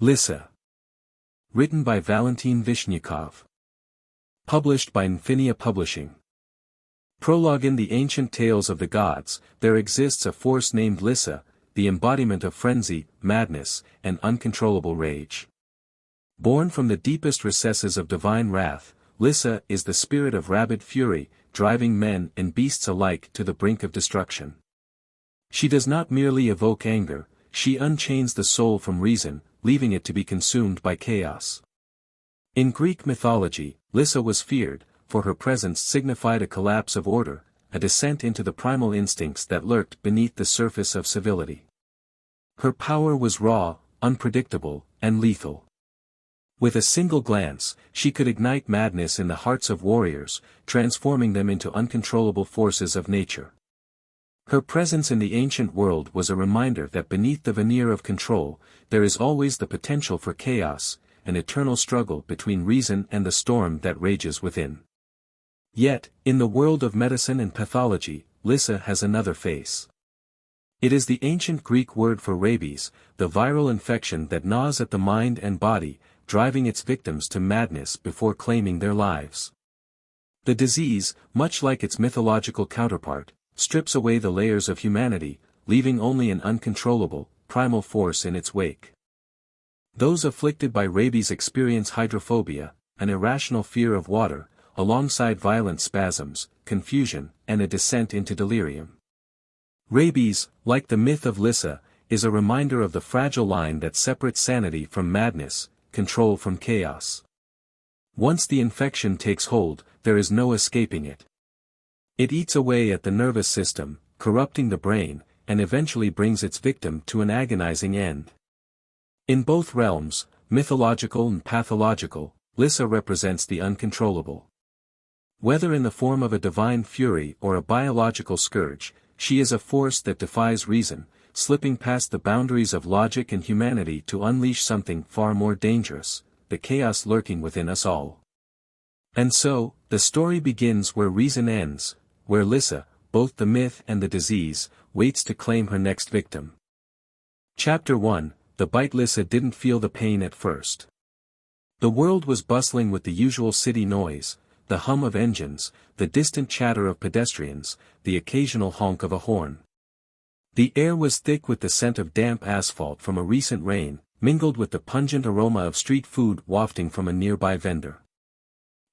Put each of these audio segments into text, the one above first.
Lyssa. Written by Valentin Vishnyakov. Published by Nfynia Publishing. Prologue. In the ancient tales of the gods, there exists a force named Lyssa, the embodiment of frenzy, madness, and uncontrollable rage. Born from the deepest recesses of divine wrath, Lyssa is the spirit of rabid fury, driving men and beasts alike to the brink of destruction. She does not merely evoke anger, she unchains the soul from reason, leaving it to be consumed by chaos. In Greek mythology, Lyssa was feared, for her presence signified a collapse of order, a descent into the primal instincts that lurked beneath the surface of civility. Her power was raw, unpredictable, and lethal. With a single glance, she could ignite madness in the hearts of warriors, transforming them into uncontrollable forces of nature. Her presence in the ancient world was a reminder that beneath the veneer of control, there is always the potential for chaos, an eternal struggle between reason and the storm that rages within. Yet, in the world of medicine and pathology, Lyssa has another face. It is the ancient Greek word for rabies, the viral infection that gnaws at the mind and body, driving its victims to madness before claiming their lives. The disease, much like its mythological counterpart, strips away the layers of humanity, leaving only an uncontrollable, primal force in its wake. Those afflicted by rabies experience hydrophobia, an irrational fear of water, alongside violent spasms, confusion, and a descent into delirium. Rabies, like the myth of Lyssa, is a reminder of the fragile line that separates sanity from madness, control from chaos. Once the infection takes hold, there is no escaping it. It eats away at the nervous system, corrupting the brain, and eventually brings its victim to an agonizing end. In both realms, mythological and pathological, Lyssa represents the uncontrollable. Whether in the form of a divine fury or a biological scourge, she is a force that defies reason, slipping past the boundaries of logic and humanity to unleash something far more dangerous, the chaos lurking within us all. And so, the story begins where reason ends, where Lyssa, both the myth and the disease, waits to claim her next victim. Chapter 1. The bite. Lyssa didn't feel the pain at first. The world was bustling with the usual city noise, the hum of engines, the distant chatter of pedestrians, the occasional honk of a horn. The air was thick with the scent of damp asphalt from a recent rain, mingled with the pungent aroma of street food wafting from a nearby vendor.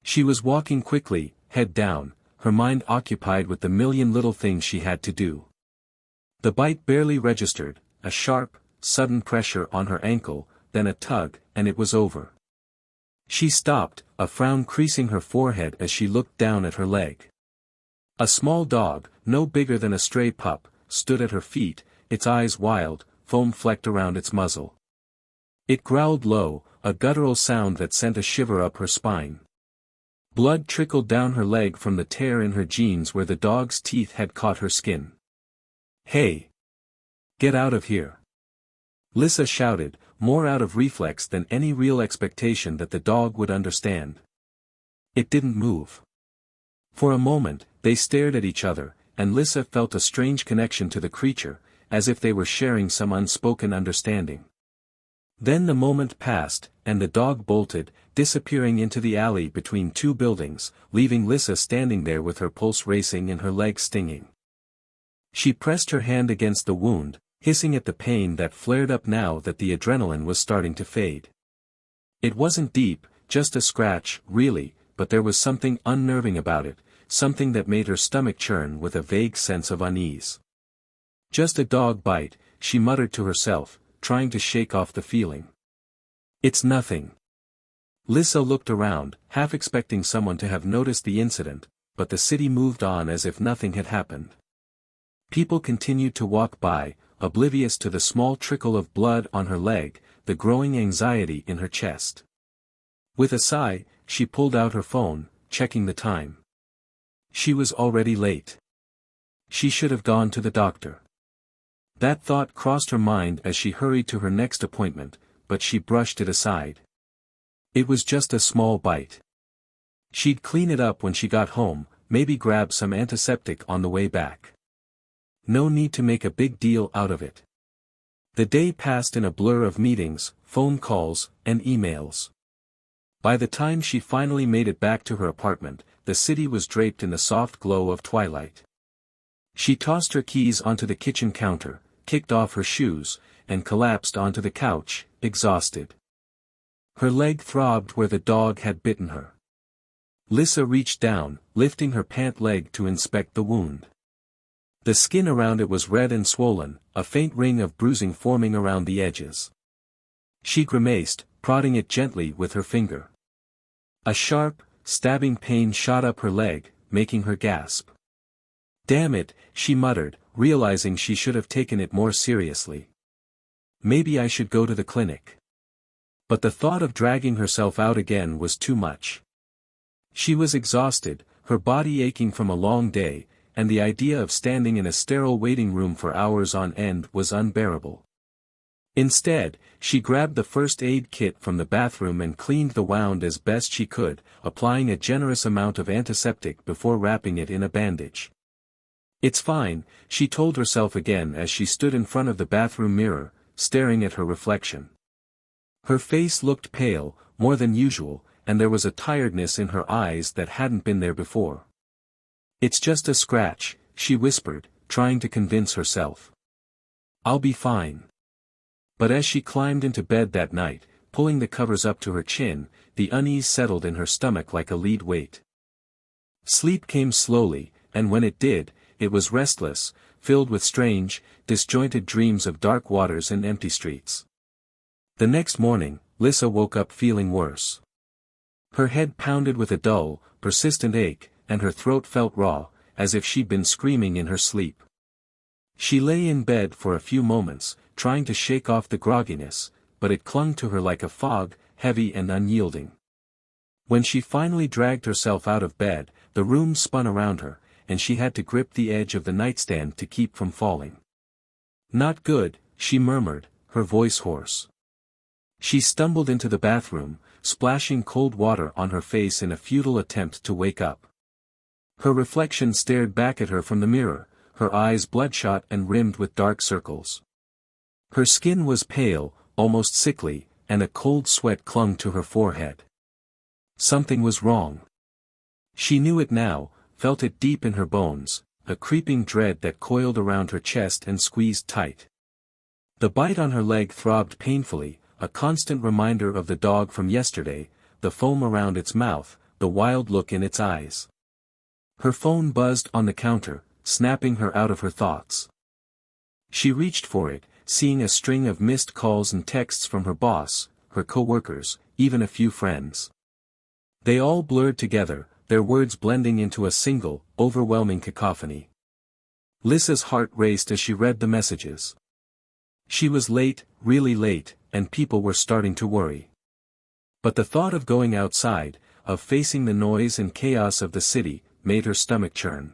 She was walking quickly, head down, her mind occupied with the million little things she had to do. The bite barely registered, a sharp, sudden pressure on her ankle, then a tug, and it was over. She stopped, a frown creasing her forehead as she looked down at her leg. A small dog, no bigger than a stray pup, stood at her feet, its eyes wild, foam flecked around its muzzle. It growled low, a guttural sound that sent a shiver up her spine. Blood trickled down her leg from the tear in her jeans where the dog's teeth had caught her skin. "Hey! Get out of here!" Lyssa shouted, more out of reflex than any real expectation that the dog would understand. It didn't move. For a moment, they stared at each other, and Lyssa felt a strange connection to the creature, as if they were sharing some unspoken understanding. Then the moment passed, and the dog bolted, disappearing into the alley between two buildings, leaving Lyssa standing there with her pulse racing and her legs stinging. She pressed her hand against the wound, hissing at the pain that flared up now that the adrenaline was starting to fade. It wasn't deep, just a scratch, really, but there was something unnerving about it, something that made her stomach churn with a vague sense of unease. "Just a dog bite," she muttered to herself, trying to shake off the feeling. "It's nothing." Lyssa looked around, half expecting someone to have noticed the incident, but the city moved on as if nothing had happened. People continued to walk by, oblivious to the small trickle of blood on her leg, the growing anxiety in her chest. With a sigh, she pulled out her phone, checking the time. She was already late. She should have gone to the doctor. That thought crossed her mind as she hurried to her next appointment, but she brushed it aside. It was just a small bite. She'd clean it up when she got home, maybe grab some antiseptic on the way back. No need to make a big deal out of it. The day passed in a blur of meetings, phone calls, and emails. By the time she finally made it back to her apartment, the city was draped in the soft glow of twilight. She tossed her keys onto the kitchen counter, kicked off her shoes, and collapsed onto the couch, exhausted. Her leg throbbed where the dog had bitten her. Lyssa reached down, lifting her pant leg to inspect the wound. The skin around it was red and swollen, a faint ring of bruising forming around the edges. She grimaced, prodding it gently with her finger. A sharp, stabbing pain shot up her leg, making her gasp. "Damn it," she muttered, realizing she should have taken it more seriously. "Maybe I should go to the clinic." But the thought of dragging herself out again was too much. She was exhausted, her body aching from a long day, and the idea of standing in a sterile waiting room for hours on end was unbearable. Instead, she grabbed the first aid kit from the bathroom and cleaned the wound as best she could, applying a generous amount of antiseptic before wrapping it in a bandage. "It's fine," she told herself again as she stood in front of the bathroom mirror, staring at her reflection. Her face looked pale, more than usual, and there was a tiredness in her eyes that hadn't been there before. "It's just a scratch," she whispered, trying to convince herself. "I'll be fine." But as she climbed into bed that night, pulling the covers up to her chin, the unease settled in her stomach like a lead weight. Sleep came slowly, and when it did, it was restless, filled with strange, disjointed dreams of dark waters and empty streets. The next morning, Lyssa woke up feeling worse. Her head pounded with a dull, persistent ache, and her throat felt raw, as if she'd been screaming in her sleep. She lay in bed for a few moments, trying to shake off the grogginess, but it clung to her like a fog, heavy and unyielding. When she finally dragged herself out of bed, the room spun around her, and she had to grip the edge of the nightstand to keep from falling. "Not good," she murmured, her voice hoarse. She stumbled into the bathroom, splashing cold water on her face in a futile attempt to wake up. Her reflection stared back at her from the mirror, her eyes bloodshot and rimmed with dark circles. Her skin was pale, almost sickly, and a cold sweat clung to her forehead. Something was wrong. She knew it now, felt it deep in her bones, a creeping dread that coiled around her chest and squeezed tight. The bite on her leg throbbed painfully, a constant reminder of the dog from yesterday, the foam around its mouth, the wild look in its eyes. Her phone buzzed on the counter, snapping her out of her thoughts. She reached for it, seeing a string of missed calls and texts from her boss, her co-workers, even a few friends. They all blurred together, their words blending into a single, overwhelming cacophony. Lyssa's heart raced as she read the messages. She was late, really late, and people were starting to worry. But the thought of going outside, of facing the noise and chaos of the city, made her stomach churn.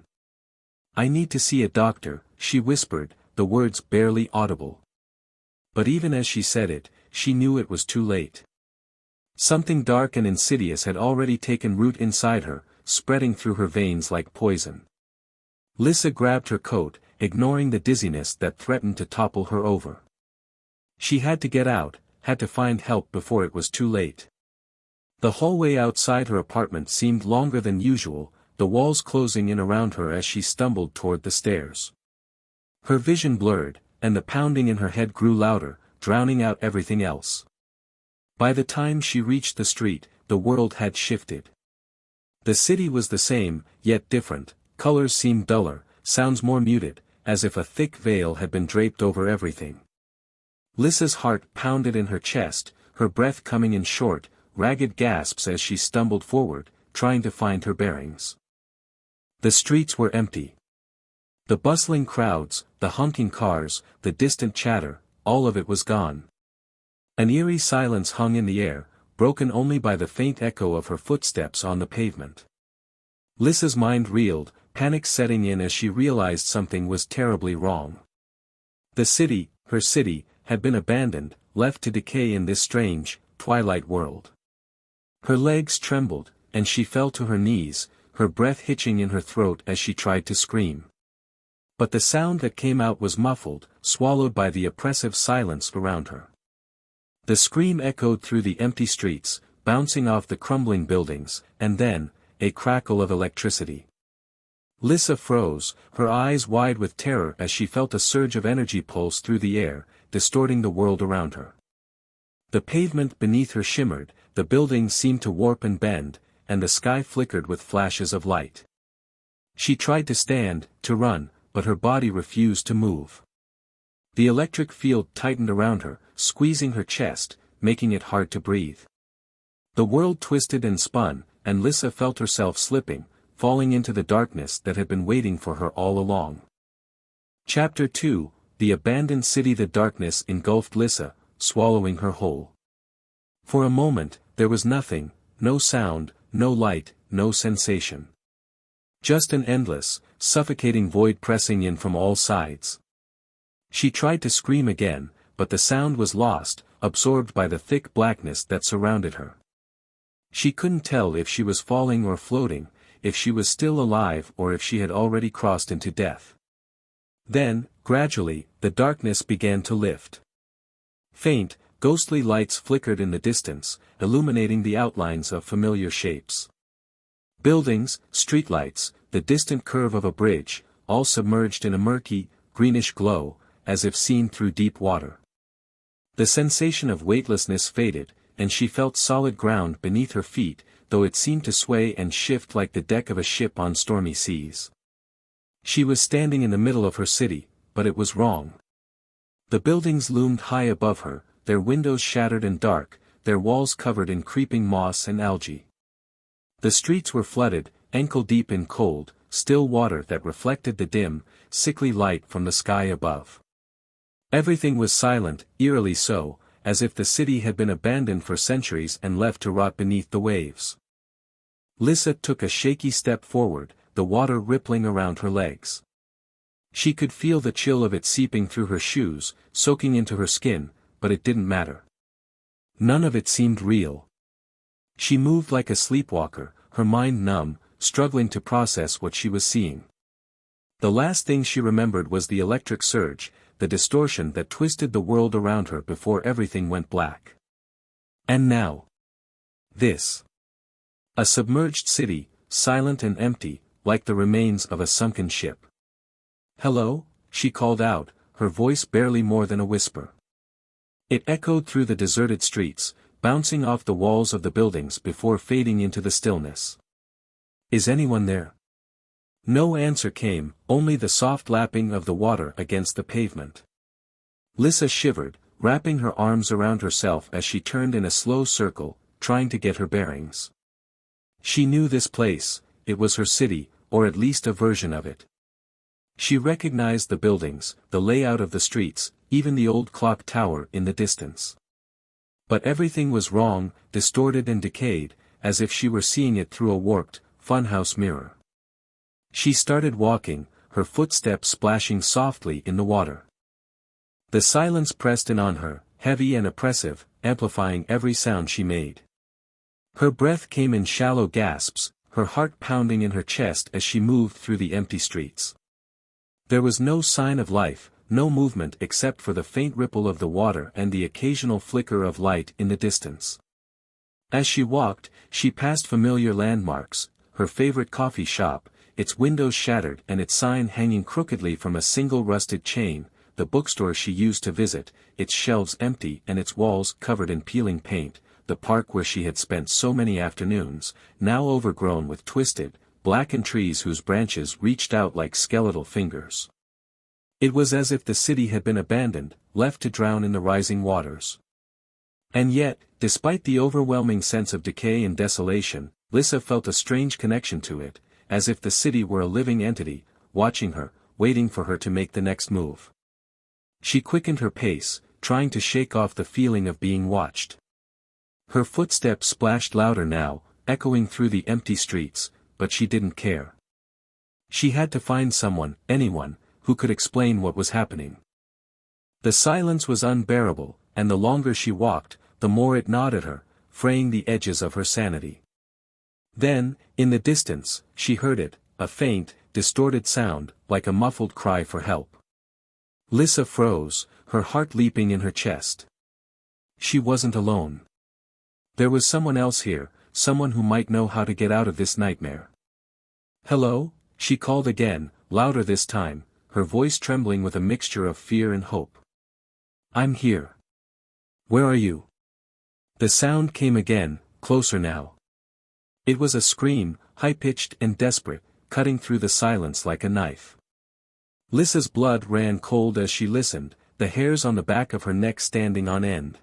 "I need to see a doctor," she whispered, the words barely audible. But even as she said it, she knew it was too late. Something dark and insidious had already taken root inside her, spreading through her veins like poison. Lyssa grabbed her coat, ignoring the dizziness that threatened to topple her over. She had to get out, had to find help before it was too late. The hallway outside her apartment seemed longer than usual, the walls closing in around her as she stumbled toward the stairs. Her vision blurred, and the pounding in her head grew louder, drowning out everything else. By the time she reached the street, the world had shifted. The city was the same, yet different, colors seemed duller, sounds more muted, as if a thick veil had been draped over everything. Lyssa's heart pounded in her chest, her breath coming in short, ragged gasps as she stumbled forward, trying to find her bearings. The streets were empty. The bustling crowds, the honking cars, the distant chatter, all of it was gone. An eerie silence hung in the air, broken only by the faint echo of her footsteps on the pavement. Lyssa's mind reeled, panic setting in as she realized something was terribly wrong. The city, her city, had been abandoned, left to decay in this strange, twilight world. Her legs trembled, and she fell to her knees, her breath hitching in her throat as she tried to scream. But the sound that came out was muffled, swallowed by the oppressive silence around her. The scream echoed through the empty streets, bouncing off the crumbling buildings, and then, a crackle of electricity. Lyssa froze, her eyes wide with terror as she felt a surge of energy pulse through the air, distorting the world around her. The pavement beneath her shimmered, the buildings seemed to warp and bend, and the sky flickered with flashes of light. She tried to stand, to run, but her body refused to move. The electric field tightened around her, squeezing her chest, making it hard to breathe. The world twisted and spun, and Lyssa felt herself slipping, falling into the darkness that had been waiting for her all along. Chapter 2, The Abandoned City. The darkness engulfed Lyssa, swallowing her whole. For a moment, there was nothing, no sound, no light, no sensation. Just an endless, suffocating void pressing in from all sides. She tried to scream again, but the sound was lost, absorbed by the thick blackness that surrounded her. She couldn't tell if she was falling or floating, if she was still alive or if she had already crossed into death. Then, gradually, the darkness began to lift. Faint, ghostly lights flickered in the distance, illuminating the outlines of familiar shapes. Buildings, streetlights, the distant curve of a bridge, all submerged in a murky, greenish glow, as if seen through deep water. The sensation of weightlessness faded, and she felt solid ground beneath her feet, though it seemed to sway and shift like the deck of a ship on stormy seas. She was standing in the middle of her city, but it was wrong. The buildings loomed high above her, their windows shattered and dark, their walls covered in creeping moss and algae. The streets were flooded, ankle-deep in cold, still water that reflected the dim, sickly light from the sky above. Everything was silent, eerily so, as if the city had been abandoned for centuries and left to rot beneath the waves. Lyssa took a shaky step forward, the water rippling around her legs. She could feel the chill of it seeping through her shoes, soaking into her skin, but it didn't matter. None of it seemed real. She moved like a sleepwalker, her mind numb, struggling to process what she was seeing. The last thing she remembered was the electric surge, the distortion that twisted the world around her before everything went black. And now. This. A submerged city, silent and empty, like the remains of a sunken ship. "Hello?" she called out, her voice barely more than a whisper. It echoed through the deserted streets, bouncing off the walls of the buildings before fading into the stillness. "Is anyone there?" No answer came, only the soft lapping of the water against the pavement. Lyssa shivered, wrapping her arms around herself as she turned in a slow circle, trying to get her bearings. She knew this place, it was her city, or at least a version of it. She recognized the buildings, the layout of the streets, even the old clock tower in the distance. But everything was wrong, distorted and decayed, as if she were seeing it through a warped, funhouse mirror. She started walking, her footsteps splashing softly in the water. The silence pressed in on her, heavy and oppressive, amplifying every sound she made. Her breath came in shallow gasps, her heart pounding in her chest as she moved through the empty streets. There was no sign of life, no movement except for the faint ripple of the water and the occasional flicker of light in the distance. As she walked, she passed familiar landmarks, her favorite coffee shop, its windows shattered and its sign hanging crookedly from a single rusted chain, the bookstore she used to visit, its shelves empty and its walls covered in peeling paint, the park where she had spent so many afternoons, now overgrown with twisted, blackened trees whose branches reached out like skeletal fingers. It was as if the city had been abandoned, left to drown in the rising waters. And yet, despite the overwhelming sense of decay and desolation, Lyssa felt a strange connection to it, as if the city were a living entity, watching her, waiting for her to make the next move. She quickened her pace, trying to shake off the feeling of being watched. Her footsteps splashed louder now, echoing through the empty streets, but she didn't care. She had to find someone, anyone, who could explain what was happening. The silence was unbearable, and the longer she walked, the more it gnawed at her, fraying the edges of her sanity. Then, in the distance, she heard it, a faint, distorted sound, like a muffled cry for help. Lyssa froze, her heart leaping in her chest. She wasn't alone. There was someone else here, someone who might know how to get out of this nightmare. "Hello?" she called again, louder this time, her voice trembling with a mixture of fear and hope. "I'm here." "Where are you?" The sound came again, closer now. It was a scream, high-pitched and desperate, cutting through the silence like a knife. Lyssa's blood ran cold as she listened, the hairs on the back of her neck standing on end.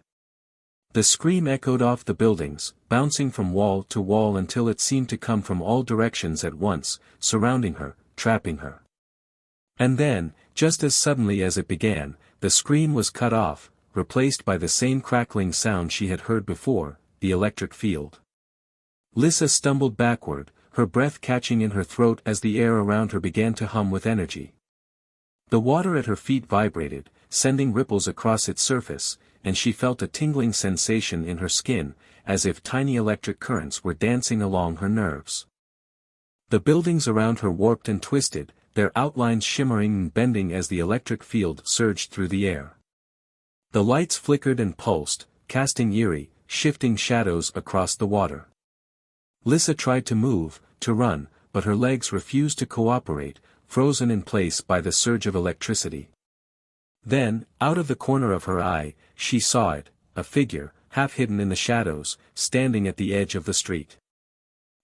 The scream echoed off the buildings, bouncing from wall to wall until it seemed to come from all directions at once, surrounding her, trapping her. And then, just as suddenly as it began, the scream was cut off, replaced by the same crackling sound she had heard before, the electric field. Lyssa stumbled backward, her breath catching in her throat as the air around her began to hum with energy. The water at her feet vibrated, sending ripples across its surface, and she felt a tingling sensation in her skin, as if tiny electric currents were dancing along her nerves. The buildings around her warped and twisted, their outlines shimmering and bending as the electric field surged through the air. The lights flickered and pulsed, casting eerie, shifting shadows across the water. Lyssa tried to move, to run, but her legs refused to cooperate, frozen in place by the surge of electricity. Then, out of the corner of her eye, she saw it, a figure, half hidden in the shadows, standing at the edge of the street.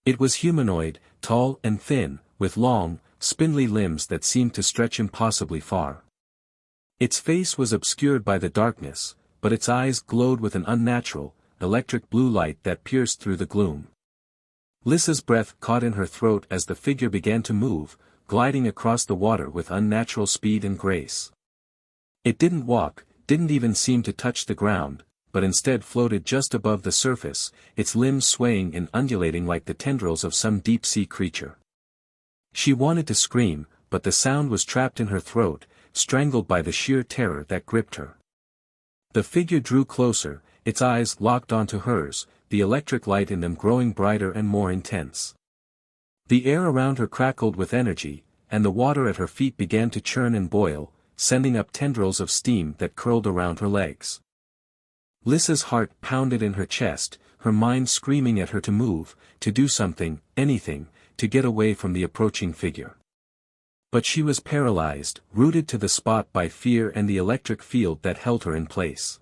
It was humanoid, tall and thin, with long, spindly limbs that seemed to stretch impossibly far. Its face was obscured by the darkness, but its eyes glowed with an unnatural, electric blue light that pierced through the gloom. Lyssa's breath caught in her throat as the figure began to move, gliding across the water with unnatural speed and grace. It didn't walk, didn't even seem to touch the ground, but instead floated just above the surface, its limbs swaying and undulating like the tendrils of some deep-sea creature. She wanted to scream, but the sound was trapped in her throat, strangled by the sheer terror that gripped her. The figure drew closer, its eyes locked onto hers, the electric light in them growing brighter and more intense. The air around her crackled with energy, and the water at her feet began to churn and boil, sending up tendrils of steam that curled around her legs. Lyssa's heart pounded in her chest, her mind screaming at her to move, to do something, anything, to get away from the approaching figure. But she was paralyzed, rooted to the spot by fear and the electric field that held her in place.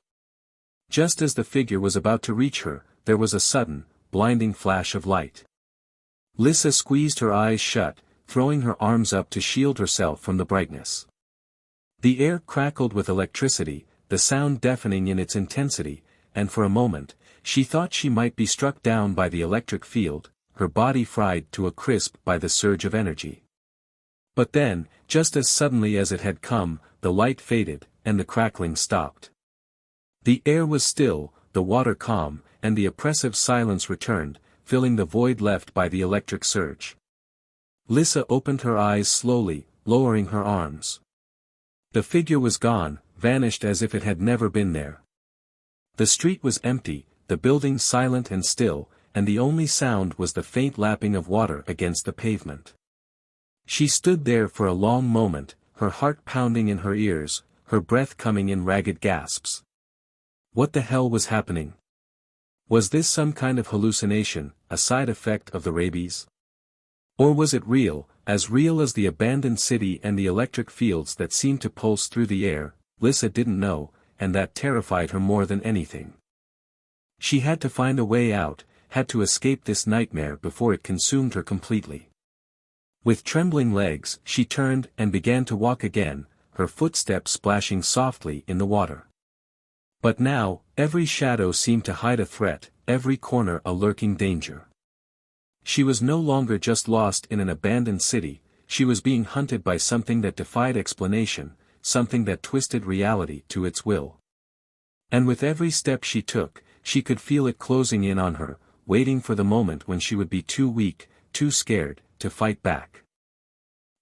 Just as the figure was about to reach her, there was a sudden, blinding flash of light. Lyssa squeezed her eyes shut, throwing her arms up to shield herself from the brightness. The air crackled with electricity, the sound deafening in its intensity, and for a moment, she thought she might be struck down by the electric field, her body fried to a crisp by the surge of energy. But then, just as suddenly as it had come, the light faded, and the crackling stopped. The air was still, the water calm, and the oppressive silence returned, filling the void left by the electric surge. Lyssa opened her eyes slowly, lowering her arms. The figure was gone, vanished as if it had never been there. The street was empty, the buildings silent and still, and the only sound was the faint lapping of water against the pavement. She stood there for a long moment, her heart pounding in her ears, her breath coming in ragged gasps. What the hell was happening? Was this some kind of hallucination, a side effect of the rabies? Or was it real as the abandoned city and the electric fields that seemed to pulse through the air? Lyssa didn't know, and that terrified her more than anything. She had to find a way out, had to escape this nightmare before it consumed her completely. With trembling legs, she turned and began to walk again, her footsteps splashing softly in the water. But now, every shadow seemed to hide a threat, every corner a lurking danger. She was no longer just lost in an abandoned city, she was being hunted by something that defied explanation, something that twisted reality to its will. And with every step she took, she could feel it closing in on her, waiting for the moment when she would be too weak, too scared, to fight back.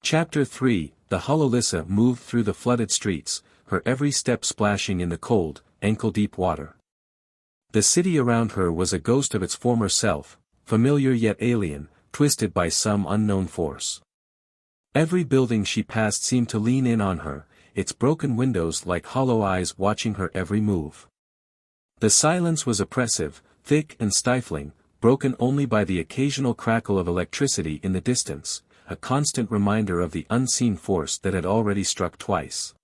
Chapter 3 The hollow Lyssa moved through the flooded streets, her every step splashing in the cold, ankle-deep water. The city around her was a ghost of its former self, familiar yet alien, twisted by some unknown force. Every building she passed seemed to lean in on her, its broken windows like hollow eyes watching her every move. The silence was oppressive, thick and stifling, broken only by the occasional crackle of electricity in the distance, a constant reminder of the unseen force that had already struck twice.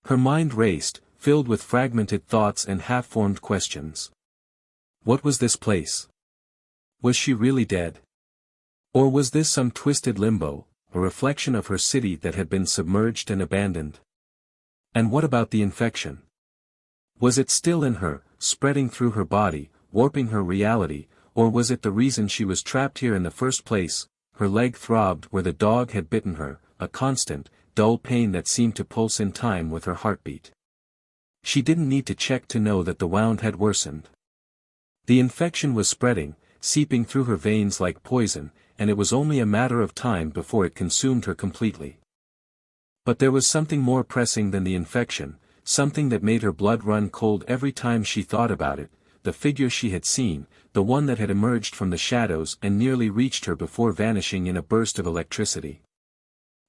Her mind raced, filled with fragmented thoughts and half-formed questions. What was this place? Was she really dead? Or was this some twisted limbo, a reflection of her city that had been submerged and abandoned? And what about the infection? Was it still in her, spreading through her body, warping her reality, or was it the reason she was trapped here in the first place? Her leg throbbed where the dog had bitten her, a constant, dull pain that seemed to pulse in time with her heartbeat. She didn't need to check to know that the wound had worsened. The infection was spreading, seeping through her veins like poison, and it was only a matter of time before it consumed her completely. But there was something more pressing than the infection, something that made her blood run cold every time she thought about it, the figure she had seen, the one that had emerged from the shadows and nearly reached her before vanishing in a burst of electricity.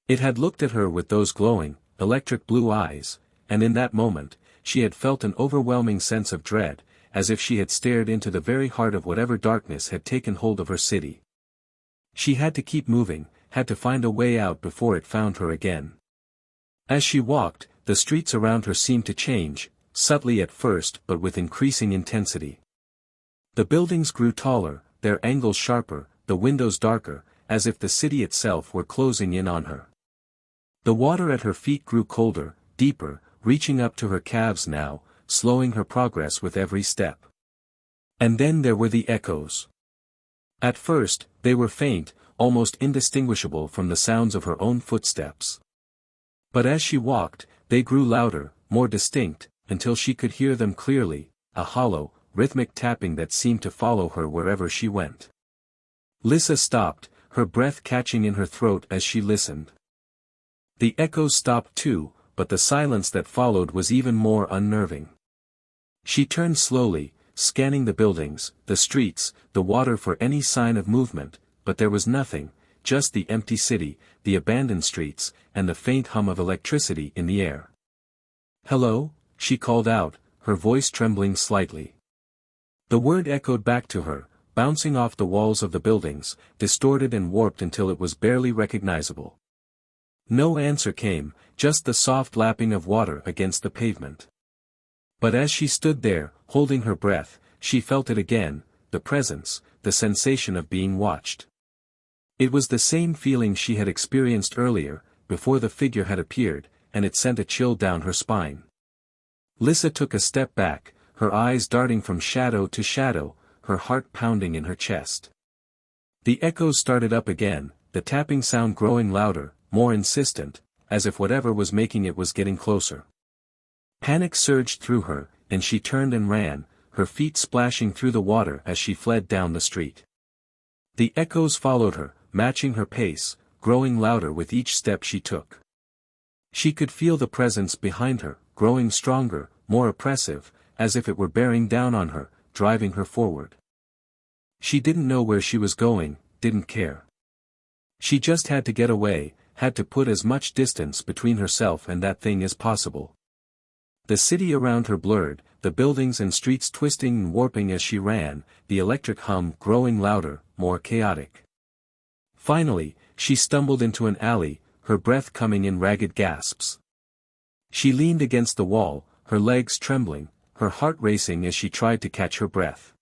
It had looked at her with those glowing, electric blue eyes, and in that moment, she had felt an overwhelming sense of dread, as if she had stared into the very heart of whatever darkness had taken hold of her city. She had to keep moving, had to find a way out before it found her again. As she walked, the streets around her seemed to change, subtly at first but with increasing intensity. The buildings grew taller, their angles sharper, the windows darker, as if the city itself were closing in on her. The water at her feet grew colder, deeper, reaching up to her calves now, slowing her progress with every step. And then there were the echoes. At first, they were faint, almost indistinguishable from the sounds of her own footsteps. But as she walked, they grew louder, more distinct, until she could hear them clearly, a hollow, rhythmic tapping that seemed to follow her wherever she went. Lyssa stopped, her breath catching in her throat as she listened. The echoes stopped too, but the silence that followed was even more unnerving. She turned slowly, scanning the buildings, the streets, the water for any sign of movement, but there was nothing, just the empty city, the abandoned streets, and the faint hum of electricity in the air. "Hello?" she called out, her voice trembling slightly. The word echoed back to her, bouncing off the walls of the buildings, distorted and warped until it was barely recognizable. No answer came, just the soft lapping of water against the pavement. But as she stood there, holding her breath, she felt it again, the presence, the sensation of being watched. It was the same feeling she had experienced earlier, before the figure had appeared, and it sent a chill down her spine. Lyssa took a step back, her eyes darting from shadow to shadow, her heart pounding in her chest. The echoes started up again, the tapping sound growing louder, more insistent, as if whatever was making it was getting closer. Panic surged through her, and she turned and ran, her feet splashing through the water as she fled down the street. The echoes followed her, matching her pace, growing louder with each step she took. She could feel the presence behind her, growing stronger, more oppressive, as if it were bearing down on her, driving her forward. She didn't know where she was going, didn't care. She just had to get away, had to put as much distance between herself and that thing as possible. The city around her blurred, the buildings and streets twisting and warping as she ran, the electric hum growing louder, more chaotic. Finally, she stumbled into an alley, her breath coming in ragged gasps. She leaned against the wall, her legs trembling, her heart racing as she tried to catch her breath.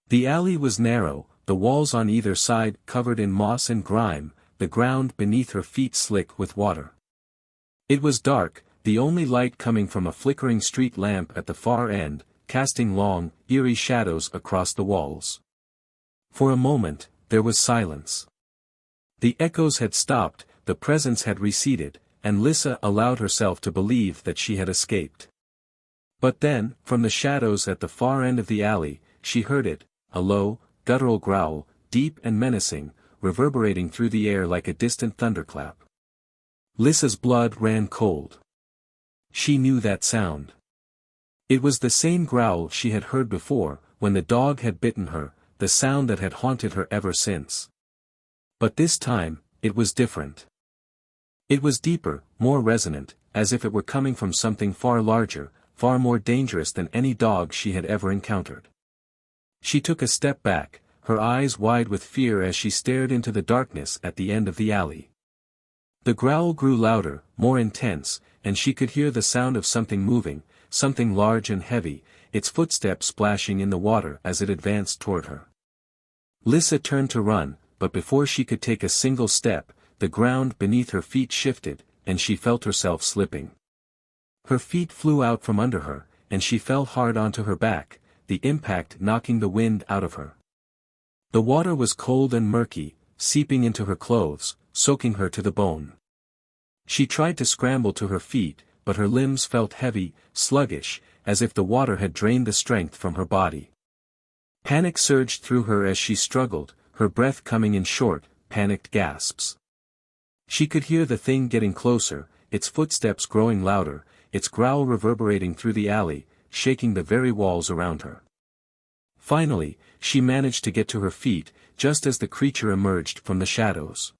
The alley was narrow, the walls on either side covered in moss and grime, the ground beneath her feet slick with water. It was dark, the only light coming from a flickering street lamp at the far end, casting long, eerie shadows across the walls. For a moment, there was silence. The echoes had stopped, the presence had receded, and Lyssa allowed herself to believe that she had escaped. But then, from the shadows at the far end of the alley, she heard it, a low, guttural growl, deep and menacing, reverberating through the air like a distant thunderclap. Lyssa's blood ran cold. She knew that sound. It was the same growl she had heard before, when the dog had bitten her, the sound that had haunted her ever since. But this time, it was different. It was deeper, more resonant, as if it were coming from something far larger, far more dangerous than any dog she had ever encountered. She took a step back, her eyes wide with fear as she stared into the darkness at the end of the alley. The growl grew louder, more intense, and she could hear the sound of something moving, something large and heavy, its footsteps splashing in the water as it advanced toward her. Lyssa turned to run, but before she could take a single step, the ground beneath her feet shifted, and she felt herself slipping. Her feet flew out from under her, and she fell hard onto her back, the impact knocking the wind out of her. The water was cold and murky, seeping into her clothes, soaking her to the bone. She tried to scramble to her feet, but her limbs felt heavy, sluggish, as if the water had drained the strength from her body. Panic surged through her as she struggled, her breath coming in short, panicked gasps. She could hear the thing getting closer, its footsteps growing louder, its growl reverberating through the alley, shaking the very walls around her. Finally, she managed to get to her feet, just as the creature emerged from the shadows.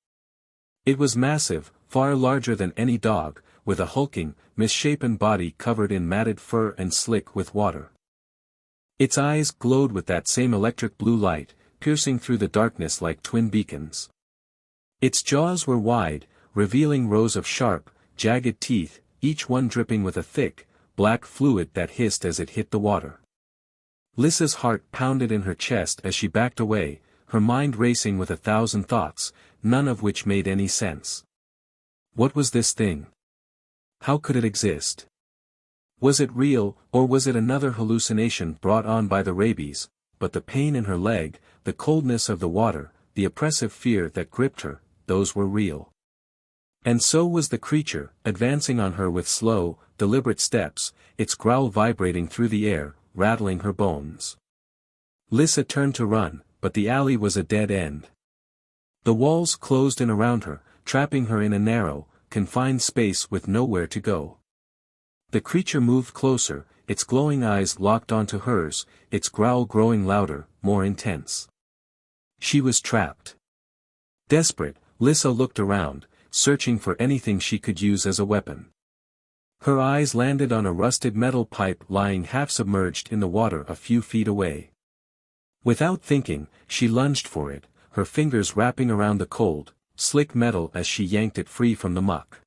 It was massive, far larger than any dog, with a hulking, misshapen body covered in matted fur and slick with water. Its eyes glowed with that same electric blue light, piercing through the darkness like twin beacons. Its jaws were wide, revealing rows of sharp, jagged teeth, each one dripping with a thick, black fluid that hissed as it hit the water. Lyssa's heart pounded in her chest as she backed away, her mind racing with 1,000 thoughts, none of which made any sense. What was this thing? How could it exist? Was it real, or was it another hallucination brought on by the rabies? But the pain in her leg, the coldness of the water, the oppressive fear that gripped her, those were real. And so was the creature, advancing on her with slow, deliberate steps, its growl vibrating through the air, rattling her bones. Lyssa turned to run, but the alley was a dead end. The walls closed in around her, trapping her in a narrow, confined space with nowhere to go. The creature moved closer, its glowing eyes locked onto hers, its growl growing louder, more intense. She was trapped. Desperate, Lyssa looked around, searching for anything she could use as a weapon. Her eyes landed on a rusted metal pipe lying half-submerged in the water a few feet away. Without thinking, she lunged for it, her fingers wrapping around the cold, slick metal as she yanked it free from the muck.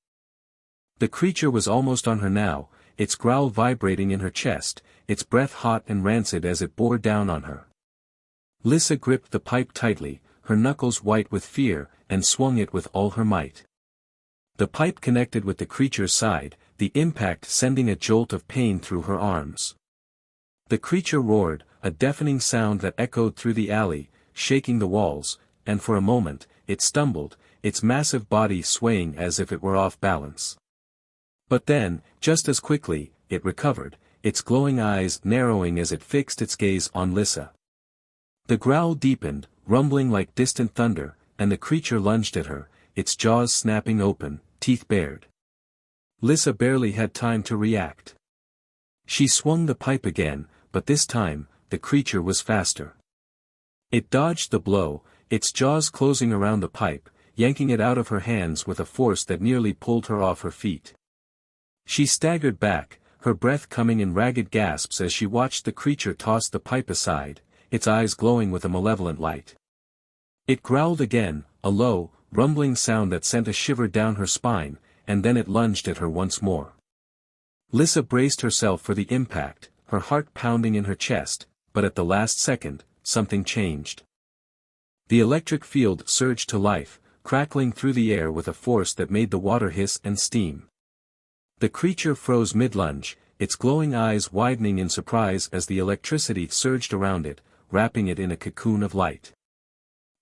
The creature was almost on her now, its growl vibrating in her chest, its breath hot and rancid as it bore down on her. Lyssa gripped the pipe tightly, her knuckles white with fear, and swung it with all her might. The pipe connected with the creature's side, the impact sending a jolt of pain through her arms. The creature roared, a deafening sound that echoed through the alley, shaking the walls, and for a moment, it stumbled, its massive body swaying as if it were off balance. But then, just as quickly, it recovered, its glowing eyes narrowing as it fixed its gaze on Lyssa. The growl deepened, rumbling like distant thunder, and the creature lunged at her, its jaws snapping open, teeth bared. Lyssa barely had time to react. She swung the pipe again, but this time, the creature was faster. It dodged the blow, its jaws closing around the pipe, yanking it out of her hands with a force that nearly pulled her off her feet. She staggered back, her breath coming in ragged gasps as she watched the creature toss the pipe aside, its eyes glowing with a malevolent light. It growled again, a low, rumbling sound that sent a shiver down her spine, and then it lunged at her once more. Lyssa braced herself for the impact, her heart pounding in her chest, but at the last second, something changed. The electric field surged to life, crackling through the air with a force that made the water hiss and steam. The creature froze mid-lunge, its glowing eyes widening in surprise as the electricity surged around it, wrapping it in a cocoon of light.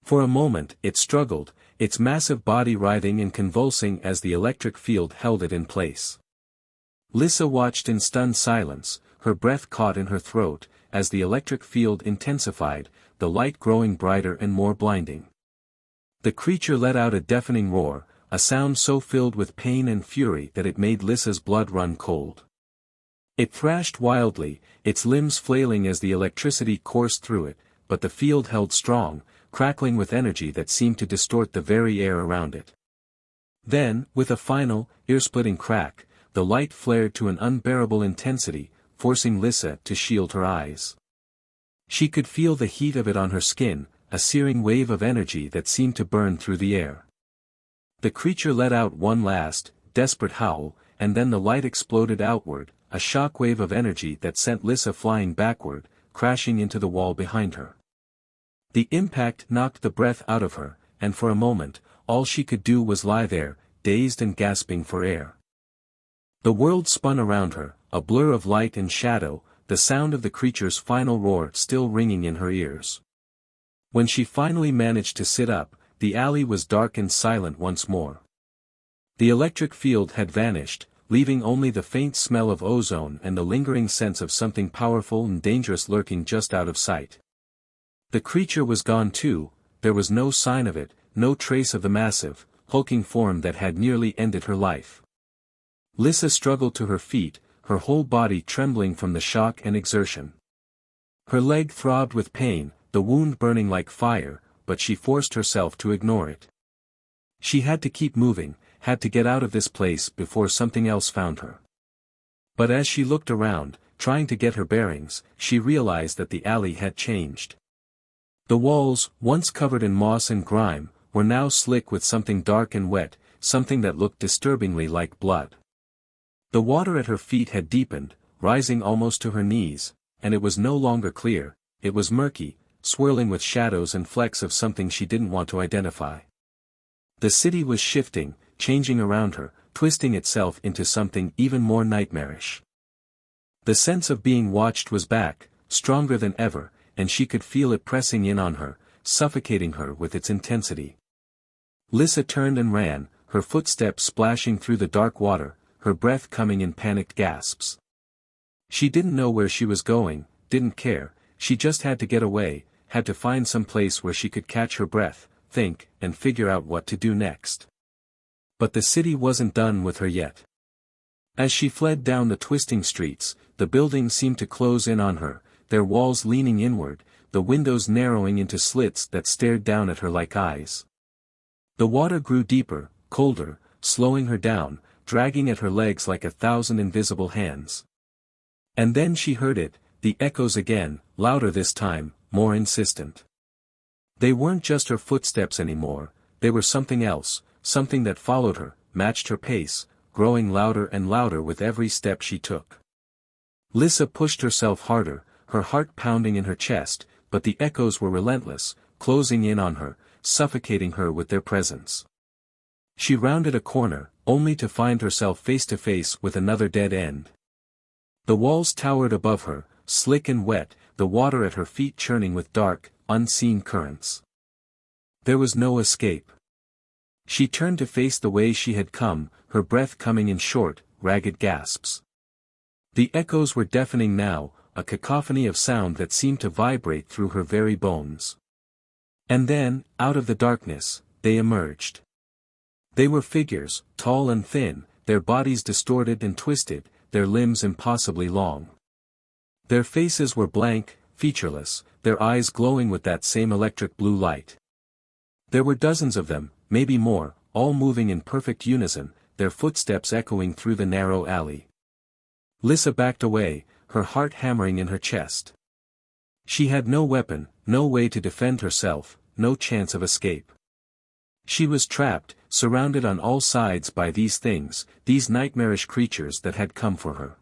For a moment it struggled, its massive body writhing and convulsing as the electric field held it in place. Lyssa watched in stunned silence, her breath caught in her throat, as the electric field intensified, the light growing brighter and more blinding. The creature let out a deafening roar, a sound so filled with pain and fury that it made Lyssa's blood run cold. It thrashed wildly, its limbs flailing as the electricity coursed through it, but the field held strong, crackling with energy that seemed to distort the very air around it. Then, with a final, ear-splitting crack, the light flared to an unbearable intensity, forcing Lyssa to shield her eyes. She could feel the heat of it on her skin, a searing wave of energy that seemed to burn through the air. The creature let out one last, desperate howl, and then the light exploded outward, a shock wave of energy that sent Lyssa flying backward, crashing into the wall behind her. The impact knocked the breath out of her, and for a moment, all she could do was lie there, dazed and gasping for air. The world spun around her, a blur of light and shadow, the sound of the creature's final roar still ringing in her ears. When she finally managed to sit up, the alley was dark and silent once more. The electric field had vanished, leaving only the faint smell of ozone and the lingering sense of something powerful and dangerous lurking just out of sight. The creature was gone too, there was no sign of it, no trace of the massive, hulking form that had nearly ended her life. Lyssa struggled to her feet, her whole body trembling from the shock and exertion. Her leg throbbed with pain, the wound burning like fire, but she forced herself to ignore it. She had to keep moving, had to get out of this place before something else found her. But as she looked around, trying to get her bearings, she realized that the alley had changed. The walls, once covered in moss and grime, were now slick with something dark and wet, something that looked disturbingly like blood. The water at her feet had deepened, rising almost to her knees, and it was no longer clear, it was murky, swirling with shadows and flecks of something she didn't want to identify. The city was shifting, changing around her, twisting itself into something even more nightmarish. The sense of being watched was back, stronger than ever, and she could feel it pressing in on her, suffocating her with its intensity. Lyssa turned and ran, her footsteps splashing through the dark water, her breath coming in panicked gasps. She didn't know where she was going, didn't care, she just had to get away, had to find some place where she could catch her breath, think, and figure out what to do next. But the city wasn't done with her yet. As she fled down the twisting streets, the buildings seemed to close in on her, their walls leaning inward, the windows narrowing into slits that stared down at her like eyes. The water grew deeper, colder, slowing her down, dragging at her legs like 1,000 invisible hands. And then she heard it, the echoes again, louder this time, more insistent. They weren't just her footsteps anymore, they were something else, something that followed her, matched her pace, growing louder and louder with every step she took. Lyssa pushed herself harder, her heart pounding in her chest, but the echoes were relentless, closing in on her, suffocating her with their presence. She rounded a corner, only to find herself face to face with another dead end. The walls towered above her, slick and wet, the water at her feet churning with dark, unseen currents. There was no escape. She turned to face the way she had come, her breath coming in short, ragged gasps. The echoes were deafening now, a cacophony of sound that seemed to vibrate through her very bones. And then, out of the darkness, they emerged. They were figures, tall and thin, their bodies distorted and twisted, their limbs impossibly long. Their faces were blank, featureless, their eyes glowing with that same electric blue light. There were dozens of them, maybe more, all moving in perfect unison, their footsteps echoing through the narrow alley. Lyssa backed away, her heart hammering in her chest. She had no weapon, no way to defend herself, no chance of escape. She was trapped, surrounded on all sides by these things, these nightmarish creatures that had come for her.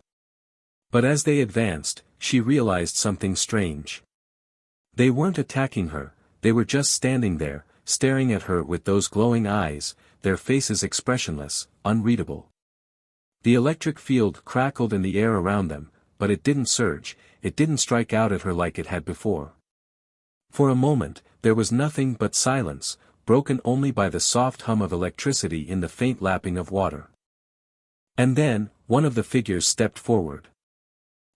But as they advanced, she realized something strange. They weren't attacking her, they were just standing there, staring at her with those glowing eyes, their faces expressionless, unreadable. The electric field crackled in the air around them, but it didn't surge, it didn't strike out at her like it had before. For a moment, there was nothing but silence, broken only by the soft hum of electricity in the faint lapping of water. And then, one of the figures stepped forward.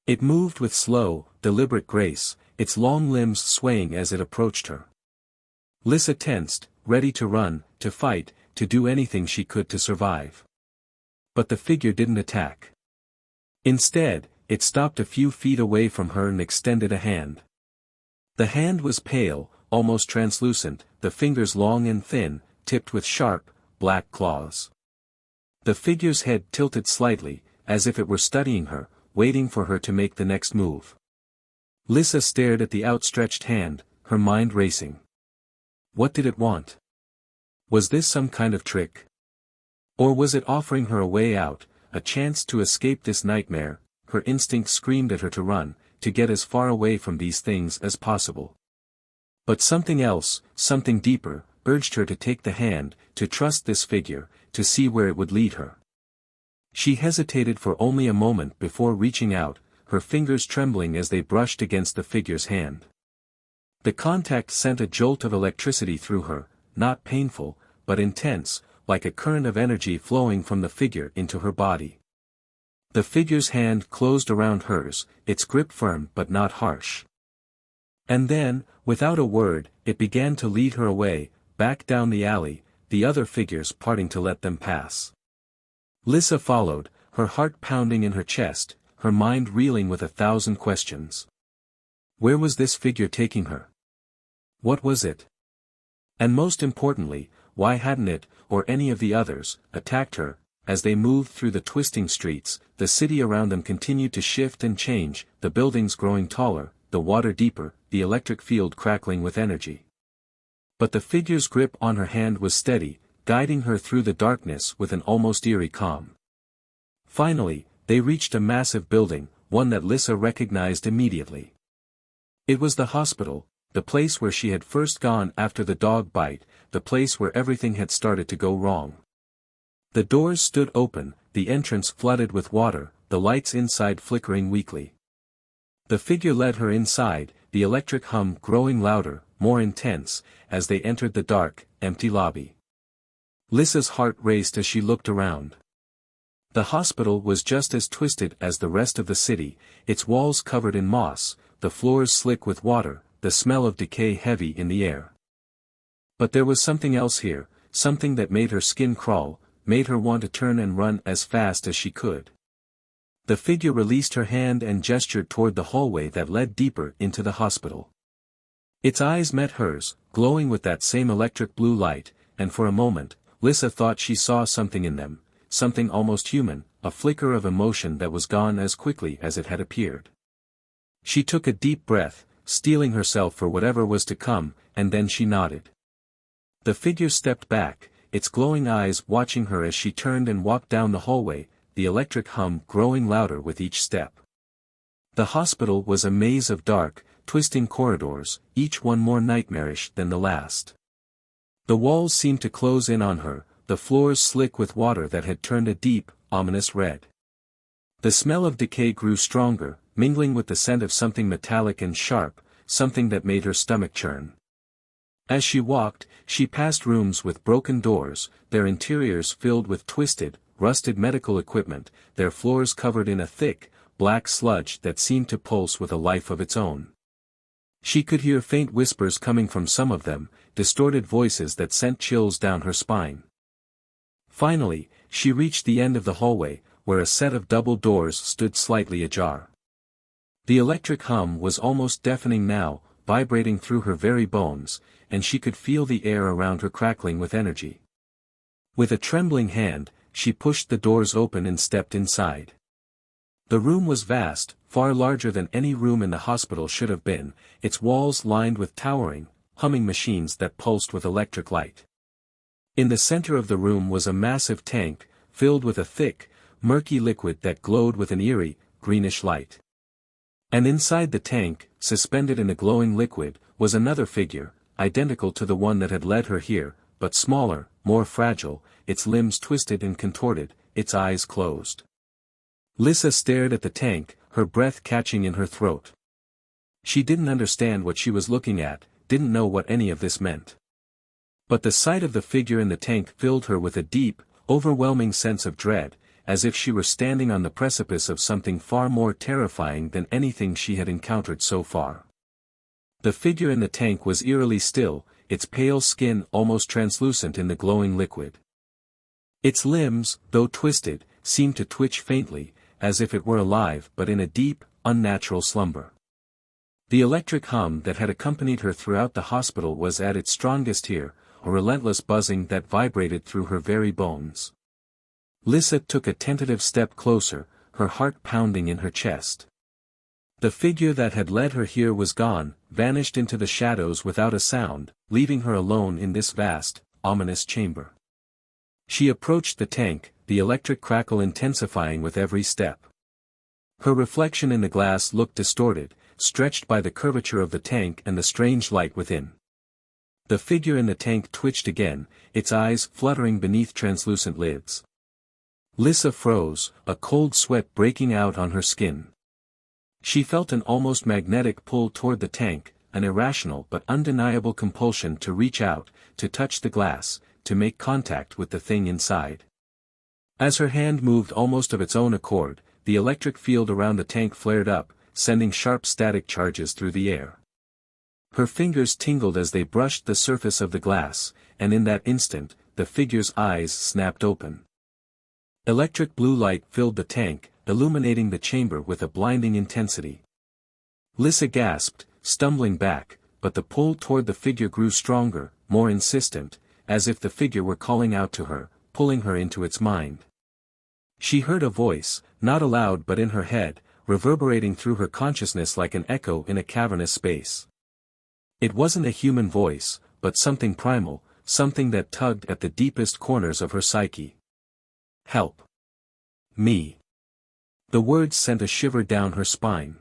It moved with slow, deliberate grace, its long limbs swaying as it approached her. Lyssa tensed, ready to run, to fight, to do anything she could to survive. But the figure didn't attack. Instead, it stopped a few feet away from her and extended a hand. The hand was pale, almost translucent, the fingers long and thin, tipped with sharp, black claws. The figure's head tilted slightly, as if it were studying her, waiting for her to make the next move. Lyssa stared at the outstretched hand, her mind racing. What did it want? Was this some kind of trick? Or was it offering her a way out, a chance to escape this nightmare? Her instinct screamed at her to run, to get as far away from these things as possible. But something else, something deeper, urged her to take the hand, to trust this figure, to see where it would lead her. She hesitated for only a moment before reaching out, her fingers trembling as they brushed against the figure's hand. The contact sent a jolt of electricity through her, not painful, but intense, like a current of energy flowing from the figure into her body. The figure's hand closed around hers, its grip firm but not harsh. And then, without a word, it began to lead her away, back down the alley, the other figures parting to let them pass. Lyssa followed, her heart pounding in her chest, her mind reeling with 1,000 questions. Where was this figure taking her? What was it? And most importantly, why hadn't it, or any of the others, attacked her? As they moved through the twisting streets, the city around them continued to shift and change, the buildings growing taller, the water deeper, the electric field crackling with energy. But the figure's grip on her hand was steady, guiding her through the darkness with an almost eerie calm. Finally, they reached a massive building, one that Lyssa recognized immediately. It was the hospital, the place where she had first gone after the dog bite, the place where everything had started to go wrong. The doors stood open, the entrance flooded with water, the lights inside flickering weakly. The figure led her inside, the electric hum growing louder, more intense, as they entered the dark, empty lobby. Lyssa's heart raced as she looked around. The hospital was just as twisted as the rest of the city, its walls covered in moss, the floors slick with water, the smell of decay heavy in the air. But there was something else here, something that made her skin crawl, made her want to turn and run as fast as she could. The figure released her hand and gestured toward the hallway that led deeper into the hospital. Its eyes met hers, glowing with that same electric blue light, and for a moment, Lyssa thought she saw something in them, something almost human, a flicker of emotion that was gone as quickly as it had appeared. She took a deep breath, steeling herself for whatever was to come, and then she nodded. The figure stepped back, its glowing eyes watching her as she turned and walked down the hallway, the electric hum growing louder with each step. The hospital was a maze of dark, twisting corridors, each one more nightmarish than the last. The walls seemed to close in on her, the floors slick with water that had turned a deep, ominous red. The smell of decay grew stronger, mingling with the scent of something metallic and sharp, something that made her stomach churn. As she walked, she passed rooms with broken doors, their interiors filled with twisted, rusted medical equipment, their floors covered in a thick, black sludge that seemed to pulse with a life of its own. She could hear faint whispers coming from some of them, distorted voices that sent chills down her spine. Finally, she reached the end of the hallway, where a set of double doors stood slightly ajar. The electric hum was almost deafening now, vibrating through her very bones, and she could feel the air around her crackling with energy. With a trembling hand, she pushed the doors open and stepped inside. The room was vast, far larger than any room in the hospital should have been, its walls lined with towering, humming machines that pulsed with electric light. In the center of the room was a massive tank, filled with a thick, murky liquid that glowed with an eerie, greenish light. And inside the tank, suspended in the glowing liquid, was another figure, identical to the one that had led her here, but smaller, more fragile, its limbs twisted and contorted, its eyes closed. Lyssa stared at the tank, her breath catching in her throat. She didn't understand what she was looking at, didn't know what any of this meant. But the sight of the figure in the tank filled her with a deep, overwhelming sense of dread, as if she were standing on the precipice of something far more terrifying than anything she had encountered so far. The figure in the tank was eerily still, its pale skin almost translucent in the glowing liquid. Its limbs, though twisted, seemed to twitch faintly, as if it were alive but in a deep, unnatural slumber. The electric hum that had accompanied her throughout the hospital was at its strongest here, a relentless buzzing that vibrated through her very bones. Lyssa took a tentative step closer, her heart pounding in her chest. The figure that had led her here was gone, vanished into the shadows without a sound, leaving her alone in this vast, ominous chamber. She approached the tank, the electric crackle intensifying with every step. Her reflection in the glass looked distorted, stretched by the curvature of the tank and the strange light within. The figure in the tank twitched again, its eyes fluttering beneath translucent lids. Lyssa froze, a cold sweat breaking out on her skin. She felt an almost magnetic pull toward the tank, an irrational but undeniable compulsion to reach out, to touch the glass, to make contact with the thing inside. As her hand moved almost of its own accord, the electric field around the tank flared up, sending sharp static charges through the air. Her fingers tingled as they brushed the surface of the glass, and in that instant, the figure's eyes snapped open. Electric blue light filled the tank, illuminating the chamber with a blinding intensity. Lyssa gasped, stumbling back, but the pull toward the figure grew stronger, more insistent, as if the figure were calling out to her, pulling her into its mind. She heard a voice, not aloud but in her head, reverberating through her consciousness like an echo in a cavernous space. It wasn't a human voice, but something primal, something that tugged at the deepest corners of her psyche. "Help me." The words sent a shiver down her spine.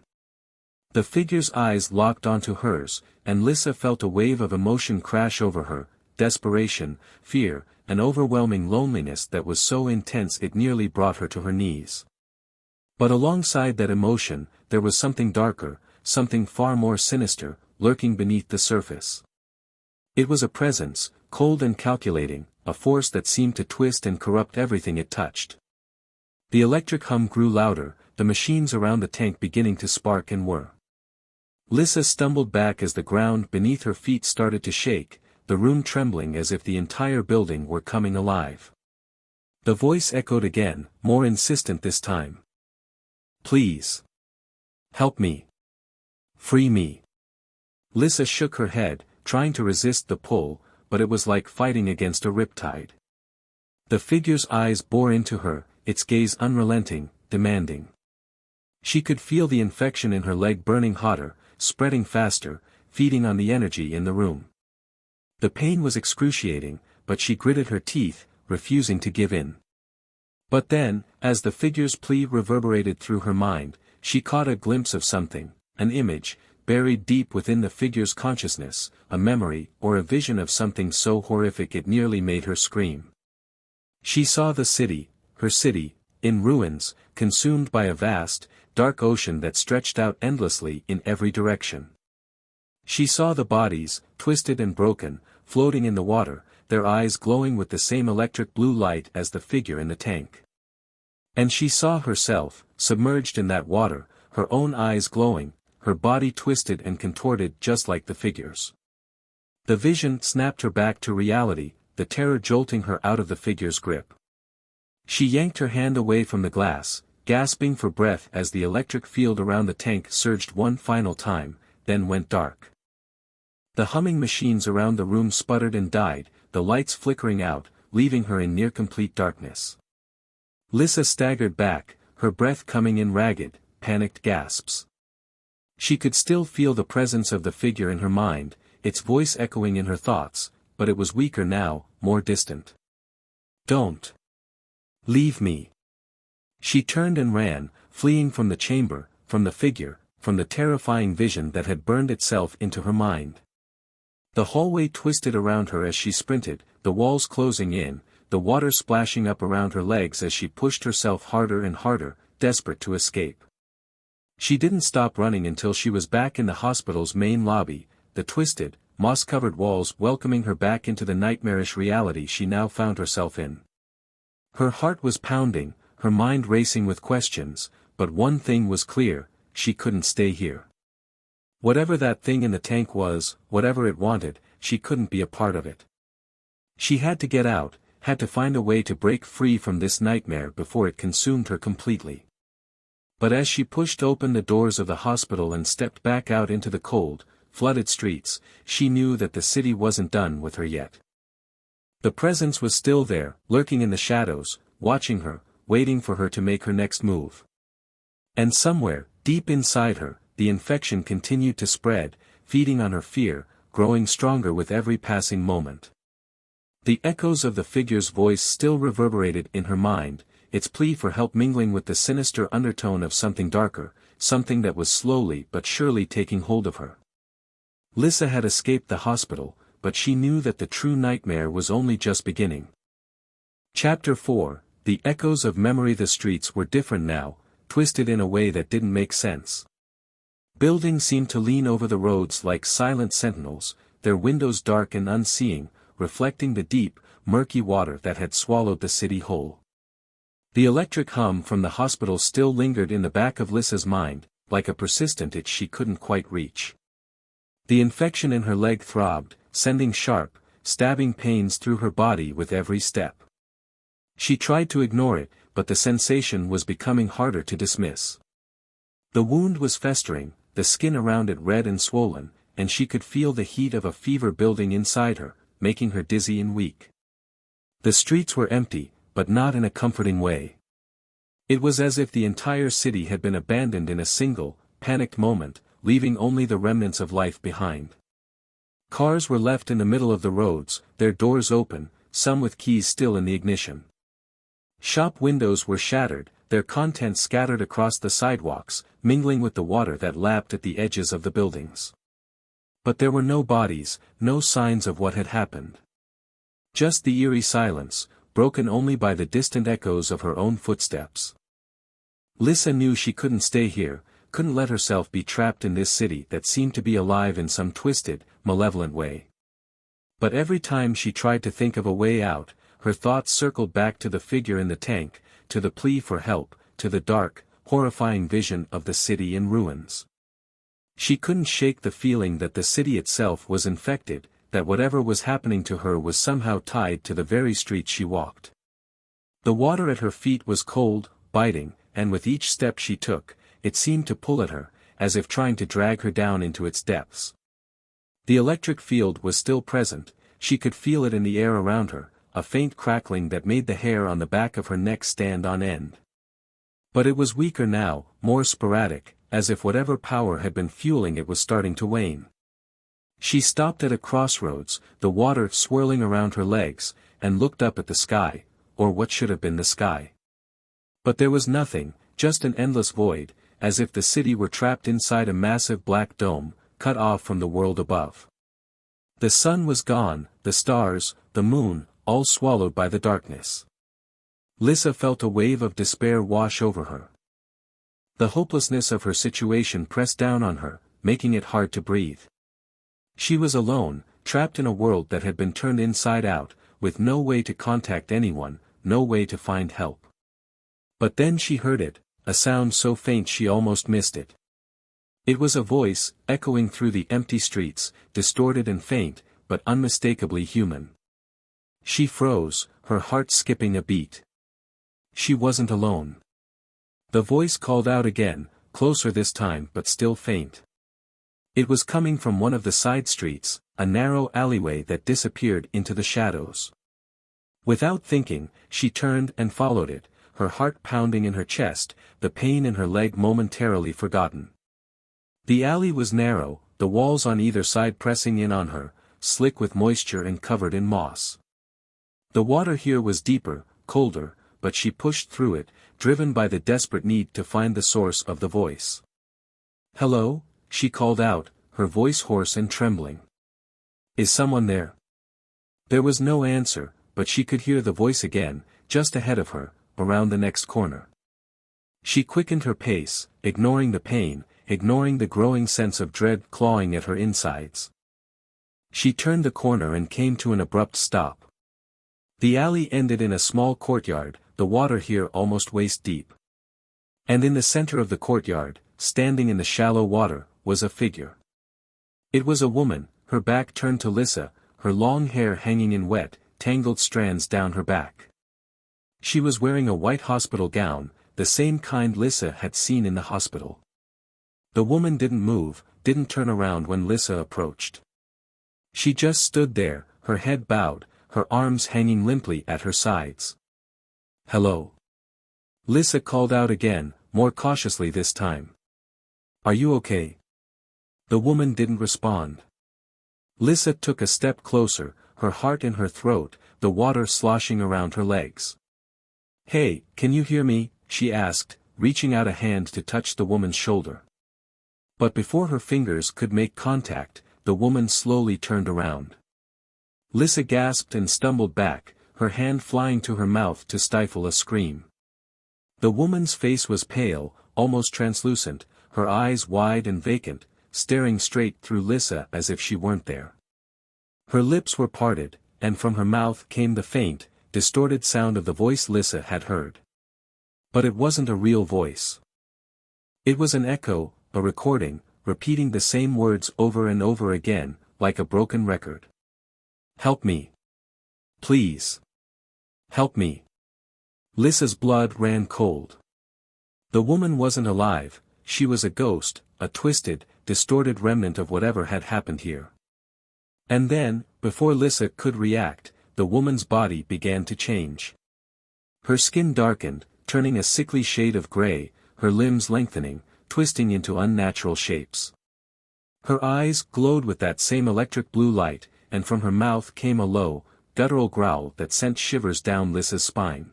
The figure's eyes locked onto hers, and Lyssa felt a wave of emotion crash over her, desperation, fear, an overwhelming loneliness that was so intense it nearly brought her to her knees. But alongside that emotion, there was something darker, something far more sinister, lurking beneath the surface. It was a presence, cold and calculating, a force that seemed to twist and corrupt everything it touched. The electric hum grew louder, the machines around the tank beginning to spark and whir. Lyssa stumbled back as the ground beneath her feet started to shake, the room trembling as if the entire building were coming alive. The voice echoed again, more insistent this time. "Please. Help me. Free me." Lyssa shook her head, trying to resist the pull, but it was like fighting against a riptide. The figure's eyes bore into her, its gaze unrelenting, demanding. She could feel the infection in her leg burning hotter, spreading faster, feeding on the energy in the room. The pain was excruciating, but she gritted her teeth, refusing to give in. But then, as the figure's plea reverberated through her mind, she caught a glimpse of something, an image, buried deep within the figure's consciousness, a memory or a vision of something so horrific it nearly made her scream. She saw the city, her city, in ruins, consumed by a vast, dark ocean that stretched out endlessly in every direction. She saw the bodies, twisted and broken, floating in the water, their eyes glowing with the same electric blue light as the figure in the tank. And she saw herself, submerged in that water, her own eyes glowing, her body twisted and contorted just like the figure's. The vision snapped her back to reality, the terror jolting her out of the figure's grip. She yanked her hand away from the glass, gasping for breath as the electric field around the tank surged one final time, then went dark. The humming machines around the room sputtered and died, the lights flickering out, leaving her in near-complete darkness. Lyssa staggered back, her breath coming in ragged, panicked gasps. She could still feel the presence of the figure in her mind, its voice echoing in her thoughts, but it was weaker now, more distant. "Don't leave me." She turned and ran, fleeing from the chamber, from the figure, from the terrifying vision that had burned itself into her mind. The hallway twisted around her as she sprinted, the walls closing in, the water splashing up around her legs as she pushed herself harder and harder, desperate to escape. She didn't stop running until she was back in the hospital's main lobby, the twisted, moss-covered walls welcoming her back into the nightmarish reality she now found herself in. Her heart was pounding, her mind racing with questions, but one thing was clear, she couldn't stay here. Whatever that thing in the tank was, whatever it wanted, she couldn't be a part of it. She had to get out, had to find a way to break free from this nightmare before it consumed her completely. But as she pushed open the doors of the hospital and stepped back out into the cold, flooded streets, she knew that the city wasn't done with her yet. The presence was still there, lurking in the shadows, watching her, waiting for her to make her next move. And somewhere, deep inside her, the infection continued to spread, feeding on her fear, growing stronger with every passing moment. The echoes of the figure's voice still reverberated in her mind, its plea for help mingling with the sinister undertone of something darker, something that was slowly but surely taking hold of her. Lyssa had escaped the hospital, but she knew that the true nightmare was only just beginning. Chapter 4, The Echoes of Memory. The streets were different now, twisted in a way that didn't make sense. Buildings seemed to lean over the roads like silent sentinels, their windows dark and unseeing, reflecting the deep, murky water that had swallowed the city whole. The electric hum from the hospital still lingered in the back of Lyssa's mind, like a persistent itch she couldn't quite reach. The infection in her leg throbbed, sending sharp, stabbing pains through her body with every step. She tried to ignore it, but the sensation was becoming harder to dismiss. The wound was festering, the skin around it red and swollen, and she could feel the heat of a fever building inside her, making her dizzy and weak. The streets were empty, but not in a comforting way. It was as if the entire city had been abandoned in a single, panicked moment, leaving only the remnants of life behind. Cars were left in the middle of the roads, their doors open, some with keys still in the ignition. Shop windows were shattered, their contents scattered across the sidewalks, mingling with the water that lapped at the edges of the buildings. But there were no bodies, no signs of what had happened. Just the eerie silence, broken only by the distant echoes of her own footsteps. Lyssa knew she couldn't stay here, couldn't let herself be trapped in this city that seemed to be alive in some twisted, malevolent way. But every time she tried to think of a way out, her thoughts circled back to the figure in the tank, to the plea for help, to the dark, horrifying vision of the city in ruins. She couldn't shake the feeling that the city itself was infected, that whatever was happening to her was somehow tied to the very street she walked. The water at her feet was cold, biting, and with each step she took, it seemed to pull at her, as if trying to drag her down into its depths. The electric field was still present, she could feel it in the air around her, a faint crackling that made the hair on the back of her neck stand on end. But it was weaker now, more sporadic, as if whatever power had been fueling it was starting to wane. She stopped at a crossroads, the water swirling around her legs, and looked up at the sky, or what should have been the sky. But there was nothing, just an endless void, as if the city were trapped inside a massive black dome, cut off from the world above. The sun was gone, the stars, the moon, all swallowed by the darkness. Lyssa felt a wave of despair wash over her. The hopelessness of her situation pressed down on her, making it hard to breathe. She was alone, trapped in a world that had been turned inside out, with no way to contact anyone, no way to find help. But then she heard it, a sound so faint she almost missed it. It was a voice, echoing through the empty streets, distorted and faint, but unmistakably human. She froze, her heart skipping a beat. She wasn't alone. The voice called out again, closer this time but still faint. It was coming from one of the side streets, a narrow alleyway that disappeared into the shadows. Without thinking, she turned and followed it, her heart pounding in her chest, the pain in her leg momentarily forgotten. The alley was narrow, the walls on either side pressing in on her, slick with moisture and covered in moss. The water here was deeper, colder, but she pushed through it, driven by the desperate need to find the source of the voice. "Hello?" she called out, her voice hoarse and trembling. "Is someone there?" There was no answer, but she could hear the voice again, just ahead of her, around the next corner. She quickened her pace, ignoring the pain, ignoring the growing sense of dread clawing at her insides. She turned the corner and came to an abrupt stop. The alley ended in a small courtyard, the water here almost waist deep. And in the center of the courtyard, standing in the shallow water, was a figure. It was a woman, her back turned to Lyssa, her long hair hanging in wet, tangled strands down her back. She was wearing a white hospital gown, the same kind Lyssa had seen in the hospital. The woman didn't move, didn't turn around when Lyssa approached. She just stood there, her head bowed, her arms hanging limply at her sides. "Hello." Lyssa called out again, more cautiously this time. "Are you okay?" The woman didn't respond. Lyssa took a step closer, her heart in her throat, the water sloshing around her legs. "Hey, can you hear me?" she asked, reaching out a hand to touch the woman's shoulder. But before her fingers could make contact, the woman slowly turned around. Lyssa gasped and stumbled back, her hand flying to her mouth to stifle a scream. The woman's face was pale, almost translucent, her eyes wide and vacant, staring straight through Lyssa as if she weren't there. Her lips were parted, and from her mouth came the faint, distorted sound of the voice Lyssa had heard. But it wasn't a real voice. It was an echo, a recording, repeating the same words over and over again, like a broken record. "Help me. Please. Help me." Lyssa's blood ran cold. The woman wasn't alive, she was a ghost, a twisted, distorted remnant of whatever had happened here. And then, before Lyssa could react, the woman's body began to change. Her skin darkened, turning a sickly shade of gray, her limbs lengthening, twisting into unnatural shapes. Her eyes glowed with that same electric blue light, and from her mouth came a low, guttural growl that sent shivers down Lyssa's spine.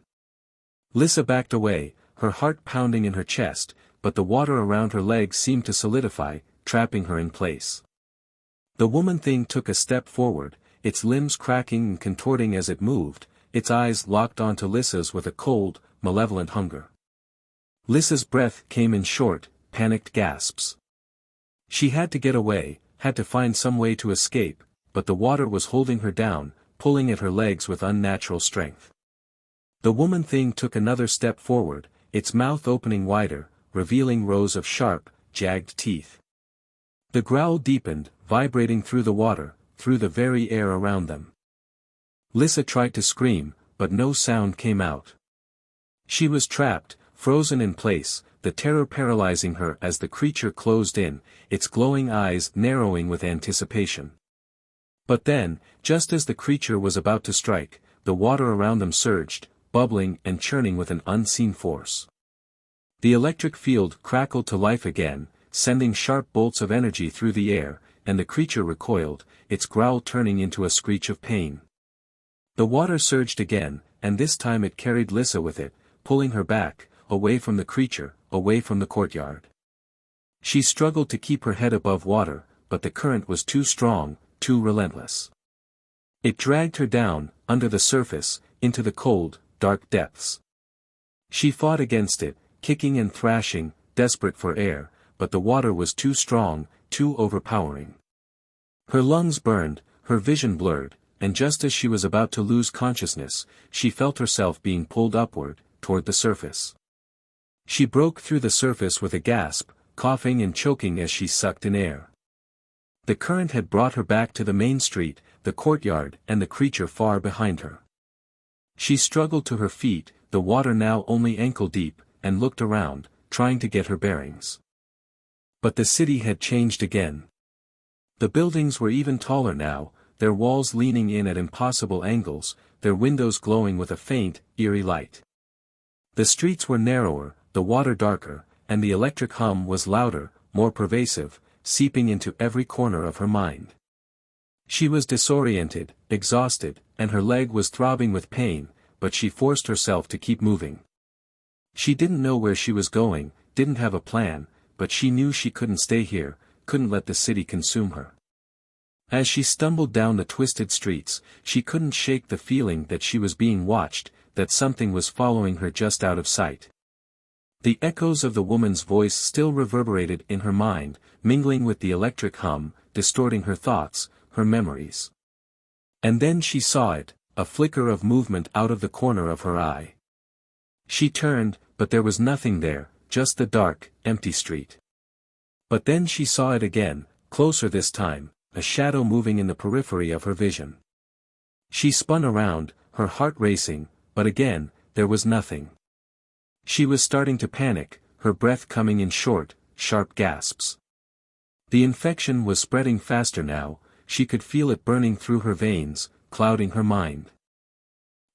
Lyssa backed away, her heart pounding in her chest, but the water around her legs seemed to solidify, trapping her in place. The woman thing took a step forward, its limbs cracking and contorting as it moved, its eyes locked onto Lyssa's with a cold, malevolent hunger. Lyssa's breath came in short, panicked gasps. She had to get away, had to find some way to escape, but the water was holding her down, pulling at her legs with unnatural strength. The woman thing took another step forward, its mouth opening wider, revealing rows of sharp, jagged teeth. The growl deepened, vibrating through the water, through the very air around them. Lyssa tried to scream, but no sound came out. She was trapped, frozen in place, the terror paralyzing her as the creature closed in, its glowing eyes narrowing with anticipation. But then, just as the creature was about to strike, the water around them surged, bubbling and churning with an unseen force. The electric field crackled to life again, sending sharp bolts of energy through the air, and the creature recoiled, its growl turning into a screech of pain. The water surged again, and this time it carried Lyssa with it, pulling her back, away from the creature, away from the courtyard. She struggled to keep her head above water, but the current was too strong, too relentless. It dragged her down, under the surface, into the cold, dark depths. She fought against it, kicking and thrashing, desperate for air, but the water was too strong, too overpowering. Her lungs burned, her vision blurred, and just as she was about to lose consciousness, she felt herself being pulled upward, toward the surface. She broke through the surface with a gasp, coughing and choking as she sucked in air. The current had brought her back to the main street, the courtyard and the creature far behind her. She struggled to her feet, the water now only ankle deep, and looked around, trying to get her bearings. But the city had changed again. The buildings were even taller now, their walls leaning in at impossible angles, their windows glowing with a faint, eerie light. The streets were narrower, the water darker, and the electric hum was louder, more pervasive, seeping into every corner of her mind. She was disoriented, exhausted, and her leg was throbbing with pain, but she forced herself to keep moving. She didn't know where she was going, didn't have a plan, but she knew she couldn't stay here, couldn't let the city consume her. As she stumbled down the twisted streets, she couldn't shake the feeling that she was being watched, that something was following her just out of sight. The echoes of the woman's voice still reverberated in her mind, mingling with the electric hum, distorting her thoughts, her memories. And then she saw it, a flicker of movement out of the corner of her eye. She turned, but there was nothing there, just the dark, empty street. But then she saw it again, closer this time, a shadow moving in the periphery of her vision. She spun around, her heart racing, but again, there was nothing. She was starting to panic, her breath coming in short, sharp gasps. The infection was spreading faster now, she could feel it burning through her veins, clouding her mind.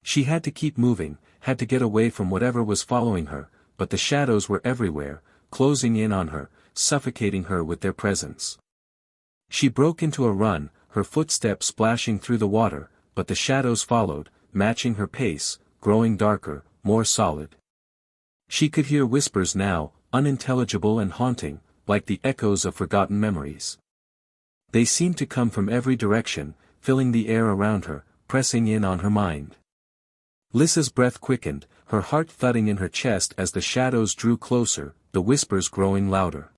She had to keep moving, had to get away from whatever was following her, but the shadows were everywhere, closing in on her, suffocating her with their presence. She broke into a run, her footsteps splashing through the water, but the shadows followed, matching her pace, growing darker, more solid. She could hear whispers now, unintelligible and haunting, like the echoes of forgotten memories. They seemed to come from every direction, filling the air around her, pressing in on her mind. Lyssa's breath quickened, her heart thudding in her chest as the shadows drew closer, the whispers growing louder.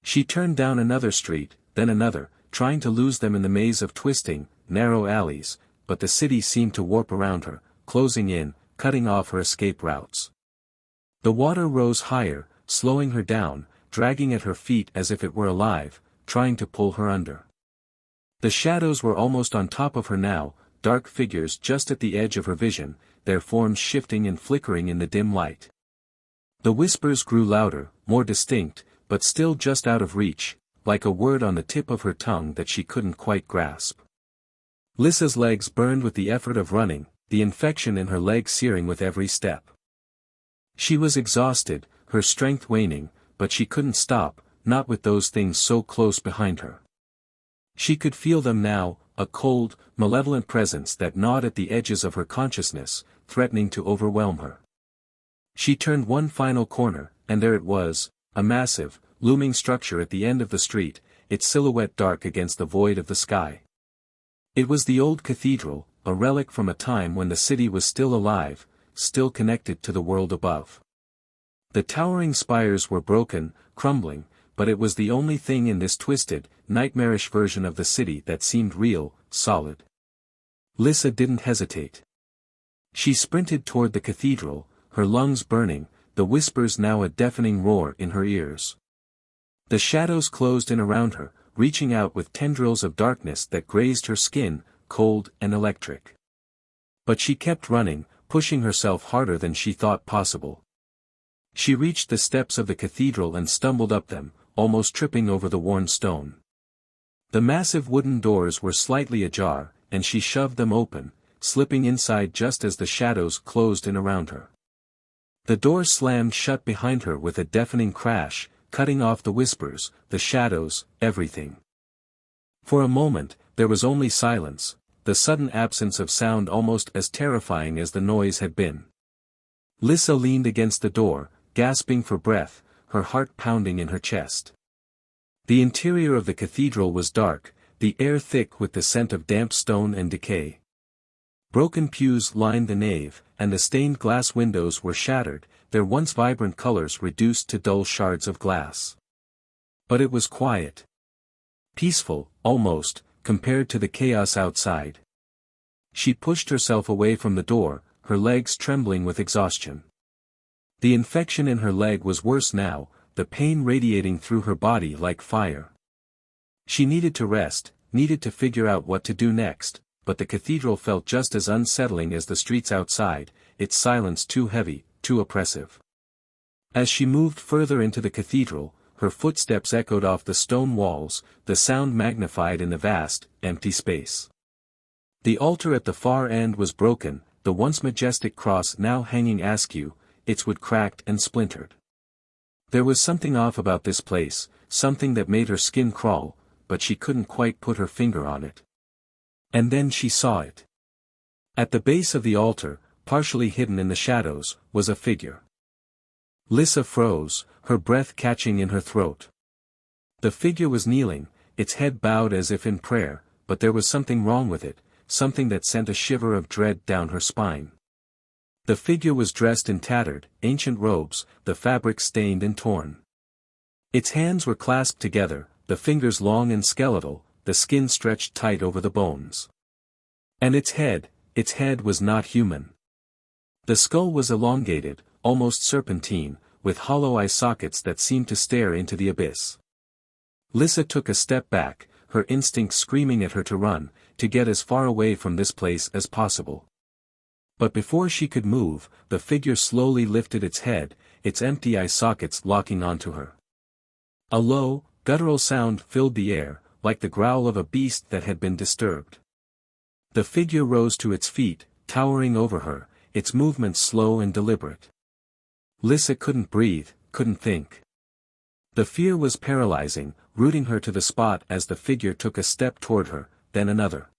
She turned down another street, then another, trying to lose them in the maze of twisting, narrow alleys, but the city seemed to warp around her, closing in, cutting off her escape routes. The water rose higher, slowing her down, dragging at her feet as if it were alive, trying to pull her under. The shadows were almost on top of her now, dark figures just at the edge of her vision, their forms shifting and flickering in the dim light. The whispers grew louder, more distinct, but still just out of reach, like a word on the tip of her tongue that she couldn't quite grasp. Lyssa's legs burned with the effort of running, the infection in her legs searing with every step. She was exhausted, her strength waning, but she couldn't stop, not with those things so close behind her. She could feel them now, a cold, malevolent presence that gnawed at the edges of her consciousness, threatening to overwhelm her. She turned one final corner, and there it was, a massive, looming structure at the end of the street, its silhouette dark against the void of the sky. It was the old cathedral, a relic from a time when the city was still alive, still connected to the world above. The towering spires were broken, crumbling, but it was the only thing in this twisted, nightmarish version of the city that seemed real, solid. Lyssa didn't hesitate. She sprinted toward the cathedral, her lungs burning, the whispers now a deafening roar in her ears. The shadows closed in around her, reaching out with tendrils of darkness that grazed her skin, cold and electric. But she kept running, pushing herself harder than she thought possible. She reached the steps of the cathedral and stumbled up them, almost tripping over the worn stone. The massive wooden doors were slightly ajar, and she shoved them open, slipping inside just as the shadows closed in around her. The door slammed shut behind her with a deafening crash, cutting off the whispers, the shadows, everything. For a moment, there was only silence, the sudden absence of sound almost as terrifying as the noise had been. Lyssa leaned against the door, gasping for breath, her heart pounding in her chest. The interior of the cathedral was dark, the air thick with the scent of damp stone and decay. Broken pews lined the nave, and the stained glass windows were shattered, their once vibrant colors reduced to dull shards of glass. But it was quiet. Peaceful, almost, compared to the chaos outside. She pushed herself away from the door, her legs trembling with exhaustion. The infection in her leg was worse now, the pain radiating through her body like fire. She needed to rest, needed to figure out what to do next, but the cathedral felt just as unsettling as the streets outside, its silence too heavy, too oppressive. As she moved further into the cathedral, her footsteps echoed off the stone walls, the sound magnified in the vast, empty space. The altar at the far end was broken, the once majestic cross now hanging askew, its wood cracked and splintered. There was something off about this place, something that made her skin crawl, but she couldn't quite put her finger on it. And then she saw it. At the base of the altar, partially hidden in the shadows, was a figure. Lyssa froze, her breath catching in her throat. The figure was kneeling, its head bowed as if in prayer, but there was something wrong with it, something that sent a shiver of dread down her spine. The figure was dressed in tattered, ancient robes, the fabric stained and torn. Its hands were clasped together, the fingers long and skeletal, the skin stretched tight over the bones. And its head was not human. The skull was elongated, almost serpentine, with hollow eye sockets that seemed to stare into the abyss. Lyssa took a step back, her instincts screaming at her to run, to get as far away from this place as possible. But before she could move, the figure slowly lifted its head, its empty eye sockets locking onto her. A low, guttural sound filled the air, like the growl of a beast that had been disturbed. The figure rose to its feet, towering over her, its movements slow and deliberate. Lyssa couldn't breathe, couldn't think. The fear was paralyzing, rooting her to the spot as the figure took a step toward her, then another.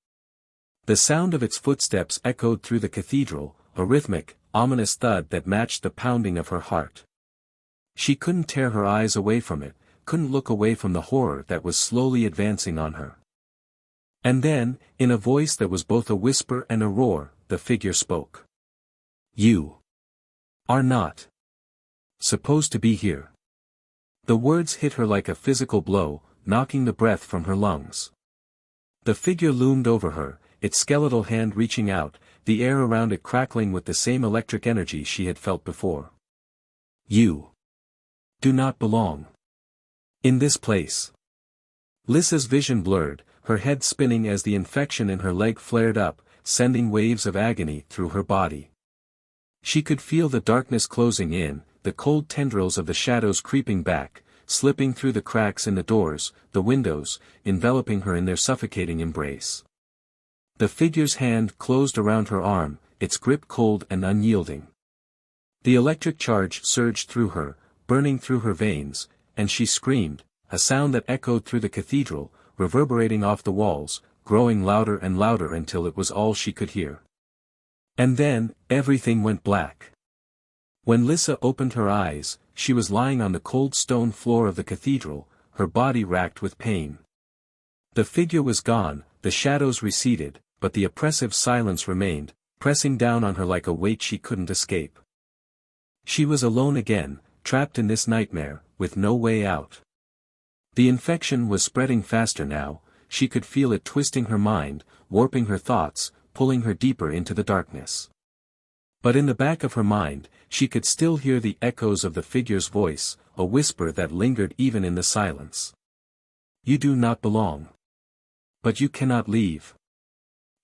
The sound of its footsteps echoed through the cathedral, a rhythmic, ominous thud that matched the pounding of her heart. She couldn't tear her eyes away from it, couldn't look away from the horror that was slowly advancing on her. And then, in a voice that was both a whisper and a roar, the figure spoke. "You are not supposed to be here." The words hit her like a physical blow, knocking the breath from her lungs. The figure loomed over her, its skeletal hand reaching out, the air around it crackling with the same electric energy she had felt before. "You do not belong in this place." Lyssa's vision blurred, her head spinning as the infection in her leg flared up, sending waves of agony through her body. She could feel the darkness closing in, the cold tendrils of the shadows creeping back, slipping through the cracks in the doors, the windows, enveloping her in their suffocating embrace. The figure's hand closed around her arm, its grip cold and unyielding. The electric charge surged through her, burning through her veins, and she screamed, a sound that echoed through the cathedral, reverberating off the walls, growing louder and louder until it was all she could hear. And then, everything went black. When Lyssa opened her eyes, she was lying on the cold stone floor of the cathedral, her body racked with pain. The figure was gone, the shadows receded, but the oppressive silence remained, pressing down on her like a weight she couldn't escape. She was alone again, trapped in this nightmare, with no way out. The infection was spreading faster now, she could feel it twisting her mind, warping her thoughts, pulling her deeper into the darkness. But in the back of her mind, she could still hear the echoes of the figure's voice, a whisper that lingered even in the silence. "You do not belong. But you cannot leave."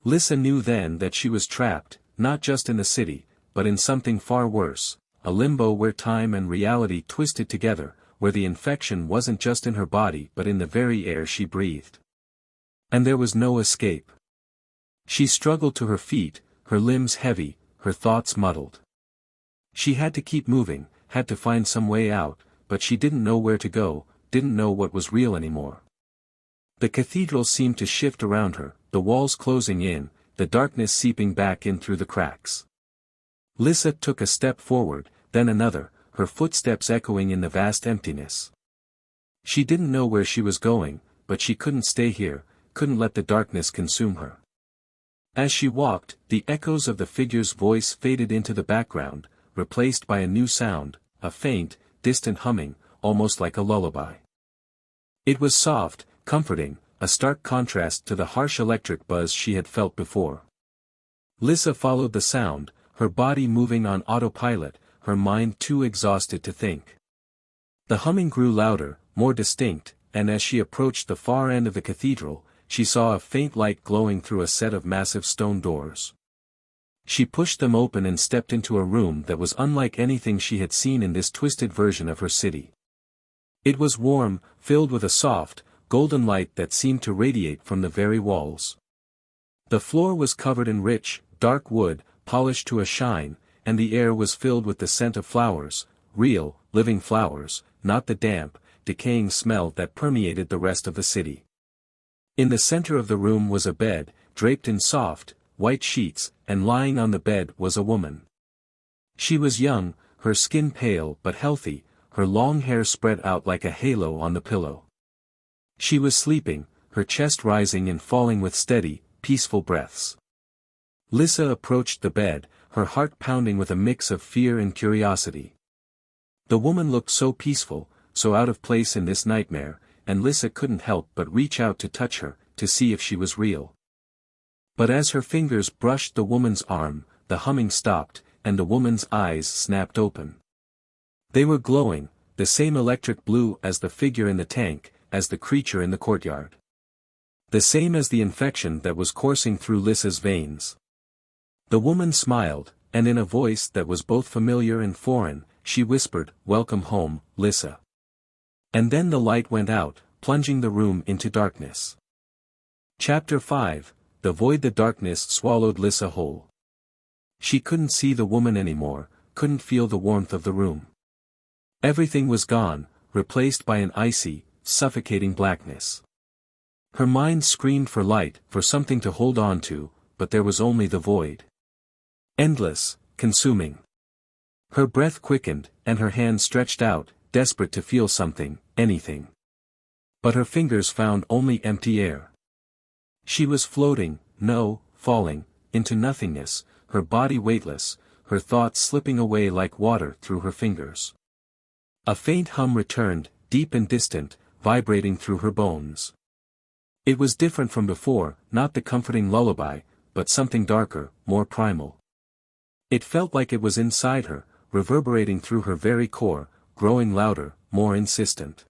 Lyssa knew then that she was trapped, not just in the city, but in something far worse, a limbo where time and reality twisted together, where the infection wasn't just in her body but in the very air she breathed. And there was no escape. She struggled to her feet, her limbs heavy, her thoughts muddled. She had to keep moving, had to find some way out, but she didn't know where to go, didn't know what was real anymore. The cathedral seemed to shift around her, the walls closing in, the darkness seeping back in through the cracks. Lyssa took a step forward, then another, her footsteps echoing in the vast emptiness. She didn't know where she was going, but she couldn't stay here, couldn't let the darkness consume her. As she walked, the echoes of the figure's voice faded into the background, replaced by a new sound, a faint, distant humming, almost like a lullaby. It was soft, comforting, a stark contrast to the harsh electric buzz she had felt before. Lyssa followed the sound, her body moving on autopilot, her mind too exhausted to think. The humming grew louder, more distinct, and as she approached the far end of the cathedral, she saw a faint light glowing through a set of massive stone doors. She pushed them open and stepped into a room that was unlike anything she had seen in this twisted version of her city. It was warm, filled with a soft, golden light that seemed to radiate from the very walls. The floor was covered in rich, dark wood, polished to a shine, and the air was filled with the scent of flowers, real, living flowers, not the damp, decaying smell that permeated the rest of the city. In the center of the room was a bed, draped in soft, white sheets, and lying on the bed was a woman. She was young, her skin pale but healthy, her long hair spread out like a halo on the pillow. She was sleeping, her chest rising and falling with steady, peaceful breaths. Lyssa approached the bed, her heart pounding with a mix of fear and curiosity. The woman looked so peaceful, so out of place in this nightmare, and Lyssa couldn't help but reach out to touch her, to see if she was real. But as her fingers brushed the woman's arm, the humming stopped, and the woman's eyes snapped open. They were glowing, the same electric blue as the figure in the tank, as the creature in the courtyard. The same as the infection that was coursing through Lyssa's veins. The woman smiled, and in a voice that was both familiar and foreign, she whispered, "Welcome home, Lyssa." And then the light went out, plunging the room into darkness. Chapter 5, The void. The darkness swallowed Lyssa whole. She couldn't see the woman anymore, couldn't feel the warmth of the room. Everything was gone, replaced by an icy, suffocating blackness. Her mind screamed for light, for something to hold on to, but there was only the void. Endless, consuming. Her breath quickened, and her hand stretched out, desperate to feel something, anything. But her fingers found only empty air. She was floating, no, falling, into nothingness, her body weightless, her thoughts slipping away like water through her fingers. A faint hum returned, deep and distant, vibrating through her bones. It was different from before, not the comforting lullaby, but something darker, more primal. It felt like it was inside her, reverberating through her very core, growing louder, more insistent.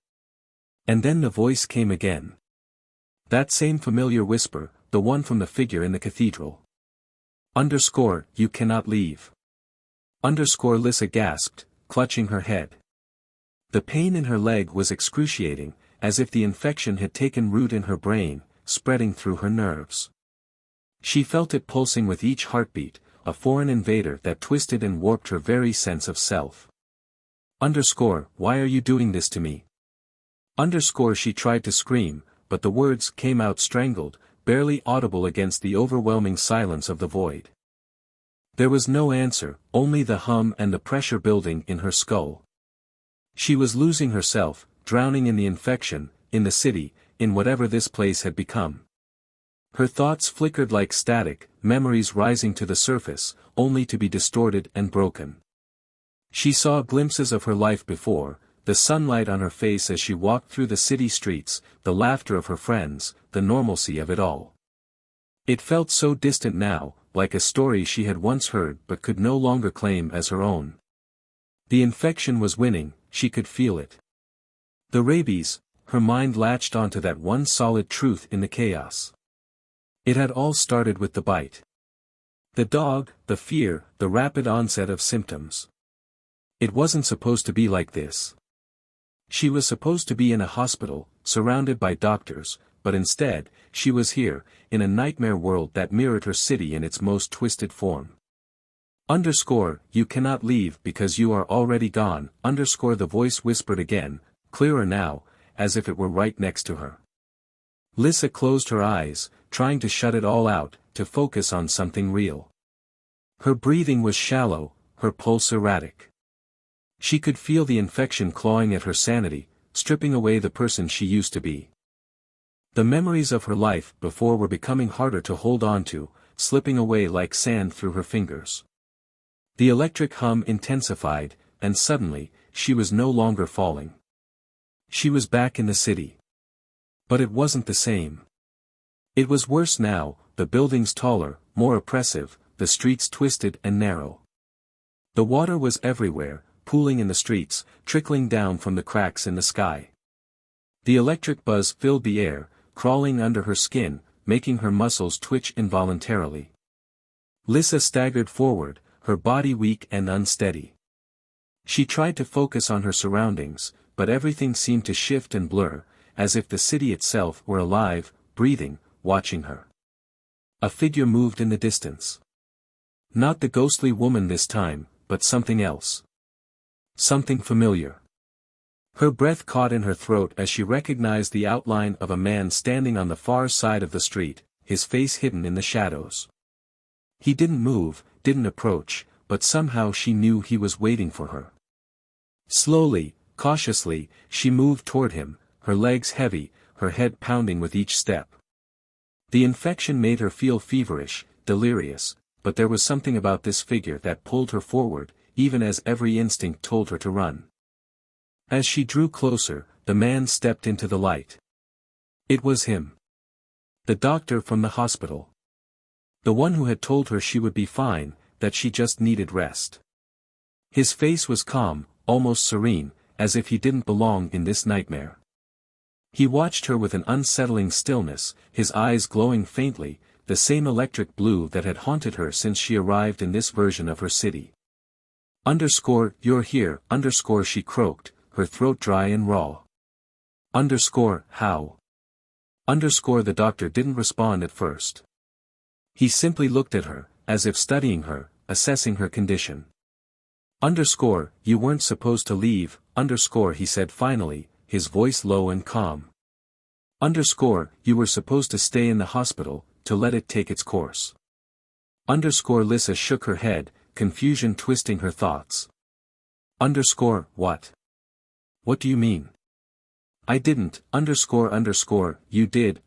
And then the voice came again. That same familiar whisper, the one from the figure in the cathedral. You cannot leave. Lyssa gasped, clutching her head. The pain in her leg was excruciating, as if the infection had taken root in her brain, spreading through her nerves. She felt it pulsing with each heartbeat, a foreign invader that twisted and warped her very sense of self. Why are you doing this to me? She tried to scream, but the words came out strangled, barely audible against the overwhelming silence of the void. There was no answer, only the hum and the pressure building in her skull. She was losing herself, drowning in the infection, in the city, in whatever this place had become. Her thoughts flickered like static, memories rising to the surface, only to be distorted and broken. She saw glimpses of her life before, the sunlight on her face as she walked through the city streets, the laughter of her friends, the normalcy of it all. It felt so distant now, like a story she had once heard but could no longer claim as her own. The infection was winning, she could feel it. The rabies, her mind latched onto that one solid truth in the chaos. It had all started with the bite. The dog, the fear, the rapid onset of symptoms. It wasn't supposed to be like this. She was supposed to be in a hospital, surrounded by doctors, but instead, she was here, in a nightmare world that mirrored her city in its most twisted form. You cannot leave because you are already gone, the voice whispered again, clearer now, as if it were right next to her. Lyssa closed her eyes, trying to shut it all out, to focus on something real. Her breathing was shallow, her pulse erratic. She could feel the infection clawing at her sanity, stripping away the person she used to be. The memories of her life before were becoming harder to hold on to, slipping away like sand through her fingers. The electric hum intensified, and suddenly, she was no longer falling. She was back in the city. But it wasn't the same. It was worse now, the buildings taller, more oppressive, the streets twisted and narrow. The water was everywhere, pooling in the streets, trickling down from the cracks in the sky. The electric buzz filled the air, crawling under her skin, making her muscles twitch involuntarily. Lyssa staggered forward, her body weak and unsteady. She tried to focus on her surroundings, but everything seemed to shift and blur, as if the city itself were alive, breathing, watching her. A figure moved in the distance. Not the ghostly woman this time, but something else. Something familiar. Her breath caught in her throat as she recognized the outline of a man standing on the far side of the street, his face hidden in the shadows. He didn't move, didn't approach, but somehow she knew he was waiting for her. Slowly, cautiously, she moved toward him, her legs heavy, her head pounding with each step. The infection made her feel feverish, delirious, but there was something about this figure that pulled her forward, even as every instinct told her to run. As she drew closer, the man stepped into the light. It was him. The doctor from the hospital. The one who had told her she would be fine, that she just needed rest. His face was calm, almost serene, as if he didn't belong in this nightmare. He watched her with an unsettling stillness, his eyes glowing faintly, the same electric blue that had haunted her since she arrived in this version of her city. You're here, she croaked, her throat dry and raw. How? The doctor didn't respond at first. He simply looked at her, as if studying her, assessing her condition. You weren't supposed to leave, he said finally, his voice low and calm. You were supposed to stay in the hospital, to let it take its course. Lyssa shook her head, confusion twisting her thoughts. What? What do you mean? I didn't, you did,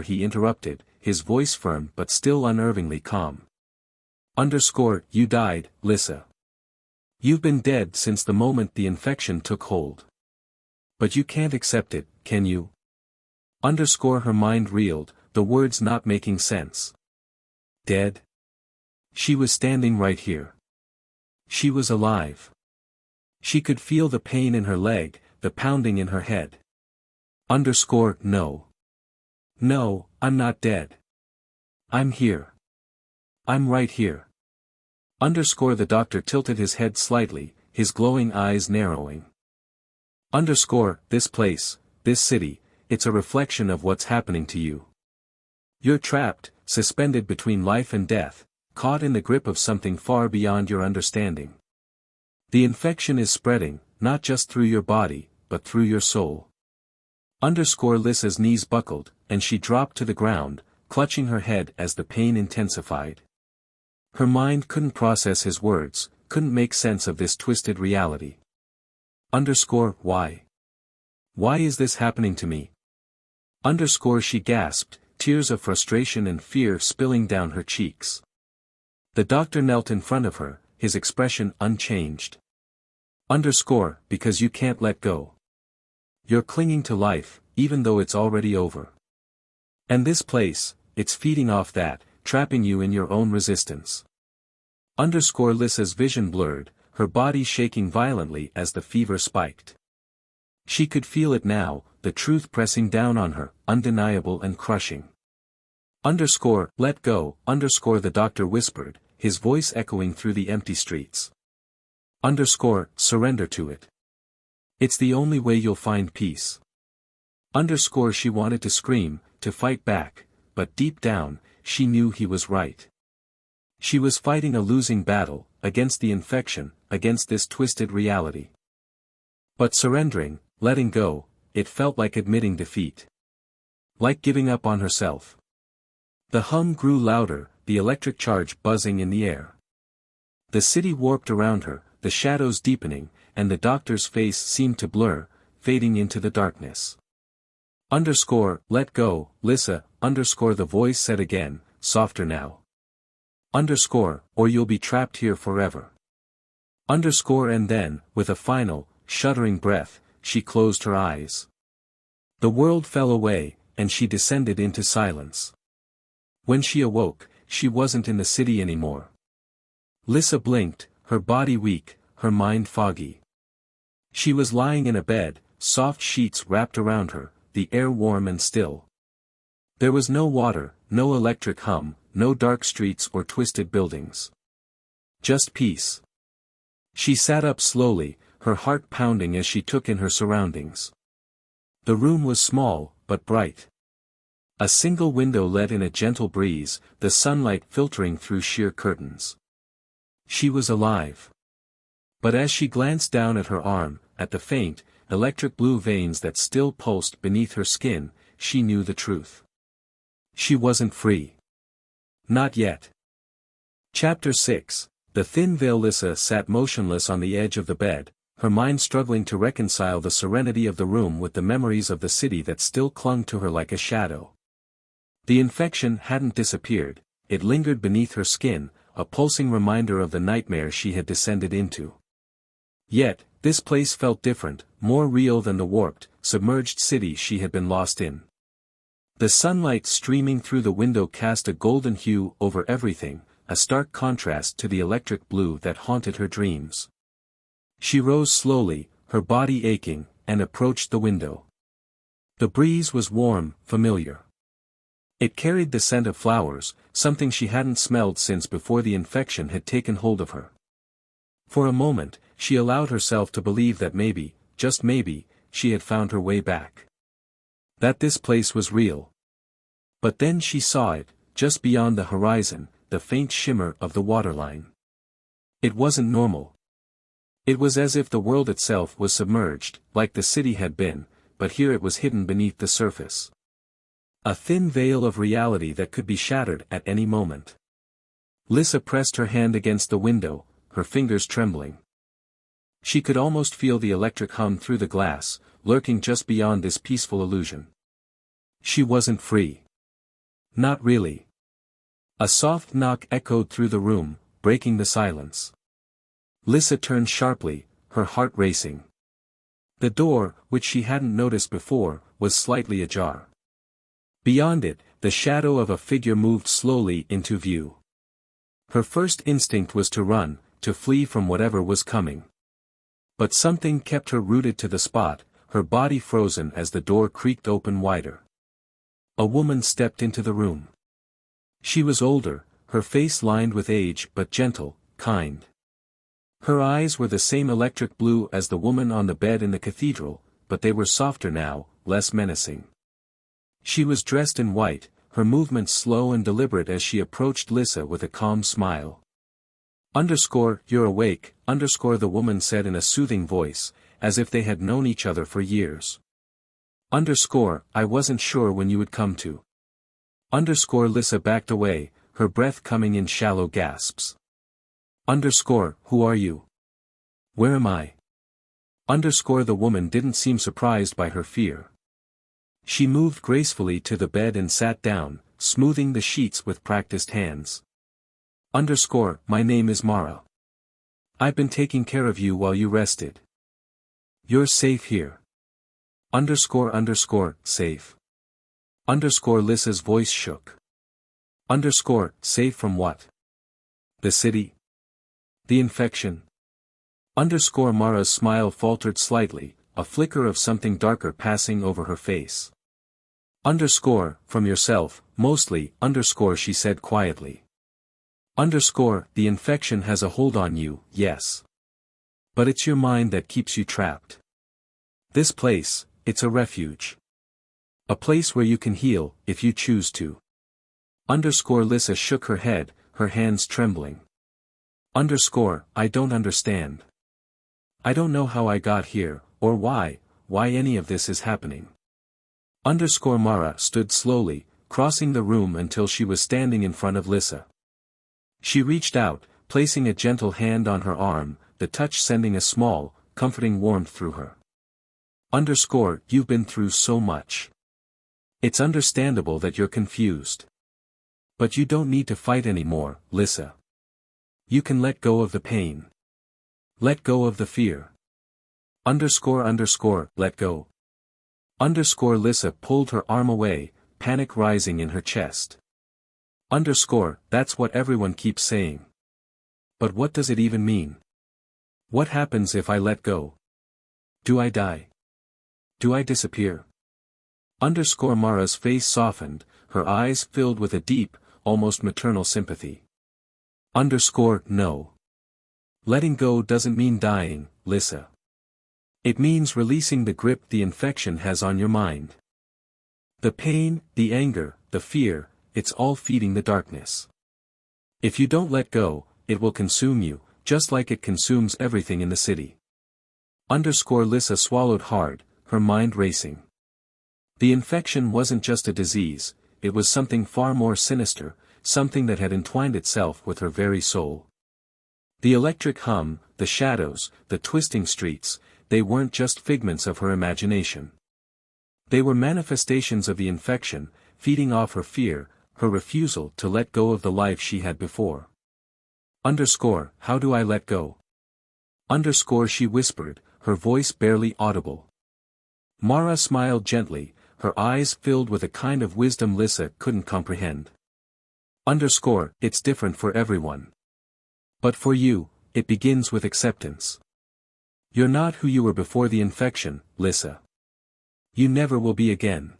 he interrupted, his voice firm but still unnervingly calm. You died, Lyssa. You've been dead since the moment the infection took hold. But you can't accept it, can you? Her mind reeled, the words not making sense. Dead? She was standing right here. She was alive. She could feel the pain in her leg, the pounding in her head. No. No, I'm not dead. I'm here. I'm right here. The doctor tilted his head slightly, his glowing eyes narrowing. This place, this city, it's a reflection of what's happening to you. You're trapped, suspended between life and death, caught in the grip of something far beyond your understanding. The infection is spreading, not just through your body, but through your soul. Lyssa's knees buckled, and she dropped to the ground, clutching her head as the pain intensified. Her mind couldn't process his words, couldn't make sense of this twisted reality. Why? Why is this happening to me? She gasped, tears of frustration and fear spilling down her cheeks. The doctor knelt in front of her, his expression unchanged. Because you can't let go. You're clinging to life, even though it's already over. And this place, it's feeding off that, trapping you in your own resistance. Lyssa's vision blurred, her body shaking violently as the fever spiked. She could feel it now, the truth pressing down on her, undeniable and crushing. Let go, the doctor whispered, his voice echoing through the empty streets. Surrender to it. It's the only way you'll find peace. She wanted to scream, to fight back, but deep down, she knew he was right. She was fighting a losing battle, against the infection, against this twisted reality. But surrendering, letting go, it felt like admitting defeat. Like giving up on herself. The hum grew louder, the electric charge buzzing in the air. The city warped around her, the shadows deepening, and the doctor's face seemed to blur, fading into the darkness. Let go, Lyssa, the voice said again, softer now. Or you'll be trapped here forever. And then, with a final, shuddering breath, she closed her eyes. The world fell away, and she descended into silence. When she awoke, she wasn't in the city anymore. Lyssa blinked, her body weak, her mind foggy. She was lying in a bed, soft sheets wrapped around her, the air warm and still. There was no water, no electric hum, no dark streets or twisted buildings. Just peace. She sat up slowly, her heart pounding as she took in her surroundings. The room was small, but bright. A single window let in a gentle breeze, the sunlight filtering through sheer curtains. She was alive. But as she glanced down at her arm, at the faint, electric blue veins that still pulsed beneath her skin, she knew the truth. She wasn't free. Not yet. Chapter 6. The thin veil. Lyssa sat motionless on the edge of the bed, her mind struggling to reconcile the serenity of the room with the memories of the city that still clung to her like a shadow. The infection hadn't disappeared, it lingered beneath her skin, a pulsing reminder of the nightmare she had descended into. Yet, this place felt different, more real than the warped, submerged city she had been lost in. The sunlight streaming through the window cast a golden hue over everything, a stark contrast to the electric blue that haunted her dreams. She rose slowly, her body aching, and approached the window. The breeze was warm, familiar. It carried the scent of flowers, something she hadn't smelled since before the infection had taken hold of her. For a moment, she allowed herself to believe that maybe, just maybe, she had found her way back. That this place was real. But then she saw it, just beyond the horizon, the faint shimmer of the waterline. It wasn't normal. It was as if the world itself was submerged, like the city had been, but here it was hidden beneath the surface. A thin veil of reality that could be shattered at any moment. Lyssa pressed her hand against the window, her fingers trembling. She could almost feel the electric hum through the glass, lurking just beyond this peaceful illusion. She wasn't free. Not really. A soft knock echoed through the room, breaking the silence. Lyssa turned sharply, her heart racing. The door, which she hadn't noticed before, was slightly ajar. Beyond it, the shadow of a figure moved slowly into view. Her first instinct was to run, to flee from whatever was coming. But something kept her rooted to the spot, her body frozen as the door creaked open wider. A woman stepped into the room. She was older, her face lined with age but gentle, kind. Her eyes were the same electric blue as the woman on the bed in the cathedral, but they were softer now, less menacing. She was dressed in white, her movements slow and deliberate as she approached Lyssa with a calm smile. You're awake, the woman said in a soothing voice, as if they had known each other for years. I wasn't sure when you would come to. Lyssa backed away, her breath coming in shallow gasps. Who are you? Where am I? The woman didn't seem surprised by her fear. She moved gracefully to the bed and sat down, smoothing the sheets with practiced hands. My name is Mara. I've been taking care of you while you rested. You're safe here. Safe. Lyssa's voice shook. Safe from what? The city? The infection? Mara's smile faltered slightly, a flicker of something darker passing over her face. From yourself, mostly, she said quietly. The infection has a hold on you, yes. But it's your mind that keeps you trapped. This place, it's a refuge. A place where you can heal, if you choose to. Lyssa shook her head, her hands trembling. I don't understand. I don't know how I got here, or why any of this is happening. Mara stood slowly, crossing the room until she was standing in front of Lyssa. She reached out, placing a gentle hand on her arm, the touch sending a small, comforting warmth through her. You've been through so much. It's understandable that you're confused. But you don't need to fight anymore, Lyssa. You can let go of the pain. Let go of the fear. Let go. Lyssa pulled her arm away, panic rising in her chest. That's what everyone keeps saying. But what does it even mean? What happens if I let go? Do I die? Do I disappear? Mara's face softened, her eyes filled with a deep, almost maternal sympathy. No. Letting go doesn't mean dying, Lyssa. It means releasing the grip the infection has on your mind. The pain, the anger, the fear, it's all feeding the darkness. If you don't let go, it will consume you, just like it consumes everything in the city. Lyssa swallowed hard, her mind racing. The infection wasn't just a disease, it was something far more sinister, something that had entwined itself with her very soul. The electric hum, the shadows, the twisting streets, they weren't just figments of her imagination. They were manifestations of the infection, feeding off her fear, her refusal to let go of the life she had before. How do I let go? She whispered, her voice barely audible. Mara smiled gently, her eyes filled with a kind of wisdom Lyssa couldn't comprehend. It's different for everyone. But for you, it begins with acceptance. You're not who you were before the infection, Lyssa. You never will be again.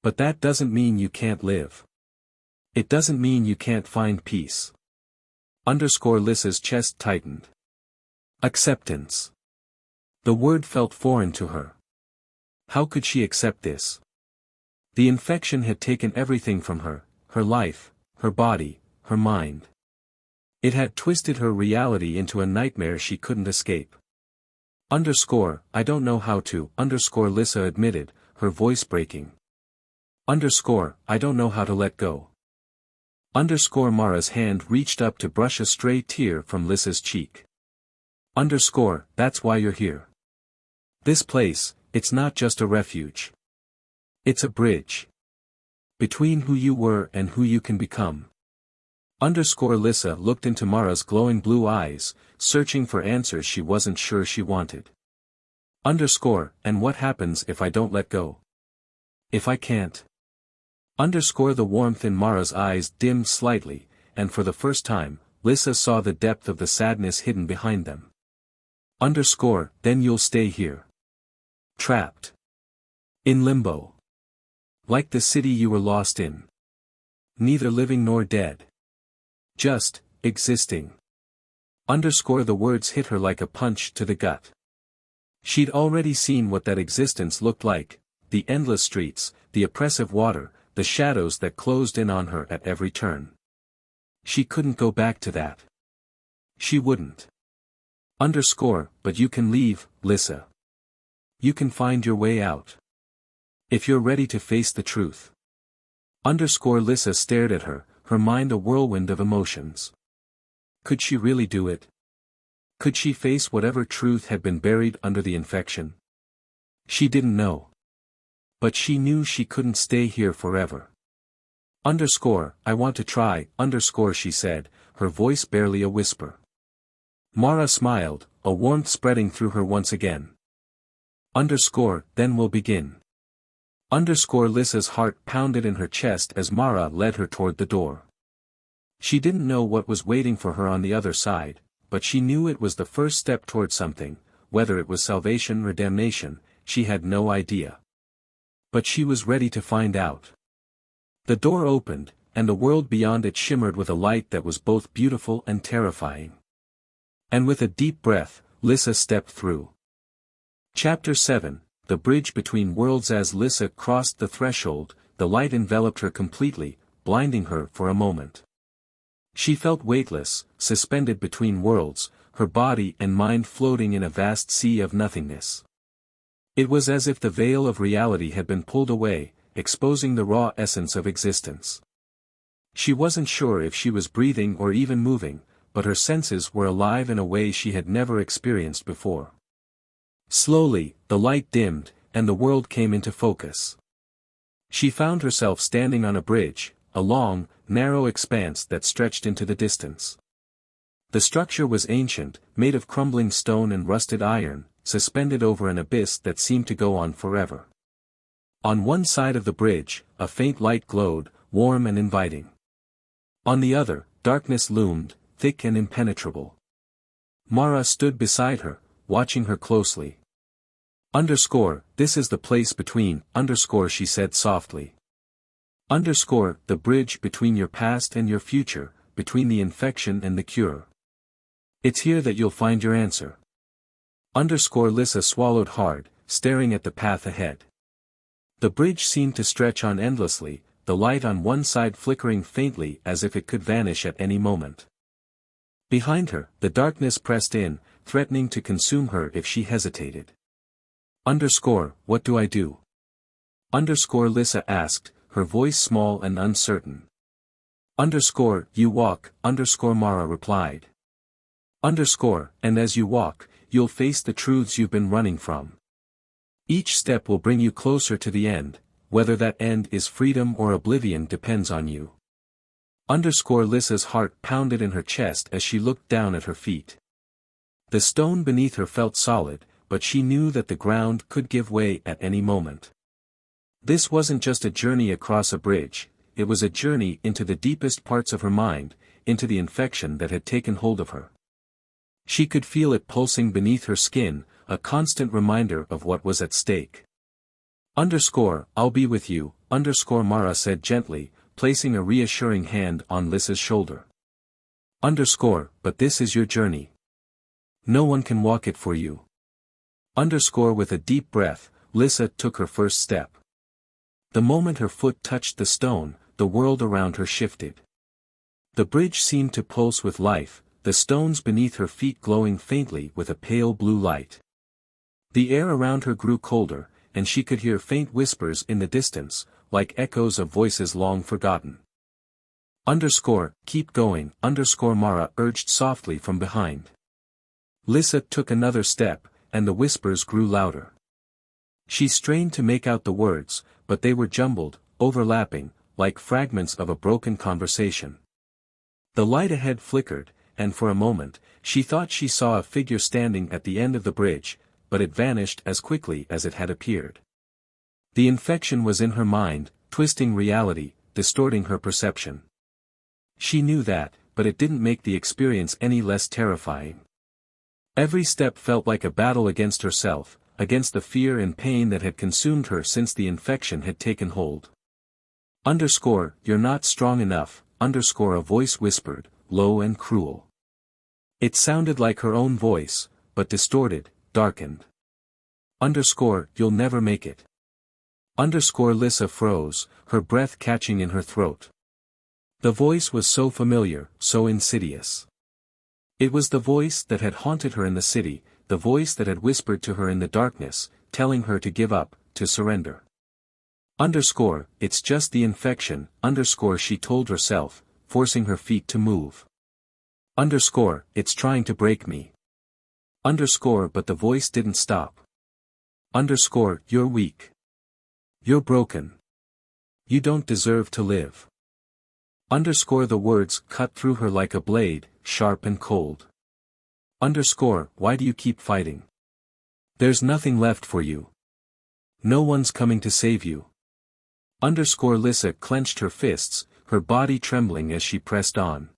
But that doesn't mean you can't live. It doesn't mean you can't find peace. Lyssa's chest tightened. Acceptance. The word felt foreign to her. How could she accept this? The infection had taken everything from her, her life, her body, her mind. It had twisted her reality into a nightmare she couldn't escape. I don't know how to, Lyssa admitted, her voice breaking. I don't know how to let go. Mara's hand reached up to brush a stray tear from Lyssa's cheek. That's why you're here. This place, it's not just a refuge. It's a bridge. Between who you were and who you can become. Lyssa looked into Mara's glowing blue eyes, searching for answers she wasn't sure she wanted. And what happens if I don't let go? If I can't? The warmth in Mara's eyes dimmed slightly, and for the first time, Lyssa saw the depth of the sadness hidden behind them. Then you'll stay here. Trapped. In limbo. Like the city you were lost in. Neither living nor dead. Just, existing. The words hit her like a punch to the gut. She'd already seen what that existence looked like, the endless streets, the oppressive water, the shadows that closed in on her at every turn. She couldn't go back to that. She wouldn't. But you can leave, Lyssa. You can find your way out. If you're ready to face the truth. Lyssa stared at her, her mind a whirlwind of emotions. Could she really do it? Could she face whatever truth had been buried under the infection? She didn't know. But she knew she couldn't stay here forever. I want to try, she said, her voice barely a whisper. Mara smiled, a warmth spreading through her once again. Then we'll begin. Lyssa's heart pounded in her chest as Mara led her toward the door. She didn't know what was waiting for her on the other side, but she knew it was the first step toward something, whether it was salvation or damnation, she had no idea. But she was ready to find out. The door opened, and the world beyond it shimmered with a light that was both beautiful and terrifying. And with a deep breath, Lyssa stepped through. Chapter 7, The Bridge Between Worlds. As Lyssa crossed the threshold, the light enveloped her completely, blinding her for a moment. She felt weightless, suspended between worlds, her body and mind floating in a vast sea of nothingness. It was as if the veil of reality had been pulled away, exposing the raw essence of existence. She wasn't sure if she was breathing or even moving, but her senses were alive in a way she had never experienced before. Slowly, the light dimmed, and the world came into focus. She found herself standing on a bridge, a long, narrow expanse that stretched into the distance. The structure was ancient, made of crumbling stone and rusted iron, suspended over an abyss that seemed to go on forever. On one side of the bridge, a faint light glowed, warm and inviting. On the other, darkness loomed, thick and impenetrable. Mara stood beside her, watching her closely. This is the place between, she said softly. The bridge between your past and your future, between the infection and the cure. It's here that you'll find your answer. Lyssa swallowed hard, staring at the path ahead. The bridge seemed to stretch on endlessly, the light on one side flickering faintly as if it could vanish at any moment. Behind her, the darkness pressed in, threatening to consume her if she hesitated. What do I do? Lyssa asked, her voice small and uncertain. You walk, Mara replied. And as you walk, you'll face the truths you've been running from. Each step will bring you closer to the end, whether that end is freedom or oblivion depends on you. Lyssa's heart pounded in her chest as she looked down at her feet. The stone beneath her felt solid, but she knew that the ground could give way at any moment. This wasn't just a journey across a bridge, it was a journey into the deepest parts of her mind, into the infection that had taken hold of her. She could feel it pulsing beneath her skin, a constant reminder of what was at stake. I'll be with you, Mara said gently, placing a reassuring hand on Lyssa's shoulder. But this is your journey. No one can walk it for you. With a deep breath, Lyssa took her first step. The moment her foot touched the stone, the world around her shifted. The bridge seemed to pulse with life, the stones beneath her feet glowing faintly with a pale blue light. The air around her grew colder, and she could hear faint whispers in the distance, like echoes of voices long forgotten. Keep going, Mara urged softly from behind. Lyssa took another step, and the whispers grew louder. She strained to make out the words, but they were jumbled, overlapping, like fragments of a broken conversation. The light ahead flickered, and for a moment, she thought she saw a figure standing at the end of the bridge, but it vanished as quickly as it had appeared. The infection was in her mind, twisting reality, distorting her perception. She knew that, but it didn't make the experience any less terrifying. Every step felt like a battle against herself, against the fear and pain that had consumed her since the infection had taken hold. You're not strong enough, a voice whispered, low and cruel. It sounded like her own voice, but distorted, darkened. You'll never make it. Lyssa froze, her breath catching in her throat. The voice was so familiar, so insidious. It was the voice that had haunted her in the city, the voice that had whispered to her in the darkness, telling her to give up, to surrender. It's just the infection, she told herself, forcing her feet to move. It's trying to break me. But the voice didn't stop. You're weak. You're broken. You don't deserve to live. The words cut through her like a blade, sharp and cold. Why do you keep fighting? There's nothing left for you. No one's coming to save you. Lyssa clenched her fists, her body trembling as she pressed on.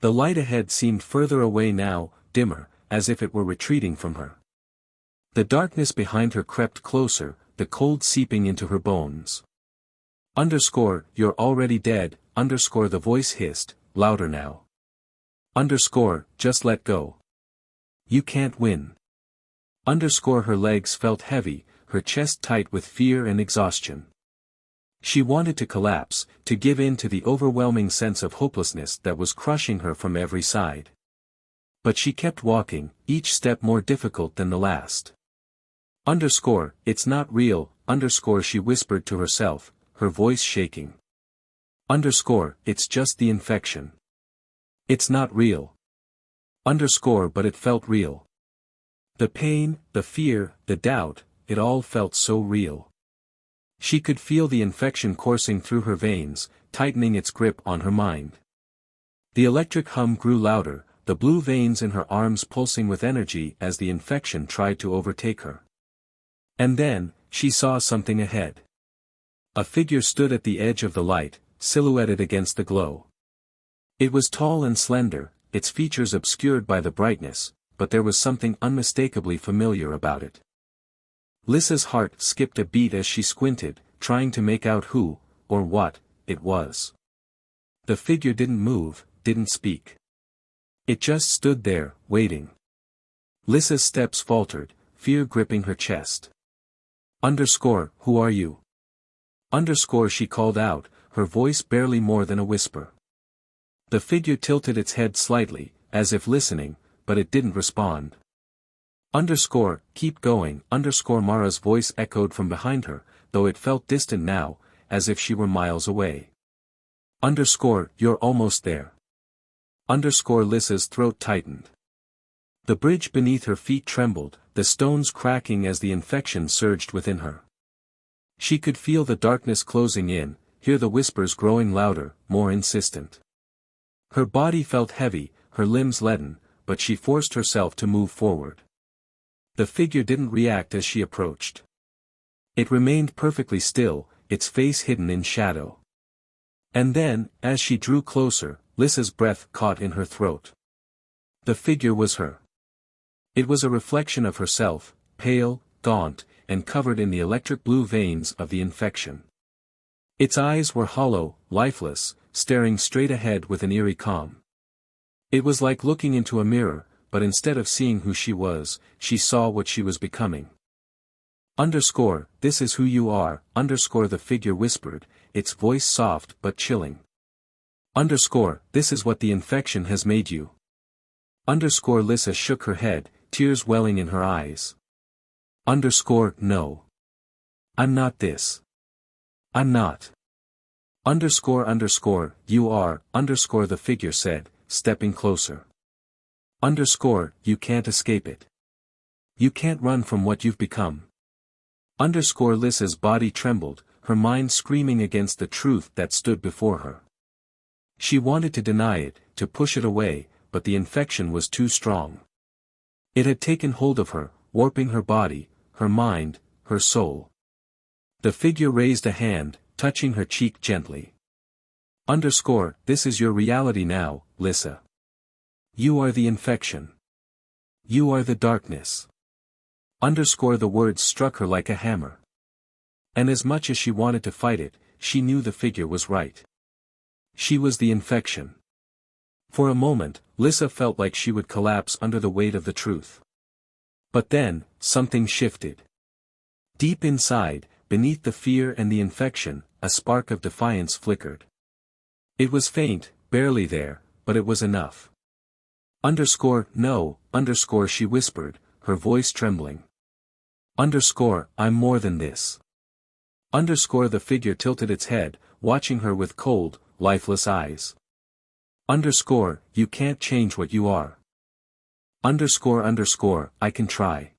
The light ahead seemed further away now, dimmer, as if it were retreating from her. The darkness behind her crept closer, the cold seeping into her bones. You're already dead, the voice hissed, louder now. Just let go. You can't win. Her legs felt heavy, her chest tight with fear and exhaustion. She wanted to collapse, to give in to the overwhelming sense of hopelessness that was crushing her from every side. But she kept walking, each step more difficult than the last. It's not real, she whispered to herself, her voice shaking. It's just the infection. It's not real. But it felt real. The pain, the fear, the doubt, it all felt so real. She could feel the infection coursing through her veins, tightening its grip on her mind. The electric hum grew louder, the blue veins in her arms pulsing with energy as the infection tried to overtake her. And then, she saw something ahead. A figure stood at the edge of the light, silhouetted against the glow. It was tall and slender, its features obscured by the brightness, but there was something unmistakably familiar about it. Lyssa's heart skipped a beat as she squinted, trying to make out who, or what, it was. The figure didn't move, didn't speak. It just stood there, waiting. Lyssa's steps faltered, fear gripping her chest. Who are you? She called out, her voice barely more than a whisper. The figure tilted its head slightly, as if listening, but it didn't respond. Keep going, Mara's voice echoed from behind her, though it felt distant now, as if she were miles away. You're almost there. Lyssa's throat tightened. The bridge beneath her feet trembled, the stones cracking as the infection surged within her. She could feel the darkness closing in, hear the whispers growing louder, more insistent. Her body felt heavy, her limbs leaden, but she forced herself to move forward. The figure didn't react as she approached. It remained perfectly still, its face hidden in shadow. And then, as she drew closer, Lyssa's breath caught in her throat. The figure was her. It was a reflection of herself, pale, gaunt, and covered in the electric blue veins of the infection. Its eyes were hollow, lifeless, staring straight ahead with an eerie calm. It was like looking into a mirror, but instead of seeing who she was, she saw what she was becoming. This is who you are, the figure whispered, its voice soft but chilling. Underscore, this is what the infection has made you. Underscore, Lyssa shook her head, tears welling in her eyes. Underscore, no. I'm not this. I'm not. Underscore, you are, underscore, the figure said, stepping closer. Underscore, you can't escape it. You can't run from what you've become. Underscore, Lyssa's body trembled, her mind screaming against the truth that stood before her. She wanted to deny it, to push it away, but the infection was too strong. It had taken hold of her, warping her body, her mind, her soul. The figure raised a hand, touching her cheek gently. Underscore, this is your reality now, Lyssa. You are the infection. You are the darkness. Underscore, the words struck her like a hammer. And as much as she wanted to fight it, she knew the figure was right. She was the infection. For a moment, Lyssa felt like she would collapse under the weight of the truth. But then, something shifted. Deep inside, beneath the fear and the infection, a spark of defiance flickered. It was faint, barely there, but it was enough. Underscore, no, underscore, she whispered, her voice trembling. Underscore, I'm more than this. Underscore, the figure tilted its head, watching her with cold, lifeless eyes. Underscore, you can't change what you are. Underscore, I can try.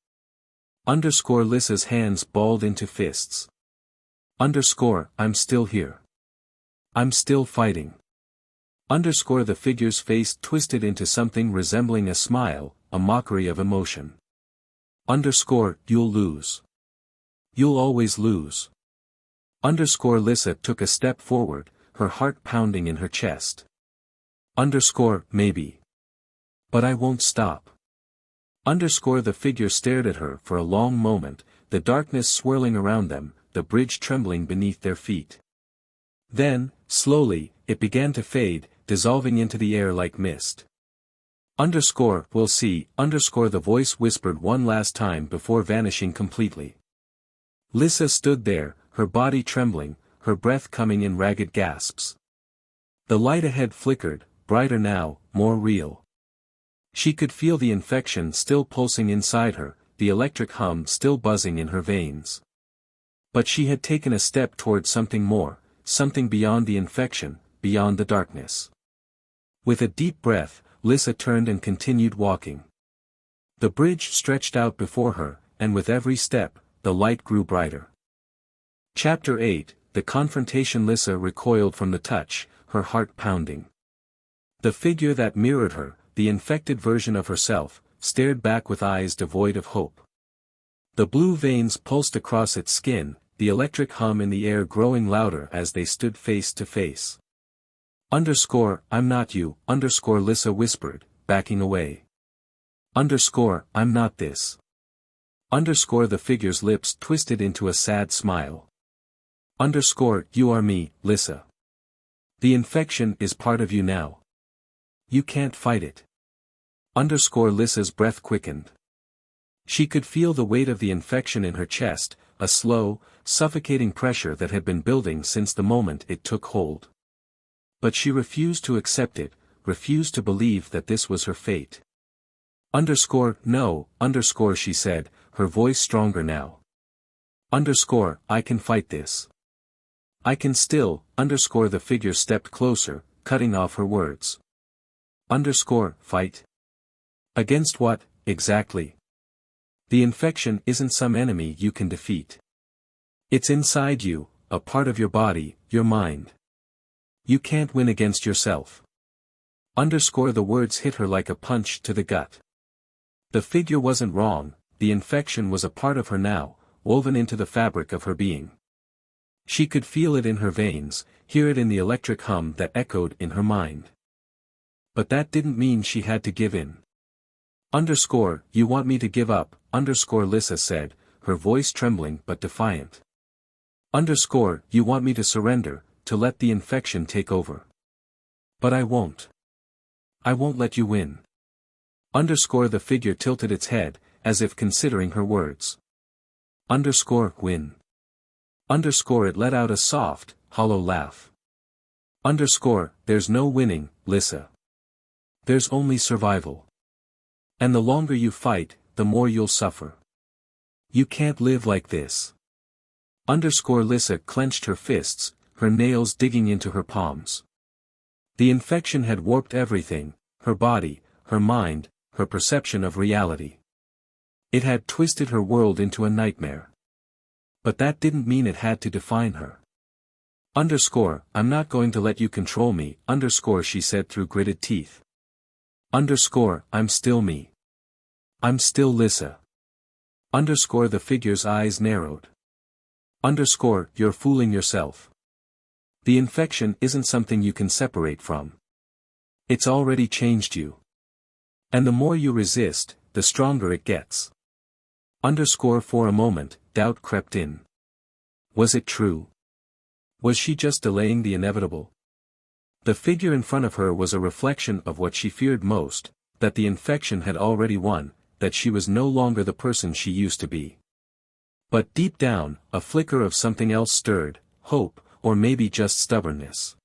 Underscore, Lyssa's hands balled into fists. Underscore, I'm still here. I'm still fighting. Underscore, the figure's face twisted into something resembling a smile, a mockery of emotion. Underscore, you'll lose. You'll always lose. Underscore, Lyssa took a step forward, her heart pounding in her chest. Underscore, maybe. But I won't stop. Underscore, the figure stared at her for a long moment, the darkness swirling around them, the bridge trembling beneath their feet. Then, slowly, it began to fade, dissolving into the air like mist. Underscore, we'll see, underscore, the voice whispered one last time before vanishing completely. Lyssa stood there, her body trembling, her breath coming in ragged gasps. The light ahead flickered, brighter now, more real. She could feel the infection still pulsing inside her, the electric hum still buzzing in her veins. But she had taken a step towards something more, something beyond the infection, beyond the darkness. With a deep breath, Lyssa turned and continued walking. The bridge stretched out before her, and with every step, the light grew brighter. Chapter 8, The Confrontation. Lyssa recoiled from the touch, her heart pounding. The figure that mirrored her, the infected version of herself, stared back with eyes devoid of hope. The blue veins pulsed across its skin, the electric hum in the air growing louder as they stood face to face. Underscore, I'm not you, underscore, Lyssa whispered, backing away. Underscore, I'm not this. Underscore, the figure's lips twisted into a sad smile. Underscore, you are me, Lyssa. The infection is part of you now. You can't fight it. Underscore, Lyssa's breath quickened. She could feel the weight of the infection in her chest, a slow, suffocating pressure that had been building since the moment it took hold. But she refused to accept it, refused to believe that this was her fate. Underscore, no, underscore, she said, her voice stronger now. Underscore, I can fight this. I can still, underscore, the figure stepped closer, cutting off her words. Underscore, fight? Against what, exactly? The infection isn't some enemy you can defeat. It's inside you, a part of your body, your mind. You can't win against yourself. Underscore, the words hit her like a punch to the gut. The figure wasn't wrong, the infection was a part of her now, woven into the fabric of her being. She could feel it in her veins, hear it in the electric hum that echoed in her mind. But that didn't mean she had to give in. Underscore, you want me to give up, underscore, Lyssa said, her voice trembling but defiant. Underscore, you want me to surrender, to let the infection take over. But I won't. I won't let you win. Underscore, the figure tilted its head, as if considering her words. Underscore, win. Underscore, it let out a soft, hollow laugh. There's no winning, Lyssa. There's only survival. And the longer you fight, the more you'll suffer. You can't live like this. Lyssa clenched her fists, her nails digging into her palms. The infection had warped everything, her body, her mind, her perception of reality. It had twisted her world into a nightmare. But that didn't mean it had to define her. I'm not going to let you control me, she said through gritted teeth. I'm still me. I'm still Lyssa. The figure's eyes narrowed. You're fooling yourself. The infection isn't something you can separate from. It's already changed you. And the more you resist, the stronger it gets. For a moment, doubt crept in. Was it true? Was she just delaying the inevitable? The figure in front of her was a reflection of what she feared most, that the infection had already won, that she was no longer the person she used to be. But deep down, a flicker of something else stirred, hope, or maybe just stubbornness.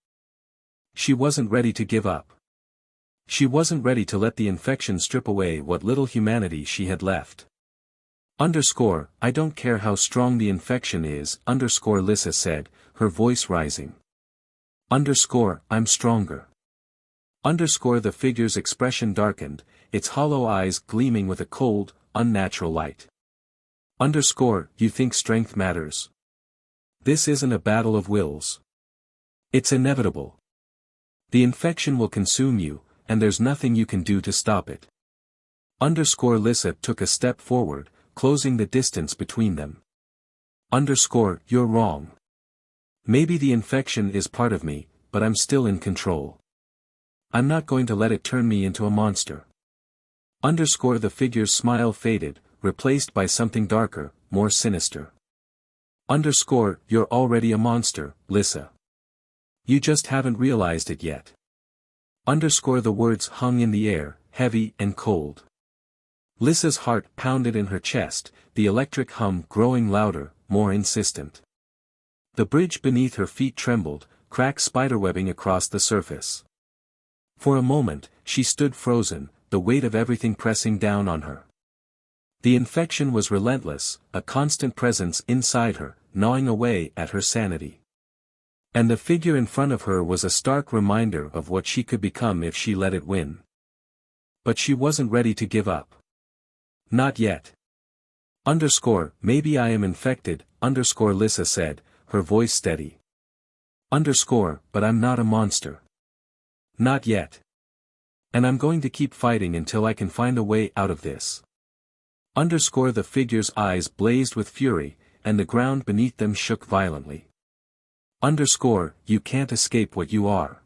She wasn't ready to give up. She wasn't ready to let the infection strip away what little humanity she had left. I don't care how strong the infection is, Lyssa said, her voice rising. I'm stronger. The figure's expression darkened, its hollow eyes gleaming with a cold, unnatural light. You think strength matters? This isn't a battle of wills. It's inevitable. The infection will consume you, and there's nothing you can do to stop it. Lyssa took a step forward, closing the distance between them. You're wrong. Maybe the infection is part of me, but I'm still in control. I'm not going to let it turn me into a monster. The figure's smile faded, replaced by something darker, more sinister. You're already a monster, Lyssa. You just haven't realized it yet. The words hung in the air, heavy and cold. Lyssa's heart pounded in her chest, the electric hum growing louder, more insistent. The bridge beneath her feet trembled, cracks spiderwebbing across the surface. For a moment, she stood frozen, the weight of everything pressing down on her. The infection was relentless, a constant presence inside her, gnawing away at her sanity. And the figure in front of her was a stark reminder of what she could become if she let it win. But she wasn't ready to give up. Not yet. Maybe I am infected, Lyssa said, her voice steady. But I'm not a monster. Not yet. And I'm going to keep fighting until I can find a way out of this. The figure's eyes blazed with fury, and the ground beneath them shook violently. You can't escape what you are.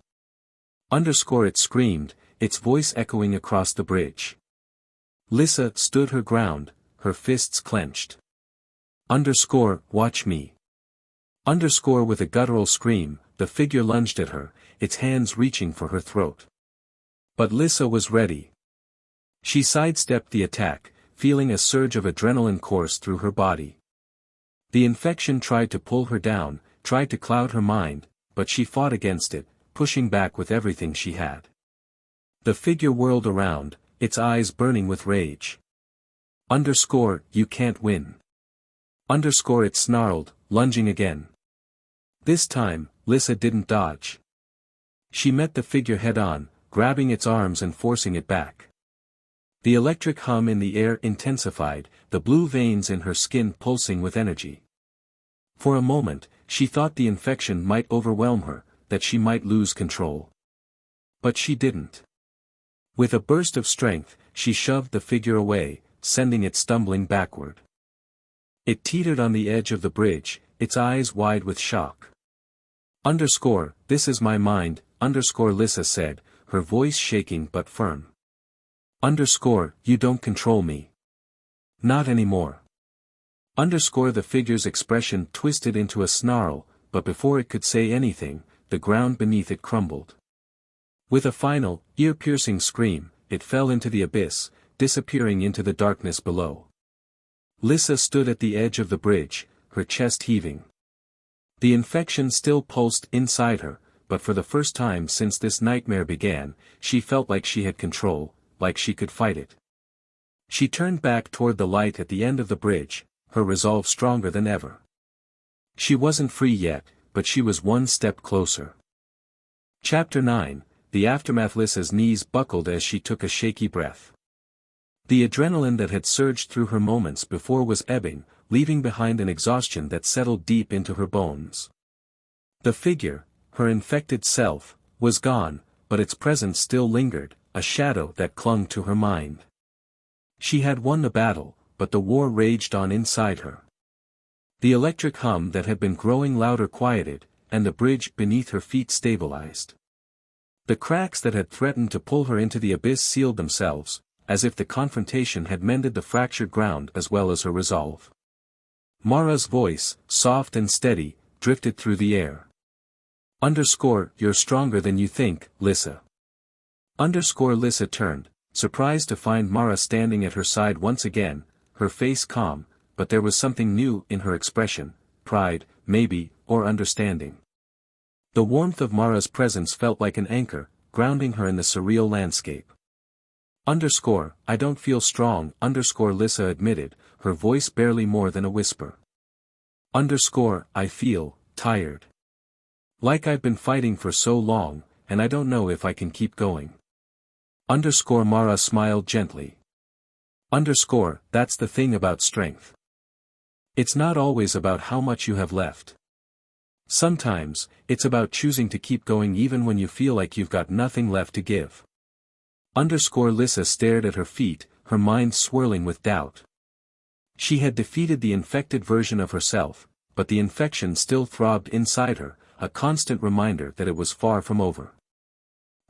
It screamed, its voice echoing across the bridge. Lyssa stood her ground, her fists clenched. Watch me. With a guttural scream, the figure lunged at her, its hands reaching for her throat. But Lyssa was ready. She sidestepped the attack, feeling a surge of adrenaline course through her body. The infection tried to pull her down, tried to cloud her mind, but she fought against it, pushing back with everything she had. The figure whirled around, its eyes burning with rage. You can't win. It snarled, lunging again. This time, Lyssa didn't dodge. She met the figure head-on, grabbing its arms and forcing it back. The electric hum in the air intensified, the blue veins in her skin pulsing with energy. For a moment, she thought the infection might overwhelm her, that she might lose control. But she didn't. With a burst of strength, she shoved the figure away, sending it stumbling backward. It teetered on the edge of the bridge, its eyes wide with shock. This is my mind, Lyssa said, her voice shaking but firm. You don't control me. Not anymore. The figure's expression twisted into a snarl, but before it could say anything, the ground beneath it crumbled. With a final, ear-piercing scream, it fell into the abyss, disappearing into the darkness below. Lyssa stood at the edge of the bridge, her chest heaving. The infection still pulsed inside her, but for the first time since this nightmare began, she felt like she had control, like she could fight it. She turned back toward the light at the end of the bridge, her resolve stronger than ever. She wasn't free yet, but she was one step closer. Chapter 9, The Aftermath. Lyssa's knees buckled as she took a shaky breath. The adrenaline that had surged through her moments before was ebbing, leaving behind an exhaustion that settled deep into her bones. The figure, her infected self, was gone, but its presence still lingered, a shadow that clung to her mind. She had won the battle, but the war raged on inside her. The electric hum that had been growing louder quieted, and the bridge beneath her feet stabilized. The cracks that had threatened to pull her into the abyss sealed themselves, as if the confrontation had mended the fractured ground as well as her resolve. Mara's voice, soft and steady, drifted through the air. You're stronger than you think, Lyssa. Lyssa turned, surprised to find Mara standing at her side once again, her face calm, but there was something new in her expression, pride, maybe, or understanding. The warmth of Mara's presence felt like an anchor, grounding her in the surreal landscape. I don't feel strong, Lyssa admitted, her voice barely more than a whisper. I feel tired. Like I've been fighting for so long, and I don't know if I can keep going. Mara smiled gently. That's the thing about strength. It's not always about how much you have left. Sometimes, it's about choosing to keep going even when you feel like you've got nothing left to give. Lyssa stared at her feet, her mind swirling with doubt. She had defeated the infected version of herself, but the infection still throbbed inside her, a constant reminder that it was far from over.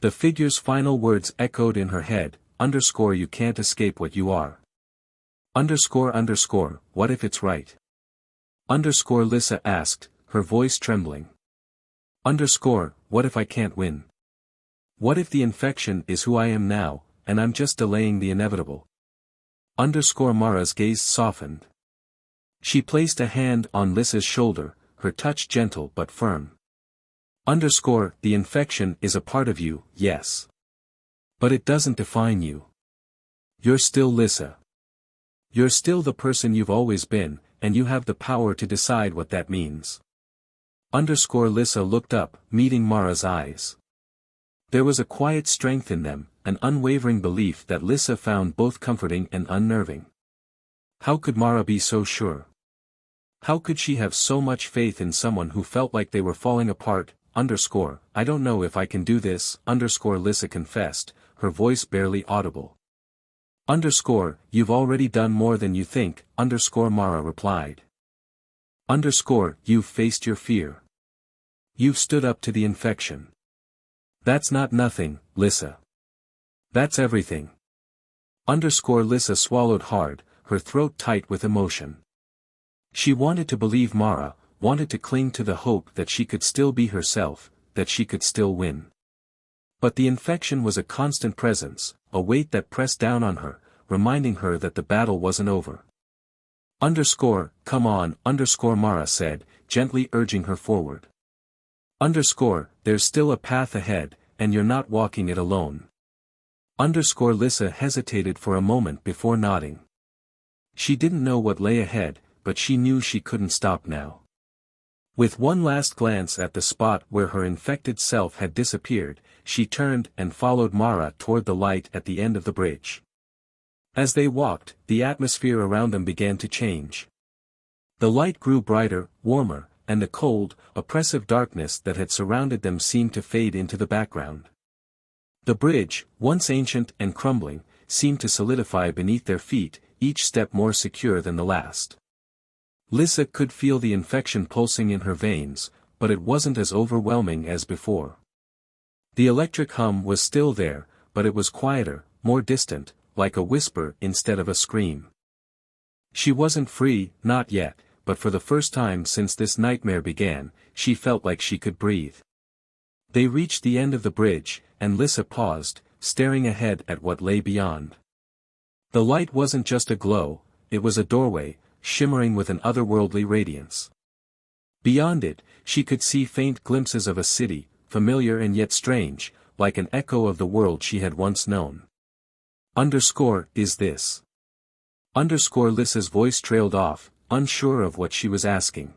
The figure's final words echoed in her head, you can't escape what you are. What if it's right? Lyssa asked, her voice trembling. What if I can't win? What if the infection is who I am now, and I'm just delaying the inevitable? Mara's gaze softened. She placed a hand on Lyssa's shoulder, her touch gentle but firm. The infection is a part of you, yes. But it doesn't define you. You're still Lyssa. You're still the person you've always been, and you have the power to decide what that means. Lyssa looked up, meeting Mara's eyes. There was a quiet strength in them, an unwavering belief that Lyssa found both comforting and unnerving. How could Mara be so sure? How could she have so much faith in someone who felt like they were falling apart? I don't know if I can do this, Lyssa confessed, her voice barely audible. You've already done more than you think, Mara replied. You've faced your fear. You've stood up to the infection. That's not nothing, Lyssa. That's everything. Lyssa swallowed hard, her throat tight with emotion. She wanted to believe Mara, wanted to cling to the hope that she could still be herself, that she could still win. But the infection was a constant presence, a weight that pressed down on her, reminding her that the battle wasn't over. Come on, Mara said, gently urging her forward. There's still a path ahead, and you're not walking it alone. Lyssa hesitated for a moment before nodding. She didn't know what lay ahead, but she knew she couldn't stop now. With one last glance at the spot where her infected self had disappeared, she turned and followed Mara toward the light at the end of the bridge. As they walked, the atmosphere around them began to change. The light grew brighter, warmer, and the cold, oppressive darkness that had surrounded them seemed to fade into the background. The bridge, once ancient and crumbling, seemed to solidify beneath their feet, each step more secure than the last. Lyssa could feel the infection pulsing in her veins, but it wasn't as overwhelming as before. The electric hum was still there, but it was quieter, more distant, like a whisper instead of a scream. She wasn't free, not yet, but for the first time since this nightmare began, she felt like she could breathe. They reached the end of the bridge, and Lyssa paused, staring ahead at what lay beyond. The light wasn't just a glow, it was a doorway, shimmering with an otherworldly radiance. Beyond it, she could see faint glimpses of a city, familiar and yet strange, like an echo of the world she had once known. Is this? Lyssa's voice trailed off, unsure of what she was asking.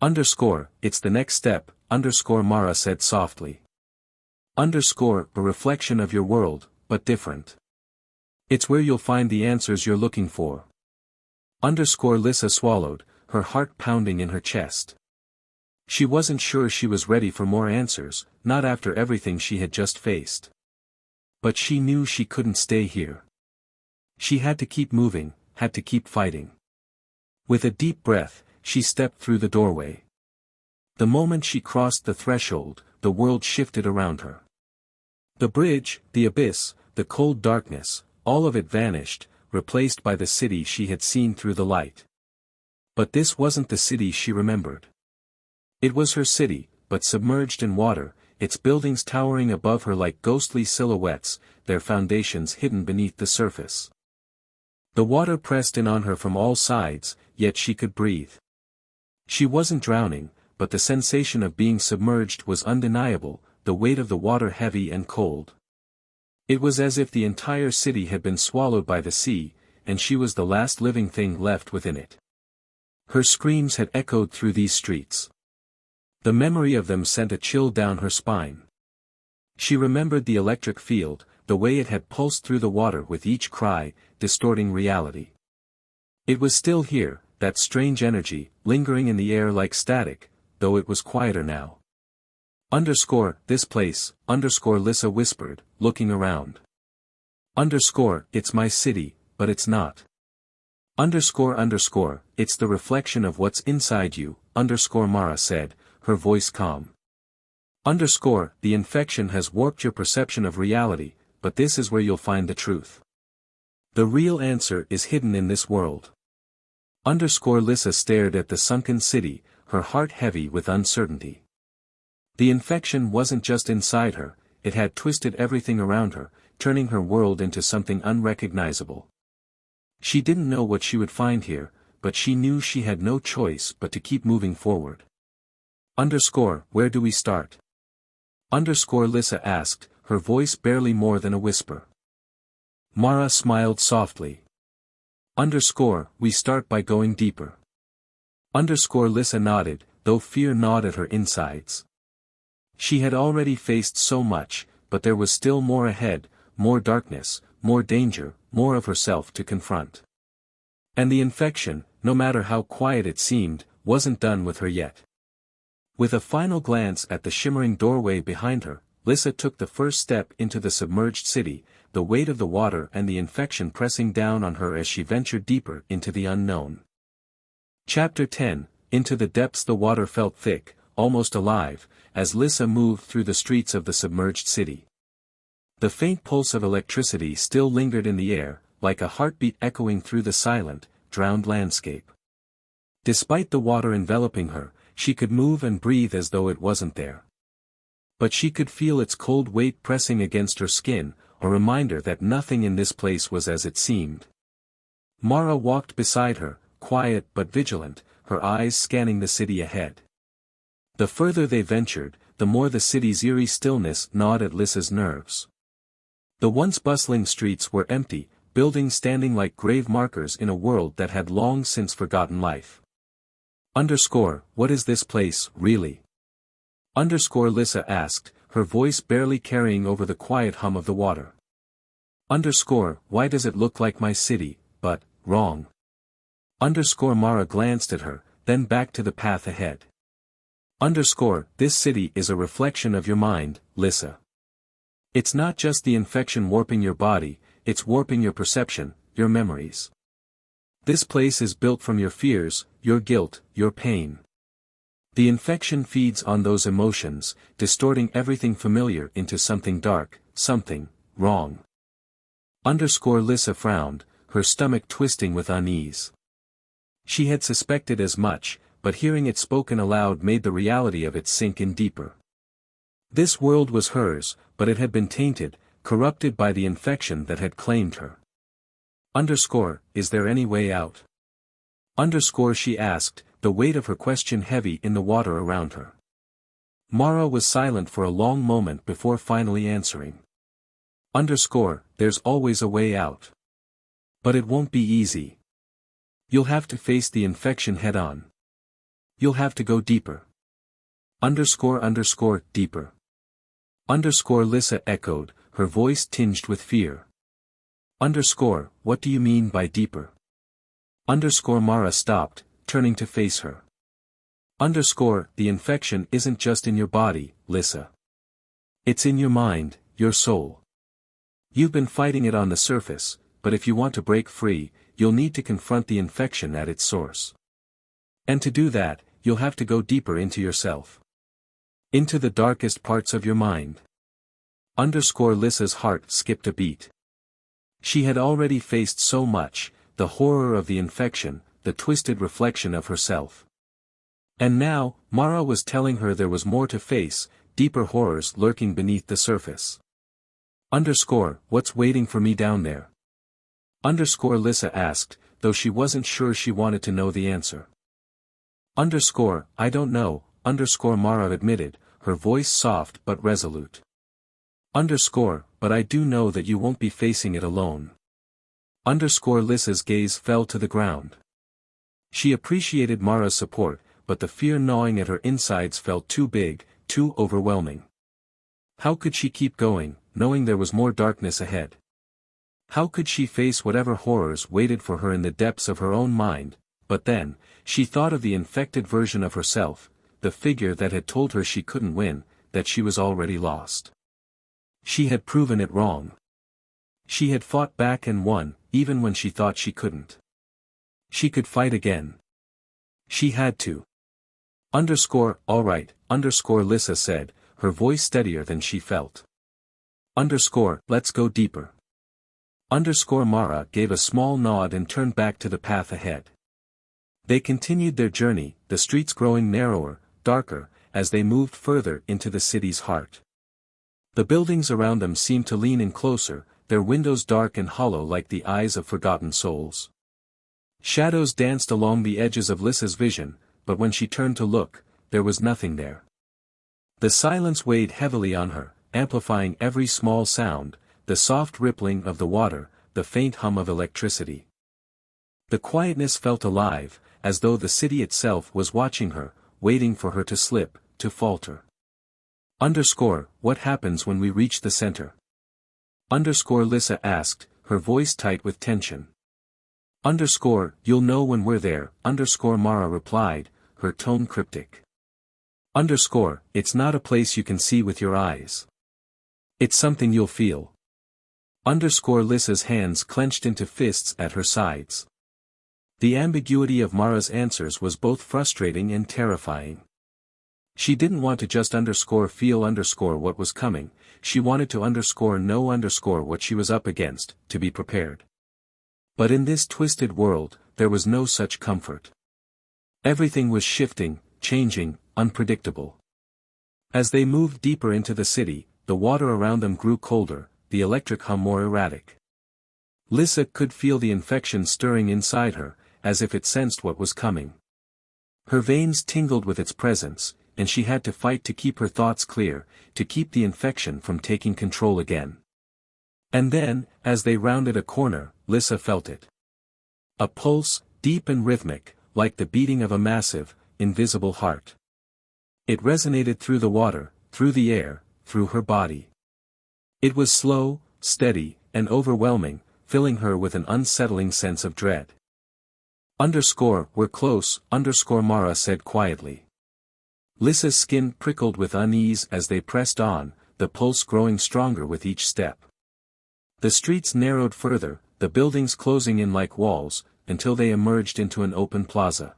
It's the next step, Mara said softly. A reflection of your world, but different. It's where you'll find the answers you're looking for. Lyssa swallowed, her heart pounding in her chest. She wasn't sure she was ready for more answers, not after everything she had just faced. But she knew she couldn't stay here. She had to keep moving, had to keep fighting. With a deep breath, she stepped through the doorway. The moment she crossed the threshold, the world shifted around her. The bridge, the abyss, the cold darkness, all of it vanished, replaced by the city she had seen through the light. But this wasn't the city she remembered. It was her city, but submerged in water, its buildings towering above her like ghostly silhouettes, their foundations hidden beneath the surface. The water pressed in on her from all sides, yet she could breathe. She wasn't drowning, but the sensation of being submerged was undeniable, the weight of the water heavy and cold. It was as if the entire city had been swallowed by the sea, and she was the last living thing left within it. Her screams had echoed through these streets. The memory of them sent a chill down her spine. She remembered the electric field, the way it had pulsed through the water with each cry, distorting reality. It was still here, that strange energy, lingering in the air like static, though it was quieter now. This place, Lyssa whispered, looking around. It's my city, but it's not. It's the reflection of what's inside you, Mara said, her voice calm. The infection has warped your perception of reality, but this is where you'll find the truth. The real answer is hidden in this world. Lyssa stared at the sunken city, her heart heavy with uncertainty. The infection wasn't just inside her, it had twisted everything around her, turning her world into something unrecognizable. She didn't know what she would find here, but she knew she had no choice but to keep moving forward. Where do we start? Lyssa asked, her voice barely more than a whisper. Mara smiled softly. We start by going deeper. Lyssa nodded, though fear gnawed at her insides. She had already faced so much, but there was still more ahead, more darkness, more danger, more of herself to confront. And the infection, no matter how quiet it seemed, wasn't done with her yet. With a final glance at the shimmering doorway behind her, Lyssa took the first step into the submerged city, the weight of the water and the infection pressing down on her as she ventured deeper into the unknown. Chapter 10, Into the depths. The water felt thick, almost alive, as Lyssa moved through the streets of the submerged city. The faint pulse of electricity still lingered in the air, like a heartbeat echoing through the silent, drowned landscape. Despite the water enveloping her, she could move and breathe as though it wasn't there. But she could feel its cold weight pressing against her skin, a reminder that nothing in this place was as it seemed. Mara walked beside her, quiet but vigilant, her eyes scanning the city ahead. The further they ventured, the more the city's eerie stillness gnawed at Lyssa's nerves. The once bustling streets were empty, buildings standing like grave markers in a world that had long since forgotten life. What is this place, really? Lyssa asked, her voice barely carrying over the quiet hum of the water. Why does it look like my city, but, wrong? Mara glanced at her, then back to the path ahead. This city is a reflection of your mind, Lyssa. It's not just the infection warping your body, it's warping your perception, your memories. This place is built from your fears, your guilt, your pain. The infection feeds on those emotions, distorting everything familiar into something dark, something wrong. Lyssa frowned, her stomach twisting with unease. She had suspected as much, but hearing it spoken aloud made the reality of it sink in deeper. This world was hers, but it had been tainted, corrupted by the infection that had claimed her. Is there any way out? She asked, the weight of her question heavy in the water around her. Mara was silent for a long moment before finally answering. There's always a way out. But it won't be easy. You'll have to face the infection head-on. You'll have to go deeper. Deeper. Lyssa echoed, her voice tinged with fear. What do you mean by deeper? Mara stopped, turning to face her. The infection isn't just in your body, Lyssa. It's in your mind, your soul. You've been fighting it on the surface, but if you want to break free, you'll need to confront the infection at its source. And to do that, you'll have to go deeper into yourself. Into the darkest parts of your mind. Lyssa's heart skipped a beat. She had already faced so much, the horror of the infection, the twisted reflection of herself. And now, Mara was telling her there was more to face, deeper horrors lurking beneath the surface. What's waiting for me down there? Lyssa asked, though she wasn't sure she wanted to know the answer. I don't know, Mara admitted, her voice soft but resolute. But I do know that you won't be facing it alone. Lyssa's gaze fell to the ground. She appreciated Mara's support, but the fear gnawing at her insides felt too big, too overwhelming. How could she keep going, knowing there was more darkness ahead? How could she face whatever horrors waited for her in the depths of her own mind? But then, she thought of the infected version of herself, the figure that had told her she couldn't win, that she was already lost. She had proven it wrong. She had fought back and won, even when she thought she couldn't. She could fight again. She had to. All right, Lyssa said, her voice steadier than she felt. Let's go deeper. Mara gave a small nod and turned back to the path ahead. They continued their journey, the streets growing narrower, darker, as they moved further into the city's heart. The buildings around them seemed to lean in closer, their windows dark and hollow like the eyes of forgotten souls. Shadows danced along the edges of Lyssa's vision, but when she turned to look, there was nothing there. The silence weighed heavily on her, amplifying every small sound, the soft rippling of the water, the faint hum of electricity. The quietness felt alive, as though the city itself was watching her, waiting for her to slip, to falter. What happens when we reach the center? Lyssa asked, her voice tight with tension. You'll know when we're there, Mara replied, her tone cryptic. It's not a place you can see with your eyes. It's something you'll feel. Lyssa's hands clenched into fists at her sides. The ambiguity of Mara's answers was both frustrating and terrifying. She didn't want to just feel what was coming, she wanted to know what she was up against, to be prepared. But in this twisted world, there was no such comfort. Everything was shifting, changing, unpredictable. As they moved deeper into the city, the water around them grew colder, the electric hum more erratic. Lyssa could feel the infection stirring inside her, as if it sensed what was coming. Her veins tingled with its presence, and she had to fight to keep her thoughts clear, to keep the infection from taking control again. And then, as they rounded a corner, Lyssa felt it. A pulse, deep and rhythmic, like the beating of a massive, invisible heart. It resonated through the water, through the air, through her body. It was slow, steady, and overwhelming, filling her with an unsettling sense of dread. We're close, Mara said quietly. Lyssa's skin prickled with unease as they pressed on, the pulse growing stronger with each step. The streets narrowed further, the buildings closing in like walls, until they emerged into an open plaza.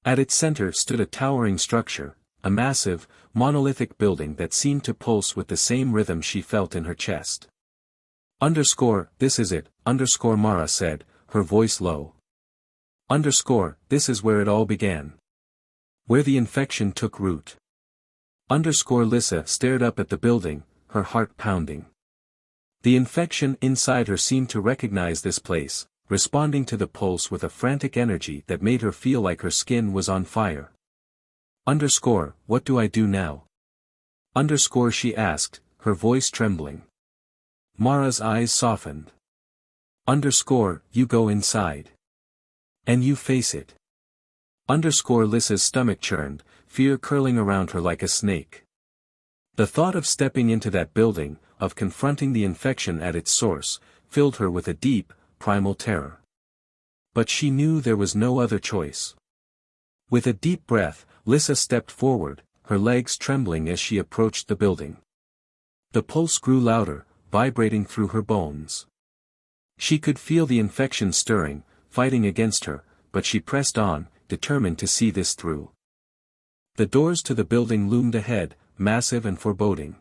At its center stood a towering structure, a massive, monolithic building that seemed to pulse with the same rhythm she felt in her chest. This is it, Mara said, her voice low. This is where it all began. Where the infection took root. Lyssa stared up at the building, her heart pounding. The infection inside her seemed to recognize this place, responding to the pulse with a frantic energy that made her feel like her skin was on fire. What do I do now? Underscore she asked, her voice trembling. Mara's eyes softened. Underscore, you go inside. And you face it. Underscore Lyssa's stomach churned, fear curling around her like a snake. The thought of stepping into that building, of confronting the infection at its source, filled her with a deep, primal terror. But she knew there was no other choice. With a deep breath, Lyssa stepped forward, her legs trembling as she approached the building. The pulse grew louder, vibrating through her bones. She could feel the infection stirring, fighting against her, but she pressed on, determined to see this through. The doors to the building loomed ahead, massive and foreboding.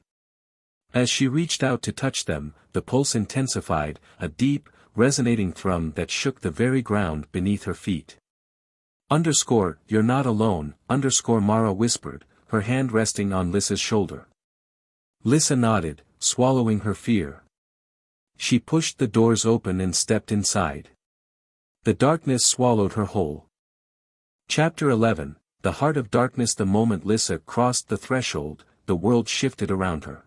As she reached out to touch them, the pulse intensified, a deep, resonating thrum that shook the very ground beneath her feet. Underscore, you're not alone, underscore Mara whispered, her hand resting on Lyssa's shoulder. Lyssa nodded, swallowing her fear. She pushed the doors open and stepped inside. The darkness swallowed her whole. Chapter 11, The Heart of Darkness. The moment Lyssa crossed the threshold, the world shifted around her.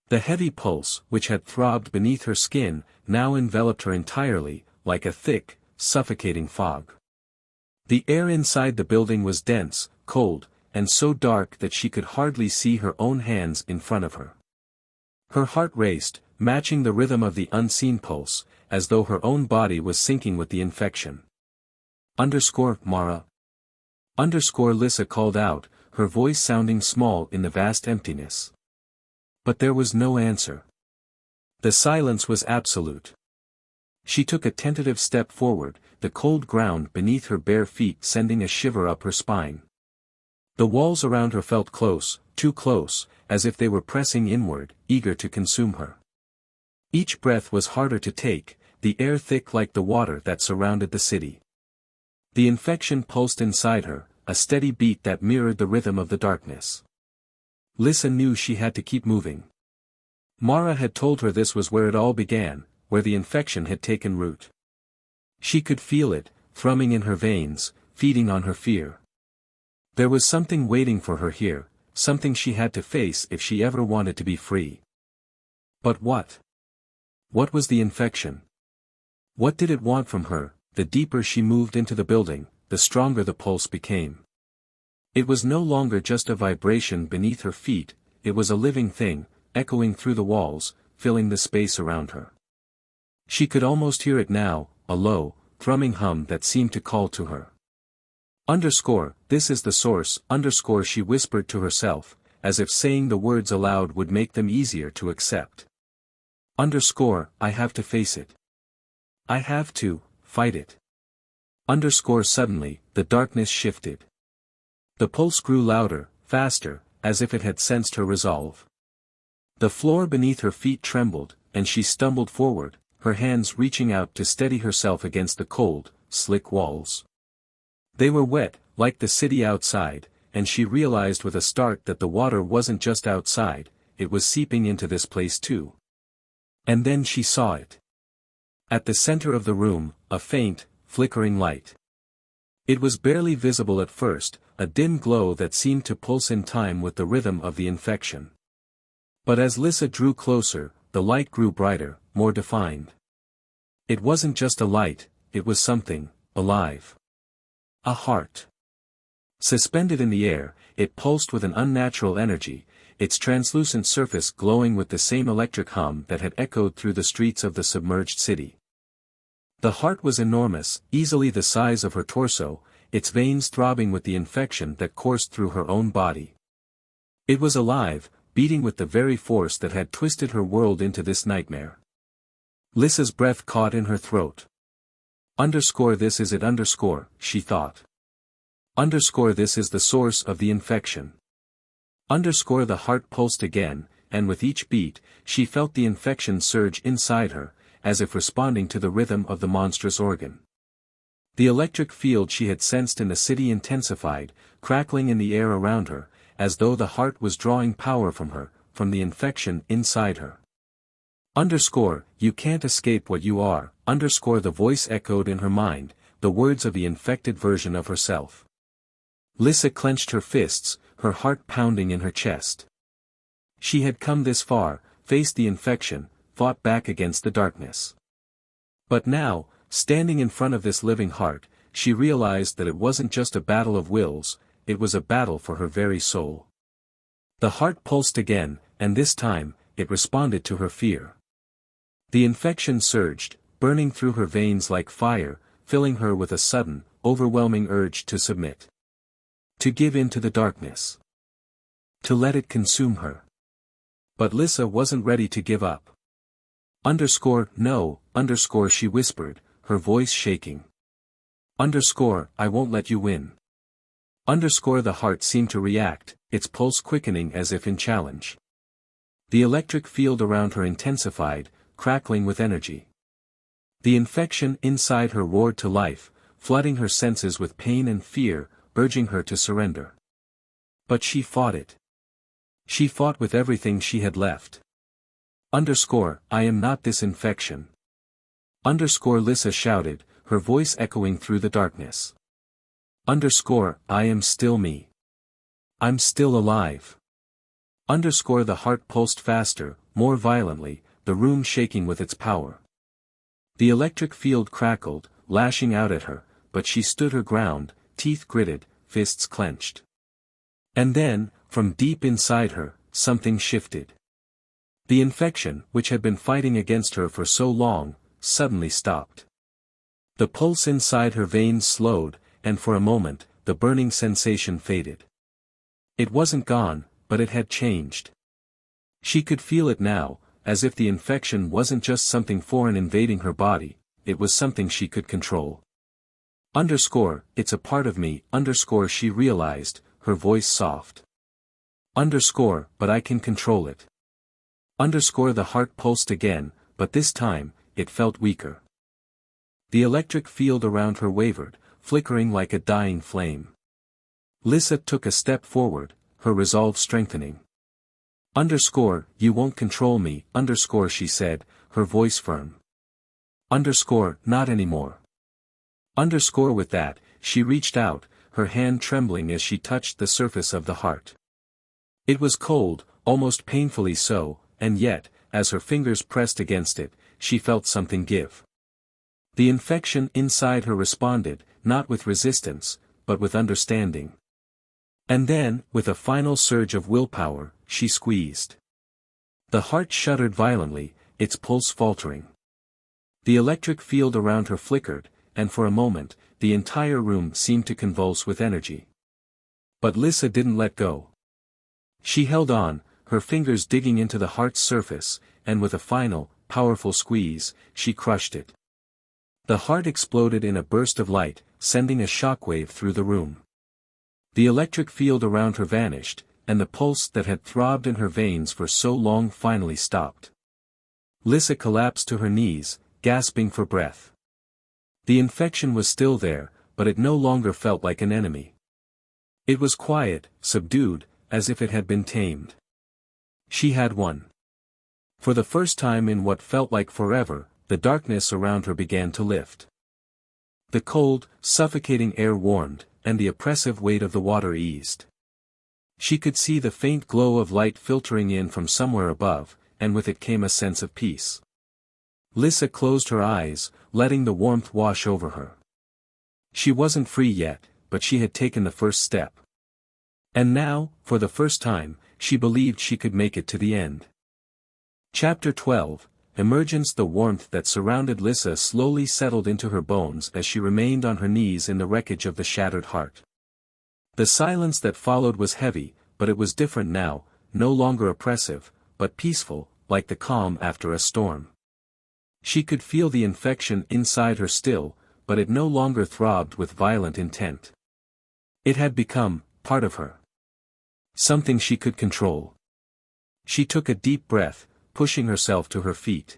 The heavy pulse, which had throbbed beneath her skin, now enveloped her entirely, like a thick, suffocating fog. The air inside the building was dense, cold, and so dark that she could hardly see her own hands in front of her. Her heart raced, matching the rhythm of the unseen pulse, as though her own body was sinking with the infection. Underscore, Mara. Underscore Lyssa called out, her voice sounding small in the vast emptiness. But there was no answer. The silence was absolute. She took a tentative step forward, the cold ground beneath her bare feet sending a shiver up her spine. The walls around her felt close, too close, as if they were pressing inward, eager to consume her. Each breath was harder to take, the air thick like the water that surrounded the city. The infection pulsed inside her, a steady beat that mirrored the rhythm of the darkness. Lyssa knew she had to keep moving. Mara had told her this was where it all began, where the infection had taken root. She could feel it, thrumming in her veins, feeding on her fear. There was something waiting for her here, something she had to face if she ever wanted to be free. But what? What was the infection? What did it want from her? The deeper she moved into the building, the stronger the pulse became. It was no longer just a vibration beneath her feet, it was a living thing, echoing through the walls, filling the space around her. She could almost hear it now, a low, thrumming hum that seemed to call to her. Underscore, this is the source, underscore she whispered to herself, as if saying the words aloud would make them easier to accept. Underscore, I have to face it. I have to, fight it. Underscore suddenly, the darkness shifted. The pulse grew louder, faster, as if it had sensed her resolve. The floor beneath her feet trembled, and she stumbled forward, her hands reaching out to steady herself against the cold, slick walls. They were wet, like the city outside, and she realized with a start that the water wasn't just outside, it was seeping into this place too. And then she saw it. At the center of the room, a faint, flickering light. It was barely visible at first, a dim glow that seemed to pulse in time with the rhythm of the infection. But as Lyssa drew closer, the light grew brighter, more defined. It wasn't just a light, it was something, alive. A heart. Suspended in the air, it pulsed with an unnatural energy, its translucent surface glowing with the same electric hum that had echoed through the streets of the submerged city. The heart was enormous, easily the size of her torso, its veins throbbing with the infection that coursed through her own body. It was alive, beating with the very force that had twisted her world into this nightmare. Lyssa's breath caught in her throat. Underscore this is it underscore, she thought. Underscore this is the source of the infection. Underscore the heart pulsed again, and with each beat, she felt the infection surge inside her, as if responding to the rhythm of the monstrous organ. The electric field she had sensed in the city intensified, crackling in the air around her, as though the heart was drawing power from her, from the infection inside her. Underscore, you can't escape what you are, underscore the voice echoed in her mind, the words of the infected version of herself. Lyssa clenched her fists, her heart pounding in her chest. She had come this far, faced the infection, fought back against the darkness. But now, standing in front of this living heart, she realized that it wasn't just a battle of wills, it was a battle for her very soul. The heart pulsed again, and this time, it responded to her fear. The infection surged, burning through her veins like fire, filling her with a sudden, overwhelming urge to submit. To give in to the darkness. To let it consume her. But Lyssa wasn't ready to give up. No, she whispered, her voice shaking. I won't let you win. The heart seemed to react, its pulse quickening as if in challenge. The electric field around her intensified, crackling with energy. The infection inside her roared to life, flooding her senses with pain and fear, urging her to surrender. But she fought it. She fought with everything she had left. I am not this infection. Lyssa shouted, her voice echoing through the darkness. I am still me. I'm still alive. The heart pulsed faster, more violently, the room shaking with its power. The electric field crackled, lashing out at her, but she stood her ground, teeth gritted, fists clenched. And then, from deep inside her, something shifted. The infection, which had been fighting against her for so long, suddenly stopped. The pulse inside her veins slowed, and for a moment, the burning sensation faded. It wasn't gone, but it had changed. She could feel it now, as if the infection wasn't just something foreign invading her body, it was something she could control. It's a part of me, she realized, her voice soft. But I can control it. The heart pulsed again, but this time, it felt weaker. The electric field around her wavered, flickering like a dying flame. Lyssa took a step forward, her resolve strengthening. You won't control me, she said, her voice firm. Not anymore. With that, she reached out, her hand trembling as she touched the surface of the heart. It was cold, almost painfully so, and yet, as her fingers pressed against it, she felt something give. The infection inside her responded, not with resistance, but with understanding. And then, with a final surge of willpower, she squeezed. The heart shuddered violently, its pulse faltering. The electric field around her flickered, and for a moment, the entire room seemed to convulse with energy. But Lyssa didn't let go. She held on, her fingers digging into the heart's surface, and with a final, powerful squeeze, she crushed it. The heart exploded in a burst of light, sending a shockwave through the room. The electric field around her vanished, and the pulse that had throbbed in her veins for so long finally stopped. Lyssa collapsed to her knees, gasping for breath. The infection was still there, but it no longer felt like an enemy. It was quiet, subdued, as if it had been tamed. She had won. For the first time in what felt like forever, the darkness around her began to lift. The cold, suffocating air warmed, and the oppressive weight of the water eased. She could see the faint glow of light filtering in from somewhere above, and with it came a sense of peace. Lyssa closed her eyes, letting the warmth wash over her. She wasn't free yet, but she had taken the first step. And now, for the first time, she believed she could make it to the end. Chapter 12, Emergence. The warmth that surrounded Lyssa slowly settled into her bones as she remained on her knees in the wreckage of the shattered heart. The silence that followed was heavy, but it was different now, no longer oppressive, but peaceful, like the calm after a storm. She could feel the infection inside her still, but it no longer throbbed with violent intent. It had become part of her. Something she could control. She took a deep breath, pushing herself to her feet.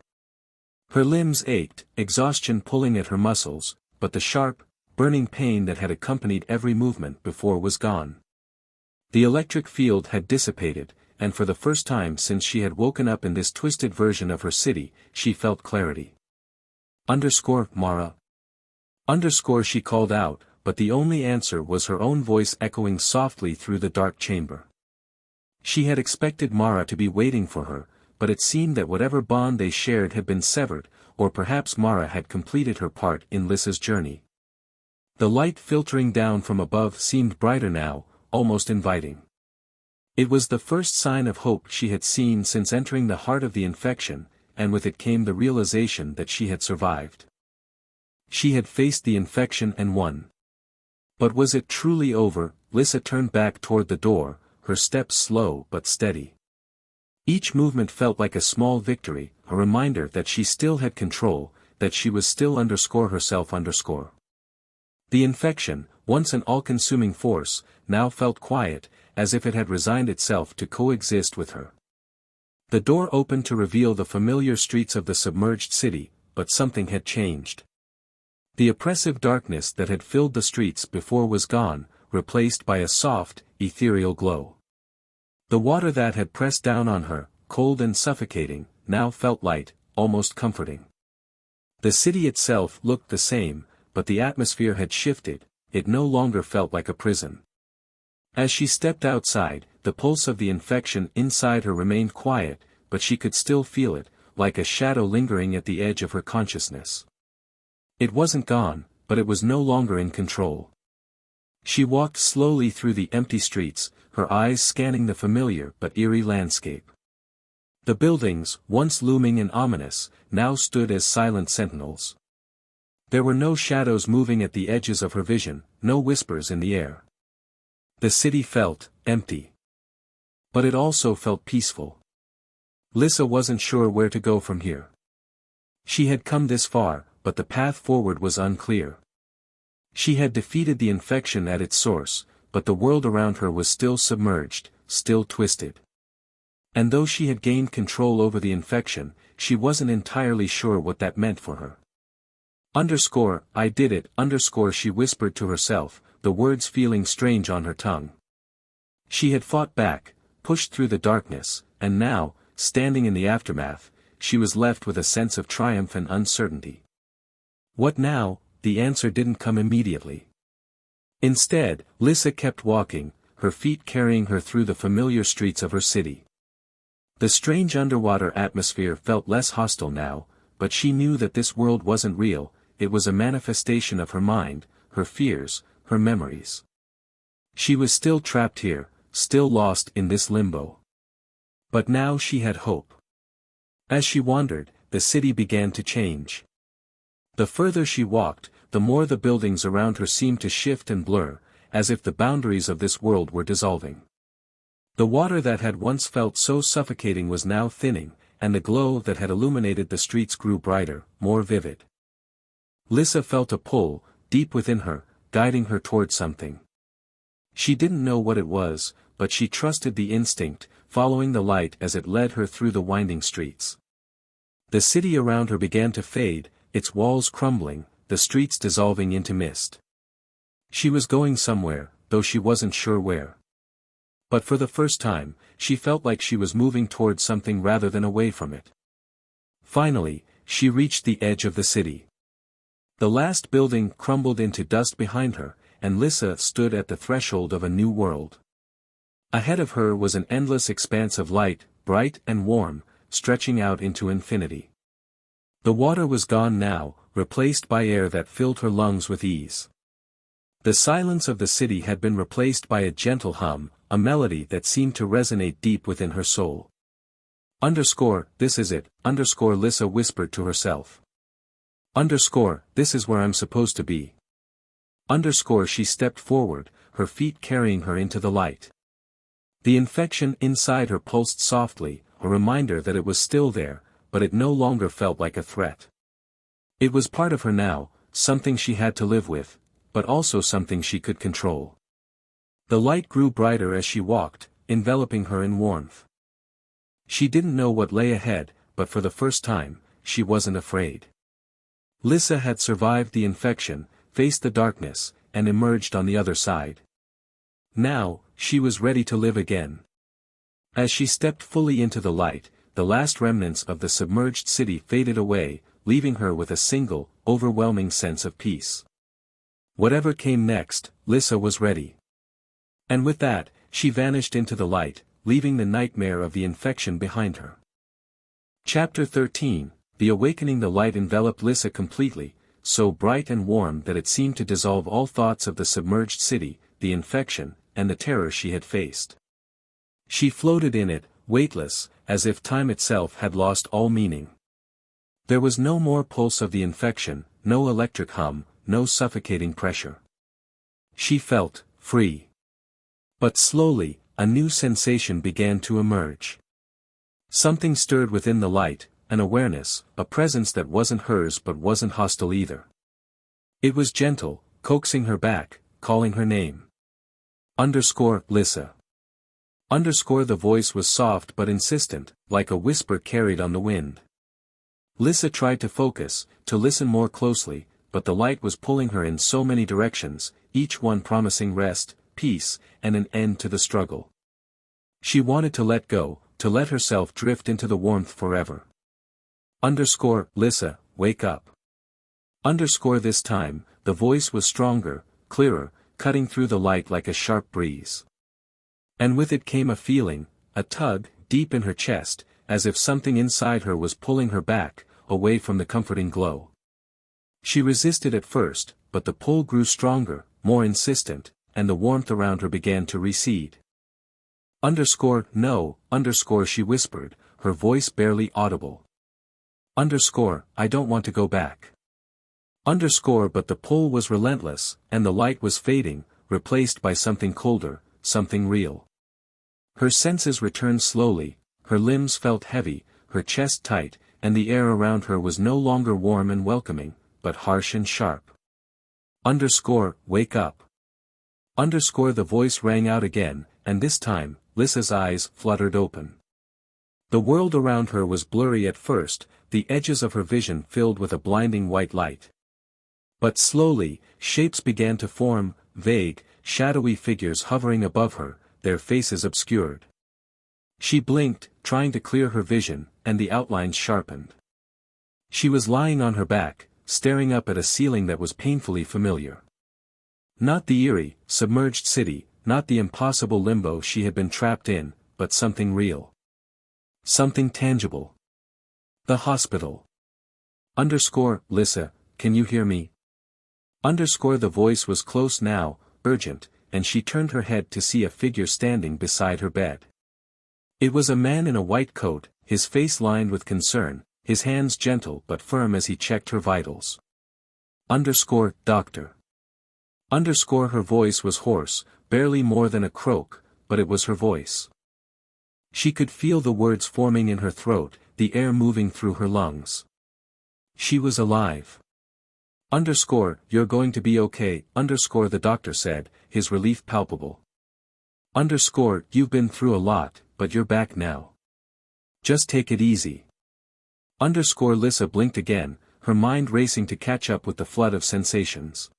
Her limbs ached, exhaustion pulling at her muscles, but the sharp, burning pain that had accompanied every movement before was gone. The electric field had dissipated, and for the first time since she had woken up in this twisted version of her city, she felt clarity. Mara. She called out, but the only answer was her own voice echoing softly through the dark chamber. She had expected Mara to be waiting for her, but it seemed that whatever bond they shared had been severed, or perhaps Mara had completed her part in Lyssa's journey. The light filtering down from above seemed brighter now, almost inviting. It was the first sign of hope she had seen since entering the heart of the infection, and with it came the realization that she had survived. She had faced the infection and won. But was it truly over? Lyssa turned back toward the door, her steps slow but steady. Each movement felt like a small victory, a reminder that she still had control, that she was still herself. The infection, once an all-consuming force, now felt quiet, as if it had resigned itself to coexist with her. The door opened to reveal the familiar streets of the submerged city, but something had changed. The oppressive darkness that had filled the streets before was gone, replaced by a soft, ethereal glow. The water that had pressed down on her, cold and suffocating, now felt light, almost comforting. The city itself looked the same, but the atmosphere had shifted, it no longer felt like a prison. As she stepped outside, the pulse of the infection inside her remained quiet, but she could still feel it, like a shadow lingering at the edge of her consciousness. It wasn't gone, but it was no longer in control. She walked slowly through the empty streets, her eyes scanning the familiar but eerie landscape. The buildings, once looming and ominous, now stood as silent sentinels. There were no shadows moving at the edges of her vision, no whispers in the air. The city felt empty. But it also felt peaceful. Lyssa wasn't sure where to go from here. She had come this far, but the path forward was unclear. She had defeated the infection at its source, but the world around her was still submerged, still twisted. And though she had gained control over the infection, she wasn't entirely sure what that meant for her. I did it, she whispered to herself, the words feeling strange on her tongue. She had fought back, pushed through the darkness, and now, standing in the aftermath, she was left with a sense of triumph and uncertainty. What now? The answer didn't come immediately. Instead, Lyssa kept walking, her feet carrying her through the familiar streets of her city. The strange underwater atmosphere felt less hostile now, but she knew that this world wasn't real, it was a manifestation of her mind, her fears, her memories. She was still trapped here, still lost in this limbo. But now she had hope. As she wandered, the city began to change. The further she walked, the more the buildings around her seemed to shift and blur, as if the boundaries of this world were dissolving. The water that had once felt so suffocating was now thinning, and the glow that had illuminated the streets grew brighter, more vivid. Lyssa felt a pull, deep within her, guiding her toward something. She didn't know what it was, but she trusted the instinct, following the light as it led her through the winding streets. The city around her began to fade, its walls crumbling, the streets dissolving into mist. She was going somewhere, though she wasn't sure where. But for the first time, she felt like she was moving towards something rather than away from it. Finally, she reached the edge of the city. The last building crumbled into dust behind her, and Lyssa stood at the threshold of a new world. Ahead of her was an endless expanse of light, bright and warm, stretching out into infinity. The water was gone now, replaced by air that filled her lungs with ease. The silence of the city had been replaced by a gentle hum, a melody that seemed to resonate deep within her soul. This is it, Lyssa whispered to herself. This is where I'm supposed to be. She stepped forward, her feet carrying her into the light. The infection inside her pulsed softly, a reminder that it was still there, but it no longer felt like a threat. It was part of her now, something she had to live with, but also something she could control. The light grew brighter as she walked, enveloping her in warmth. She didn't know what lay ahead, but for the first time, she wasn't afraid. Lyssa had survived the infection, faced the darkness, and emerged on the other side. Now, she was ready to live again. As she stepped fully into the light, the last remnants of the submerged city faded away, leaving her with a single, overwhelming sense of peace. Whatever came next, Lyssa was ready. And with that, she vanished into the light, leaving the nightmare of the infection behind her. Chapter 13. The awakening. The light enveloped Lyssa completely, so bright and warm that it seemed to dissolve all thoughts of the submerged city, the infection, and the terror she had faced. She floated in it, weightless, as if time itself had lost all meaning. There was no more pulse of the infection, no electric hum, no suffocating pressure. She felt free. But slowly, a new sensation began to emerge. Something stirred within the light, an awareness, a presence that wasn't hers but wasn't hostile either. It was gentle, coaxing her back, calling her name. Lyssa. The voice was soft but insistent, like a whisper carried on the wind. Lyssa tried to focus, to listen more closely, but the light was pulling her in so many directions, each one promising rest, peace, and an end to the struggle. She wanted to let go, to let herself drift into the warmth forever. Lyssa, wake up. This time, the voice was stronger, clearer, cutting through the light like a sharp breeze. And with it came a feeling, a tug, deep in her chest, as if something inside her was pulling her back, away from the comforting glow. She resisted at first, but the pull grew stronger, more insistent, and the warmth around her began to recede. No, she whispered, her voice barely audible. I don't want to go back. But the pull was relentless, and the light was fading, replaced by something colder, something real. Her senses returned slowly, her limbs felt heavy, her chest tight, and the air around her was no longer warm and welcoming, but harsh and sharp. Wake up. The voice rang out again, and this time, Lyssa's eyes fluttered open. The world around her was blurry at first, the edges of her vision filled with a blinding white light. But slowly, shapes began to form, vague, shadowy figures hovering above her, their faces obscured. She blinked, trying to clear her vision, and the outlines sharpened. She was lying on her back, staring up at a ceiling that was painfully familiar. Not the eerie, submerged city, not the impossible limbo she had been trapped in, but something real. Something tangible. The hospital. Lyssa, can you hear me? The voice was close now, urgent, and she turned her head to see a figure standing beside her bed. It was a man in a white coat, his face lined with concern, his hands gentle but firm as he checked her vitals. Doctor. Her voice was hoarse, barely more than a croak, but it was her voice. She could feel the words forming in her throat, the air moving through her lungs. She was alive. You're going to be okay, the doctor said, his relief palpable. You've been through a lot, but you're back now. Just take it easy. Lyssa blinked again, her mind racing to catch up with the flood of sensations.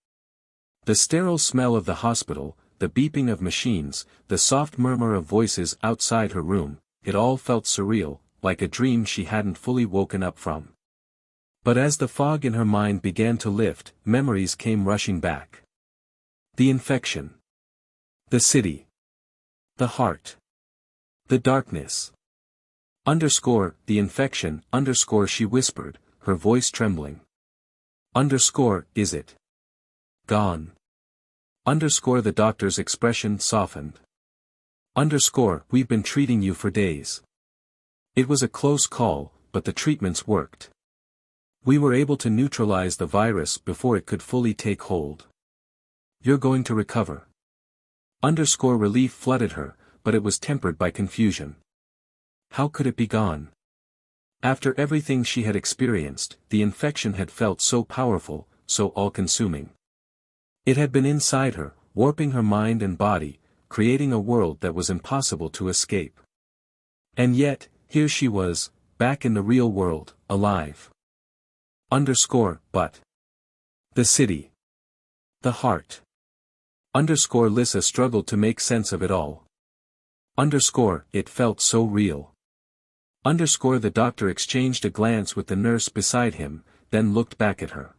The sterile smell of the hospital, the beeping of machines, the soft murmur of voices outside her room, it all felt surreal, like a dream she hadn't fully woken up from. But as the fog in her mind began to lift, memories came rushing back. The infection. The city. The heart. The darkness. The infection, she whispered, her voice trembling. Is it gone? The doctor's expression softened. We've been treating you for days. It was a close call, but the treatments worked. We were able to neutralize the virus before it could fully take hold. You're going to recover. Relief flooded her, but it was tempered by confusion. How could it be gone? After everything she had experienced, the infection had felt so powerful, so all-consuming. It had been inside her, warping her mind and body, creating a world that was impossible to escape. And yet, here she was, back in the real world, alive. But the city. The heart. Lyssa struggled to make sense of it all. It felt so real. The doctor exchanged a glance with the nurse beside him, then looked back at her.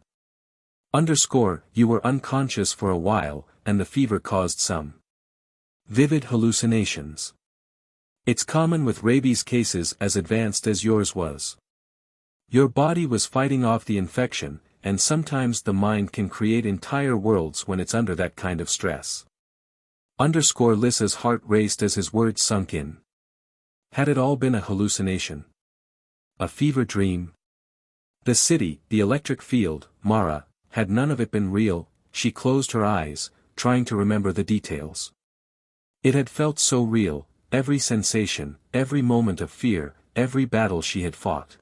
You were unconscious for a while, and the fever caused some vivid hallucinations. It's common with rabies cases as advanced as yours was. Your body was fighting off the infection, and sometimes the mind can create entire worlds when it's under that kind of stress. Lyssa's heart raced as his words sunk in. Had it all been a hallucination? A fever dream? The city, the electric field, Mara, had none of it been real? She closed her eyes, trying to remember the details. It had felt so real, every sensation, every moment of fear, every battle she had fought.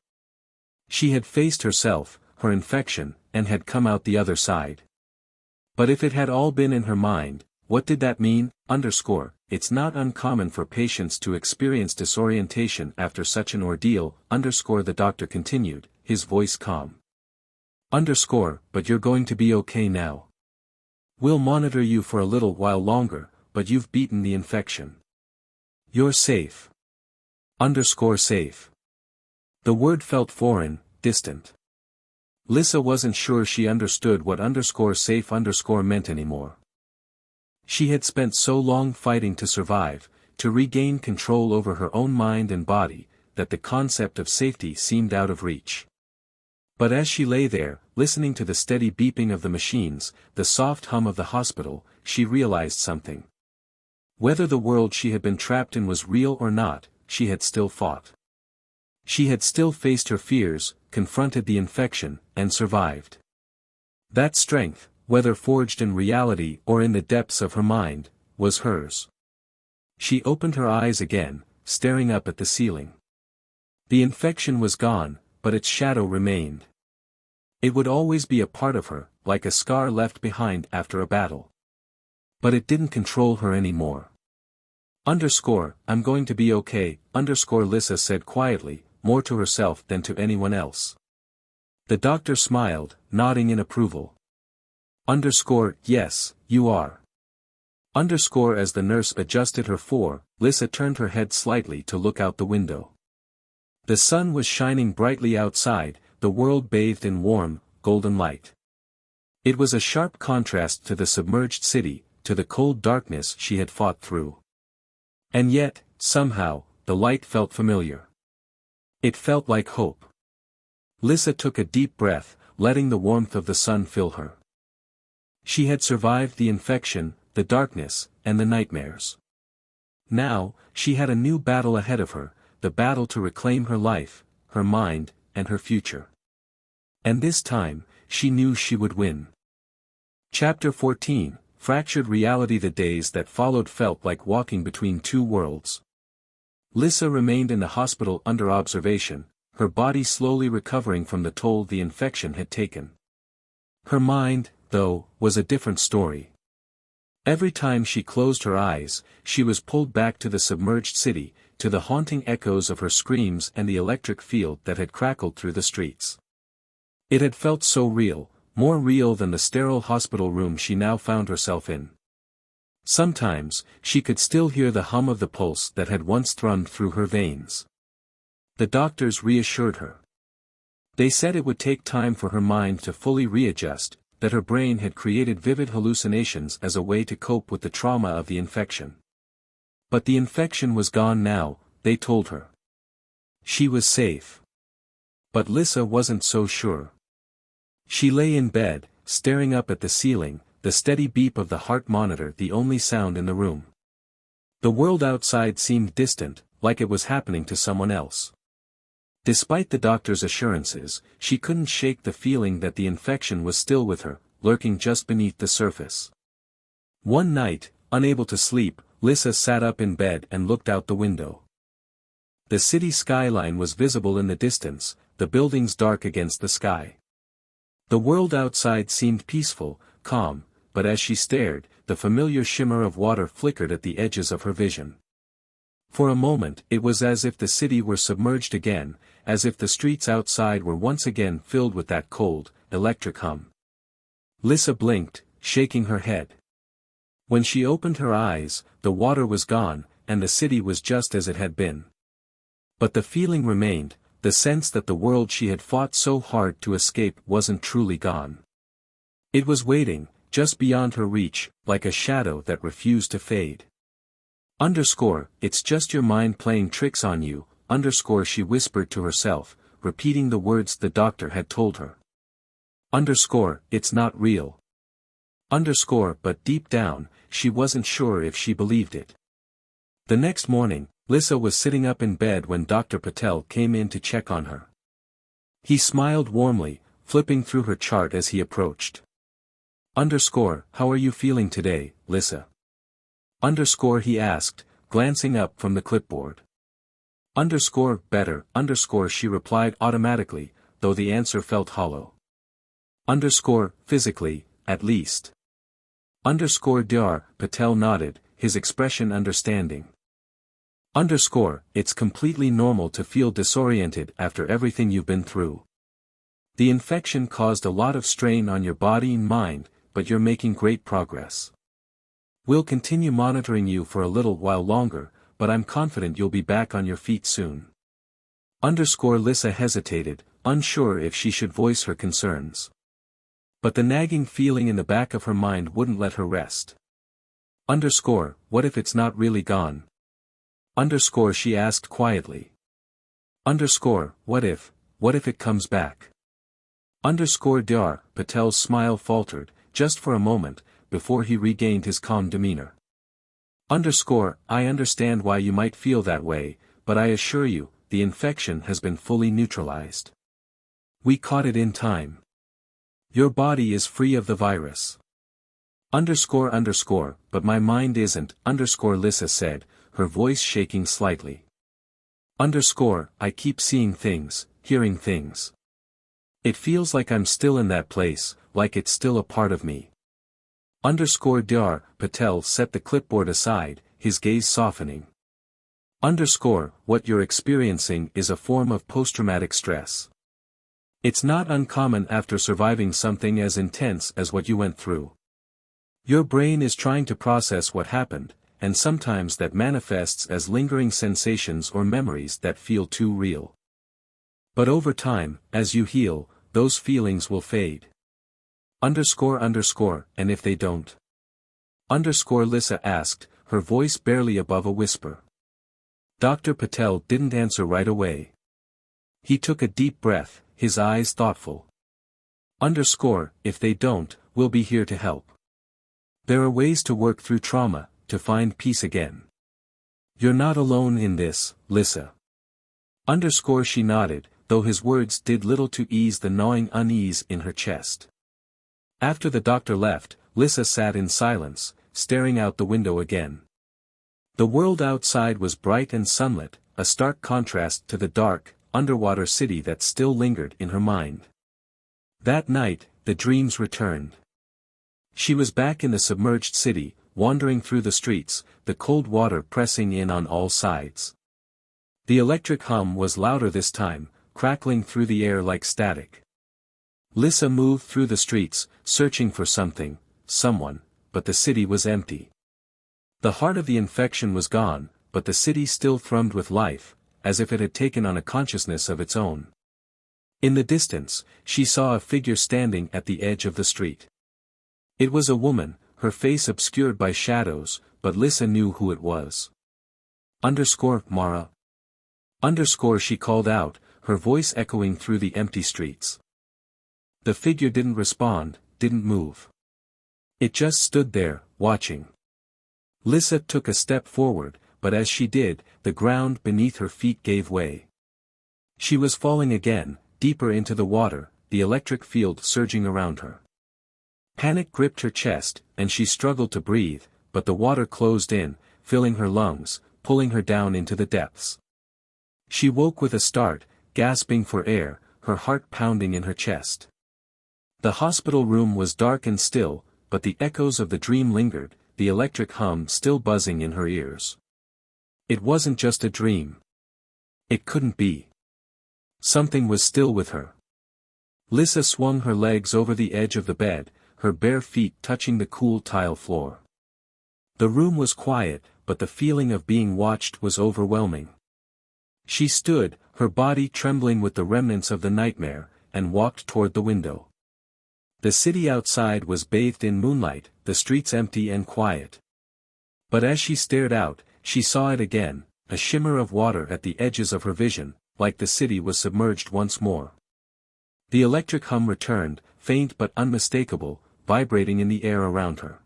She had faced herself, her infection, and had come out the other side. But if it had all been in her mind, what did that mean? It's not uncommon for patients to experience disorientation after such an ordeal, the doctor continued, his voice calm. But you're going to be okay now. We'll monitor you for a little while longer, but you've beaten the infection. You're safe. Safe. The word felt foreign, distant. Lyssa wasn't sure she understood what safe meant anymore. She had spent so long fighting to survive, to regain control over her own mind and body, that the concept of safety seemed out of reach. But as she lay there, listening to the steady beeping of the machines, the soft hum of the hospital, she realized something. Whether the world she had been trapped in was real or not, she had still fought. She had still faced her fears, confronted the infection, and survived. That strength, whether forged in reality or in the depths of her mind, was hers. She opened her eyes again, staring up at the ceiling. The infection was gone, but its shadow remained. It would always be a part of her, like a scar left behind after a battle. But it didn't control her anymore. I'm going to be okay, Lyssa said quietly, more to herself than to anyone else. The doctor smiled, nodding in approval. Yes, you are. As the nurse adjusted her Lyssa turned her head slightly to look out the window. The sun was shining brightly outside, the world bathed in warm, golden light. It was a sharp contrast to the submerged city, to the cold darkness she had fought through. And yet, somehow, the light felt familiar. It felt like hope. Lyssa took a deep breath, letting the warmth of the sun fill her. She had survived the infection, the darkness, and the nightmares. Now, she had a new battle ahead of her, the battle to reclaim her life, her mind, and her future. And this time, she knew she would win. Chapter 14, Fractured Reality. The days that followed felt like walking between two worlds. Lyssa remained in the hospital under observation, her body slowly recovering from the toll the infection had taken. Her mind, though, was a different story. Every time she closed her eyes, she was pulled back to the submerged city, to the haunting echoes of her screams and the electric field that had crackled through the streets. It had felt so real, more real than the sterile hospital room she now found herself in. Sometimes, she could still hear the hum of the pulse that had once thrummed through her veins. The doctors reassured her. They said it would take time for her mind to fully readjust, that her brain had created vivid hallucinations as a way to cope with the trauma of the infection. But the infection was gone now, they told her. She was safe. But Lyssa wasn't so sure. She lay in bed, staring up at the ceiling, the steady beep of the heart monitor the only sound in the room. The world outside seemed distant, like it was happening to someone else. Despite the doctor's assurances, she couldn't shake the feeling that the infection was still with her, lurking just beneath the surface. One night, unable to sleep, Lyssa sat up in bed and looked out the window. The city skyline was visible in the distance, the buildings dark against the sky. The world outside seemed peaceful, calm, but as she stared, the familiar shimmer of water flickered at the edges of her vision. For a moment it was as if the city were submerged again, as if the streets outside were once again filled with that cold, electric hum. Lyssa blinked, shaking her head. When she opened her eyes, the water was gone, and the city was just as it had been. But the feeling remained, the sense that the world she had fought so hard to escape wasn't truly gone. It was waiting, just beyond her reach, like a shadow that refused to fade. It's just your mind playing tricks on you, she whispered to herself, repeating the words the doctor had told her. It's not real. But deep down, she wasn't sure if she believed it. The next morning, Lyssa was sitting up in bed when Dr. Patel came in to check on her. He smiled warmly, flipping through her chart as he approached. How are you feeling today, Lyssa? He asked, glancing up from the clipboard. Better, she replied automatically, though the answer felt hollow. Physically, at least. Dr. Patel nodded, his expression understanding. It's completely normal to feel disoriented after everything you've been through. The infection caused a lot of strain on your body and mind, but you're making great progress. We'll continue monitoring you for a little while longer, but I'm confident you'll be back on your feet soon. Lyssa hesitated, unsure if she should voice her concerns. But the nagging feeling in the back of her mind wouldn't let her rest. What if it's not really gone? She asked quietly. What if it comes back? Dr. Patel's smile faltered, just for a moment, before he regained his calm demeanor. I understand why you might feel that way, but I assure you, the infection has been fully neutralized. We caught it in time. Your body is free of the virus. But my mind isn't, Lyssa said, her voice shaking slightly. I keep seeing things, hearing things. It feels like I'm still in that place, like it's still a part of me. Dr. Patel set the clipboard aside, his gaze softening. What you're experiencing is a form of post-traumatic stress. It's not uncommon after surviving something as intense as what you went through. Your brain is trying to process what happened, and sometimes that manifests as lingering sensations or memories that feel too real. But over time, as you heal, those feelings will fade. And if they don't? Lyssa asked, her voice barely above a whisper. Dr. Patel didn't answer right away. He took a deep breath, his eyes thoughtful. If they don't, we'll be here to help. There are ways to work through trauma, to find peace again. You're not alone in this, Lyssa. She nodded, though his words did little to ease the gnawing unease in her chest. After the doctor left, Lyssa sat in silence, staring out the window again. The world outside was bright and sunlit, a stark contrast to the dark, underwater city that still lingered in her mind. That night, the dreams returned. She was back in the submerged city, wandering through the streets, the cold water pressing in on all sides. The electric hum was louder this time, crackling through the air like static. Lyssa moved through the streets, searching for something, someone, but the city was empty. The heart of the infection was gone, but the city still thrummed with life, as if it had taken on a consciousness of its own. In the distance, she saw a figure standing at the edge of the street. It was a woman, her face obscured by shadows, but Lyssa knew who it was. Mara. She called out, her voice echoing through the empty streets. The figure didn't respond, didn't move. It just stood there, watching. Lyssa took a step forward, but as she did, the ground beneath her feet gave way. She was falling again, deeper into the water, the electric field surging around her. Panic gripped her chest, and she struggled to breathe, but the water closed in, filling her lungs, pulling her down into the depths. She woke with a start, gasping for air, her heart pounding in her chest. The hospital room was dark and still, but the echoes of the dream lingered, the electric hum still buzzing in her ears. It wasn't just a dream. It couldn't be. Something was still with her. Lyssa swung her legs over the edge of the bed, her bare feet touching the cool tile floor. The room was quiet, but the feeling of being watched was overwhelming. She stood, her body trembling with the remnants of the nightmare, and walked toward the window. The city outside was bathed in moonlight, the streets empty and quiet. But as she stared out, she saw it again, a shimmer of water at the edges of her vision, like the city was submerged once more. The electric hum returned, faint but unmistakable, vibrating in the air around her.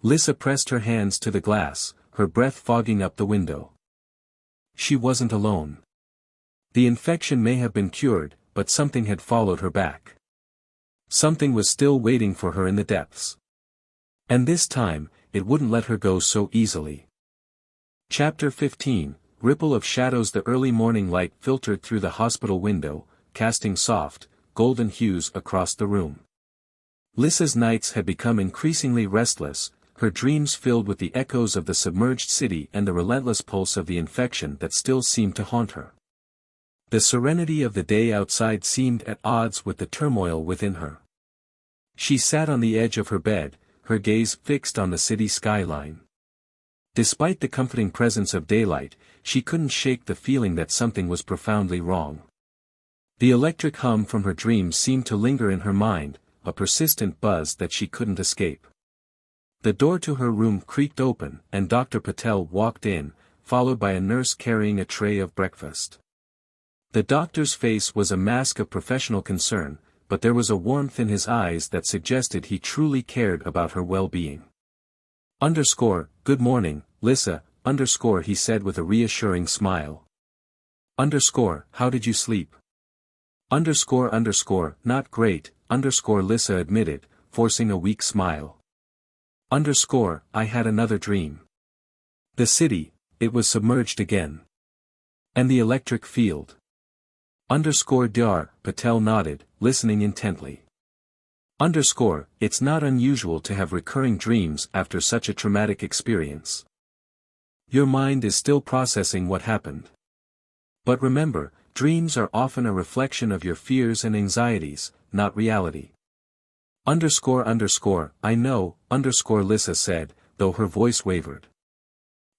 Lyssa pressed her hands to the glass, her breath fogging up the window. She wasn't alone. The infection may have been cured, but something had followed her back. Something was still waiting for her in the depths. And this time, it wouldn't let her go so easily. Chapter 15, Ripple of Shadows. The early morning light filtered through the hospital window, casting soft, golden hues across the room. Lyssa's nights had become increasingly restless, her dreams filled with the echoes of the submerged city and the relentless pulse of the infection that still seemed to haunt her. The serenity of the day outside seemed at odds with the turmoil within her. She sat on the edge of her bed, her gaze fixed on the city skyline. Despite the comforting presence of daylight, she couldn't shake the feeling that something was profoundly wrong. The electric hum from her dreams seemed to linger in her mind, a persistent buzz that she couldn't escape. The door to her room creaked open, and Dr. Patel walked in, followed by a nurse carrying a tray of breakfast. The doctor's face was a mask of professional concern, but there was a warmth in his eyes that suggested he truly cared about her well-being. Good morning, Lyssa, he said with a reassuring smile. How did you sleep? Not great, Lyssa admitted, forcing a weak smile. I had another dream. The city, it was submerged again. And the electric field. Dr. Patel nodded, listening intently. It's not unusual to have recurring dreams after such a traumatic experience. Your mind is still processing what happened. But remember, dreams are often a reflection of your fears and anxieties, not reality. I know, Lyssa said, though her voice wavered.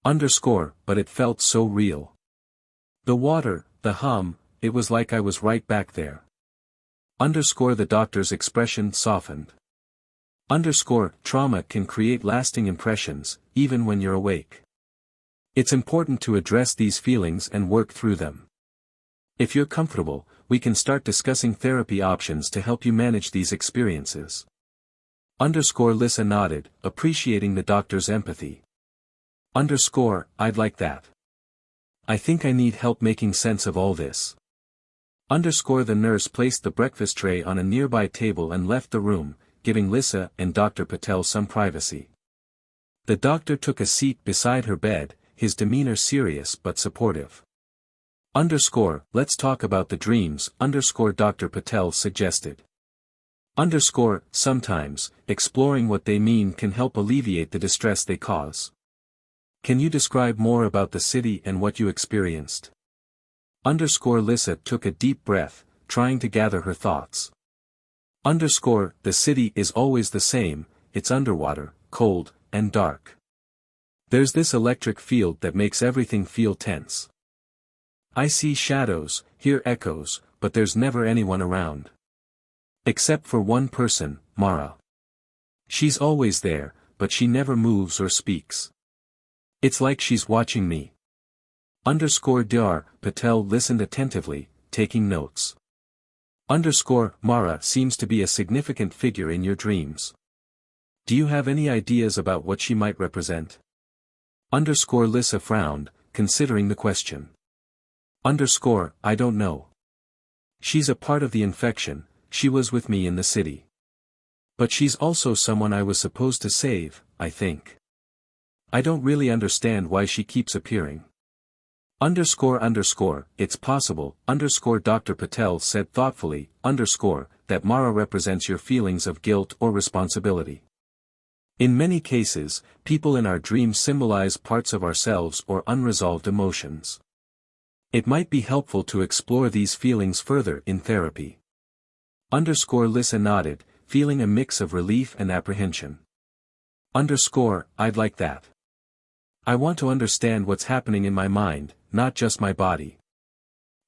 But it felt so real. The water, the hum, it was like I was right back there. The doctor's expression softened. Trauma can create lasting impressions, even when you're awake. It's important to address these feelings and work through them. If you're comfortable, we can start discussing therapy options to help you manage these experiences. Lyssa nodded, appreciating the doctor's empathy. I'd like that. I think I need help making sense of all this. The nurse placed the breakfast tray on a nearby table and left the room, giving Lyssa and Dr. Patel some privacy. The doctor took a seat beside her bed, his demeanor serious but supportive. Let's talk about the dreams, Dr. Patel suggested. Sometimes, exploring what they mean can help alleviate the distress they cause. Can you describe more about the city and what you experienced? Lyssa took a deep breath, trying to gather her thoughts. The city is always the same, it's underwater, cold, and dark. There's this electric field that makes everything feel tense. I see shadows, hear echoes, but there's never anyone around. Except for one person, Mara. She's always there, but she never moves or speaks. It's like she's watching me. Dr. Patel listened attentively, taking notes. Mara seems to be a significant figure in your dreams. Do you have any ideas about what she might represent? Lyssa frowned, considering the question. I don't know. She's a part of the infection, she was with me in the city. But she's also someone I was supposed to save, I think. I don't really understand why she keeps appearing. It's possible, Dr. Patel said thoughtfully, that Mara represents your feelings of guilt or responsibility. In many cases, people in our dreams symbolize parts of ourselves or unresolved emotions. It might be helpful to explore these feelings further in therapy. Lyssa nodded, feeling a mix of relief and apprehension. I'd like that. I want to understand what's happening in my mind, not just my body.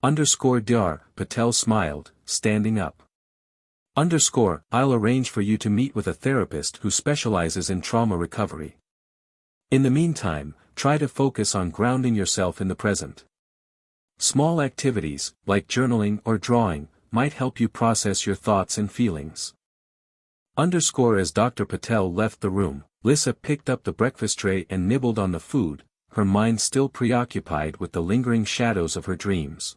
Dr. Patel smiled, standing up. I'll arrange for you to meet with a therapist who specializes in trauma recovery. In the meantime, try to focus on grounding yourself in the present. Small activities, like journaling or drawing, might help you process your thoughts and feelings. As Dr. Patel left the room, Lyssa picked up the breakfast tray and nibbled on the food, her mind still preoccupied with the lingering shadows of her dreams.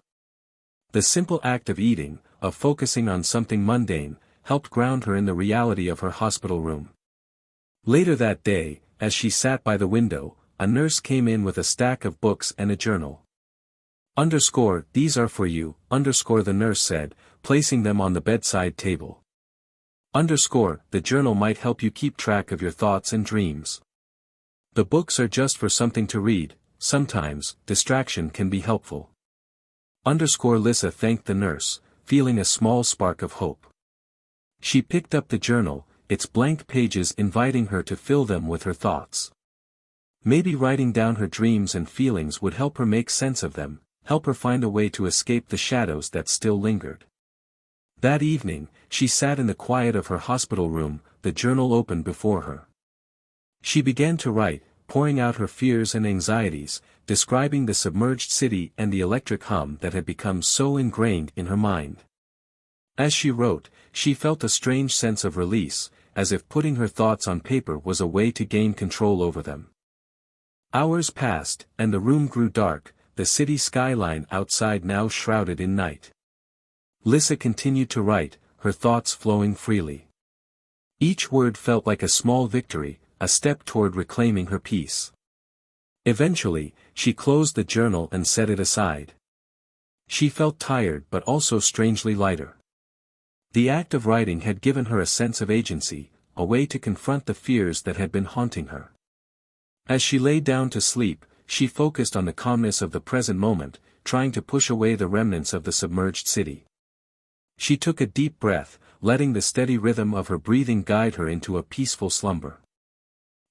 The simple act of eating, of focusing on something mundane, helped ground her in the reality of her hospital room. Later that day, as she sat by the window, a nurse came in with a stack of books and a journal. These are for you, the nurse said, placing them on the bedside table. The journal might help you keep track of your thoughts and dreams. The books are just for something to read, sometimes, distraction can be helpful. Lyssa thanked the nurse, feeling a small spark of hope. She picked up the journal, its blank pages inviting her to fill them with her thoughts. Maybe writing down her dreams and feelings would help her make sense of them, help her find a way to escape the shadows that still lingered. That evening, she sat in the quiet of her hospital room, the journal open before her. She began to write, pouring out her fears and anxieties, describing the submerged city and the electric hum that had become so ingrained in her mind. As she wrote, she felt a strange sense of release, as if putting her thoughts on paper was a way to gain control over them. Hours passed, and the room grew dark, the city skyline outside now shrouded in night. Lyssa continued to write, her thoughts flowing freely. Each word felt like a small victory, a step toward reclaiming her peace. Eventually, she closed the journal and set it aside. She felt tired but also strangely lighter. The act of writing had given her a sense of agency, a way to confront the fears that had been haunting her. As she lay down to sleep, she focused on the calmness of the present moment, trying to push away the remnants of the submerged city. She took a deep breath, letting the steady rhythm of her breathing guide her into a peaceful slumber.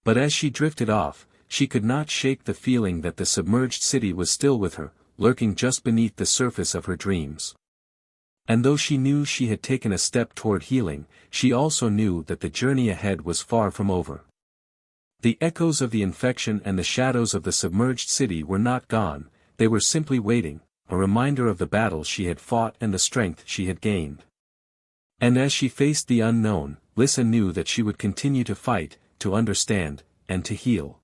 But as she drifted off, she could not shake the feeling that the submerged city was still with her, lurking just beneath the surface of her dreams. And though she knew she had taken a step toward healing, she also knew that the journey ahead was far from over. The echoes of the infection and the shadows of the submerged city were not gone, they were simply waiting, a reminder of the battles she had fought and the strength she had gained. And as she faced the unknown, Lyssa knew that she would continue to fight, to understand, and to heal.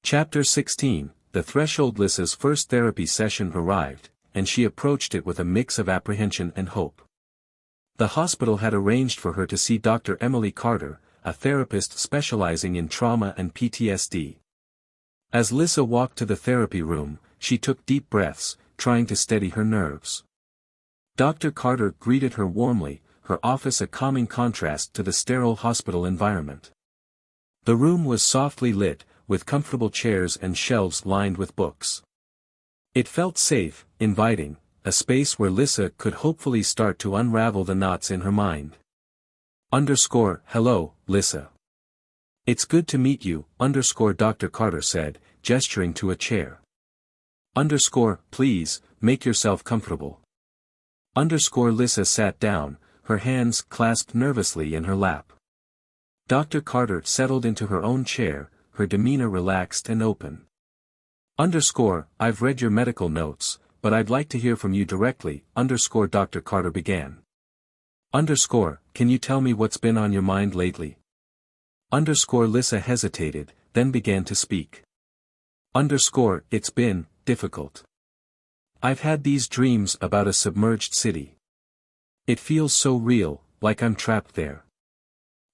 Chapter 16, The Threshold. Lyssa's first therapy session arrived, and she approached it with a mix of apprehension and hope. The hospital had arranged for her to see Dr. Emily Carter, a therapist specializing in trauma and PTSD. As Lyssa walked to the therapy room, she took deep breaths, trying to steady her nerves. Dr. Carter greeted her warmly, her office a calming contrast to the sterile hospital environment. The room was softly lit, with comfortable chairs and shelves lined with books. It felt safe, inviting, a space where Lyssa could hopefully start to unravel the knots in her mind. Hello, Lyssa. It's good to meet you, Dr. Carter said, gesturing to a chair. Please, make yourself comfortable. Lyssa sat down, her hands clasped nervously in her lap. Dr. Carter settled into her own chair, her demeanor relaxed and open. I've read your medical notes, but I'd like to hear from you directly, Dr. Carter began. Can you tell me what's been on your mind lately? Lyssa hesitated, then began to speak. It's been difficult. I've had these dreams about a submerged city. It feels so real, like I'm trapped there.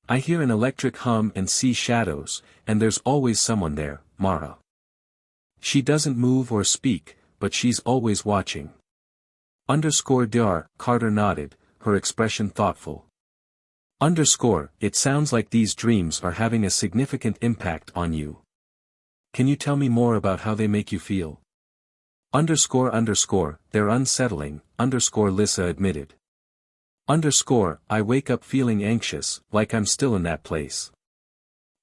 I hear an electric hum and see shadows, and there's always someone there, Mara. She doesn't move or speak, but she's always watching. Carter nodded, her expression thoughtful. It sounds like these dreams are having a significant impact on you. Can you tell me more about how they make you feel? They're unsettling, Lyssa admitted. I wake up feeling anxious, like I'm still in that place.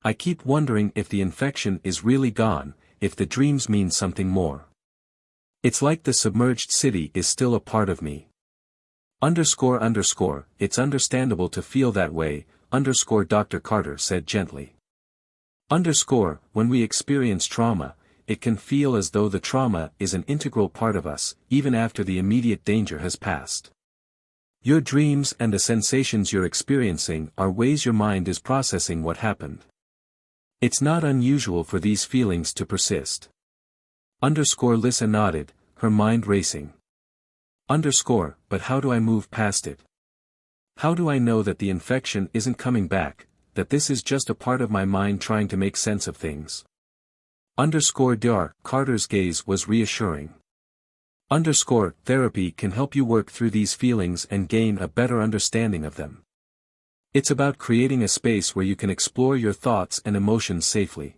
I keep wondering if the infection is really gone, if the dreams mean something more. It's like the submerged city is still a part of me. It's understandable to feel that way, Dr. Carter said gently. When we experience trauma, it can feel as though the trauma is an integral part of us, even after the immediate danger has passed. Your dreams and the sensations you're experiencing are ways your mind is processing what happened. It's not unusual for these feelings to persist. Lyssa nodded, her mind racing. But how do I move past it? How do I know that the infection isn't coming back, that this is just a part of my mind trying to make sense of things? Dr. Carter's gaze was reassuring. Therapy can help you work through these feelings and gain a better understanding of them. It's about creating a space where you can explore your thoughts and emotions safely.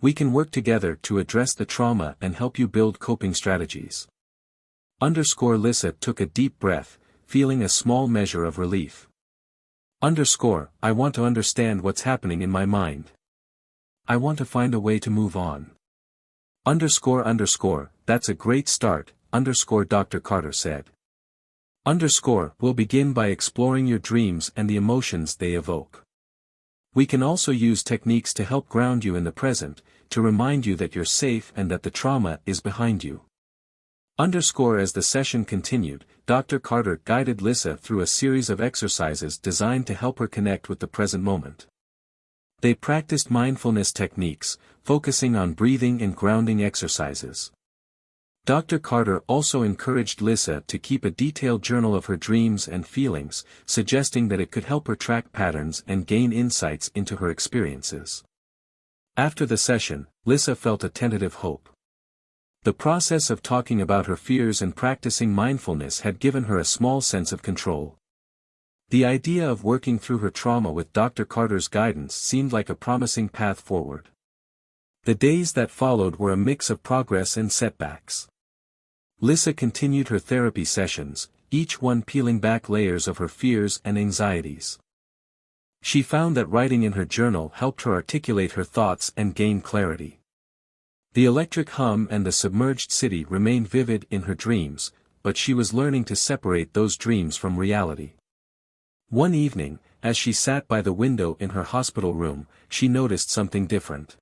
We can work together to address the trauma and help you build coping strategies. Lyssa took a deep breath, feeling a small measure of relief. I want to understand what's happening in my mind. I want to find a way to move on. That's a great start, Dr. Carter said. We'll begin by exploring your dreams and the emotions they evoke. We can also use techniques to help ground you in the present, to remind you that you're safe and that the trauma is behind you. As the session continued, Dr. Carter guided Lyssa through a series of exercises designed to help her connect with the present moment. They practiced mindfulness techniques, focusing on breathing and grounding exercises. Dr. Carter also encouraged Lyssa to keep a detailed journal of her dreams and feelings, suggesting that it could help her track patterns and gain insights into her experiences. After the session, Lyssa felt a tentative hope. The process of talking about her fears and practicing mindfulness had given her a small sense of control. The idea of working through her trauma with Dr. Carter's guidance seemed like a promising path forward. The days that followed were a mix of progress and setbacks. Lyssa continued her therapy sessions, each one peeling back layers of her fears and anxieties. She found that writing in her journal helped her articulate her thoughts and gain clarity. The electric hum and the submerged city remained vivid in her dreams, but she was learning to separate those dreams from reality. One evening, as she sat by the window in her hospital room, she noticed something different.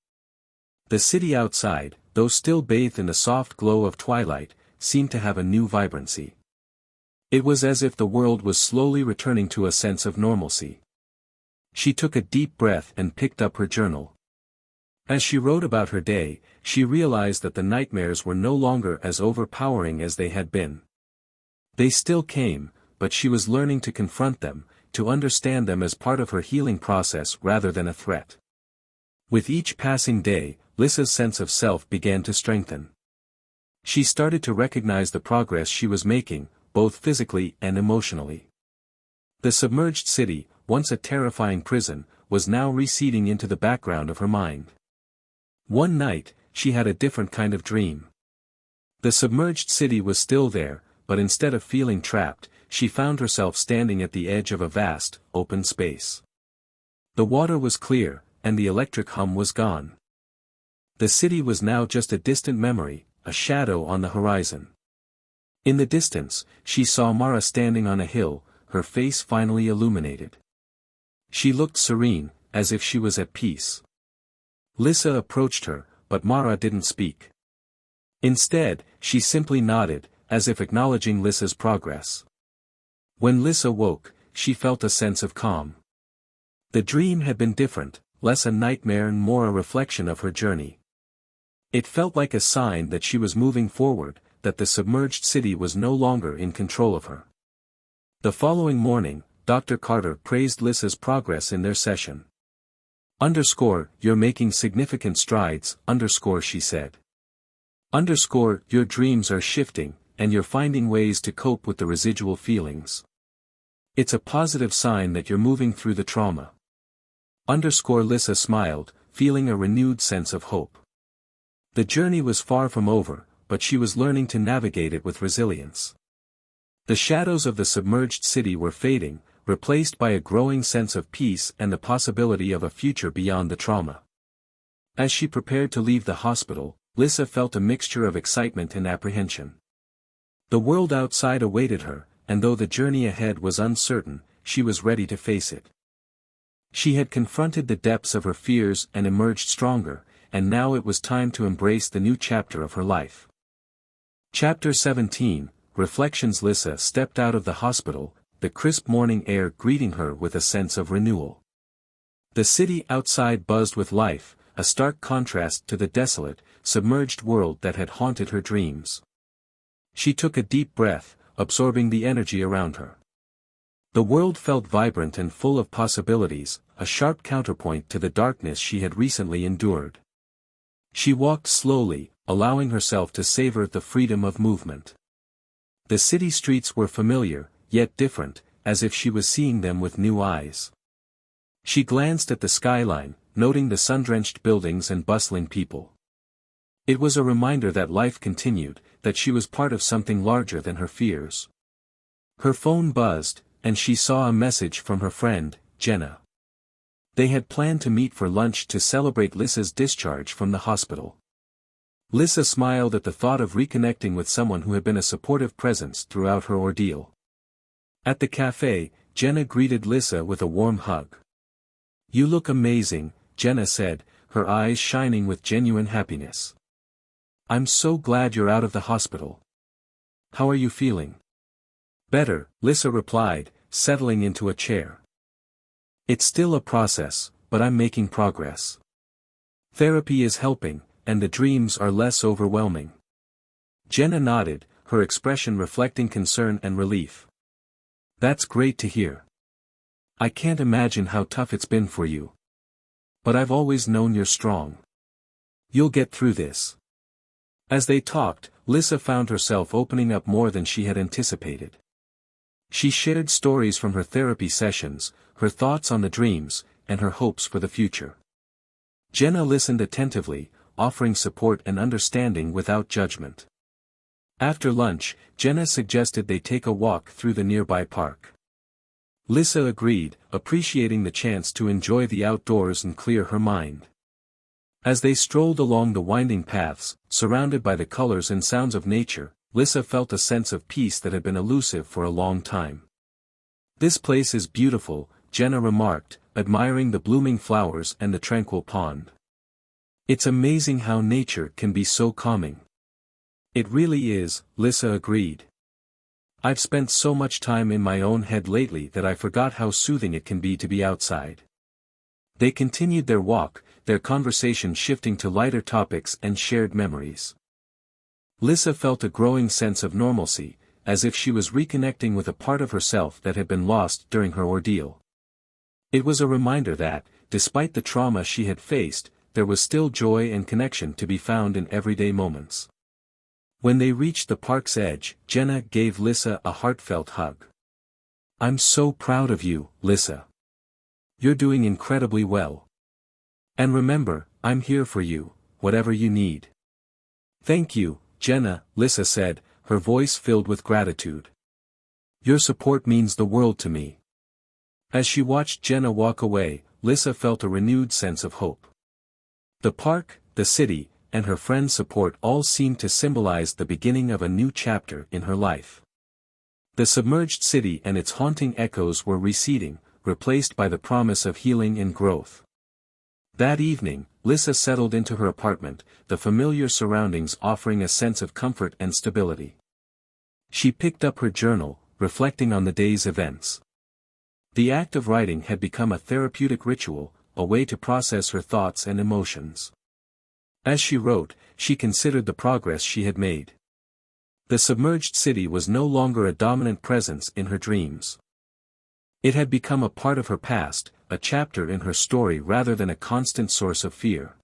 The city outside, though still bathed in the soft glow of twilight, seemed to have a new vibrancy. It was as if the world was slowly returning to a sense of normalcy. She took a deep breath and picked up her journal. As she wrote about her day, she realized that the nightmares were no longer as overpowering as they had been. They still came, but she was learning to confront them, to understand them as part of her healing process rather than a threat. With each passing day, Lyssa's sense of self began to strengthen. She started to recognize the progress she was making, both physically and emotionally. The submerged city, once a terrifying prison, was now receding into the background of her mind. One night, she had a different kind of dream. The submerged city was still there, but instead of feeling trapped, she found herself standing at the edge of a vast, open space. The water was clear, and the electric hum was gone. The city was now just a distant memory, a shadow on the horizon. In the distance, she saw Mara standing on a hill, her face finally illuminated. She looked serene, as if she was at peace. Lyssa approached her, but Mara didn't speak. Instead, she simply nodded, as if acknowledging Lyssa's progress. When Lyssa woke, she felt a sense of calm. The dream had been different, less a nightmare and more a reflection of her journey. It felt like a sign that she was moving forward, that the submerged city was no longer in control of her. The following morning, Dr. Carter praised Lyssa's progress in their session. You're making significant strides, she said. Your dreams are shifting, and you're finding ways to cope with the residual feelings. It's a positive sign that you're moving through the trauma. Lyssa smiled, feeling a renewed sense of hope. The journey was far from over, but she was learning to navigate it with resilience. The shadows of the submerged city were fading, replaced by a growing sense of peace and the possibility of a future beyond the trauma. As she prepared to leave the hospital, Lyssa felt a mixture of excitement and apprehension. The world outside awaited her, and though the journey ahead was uncertain, she was ready to face it. She had confronted the depths of her fears and emerged stronger, and now it was time to embrace the new chapter of her life. Chapter 17, Reflections. Lyssa stepped out of the hospital, the crisp morning air greeting her with a sense of renewal. The city outside buzzed with life, a stark contrast to the desolate, submerged world that had haunted her dreams. She took a deep breath, absorbing the energy around her. The world felt vibrant and full of possibilities, a sharp counterpoint to the darkness she had recently endured. She walked slowly, allowing herself to savor the freedom of movement. The city streets were familiar, yet different, as if she was seeing them with new eyes. She glanced at the skyline, noting the sun-drenched buildings and bustling people. It was a reminder that life continued, that she was part of something larger than her fears. Her phone buzzed, and she saw a message from her friend, Jenna. They had planned to meet for lunch to celebrate Lyssa's discharge from the hospital. Lyssa smiled at the thought of reconnecting with someone who had been a supportive presence throughout her ordeal. At the cafe, Jenna greeted Lyssa with a warm hug. "You look amazing," Jenna said, her eyes shining with genuine happiness. "I'm so glad you're out of the hospital. How are you feeling?" "Better," Lyssa replied, settling into a chair. "It's still a process, but I'm making progress. Therapy is helping, and the dreams are less overwhelming." Jenna nodded, her expression reflecting concern and relief. "That's great to hear. I can't imagine how tough it's been for you. But I've always known you're strong. You'll get through this." As they talked, Lyssa found herself opening up more than she had anticipated. She shared stories from her therapy sessions, her thoughts on the dreams, and her hopes for the future. Jenna listened attentively, offering support and understanding without judgment. After lunch, Jenna suggested they take a walk through the nearby park. Lyssa agreed, appreciating the chance to enjoy the outdoors and clear her mind. As they strolled along the winding paths, surrounded by the colors and sounds of nature, Lyssa felt a sense of peace that had been elusive for a long time. "This place is beautiful," Jenna remarked, admiring the blooming flowers and the tranquil pond. "It's amazing how nature can be so calming." "It really is," Lyssa agreed. "I've spent so much time in my own head lately that I forgot how soothing it can be to be outside." They continued their walk, their conversation shifting to lighter topics and shared memories. Lyssa felt a growing sense of normalcy, as if she was reconnecting with a part of herself that had been lost during her ordeal. It was a reminder that, despite the trauma she had faced, there was still joy and connection to be found in everyday moments. When they reached the park's edge, Jenna gave Lyssa a heartfelt hug. "I'm so proud of you, Lyssa. You're doing incredibly well. And remember, I'm here for you, whatever you need." "Thank you, Jenna," Lyssa said, her voice filled with gratitude. "Your support means the world to me." As she watched Jenna walk away, Lyssa felt a renewed sense of hope. The park, the city, and her friends' support all seemed to symbolize the beginning of a new chapter in her life. The submerged city and its haunting echoes were receding, replaced by the promise of healing and growth. That evening, Lyssa settled into her apartment, the familiar surroundings offering a sense of comfort and stability. She picked up her journal, reflecting on the day's events. The act of writing had become a therapeutic ritual, a way to process her thoughts and emotions. As she wrote, she considered the progress she had made. The submerged city was no longer a dominant presence in her dreams. It had become a part of her past, a chapter in her story rather than a constant source of fear.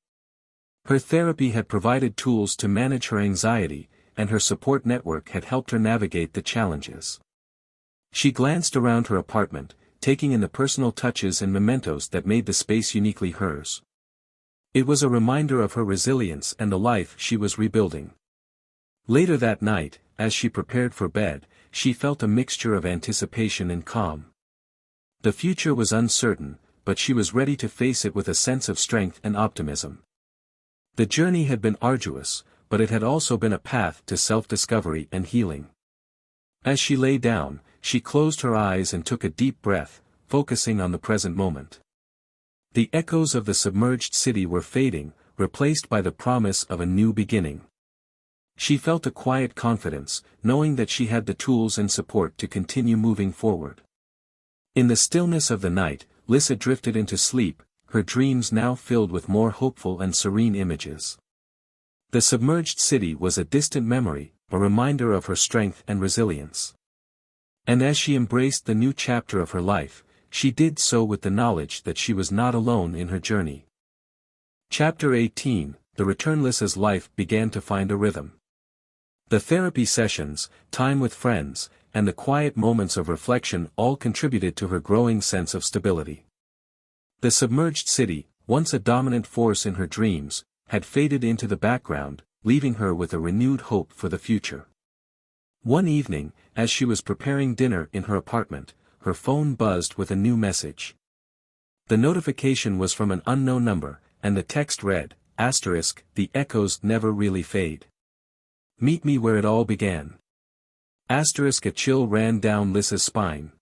Her therapy had provided tools to manage her anxiety, and her support network had helped her navigate the challenges. She glanced around her apartment, taking in the personal touches and mementos that made the space uniquely hers. It was a reminder of her resilience and the life she was rebuilding. Later that night, as she prepared for bed, she felt a mixture of anticipation and calm. The future was uncertain, but she was ready to face it with a sense of strength and optimism. The journey had been arduous, but it had also been a path to self-discovery and healing. As she lay down, she closed her eyes and took a deep breath, focusing on the present moment. The echoes of the submerged city were fading, replaced by the promise of a new beginning. She felt a quiet confidence, knowing that she had the tools and support to continue moving forward. In the stillness of the night, Lyssa drifted into sleep, her dreams now filled with more hopeful and serene images. The submerged city was a distant memory, a reminder of her strength and resilience. And as she embraced the new chapter of her life, she did so with the knowledge that she was not alone in her journey. Chapter 18, The Return. Lyssa's life began to find a rhythm. The therapy sessions, time with friends, and the quiet moments of reflection all contributed to her growing sense of stability. The submerged city, once a dominant force in her dreams, had faded into the background, leaving her with a renewed hope for the future. One evening, as she was preparing dinner in her apartment, her phone buzzed with a new message. The notification was from an unknown number, and the text read, *, the echoes never really fade. Meet me where it all began. *, a chill ran down Lyssa's spine.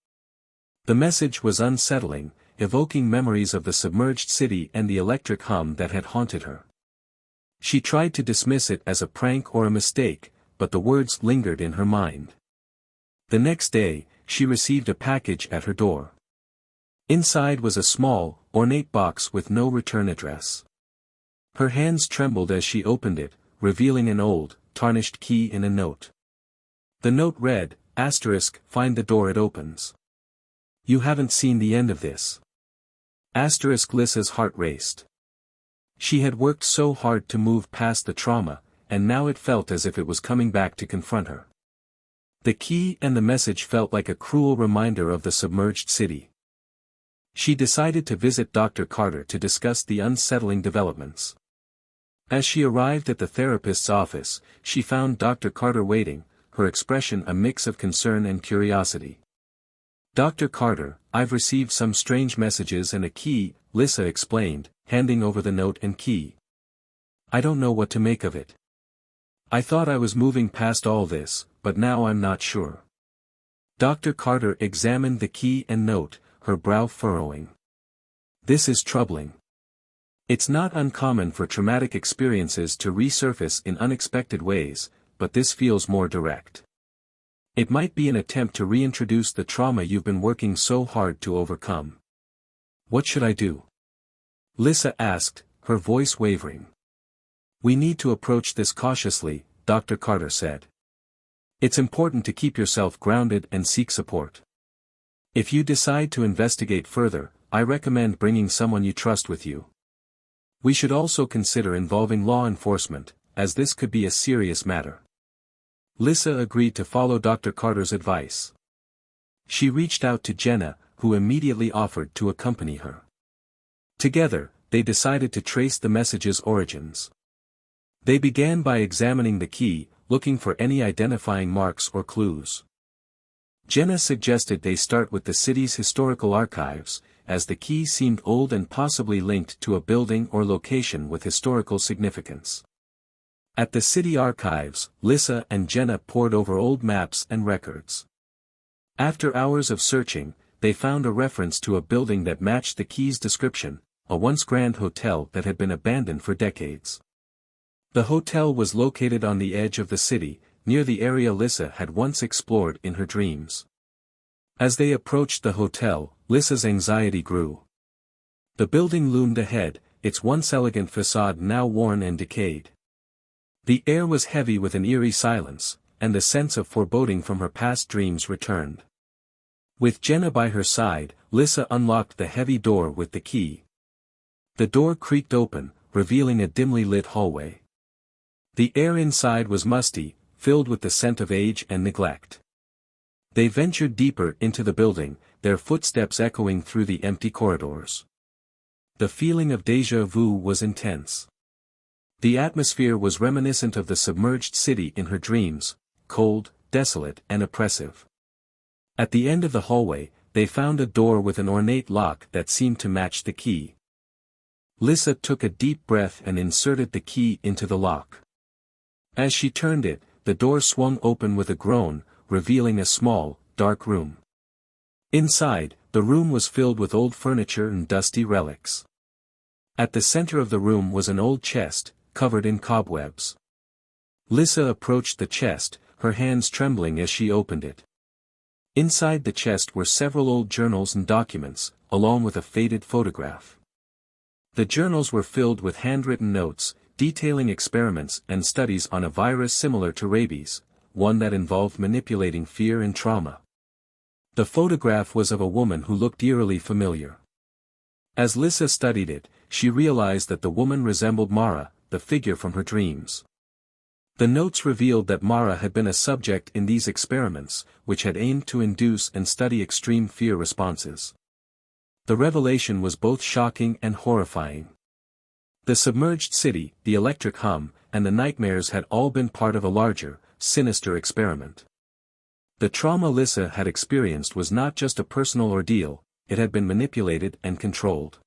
The message was unsettling, evoking memories of the submerged city and the electric hum that had haunted her. She tried to dismiss it as a prank or a mistake, but the words lingered in her mind. The next day, she received a package at her door. Inside was a small, ornate box with no return address. Her hands trembled as she opened it, revealing an old, tarnished key in a note. The note read, *, find the door it opens. You haven't seen the end of this. Lyssa's heart raced. She had worked so hard to move past the trauma, and now it felt as if it was coming back to confront her. The key and the message felt like a cruel reminder of the submerged city. She decided to visit Dr. Carter to discuss the unsettling developments. As she arrived at the therapist's office, she found Dr. Carter waiting, her expression a mix of concern and curiosity. *Dr. Carter, I've received some strange messages and a key," Lyssa explained, handing over the note and key. "I don't know what to make of it. I thought I was moving past all this, but now I'm not sure." Dr. Carter examined the key and note, her brow furrowing. "This is troubling. It's not uncommon for traumatic experiences to resurface in unexpected ways, but this feels more direct. It might be an attempt to reintroduce the trauma you've been working so hard to overcome. What should I do?" Lyssa asked, her voice wavering. "We need to approach this cautiously," Dr. Carter said. "It's important to keep yourself grounded and seek support. If you decide to investigate further, I recommend bringing someone you trust with you. We should also consider involving law enforcement, as this could be a serious matter." Lyssa agreed to follow Dr. Carter's advice. She reached out to Jenna, who immediately offered to accompany her. Together, they decided to trace the message's origins. They began by examining the key, looking for any identifying marks or clues. Jenna suggested they start with the city's historical archives, as the key seemed old and possibly linked to a building or location with historical significance. At the city archives, Lyssa and Jenna pored over old maps and records. After hours of searching, they found a reference to a building that matched the key's description, a once grand hotel that had been abandoned for decades. The hotel was located on the edge of the city, near the area Lyssa had once explored in her dreams. As they approached the hotel, Lyssa's anxiety grew. The building loomed ahead, its once elegant facade now worn and decayed. The air was heavy with an eerie silence, and the sense of foreboding from her past dreams returned. With Jenna by her side, Lyssa unlocked the heavy door with the key. The door creaked open, revealing a dimly lit hallway. The air inside was musty, filled with the scent of age and neglect. They ventured deeper into the building, their footsteps echoing through the empty corridors. The feeling of déjà vu was intense. The atmosphere was reminiscent of the submerged city in her dreams, cold, desolate and oppressive. At the end of the hallway, they found a door with an ornate lock that seemed to match the key. Lyssa took a deep breath and inserted the key into the lock. As she turned it, the door swung open with a groan, revealing a small, dark room. Inside, the room was filled with old furniture and dusty relics. At the center of the room was an old chest, covered in cobwebs. Lyssa approached the chest, her hands trembling as she opened it. Inside the chest were several old journals and documents, along with a faded photograph. The journals were filled with handwritten notes, detailing experiments and studies on a virus similar to rabies, one that involved manipulating fear and trauma. The photograph was of a woman who looked eerily familiar. As Lyssa studied it, she realized that the woman resembled Mara, the figure from her dreams. The notes revealed that Mara had been a subject in these experiments, which had aimed to induce and study extreme fear responses. The revelation was both shocking and horrifying. The submerged city, the electric hum, and the nightmares had all been part of a larger, sinister experiment. The trauma Lyssa had experienced was not just a personal ordeal, it had been manipulated and controlled.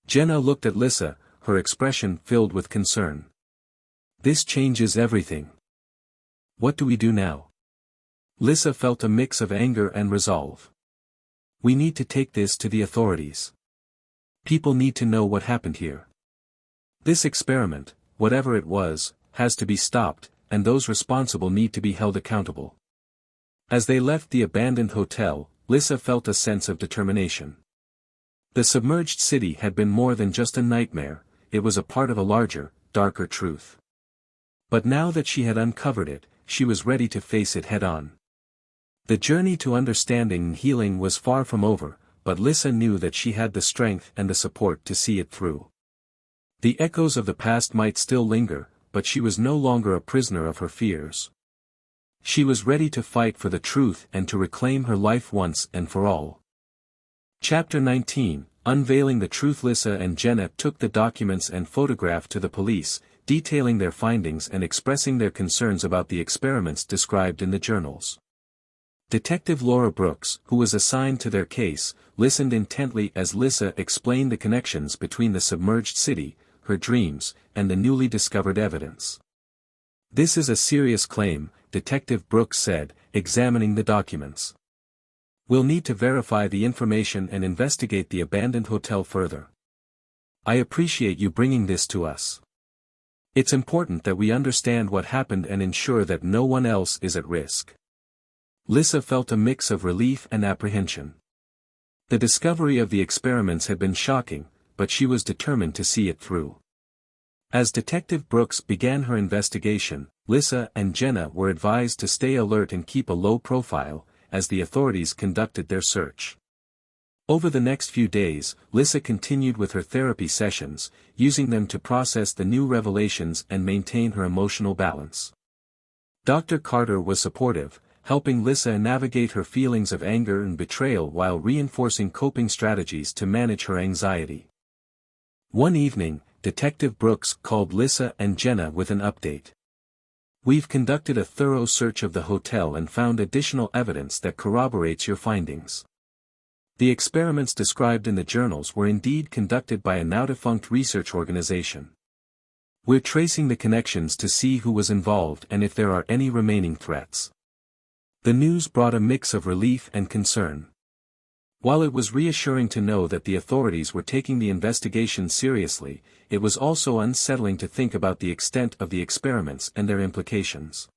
Jenna looked at Lyssa, her expression filled with concern. "This changes everything. What do we do now?" Lyssa felt a mix of anger and resolve. "We need to take this to the authorities. People need to know what happened here. This experiment, whatever it was, has to be stopped, and those responsible need to be held accountable." As they left the abandoned hotel, Lyssa felt a sense of determination. The submerged city had been more than just a nightmare, it was a part of a larger, darker truth. But now that she had uncovered it, she was ready to face it head-on. The journey to understanding and healing was far from over, but Lyssa knew that she had the strength and the support to see it through. The echoes of the past might still linger, but she was no longer a prisoner of her fears. She was ready to fight for the truth and to reclaim her life once and for all. Chapter 19, Unveiling the Truth. Lyssa and Jenna took the documents and photograph to the police, detailing their findings and expressing their concerns about the experiments described in the journals. Detective Laura Brooks, who was assigned to their case, listened intently as Lyssa explained the connections between the submerged city, her dreams, and the newly discovered evidence. "This is a serious claim," Detective Brooks said, examining the documents. "We'll need to verify the information and investigate the abandoned hotel further. I appreciate you bringing this to us. It's important that we understand what happened and ensure that no one else is at risk." Lyssa felt a mix of relief and apprehension. The discovery of the experiments had been shocking, but she was determined to see it through. As Detective Brooks began her investigation, Lyssa and Jenna were advised to stay alert and keep a low profile, as the authorities conducted their search. Over the next few days, Lyssa continued with her therapy sessions, using them to process the new revelations and maintain her emotional balance. Dr. Carter was supportive, helping Lyssa navigate her feelings of anger and betrayal while reinforcing coping strategies to manage her anxiety. One evening, Detective Brooks called Lyssa and Jenna with an update. "We've conducted a thorough search of the hotel and found additional evidence that corroborates your findings. The experiments described in the journals were indeed conducted by a now-defunct research organization. We're tracing the connections to see who was involved and if there are any remaining threats." The news brought a mix of relief and concern. While it was reassuring to know that the authorities were taking the investigation seriously, it was also unsettling to think about the extent of the experiments and their implications.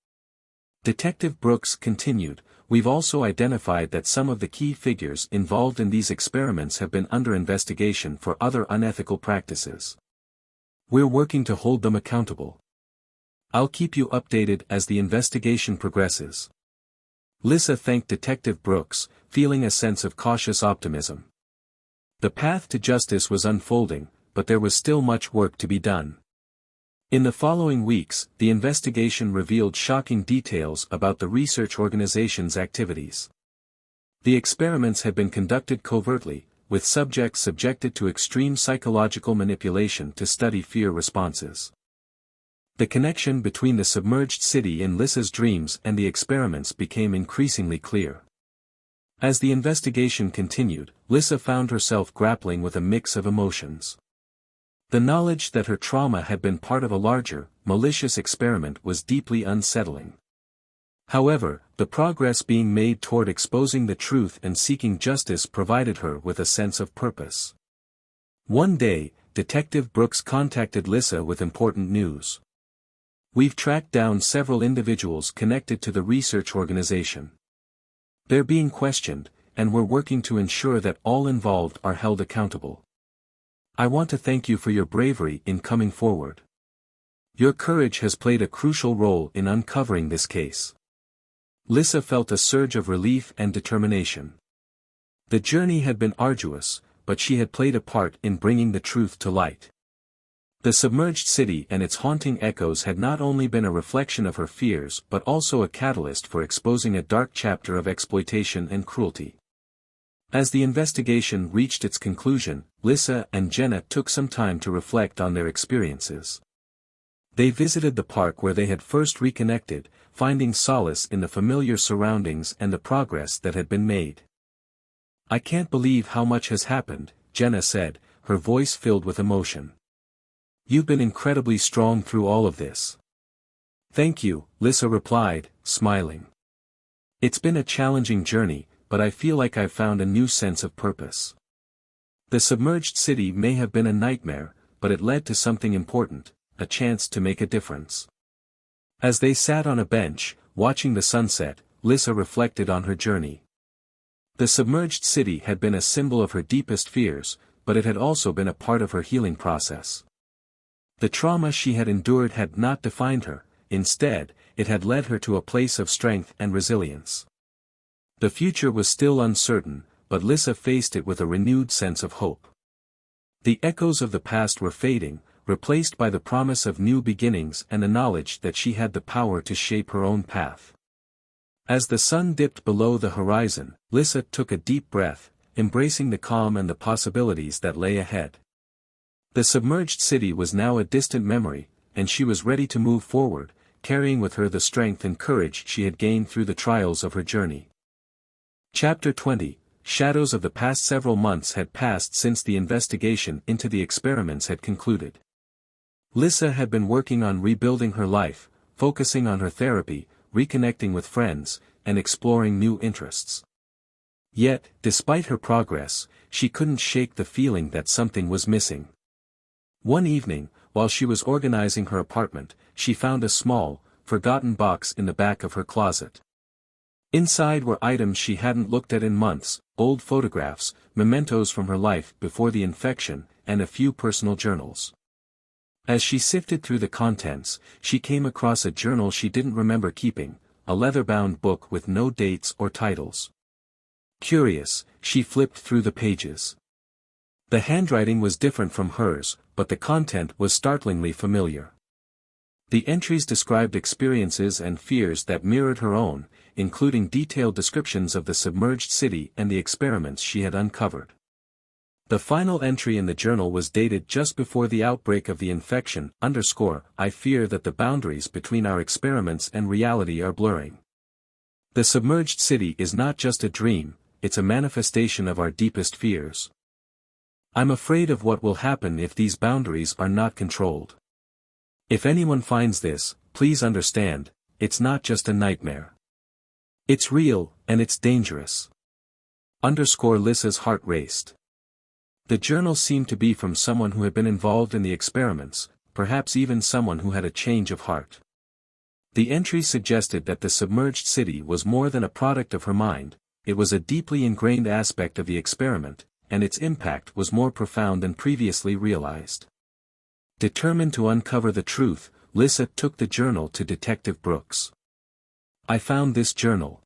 Detective Brooks continued, "We've also identified that some of the key figures involved in these experiments have been under investigation for other unethical practices. We're working to hold them accountable. I'll keep you updated as the investigation progresses." Lyssa thanked Detective Brooks, feeling a sense of cautious optimism. The path to justice was unfolding, but there was still much work to be done. In the following weeks, the investigation revealed shocking details about the research organization's activities. The experiments had been conducted covertly, with subjects subjected to extreme psychological manipulation to study fear responses. The connection between the submerged city in Lyssa's dreams and the experiments became increasingly clear. As the investigation continued, Lyssa found herself grappling with a mix of emotions. The knowledge that her trauma had been part of a larger, malicious experiment was deeply unsettling. However, the progress being made toward exposing the truth and seeking justice provided her with a sense of purpose. One day, Detective Brooks contacted Lyssa with important news. "We've tracked down several individuals connected to the research organization. They're being questioned, and we're working to ensure that all involved are held accountable. I want to thank you for your bravery in coming forward. Your courage has played a crucial role in uncovering this case." Lyssa felt a surge of relief and determination. The journey had been arduous, but she had played a part in bringing the truth to light. The submerged city and its haunting echoes had not only been a reflection of her fears but also a catalyst for exposing a dark chapter of exploitation and cruelty. As the investigation reached its conclusion, Lyssa and Jenna took some time to reflect on their experiences. They visited the park where they had first reconnected, finding solace in the familiar surroundings and the progress that had been made. "I can't believe how much has happened," Jenna said, her voice filled with emotion. "You've been incredibly strong through all of this." "Thank you," Lyssa replied, smiling. "It's been a challenging journey, but I feel like I've found a new sense of purpose. The submerged city may have been a nightmare, but it led to something important, a chance to make a difference." As they sat on a bench, watching the sunset, Lyssa reflected on her journey. The submerged city had been a symbol of her deepest fears, but it had also been a part of her healing process. The trauma she had endured had not defined her, instead, it had led her to a place of strength and resilience. The future was still uncertain, but Lyssa faced it with a renewed sense of hope. The echoes of the past were fading, replaced by the promise of new beginnings and the knowledge that she had the power to shape her own path. As the sun dipped below the horizon, Lyssa took a deep breath, embracing the calm and the possibilities that lay ahead. The submerged city was now a distant memory, and she was ready to move forward, carrying with her the strength and courage she had gained through the trials of her journey. Chapter 20. Shadows of the past several months had passed since the investigation into the experiments had concluded. Lyssa had been working on rebuilding her life, focusing on her therapy, reconnecting with friends, and exploring new interests. Yet, despite her progress, she couldn't shake the feeling that something was missing. One evening, while she was organizing her apartment, she found a small, forgotten box in the back of her closet. Inside were items she hadn't looked at in months, old photographs, mementos from her life before the infection, and a few personal journals. As she sifted through the contents, she came across a journal she didn't remember keeping, a leather-bound book with no dates or titles. Curious, she flipped through the pages. The handwriting was different from hers, but the content was startlingly familiar. The entries described experiences and fears that mirrored her own, including detailed descriptions of the submerged city and the experiments she had uncovered. The final entry in the journal was dated just before the outbreak of the infection, "I fear that the boundaries between our experiments and reality are blurring. The submerged city is not just a dream, it's a manifestation of our deepest fears. I'm afraid of what will happen if these boundaries are not controlled. If anyone finds this, please understand, it's not just a nightmare. It's real, and it's dangerous." Lyssa's heart raced. The journal seemed to be from someone who had been involved in the experiments, perhaps even someone who had a change of heart. The entry suggested that the submerged city was more than a product of her mind, it was a deeply ingrained aspect of the experiment, and its impact was more profound than previously realized. Determined to uncover the truth, Lyssa took the journal to Detective Brooks. "I found this journal.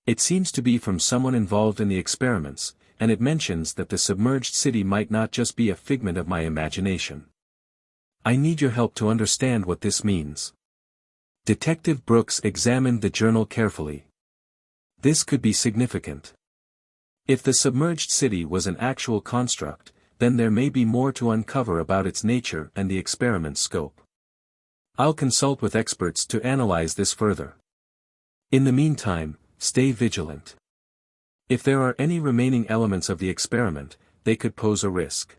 It seems to be from someone involved in the experiments, and it mentions that the submerged city might not just be a figment of my imagination. I need your help to understand what this means." Detective Brooks examined the journal carefully. This could be significant. If the submerged city was an actual construct, then there may be more to uncover about its nature and the experiment's scope. I'll consult with experts to analyze this further. In the meantime, stay vigilant. If there are any remaining elements of the experiment, they could pose a risk.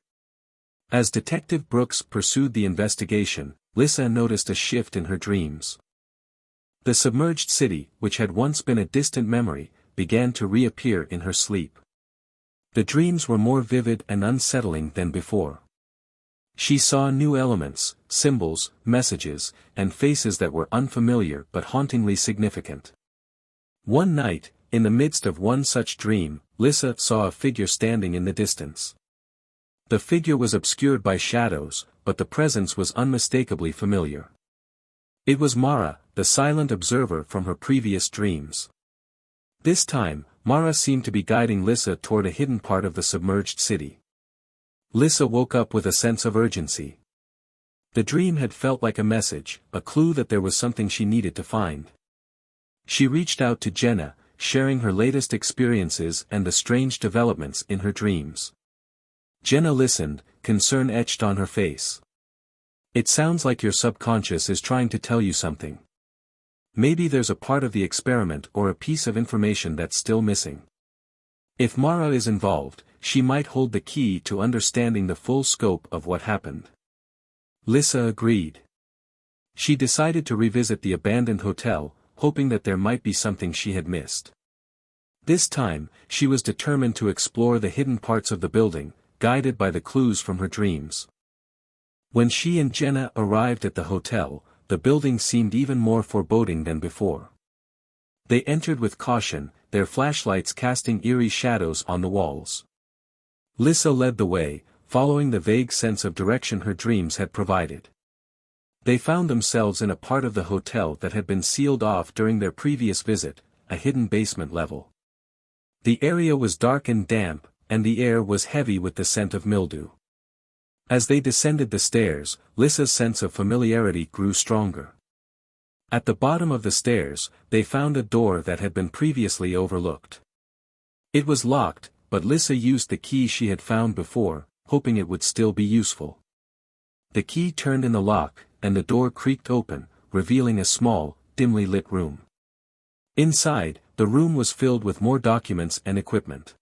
As Detective Brooks pursued the investigation, Lyssa noticed a shift in her dreams. The submerged city, which had once been a distant memory, began to reappear in her sleep. The dreams were more vivid and unsettling than before. She saw new elements, symbols, messages, and faces that were unfamiliar but hauntingly significant. One night, in the midst of one such dream, Lyssa saw a figure standing in the distance. The figure was obscured by shadows, but the presence was unmistakably familiar. It was Mara, the silent observer from her previous dreams. This time, Mara seemed to be guiding Lyssa toward a hidden part of the submerged city. Lyssa woke up with a sense of urgency. The dream had felt like a message, a clue that there was something she needed to find. She reached out to Jenna, sharing her latest experiences and the strange developments in her dreams. Jenna listened, concern etched on her face. It sounds like your subconscious is trying to tell you something. Maybe there's a part of the experiment or a piece of information that's still missing. If Mara is involved, she might hold the key to understanding the full scope of what happened. Lyssa agreed. She decided to revisit the abandoned hotel, hoping that there might be something she had missed. This time, she was determined to explore the hidden parts of the building, guided by the clues from her dreams. When she and Jenna arrived at the hotel, the building seemed even more foreboding than before. They entered with caution, their flashlights casting eerie shadows on the walls. Lyssa led the way, following the vague sense of direction her dreams had provided. They found themselves in a part of the hotel that had been sealed off during their previous visit, a hidden basement level. The area was dark and damp, and the air was heavy with the scent of mildew. As they descended the stairs, Lyssa's sense of familiarity grew stronger. At the bottom of the stairs, they found a door that had been previously overlooked. It was locked, but Lyssa used the key she had found before, hoping it would still be useful. The key turned in the lock, and the door creaked open, revealing a small, dimly lit room. Inside, the room was filled with more documents and equipment.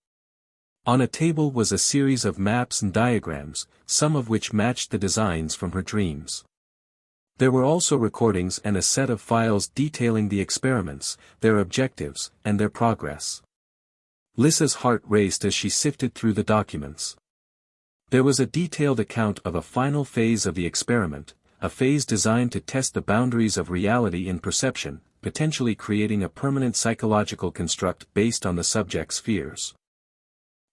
On a table was a series of maps and diagrams, some of which matched the designs from her dreams. There were also recordings and a set of files detailing the experiments, their objectives, and their progress. Lyssa's heart raced as she sifted through the documents. There was a detailed account of a final phase of the experiment, a phase designed to test the boundaries of reality in perception, potentially creating a permanent psychological construct based on the subject's fears.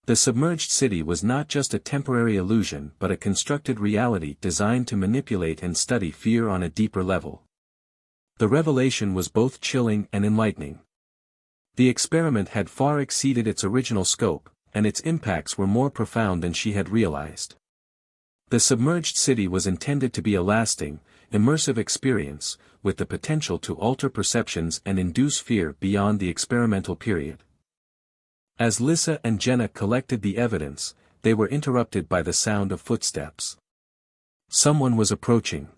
The submerged city was not just a temporary illusion but a constructed reality designed to manipulate and study fear on a deeper level. The revelation was both chilling and enlightening. The experiment had far exceeded its original scope, and its impacts were more profound than she had realized. The submerged city was intended to be a lasting, immersive experience, with the potential to alter perceptions and induce fear beyond the experimental period. As Lyssa and Jenna collected the evidence, they were interrupted by the sound of footsteps. Someone was approaching.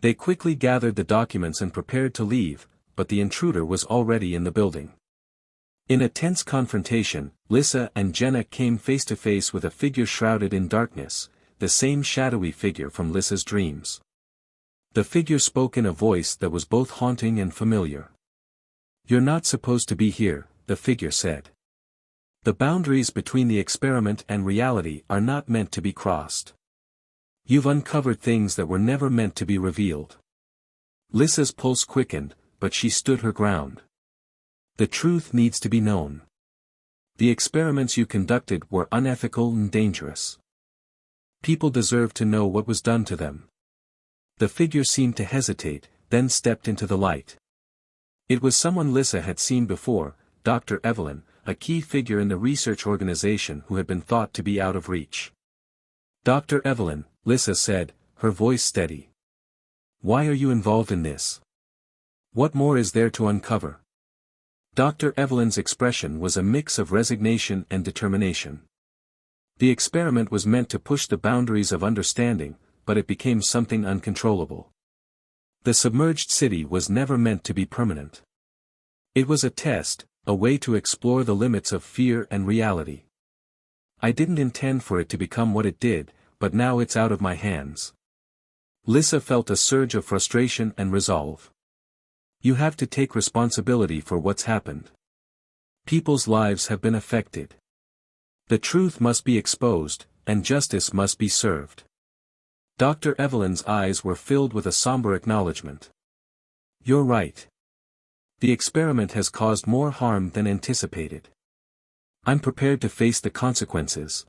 They quickly gathered the documents and prepared to leave, but the intruder was already in the building. In a tense confrontation, Lyssa and Jenna came face to face with a figure shrouded in darkness, the same shadowy figure from Lyssa's dreams. The figure spoke in a voice that was both haunting and familiar. "You're not supposed to be here," the figure said. "The boundaries between the experiment and reality are not meant to be crossed. You've uncovered things that were never meant to be revealed." Lyssa's pulse quickened, but she stood her ground. "The truth needs to be known. The experiments you conducted were unethical and dangerous. People deserve to know what was done to them." The figure seemed to hesitate, then stepped into the light. It was someone Lyssa had seen before, Dr. Evelyn, a key figure in the research organization who had been thought to be out of reach. "Dr. Evelyn," Lyssa said, her voice steady. "Why are you involved in this? What more is there to uncover?" Dr. Evelyn's expression was a mix of resignation and determination. The experiment was meant to push the boundaries of understanding, but it became something uncontrollable. The submerged city was never meant to be permanent. It was a test, a way to explore the limits of fear and reality. "I didn't intend for it to become what it did, but now it's out of my hands." Lyssa felt a surge of frustration and resolve. "You have to take responsibility for what's happened. People's lives have been affected. The truth must be exposed, and justice must be served." Dr. Evelyn's eyes were filled with a somber acknowledgement. "You're right. The experiment has caused more harm than anticipated. I'm prepared to face the consequences.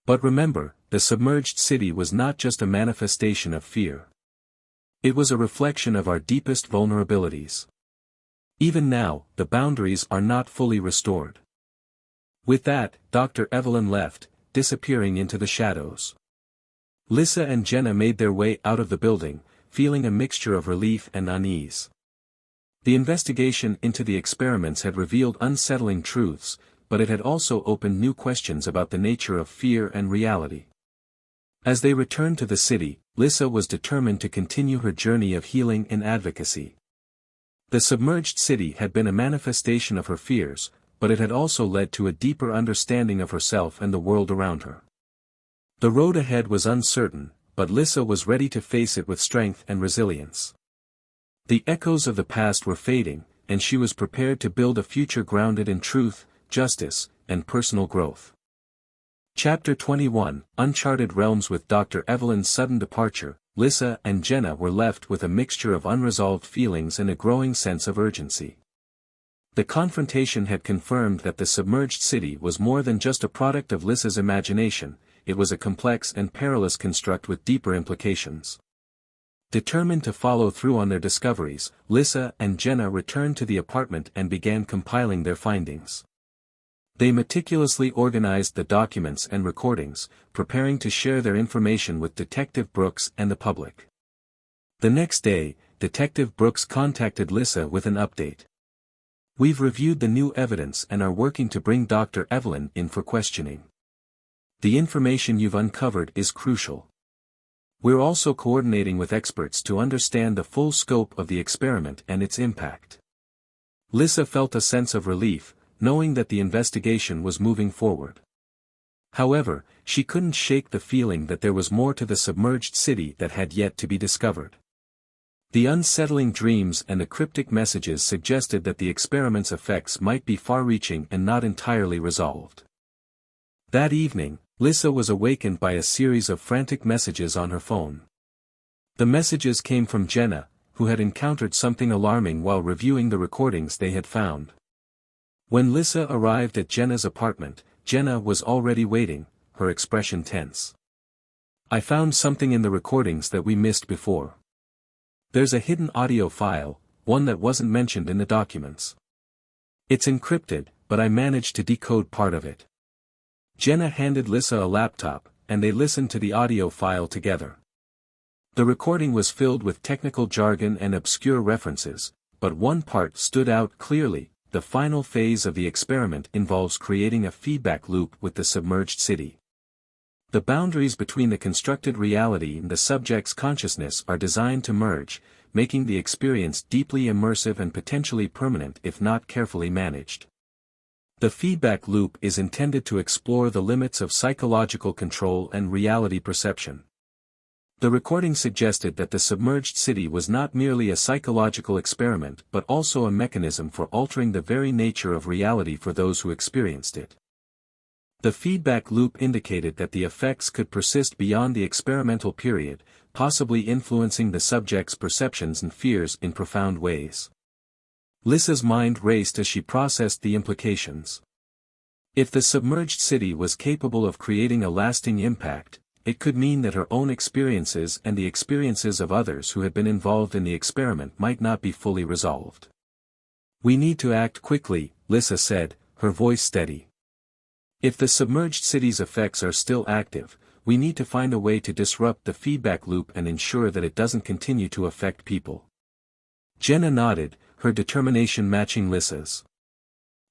But remember, the submerged city was not just a manifestation of fear. It was a reflection of our deepest vulnerabilities. Even now, the boundaries are not fully restored." With that, Dr. Evelyn left, disappearing into the shadows. Lyssa and Jenna made their way out of the building, feeling a mixture of relief and unease. The investigation into the experiments had revealed unsettling truths, but it had also opened new questions about the nature of fear and reality. As they returned to the city, Lyssa was determined to continue her journey of healing and advocacy. The submerged city had been a manifestation of her fears, but it had also led to a deeper understanding of herself and the world around her. The road ahead was uncertain, but Lyssa was ready to face it with strength and resilience. The echoes of the past were fading, and she was prepared to build a future grounded in truth, justice, and personal growth. Chapter 21, Uncharted Realms. With Dr. Evelyn's sudden departure, Lyssa and Jenna were left with a mixture of unresolved feelings and a growing sense of urgency. The confrontation had confirmed that the submerged city was more than just a product of Lyssa's imagination, it was a complex and perilous construct with deeper implications. Determined to follow through on their discoveries, Lyssa and Jenna returned to the apartment and began compiling their findings. They meticulously organized the documents and recordings, preparing to share their information with Detective Brooks and the public. The next day, Detective Brooks contacted Lyssa with an update. "We've reviewed the new evidence and are working to bring Dr. Evelyn in for questioning. The information you've uncovered is crucial. We're also coordinating with experts to understand the full scope of the experiment and its impact." Lyssa felt a sense of relief, knowing that the investigation was moving forward. However, she couldn't shake the feeling that there was more to the submerged city that had yet to be discovered. The unsettling dreams and the cryptic messages suggested that the experiment's effects might be far-reaching and not entirely resolved. That evening, Lyssa was awakened by a series of frantic messages on her phone. The messages came from Jenna, who had encountered something alarming while reviewing the recordings they had found. When Lyssa arrived at Jenna's apartment, Jenna was already waiting, her expression tense. "I found something in the recordings that we missed before. There's a hidden audio file, one that wasn't mentioned in the documents. It's encrypted, but I managed to decode part of it." Jenna handed Lyssa a laptop, and they listened to the audio file together. The recording was filled with technical jargon and obscure references, but one part stood out clearly: the final phase of the experiment involves creating a feedback loop with the submerged city. The boundaries between the constructed reality and the subject's consciousness are designed to merge, making the experience deeply immersive and potentially permanent if not carefully managed. The feedback loop is intended to explore the limits of psychological control and reality perception. The recording suggested that the submerged city was not merely a psychological experiment but also a mechanism for altering the very nature of reality for those who experienced it. The feedback loop indicated that the effects could persist beyond the experimental period, possibly influencing the subject's perceptions and fears in profound ways. Lyssa's mind raced as she processed the implications. If the submerged city was capable of creating a lasting impact, it could mean that her own experiences and the experiences of others who had been involved in the experiment might not be fully resolved. "We need to act quickly," Lyssa said, her voice steady. "If the submerged city's effects are still active, we need to find a way to disrupt the feedback loop and ensure that it doesn't continue to affect people." Jenna nodded, her determination matching Lyssa's.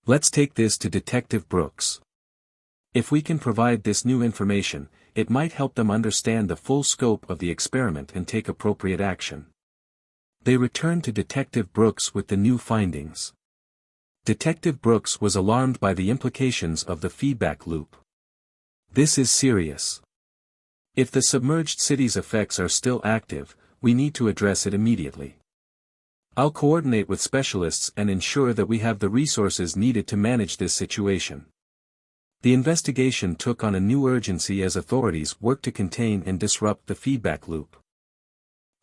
"Let's take this to Detective Brooks. If we can provide this new information, it might help them understand the full scope of the experiment and take appropriate action." They returned to Detective Brooks with the new findings. Detective Brooks was alarmed by the implications of the feedback loop. "This is serious. If the submerged city's effects are still active, we need to address it immediately. I'll coordinate with specialists and ensure that we have the resources needed to manage this situation." The investigation took on a new urgency as authorities worked to contain and disrupt the feedback loop.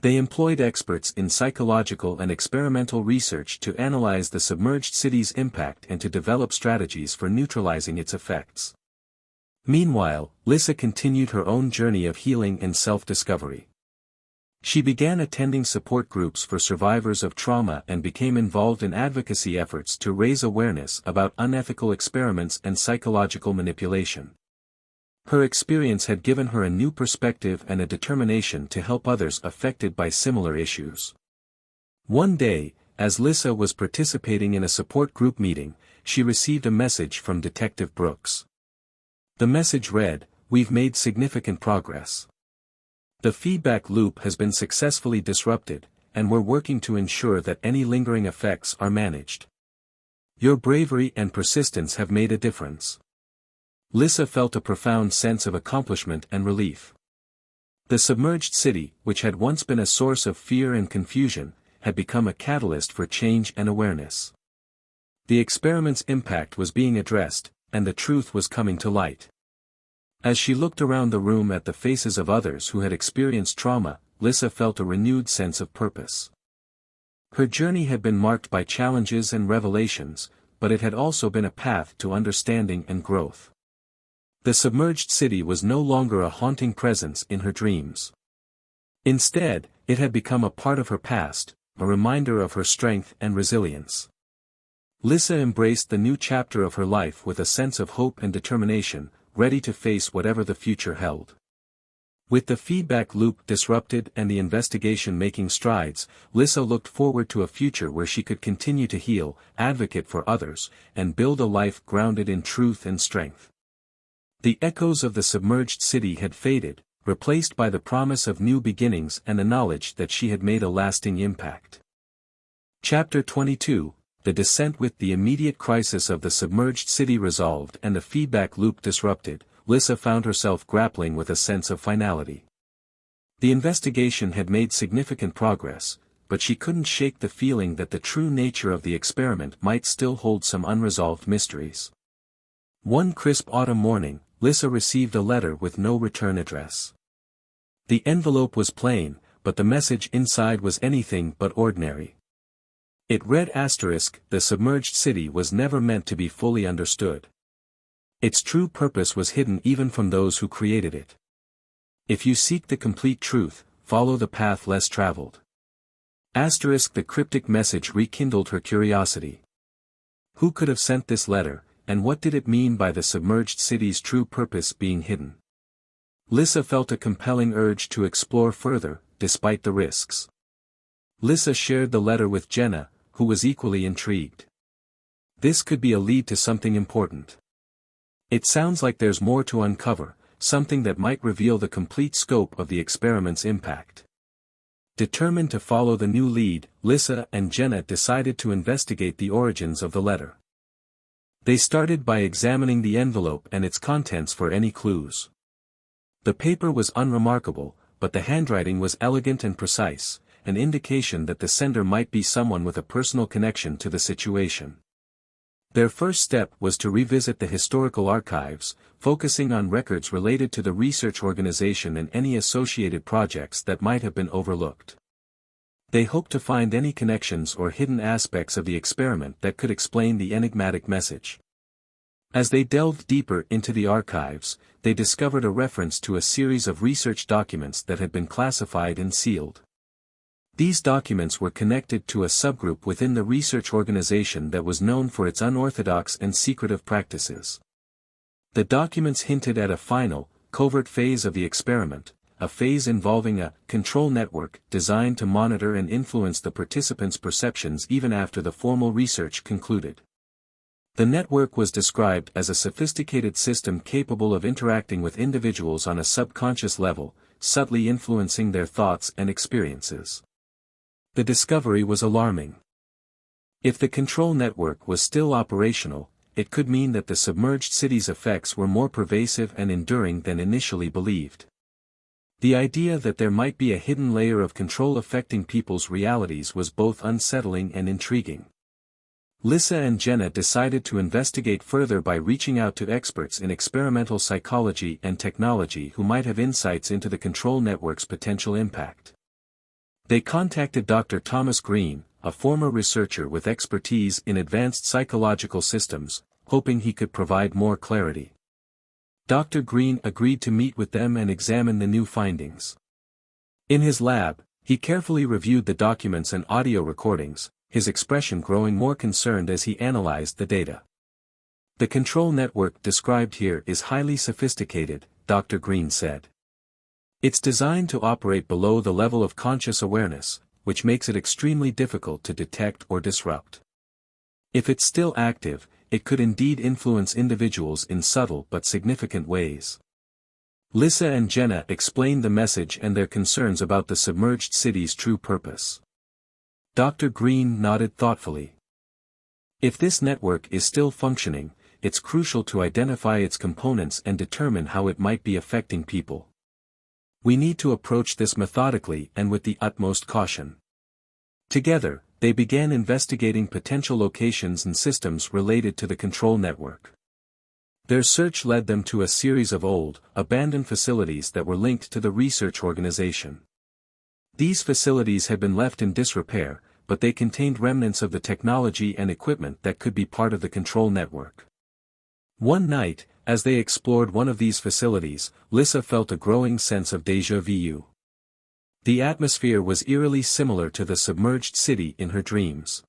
They employed experts in psychological and experimental research to analyze the submerged city's impact and to develop strategies for neutralizing its effects. Meanwhile, Lyssa continued her own journey of healing and self-discovery. She began attending support groups for survivors of trauma and became involved in advocacy efforts to raise awareness about unethical experiments and psychological manipulation. Her experience had given her a new perspective and a determination to help others affected by similar issues. One day, as Lyssa was participating in a support group meeting, she received a message from Detective Brooks. The message read, "We've made significant progress. The feedback loop has been successfully disrupted, and we're working to ensure that any lingering effects are managed. Your bravery and persistence have made a difference." Lyssa felt a profound sense of accomplishment and relief. The submerged city, which had once been a source of fear and confusion, had become a catalyst for change and awareness. The experiment's impact was being addressed, and the truth was coming to light. As she looked around the room at the faces of others who had experienced trauma, Lyssa felt a renewed sense of purpose. Her journey had been marked by challenges and revelations, but it had also been a path to understanding and growth. The submerged city was no longer a haunting presence in her dreams. Instead, it had become a part of her past, a reminder of her strength and resilience. Lyssa embraced the new chapter of her life with a sense of hope and determination, ready to face whatever the future held. With the feedback loop disrupted and the investigation making strides, Lyssa looked forward to a future where she could continue to heal, advocate for others, and build a life grounded in truth and strength. The echoes of the submerged city had faded, replaced by the promise of new beginnings and the knowledge that she had made a lasting impact. Chapter 22, The Descent. With the immediate crisis of the submerged city resolved and the feedback loop disrupted, Lyssa found herself grappling with a sense of finality. The investigation had made significant progress, but she couldn't shake the feeling that the true nature of the experiment might still hold some unresolved mysteries. One crisp autumn morning, Lyssa received a letter with no return address. The envelope was plain, but the message inside was anything but ordinary. It read: "The submerged city was never meant to be fully understood. Its true purpose was hidden even from those who created it. If you seek the complete truth, follow the path less traveled." The cryptic message rekindled her curiosity. Who could have sent this letter, and what did it mean by the submerged city's true purpose being hidden? Lyssa felt a compelling urge to explore further, despite the risks. Lyssa shared the letter with Jenna, who was equally intrigued. This could be a lead to something important. It sounds like there's more to uncover, something that might reveal the complete scope of the experiment's impact. Determined to follow the new lead, Lyssa and Jenna decided to investigate the origins of the letter. They started by examining the envelope and its contents for any clues. The paper was unremarkable, but the handwriting was elegant and precise, an indication that the sender might be someone with a personal connection to the situation. Their first step was to revisit the historical archives, focusing on records related to the research organization and any associated projects that might have been overlooked. They hoped to find any connections or hidden aspects of the experiment that could explain the enigmatic message. As they delved deeper into the archives, they discovered a reference to a series of research documents that had been classified and sealed. These documents were connected to a subgroup within the research organization that was known for its unorthodox and secretive practices. The documents hinted at a final, covert phase of the experiment, a phase involving a control network designed to monitor and influence the participants' perceptions even after the formal research concluded. The network was described as a sophisticated system capable of interacting with individuals on a subconscious level, subtly influencing their thoughts and experiences. The discovery was alarming. If the control network was still operational, it could mean that the submerged city's effects were more pervasive and enduring than initially believed. The idea that there might be a hidden layer of control affecting people's realities was both unsettling and intriguing. Lyssa and Jenna decided to investigate further by reaching out to experts in experimental psychology and technology who might have insights into the control network's potential impact. They contacted Dr. Thomas Green, a former researcher with expertise in advanced psychological systems, hoping he could provide more clarity. Dr. Green agreed to meet with them and examine the new findings. In his lab, he carefully reviewed the documents and audio recordings, his expression growing more concerned as he analyzed the data. The control network described here is highly sophisticated, Dr. Green said. It's designed to operate below the level of conscious awareness, which makes it extremely difficult to detect or disrupt. If it's still active, it could indeed influence individuals in subtle but significant ways. Lyssa and Jenna explained the message and their concerns about the submerged city's true purpose. Dr. Green nodded thoughtfully. If this network is still functioning, it's crucial to identify its components and determine how it might be affecting people. We need to approach this methodically and with the utmost caution. Together, they began investigating potential locations and systems related to the control network. Their search led them to a series of old, abandoned facilities that were linked to the research organization. These facilities had been left in disrepair, but they contained remnants of the technology and equipment that could be part of the control network. One night, as they explored one of these facilities, Lyssa felt a growing sense of déjà vu. The atmosphere was eerily similar to the submerged city in her dreams.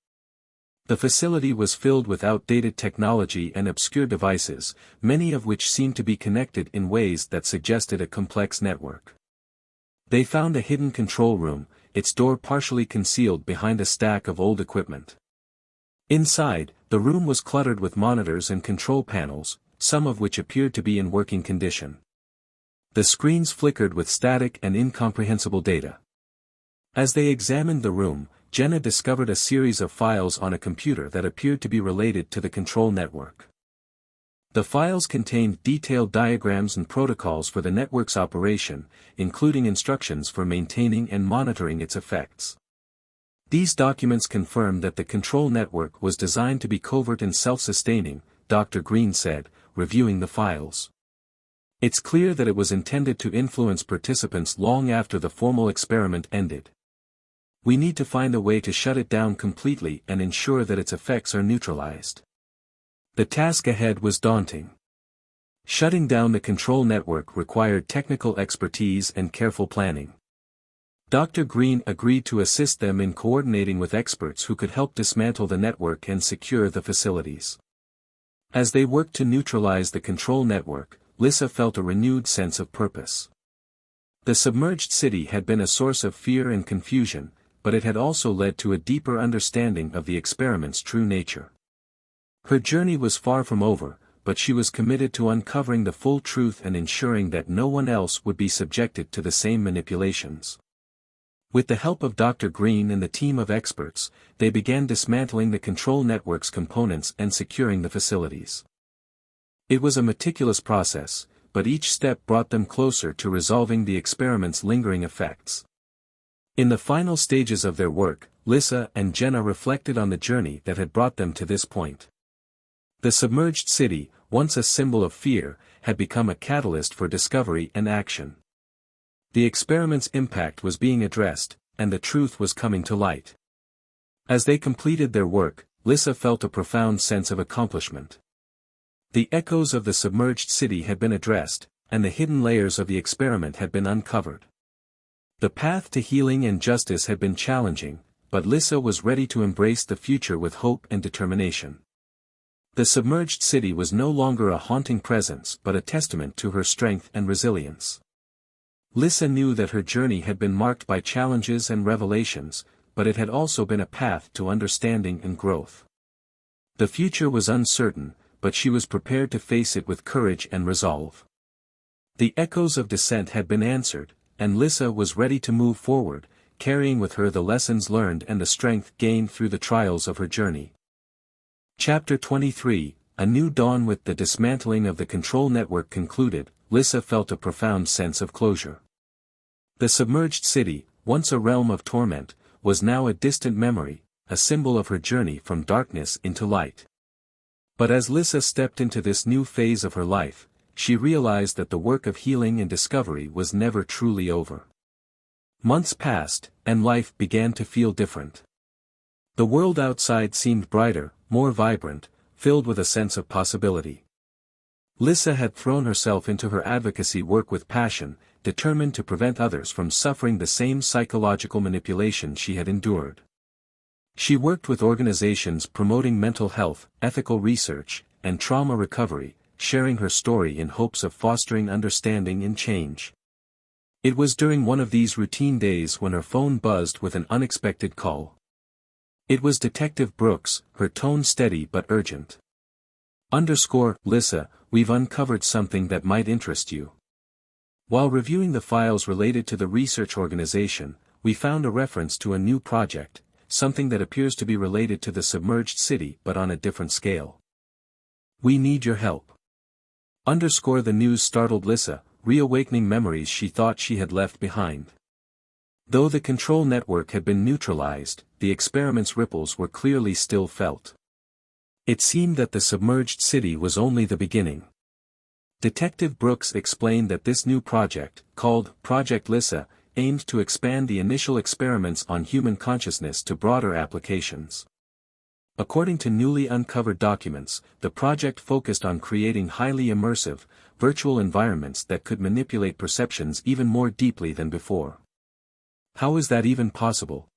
The facility was filled with outdated technology and obscure devices, many of which seemed to be connected in ways that suggested a complex network. They found a hidden control room, its door partially concealed behind a stack of old equipment. Inside, the room was cluttered with monitors and control panels, some of which appeared to be in working condition. The screens flickered with static and incomprehensible data. As they examined the room, Jenna discovered a series of files on a computer that appeared to be related to the control network. The files contained detailed diagrams and protocols for the network's operation, including instructions for maintaining and monitoring its effects. These documents confirmed that the control network was designed to be covert and self-sustaining, Dr. Green said, reviewing the files. It's clear that it was intended to influence participants long after the formal experiment ended. We need to find a way to shut it down completely and ensure that its effects are neutralized. The task ahead was daunting. Shutting down the control network required technical expertise and careful planning. Dr. Green agreed to assist them in coordinating with experts who could help dismantle the network and secure the facilities. As they worked to neutralize the control network, Lyssa felt a renewed sense of purpose. The submerged city had been a source of fear and confusion, but it had also led to a deeper understanding of the experiment's true nature. Her journey was far from over, but she was committed to uncovering the full truth and ensuring that no one else would be subjected to the same manipulations. With the help of Dr. Green and the team of experts, they began dismantling the control network's components and securing the facilities. It was a meticulous process, but each step brought them closer to resolving the experiment's lingering effects. In the final stages of their work, Lyssa and Jenna reflected on the journey that had brought them to this point. The submerged city, once a symbol of fear, had become a catalyst for discovery and action. The experiment's impact was being addressed, and the truth was coming to light. As they completed their work, Lyssa felt a profound sense of accomplishment. The echoes of the submerged city had been addressed, and the hidden layers of the experiment had been uncovered. The path to healing and justice had been challenging, but Lyssa was ready to embrace the future with hope and determination. The submerged city was no longer a haunting presence but a testament to her strength and resilience. Lyssa knew that her journey had been marked by challenges and revelations, but it had also been a path to understanding and growth. The future was uncertain, but she was prepared to face it with courage and resolve. The echoes of dissent had been answered, and Lyssa was ready to move forward, carrying with her the lessons learned and the strength gained through the trials of her journey. Chapter 23, A New Dawn. With the dismantling of the control network concluded, Lyssa felt a profound sense of closure. The submerged city, once a realm of torment, was now a distant memory, a symbol of her journey from darkness into light. But as Lyssa stepped into this new phase of her life, she realized that the work of healing and discovery was never truly over. Months passed, and life began to feel different. The world outside seemed brighter, more vibrant, filled with a sense of possibility. Lyssa had thrown herself into her advocacy work with passion, determined to prevent others from suffering the same psychological manipulation she had endured. She worked with organizations promoting mental health, ethical research, and trauma recovery, sharing her story in hopes of fostering understanding and change. It was during one of these routine days when her phone buzzed with an unexpected call. It was Detective Brooks, her tone steady but urgent. Lyssa, we've uncovered something that might interest you. While reviewing the files related to the research organization, we found a reference to a new project, something that appears to be related to the submerged city but on a different scale. We need your help. The news startled Lyssa, reawakening memories she thought she had left behind. Though the control network had been neutralized, the experiment's ripples were clearly still felt. It seemed that the submerged city was only the beginning. Detective Brooks explained that this new project, called Project Lyssa, aimed to expand the initial experiments on human consciousness to broader applications. According to newly uncovered documents, the project focused on creating highly immersive, virtual environments that could manipulate perceptions even more deeply than before. How is that even possible?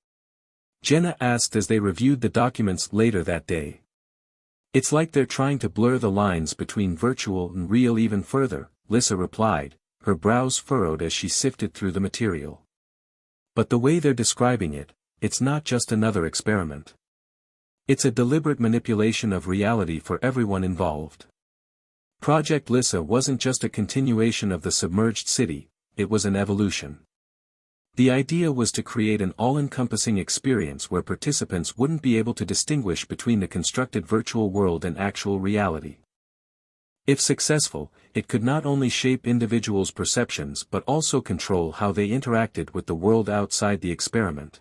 Jenna asked as they reviewed the documents later that day. It's like they're trying to blur the lines between virtual and real even further, Lyssa replied, her brows furrowed as she sifted through the material. But the way they're describing it, it's not just another experiment. It's a deliberate manipulation of reality for everyone involved. Project Lyssa wasn't just a continuation of the submerged city, it was an evolution. The idea was to create an all-encompassing experience where participants wouldn't be able to distinguish between the constructed virtual world and actual reality. If successful, it could not only shape individuals' perceptions but also control how they interacted with the world outside the experiment.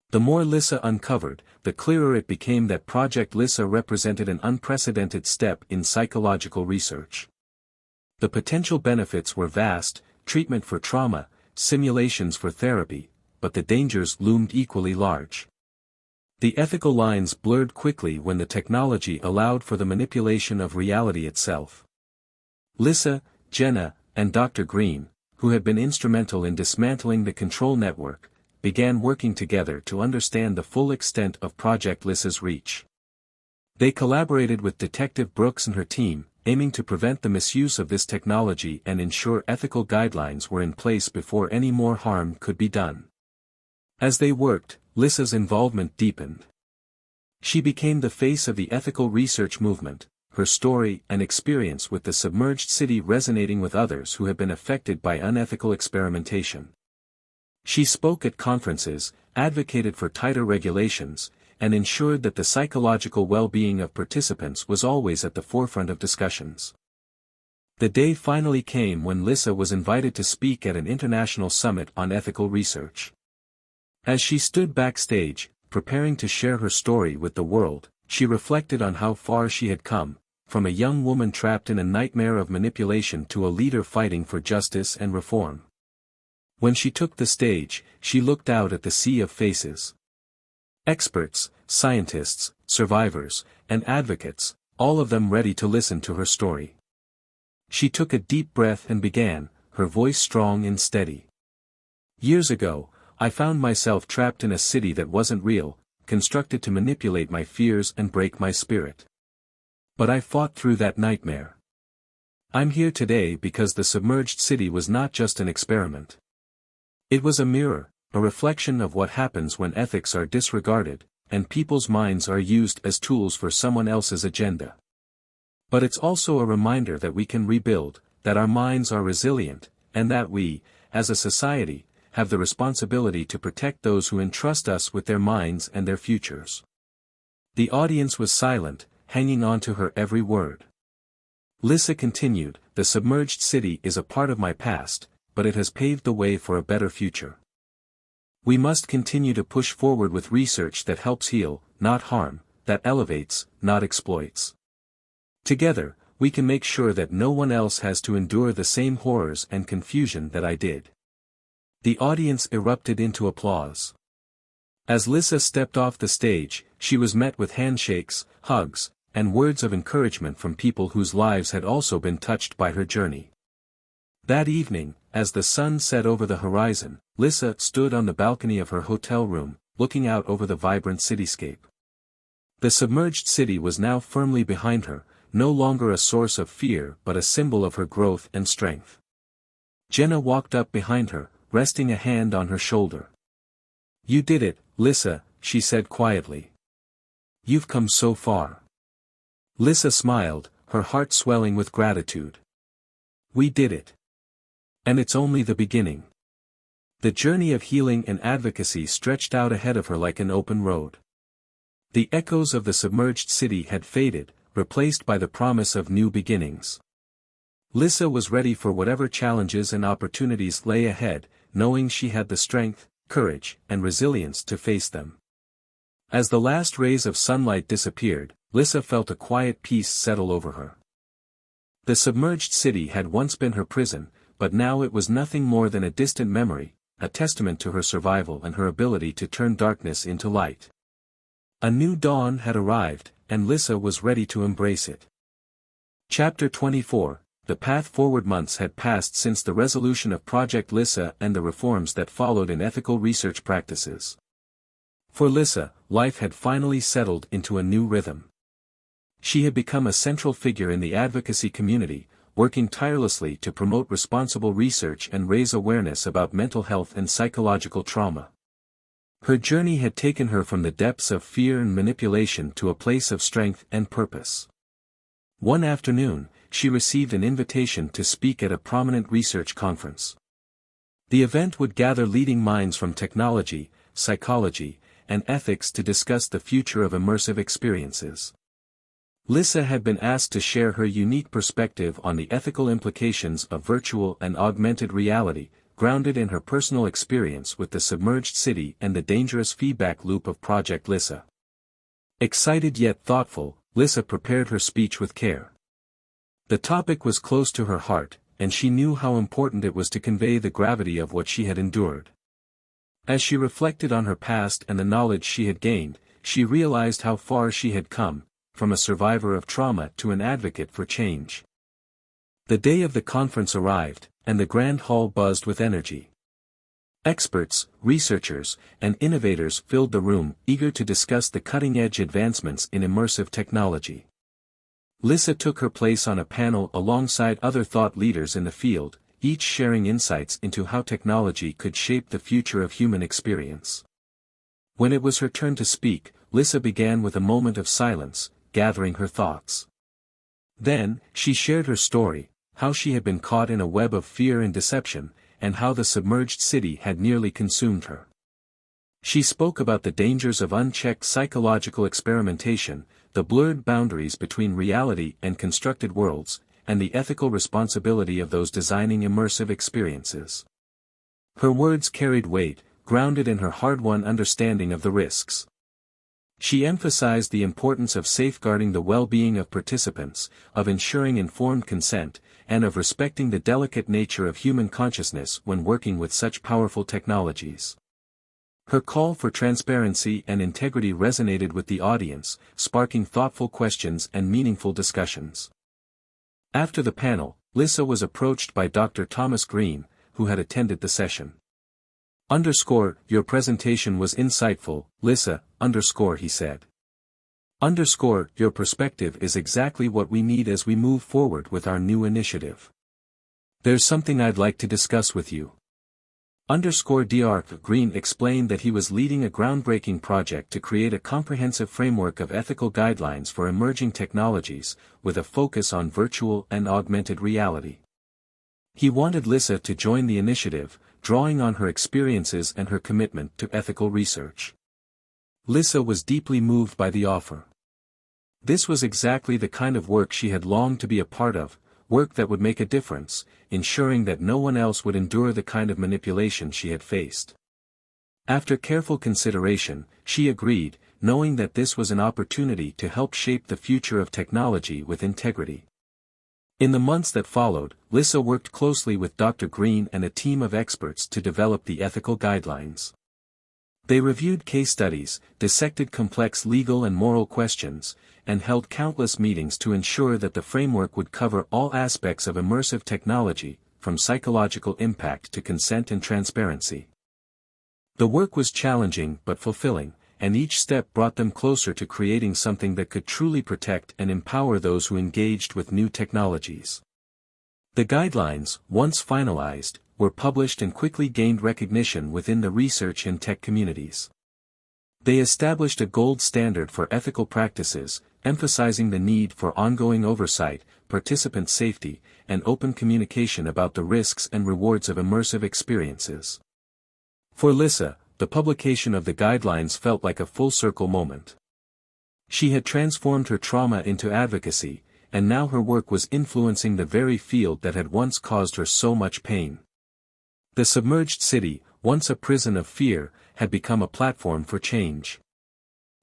The more Lyssa uncovered, the clearer it became that Project Lyssa represented an unprecedented step in psychological research. The potential benefits were vast: treatment for trauma, simulations for therapy, but the dangers loomed equally large. The ethical lines blurred quickly when the technology allowed for the manipulation of reality itself. Lyssa, Jenna, and Dr. Green, who had been instrumental in dismantling the control network, began working together to understand the full extent of Project Lyssa's reach. They collaborated with Detective Brooks and her team, aiming to prevent the misuse of this technology and ensure ethical guidelines were in place before any more harm could be done. As they worked, Lyssa's involvement deepened. She became the face of the ethical research movement, her story and experience with the submerged city resonating with others who had been affected by unethical experimentation. She spoke at conferences, advocated for tighter regulations, and ensured that the psychological well-being of participants was always at the forefront of discussions. The day finally came when Lyssa was invited to speak at an international summit on ethical research. As she stood backstage, preparing to share her story with the world, she reflected on how far she had come, from a young woman trapped in a nightmare of manipulation to a leader fighting for justice and reform. When she took the stage, she looked out at the sea of faces. Experts, scientists, survivors, and advocates, all of them ready to listen to her story. She took a deep breath and began, her voice strong and steady. Years ago, I found myself trapped in a city that wasn't real, constructed to manipulate my fears and break my spirit. But I fought through that nightmare. I'm here today because the submerged city was not just an experiment. It was a mirror, a reflection of what happens when ethics are disregarded, and people's minds are used as tools for someone else's agenda. But it's also a reminder that we can rebuild, that our minds are resilient, and that we, as a society, have the responsibility to protect those who entrust us with their minds and their futures. The audience was silent, hanging on to her every word. Lyssa continued, "The submerged city is a part of my past, but it has paved the way for a better future. We must continue to push forward with research that helps heal, not harm, that elevates, not exploits. Together, we can make sure that no one else has to endure the same horrors and confusion that I did." The audience erupted into applause. As Lyssa stepped off the stage, she was met with handshakes, hugs, and words of encouragement from people whose lives had also been touched by her journey. That evening, as the sun set over the horizon, Lyssa stood on the balcony of her hotel room, looking out over the vibrant cityscape. The submerged city was now firmly behind her, no longer a source of fear but a symbol of her growth and strength. Jenna walked up behind her, resting a hand on her shoulder. "You did it, Lyssa," she said quietly. "You've come so far." Lyssa smiled, her heart swelling with gratitude. "We did it. And it's only the beginning." The journey of healing and advocacy stretched out ahead of her like an open road. The echoes of the submerged city had faded, replaced by the promise of new beginnings. Lyssa was ready for whatever challenges and opportunities lay ahead, knowing she had the strength, courage, and resilience to face them. As the last rays of sunlight disappeared, Lyssa felt a quiet peace settle over her. The submerged city had once been her prison, but now it was nothing more than a distant memory, a testament to her survival and her ability to turn darkness into light. A new dawn had arrived, and Lyssa was ready to embrace it. Chapter 24. The path forward. Months had passed since the resolution of Project Lyssa and the reforms that followed in ethical research practices. For Lyssa, life had finally settled into a new rhythm. She had become a central figure in the advocacy community, working tirelessly to promote responsible research and raise awareness about mental health and psychological trauma. Her journey had taken her from the depths of fear and manipulation to a place of strength and purpose. One afternoon, she received an invitation to speak at a prominent research conference. The event would gather leading minds from technology, psychology, and ethics to discuss the future of immersive experiences. Lyssa had been asked to share her unique perspective on the ethical implications of virtual and augmented reality, grounded in her personal experience with the submerged city and the dangerous feedback loop of Project Lyssa. Excited yet thoughtful, Lyssa prepared her speech with care. The topic was close to her heart, and she knew how important it was to convey the gravity of what she had endured. As she reflected on her past and the knowledge she had gained, she realized how far she had come, from a survivor of trauma to an advocate for change. The day of the conference arrived, and the grand hall buzzed with energy. Experts, researchers, and innovators filled the room, eager to discuss the cutting-edge advancements in immersive technology. Lyssa took her place on a panel alongside other thought leaders in the field, each sharing insights into how technology could shape the future of human experience. When it was her turn to speak, Lyssa began with a moment of silence, gathering her thoughts. Then, she shared her story, how she had been caught in a web of fear and deception, and how the submerged city had nearly consumed her. She spoke about the dangers of unchecked psychological experimentation, the blurred boundaries between reality and constructed worlds, and the ethical responsibility of those designing immersive experiences. Her words carried weight, grounded in her hard-won understanding of the risks. She emphasized the importance of safeguarding the well-being of participants, of ensuring informed consent, and of respecting the delicate nature of human consciousness when working with such powerful technologies. Her call for transparency and integrity resonated with the audience, sparking thoughtful questions and meaningful discussions. After the panel, Lyssa was approached by Dr. Thomas Green, who had attended the session. Your presentation was insightful, Lyssa, he said. Your perspective is exactly what we need as we move forward with our new initiative. There's something I'd like to discuss with you. Dr. Green explained that he was leading a groundbreaking project to create a comprehensive framework of ethical guidelines for emerging technologies, with a focus on virtual and augmented reality. He wanted Lyssa to join the initiative, drawing on her experiences and her commitment to ethical research. Lyssa was deeply moved by the offer. This was exactly the kind of work she had longed to be a part of, work that would make a difference, ensuring that no one else would endure the kind of manipulation she had faced. After careful consideration, she agreed, knowing that this was an opportunity to help shape the future of technology with integrity. In the months that followed, Lyssa worked closely with Dr. Green and a team of experts to develop the ethical guidelines. They reviewed case studies, dissected complex legal and moral questions, and held countless meetings to ensure that the framework would cover all aspects of immersive technology, from psychological impact to consent and transparency. The work was challenging but fulfilling, and each step brought them closer to creating something that could truly protect and empower those who engaged with new technologies. The guidelines, once finalized, were published and quickly gained recognition within the research and tech communities. They established a gold standard for ethical practices, emphasizing the need for ongoing oversight, participant safety, and open communication about the risks and rewards of immersive experiences. For Lyssa, the publication of the guidelines felt like a full-circle moment. She had transformed her trauma into advocacy, and now her work was influencing the very field that had once caused her so much pain. The submerged city, once a prison of fear, had become a platform for change.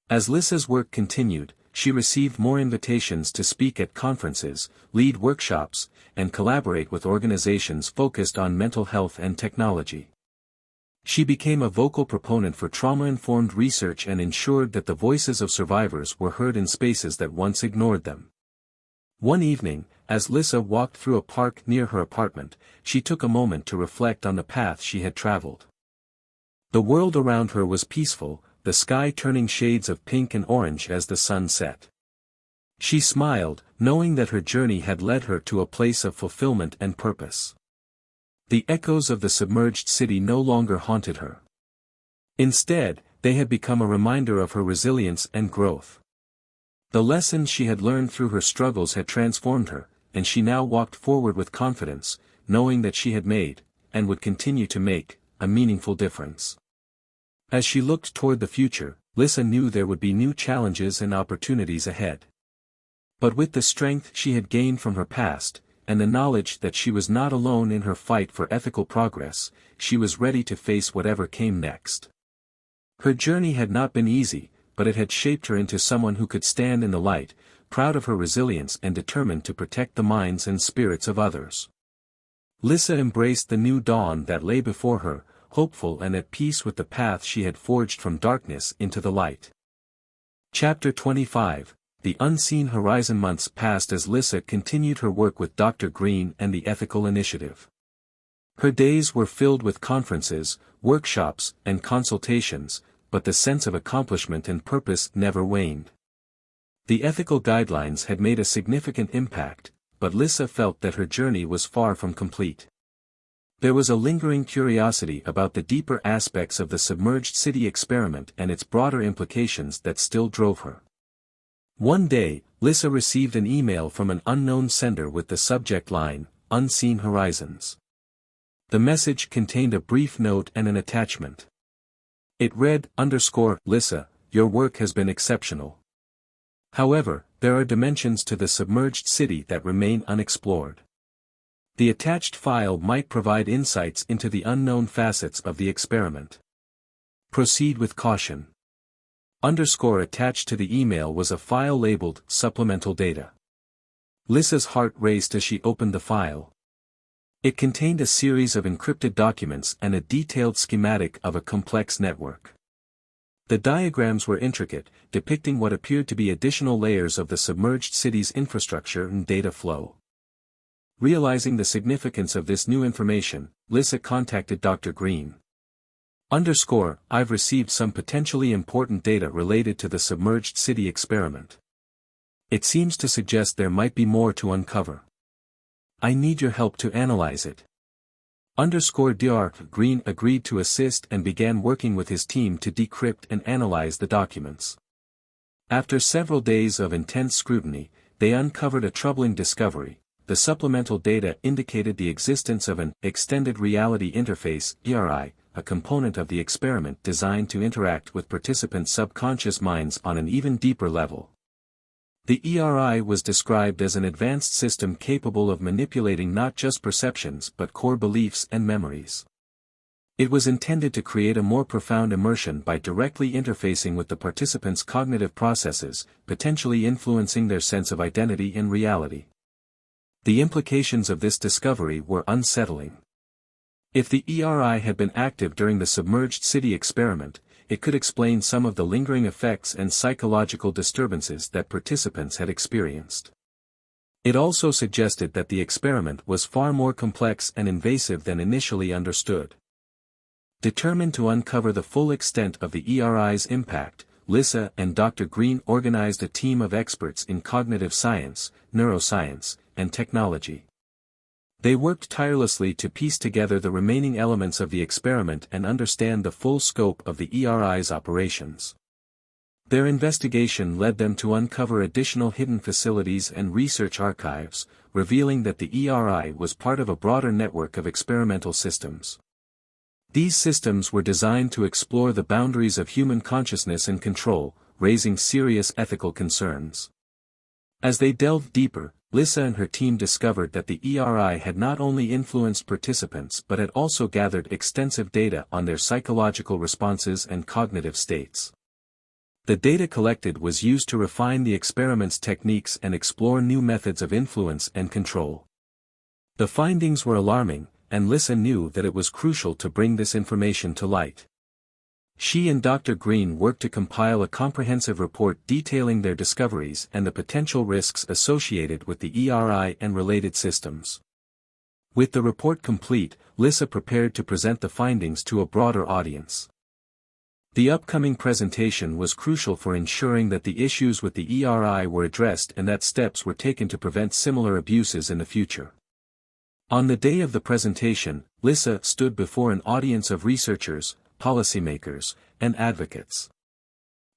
As Lyssa's work continued, she received more invitations to speak at conferences, lead workshops, and collaborate with organizations focused on mental health and technology. She became a vocal proponent for trauma-informed research and ensured that the voices of survivors were heard in spaces that once ignored them. One evening, as Lyssa walked through a park near her apartment, she took a moment to reflect on the path she had traveled. The world around her was peaceful, the sky turning shades of pink and orange as the sun set. She smiled, knowing that her journey had led her to a place of fulfillment and purpose. The echoes of the submerged city no longer haunted her. Instead, they had become a reminder of her resilience and growth. The lessons she had learned through her struggles had transformed her, and she now walked forward with confidence, knowing that she had made, and would continue to make, a meaningful difference. As she looked toward the future, Lyssa knew there would be new challenges and opportunities ahead. But with the strength she had gained from her past, and the knowledge that she was not alone in her fight for ethical progress, she was ready to face whatever came next. Her journey had not been easy, but it had shaped her into someone who could stand in the light, proud of her resilience and determined to protect the minds and spirits of others. Lyssa embraced the new dawn that lay before her, hopeful and at peace with the path she had forged from darkness into the light. Chapter 25. The Unseen Horizon. Months passed as Lyssa continued her work with Dr. Green and the Ethical Initiative. Her days were filled with conferences, workshops, and consultations, but the sense of accomplishment and purpose never waned. The ethical guidelines had made a significant impact, but Lyssa felt that her journey was far from complete. There was a lingering curiosity about the deeper aspects of the submerged city experiment and its broader implications that still drove her. One day, Lyssa received an email from an unknown sender with the subject line, Unseen Horizons. The message contained a brief note and an attachment. It read, "Lyssa, your work has been exceptional. However, there are dimensions to the submerged city that remain unexplored. The attached file might provide insights into the unknown facets of the experiment. Proceed with caution." Attached to the email was a file labeled Supplemental Data. Lyssa's heart raced as she opened the file. It contained a series of encrypted documents and a detailed schematic of a complex network. The diagrams were intricate, depicting what appeared to be additional layers of the submerged city's infrastructure and data flow. Realizing the significance of this new information, Lyssa contacted Dr. Green. "I've received some potentially important data related to the submerged city experiment. It seems to suggest there might be more to uncover. I need your help to analyze it." Dr. Green agreed to assist and began working with his team to decrypt and analyze the documents. After several days of intense scrutiny, they uncovered a troubling discovery. The supplemental data indicated the existence of an extended reality interface, ERI, a component of the experiment designed to interact with participants' subconscious minds on an even deeper level. The ERI was described as an advanced system capable of manipulating not just perceptions but core beliefs and memories. It was intended to create a more profound immersion by directly interfacing with the participants' cognitive processes, potentially influencing their sense of identity and reality. The implications of this discovery were unsettling. If the ERI had been active during the submerged city experiment, it could explain some of the lingering effects and psychological disturbances that participants had experienced. It also suggested that the experiment was far more complex and invasive than initially understood. Determined to uncover the full extent of the ERI's impact, Lyssa and Dr. Green organized a team of experts in cognitive science, neuroscience, and technology. They worked tirelessly to piece together the remaining elements of the experiment and understand the full scope of the ERI's operations. Their investigation led them to uncover additional hidden facilities and research archives, revealing that the ERI was part of a broader network of experimental systems. These systems were designed to explore the boundaries of human consciousness and control, raising serious ethical concerns. As they delved deeper, Lyssa and her team discovered that the ERI had not only influenced participants but had also gathered extensive data on their psychological responses and cognitive states. The data collected was used to refine the experiment's techniques and explore new methods of influence and control. The findings were alarming, and Lyssa knew that it was crucial to bring this information to light. She and Dr. Green worked to compile a comprehensive report detailing their discoveries and the potential risks associated with the ERI and related systems. With the report complete, Lyssa prepared to present the findings to a broader audience. The upcoming presentation was crucial for ensuring that the issues with the ERI were addressed and that steps were taken to prevent similar abuses in the future. On the day of the presentation, Lyssa stood before an audience of researchers, policymakers, and advocates.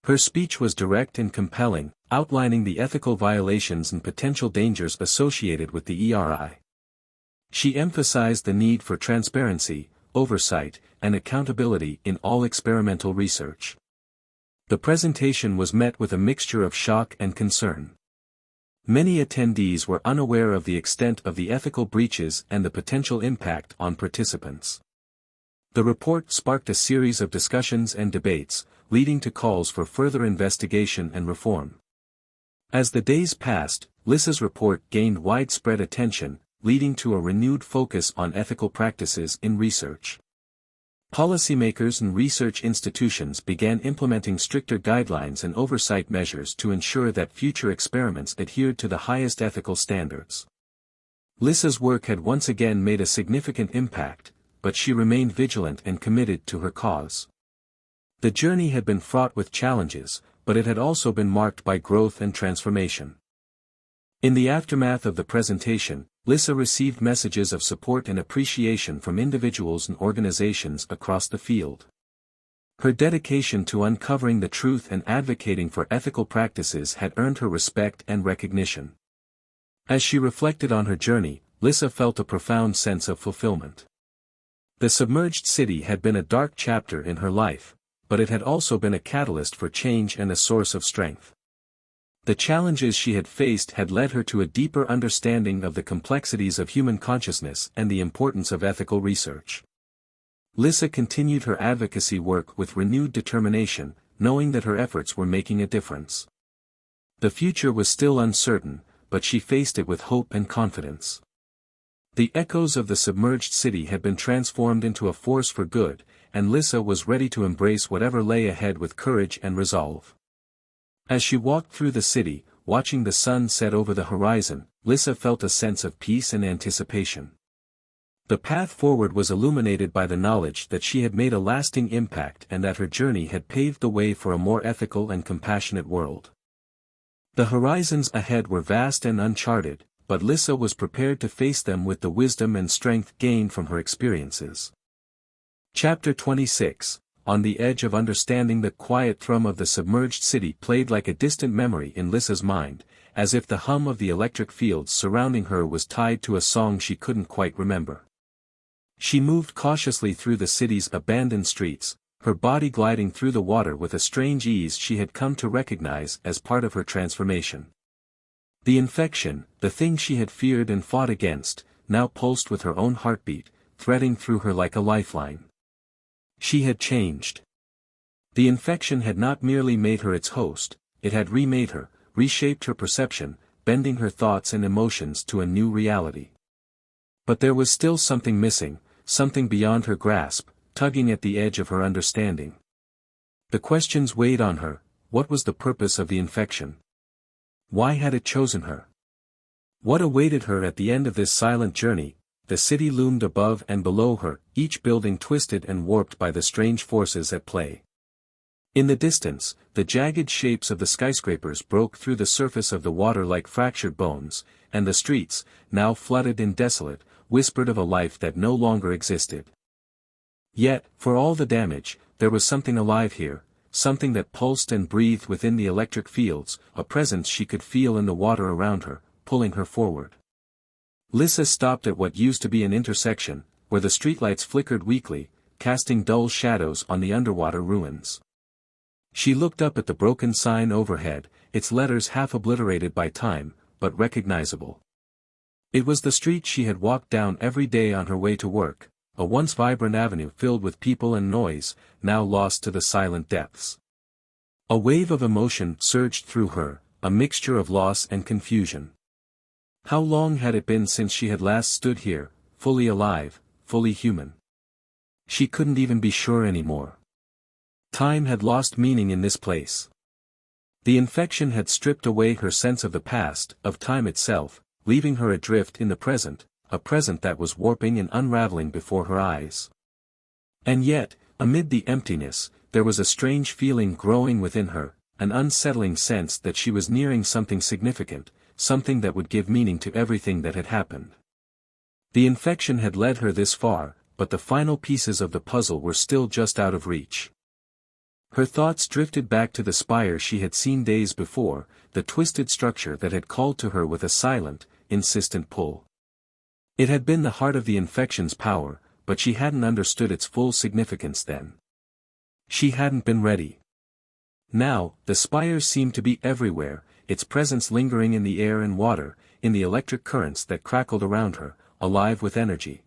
Her speech was direct and compelling, outlining the ethical violations and potential dangers associated with the ERI. She emphasized the need for transparency, oversight, and accountability in all experimental research. The presentation was met with a mixture of shock and concern. Many attendees were unaware of the extent of the ethical breaches and the potential impact on participants. The report sparked a series of discussions and debates, leading to calls for further investigation and reform. As the days passed, Lyssa's report gained widespread attention, leading to a renewed focus on ethical practices in research. Policymakers and research institutions began implementing stricter guidelines and oversight measures to ensure that future experiments adhered to the highest ethical standards. Lyssa's work had once again made a significant impact, but she remained vigilant and committed to her cause. The journey had been fraught with challenges, but it had also been marked by growth and transformation. In the aftermath of the presentation, Lyssa received messages of support and appreciation from individuals and organizations across the field. Her dedication to uncovering the truth and advocating for ethical practices had earned her respect and recognition. As she reflected on her journey, Lyssa felt a profound sense of fulfillment. The submerged city had been a dark chapter in her life, but it had also been a catalyst for change and a source of strength. The challenges she had faced had led her to a deeper understanding of the complexities of human consciousness and the importance of ethical research. Lyssa continued her advocacy work with renewed determination, knowing that her efforts were making a difference. The future was still uncertain, but she faced it with hope and confidence. The echoes of the submerged city had been transformed into a force for good, and Lyssa was ready to embrace whatever lay ahead with courage and resolve. As she walked through the city, watching the sun set over the horizon, Lyssa felt a sense of peace and anticipation. The path forward was illuminated by the knowledge that she had made a lasting impact and that her journey had paved the way for a more ethical and compassionate world. The horizons ahead were vast and uncharted, but Lyssa was prepared to face them with the wisdom and strength gained from her experiences. Chapter 26, On the Edge of Understanding. The quiet thrum of the submerged city played like a distant memory in Lyssa's mind, as if the hum of the electric fields surrounding her was tied to a song she couldn't quite remember. She moved cautiously through the city's abandoned streets, her body gliding through the water with a strange ease she had come to recognize as part of her transformation. The infection, the thing she had feared and fought against, now pulsed with her own heartbeat, threading through her like a lifeline. She had changed. The infection had not merely made her its host, it had remade her, reshaped her perception, bending her thoughts and emotions to a new reality. But there was still something missing, something beyond her grasp, tugging at the edge of her understanding. The questions weighed on her. What was the purpose of the infection? Why had it chosen her? What awaited her at the end of this silent journey? The city loomed above and below her, each building twisted and warped by the strange forces at play. In the distance, the jagged shapes of the skyscrapers broke through the surface of the water like fractured bones, and the streets, now flooded and desolate, whispered of a life that no longer existed. Yet, for all the damage, there was something alive here, something that pulsed and breathed within the electric fields, a presence she could feel in the water around her, pulling her forward. Lyssa stopped at what used to be an intersection, where the streetlights flickered weakly, casting dull shadows on the underwater ruins. She looked up at the broken sign overhead, its letters half obliterated by time, but recognizable. It was the street she had walked down every day on her way to work, a once vibrant avenue filled with people and noise, now lost to the silent depths. A wave of emotion surged through her, a mixture of loss and confusion. How long had it been since she had last stood here, fully alive, fully human? She couldn't even be sure anymore. Time had lost meaning in this place. The infection had stripped away her sense of the past, of time itself, leaving her adrift in the present, a present that was warping and unraveling before her eyes. And yet, amid the emptiness, there was a strange feeling growing within her, an unsettling sense that she was nearing something significant, something that would give meaning to everything that had happened. The infection had led her this far, but the final pieces of the puzzle were still just out of reach. Her thoughts drifted back to the spire she had seen days before, the twisted structure that had called to her with a silent, insistent pull. It had been the heart of the infection's power, but she hadn't understood its full significance then. She hadn't been ready. Now, the spire seemed to be everywhere, its presence lingering in the air and water, in the electric currents that crackled around her, alive with energy.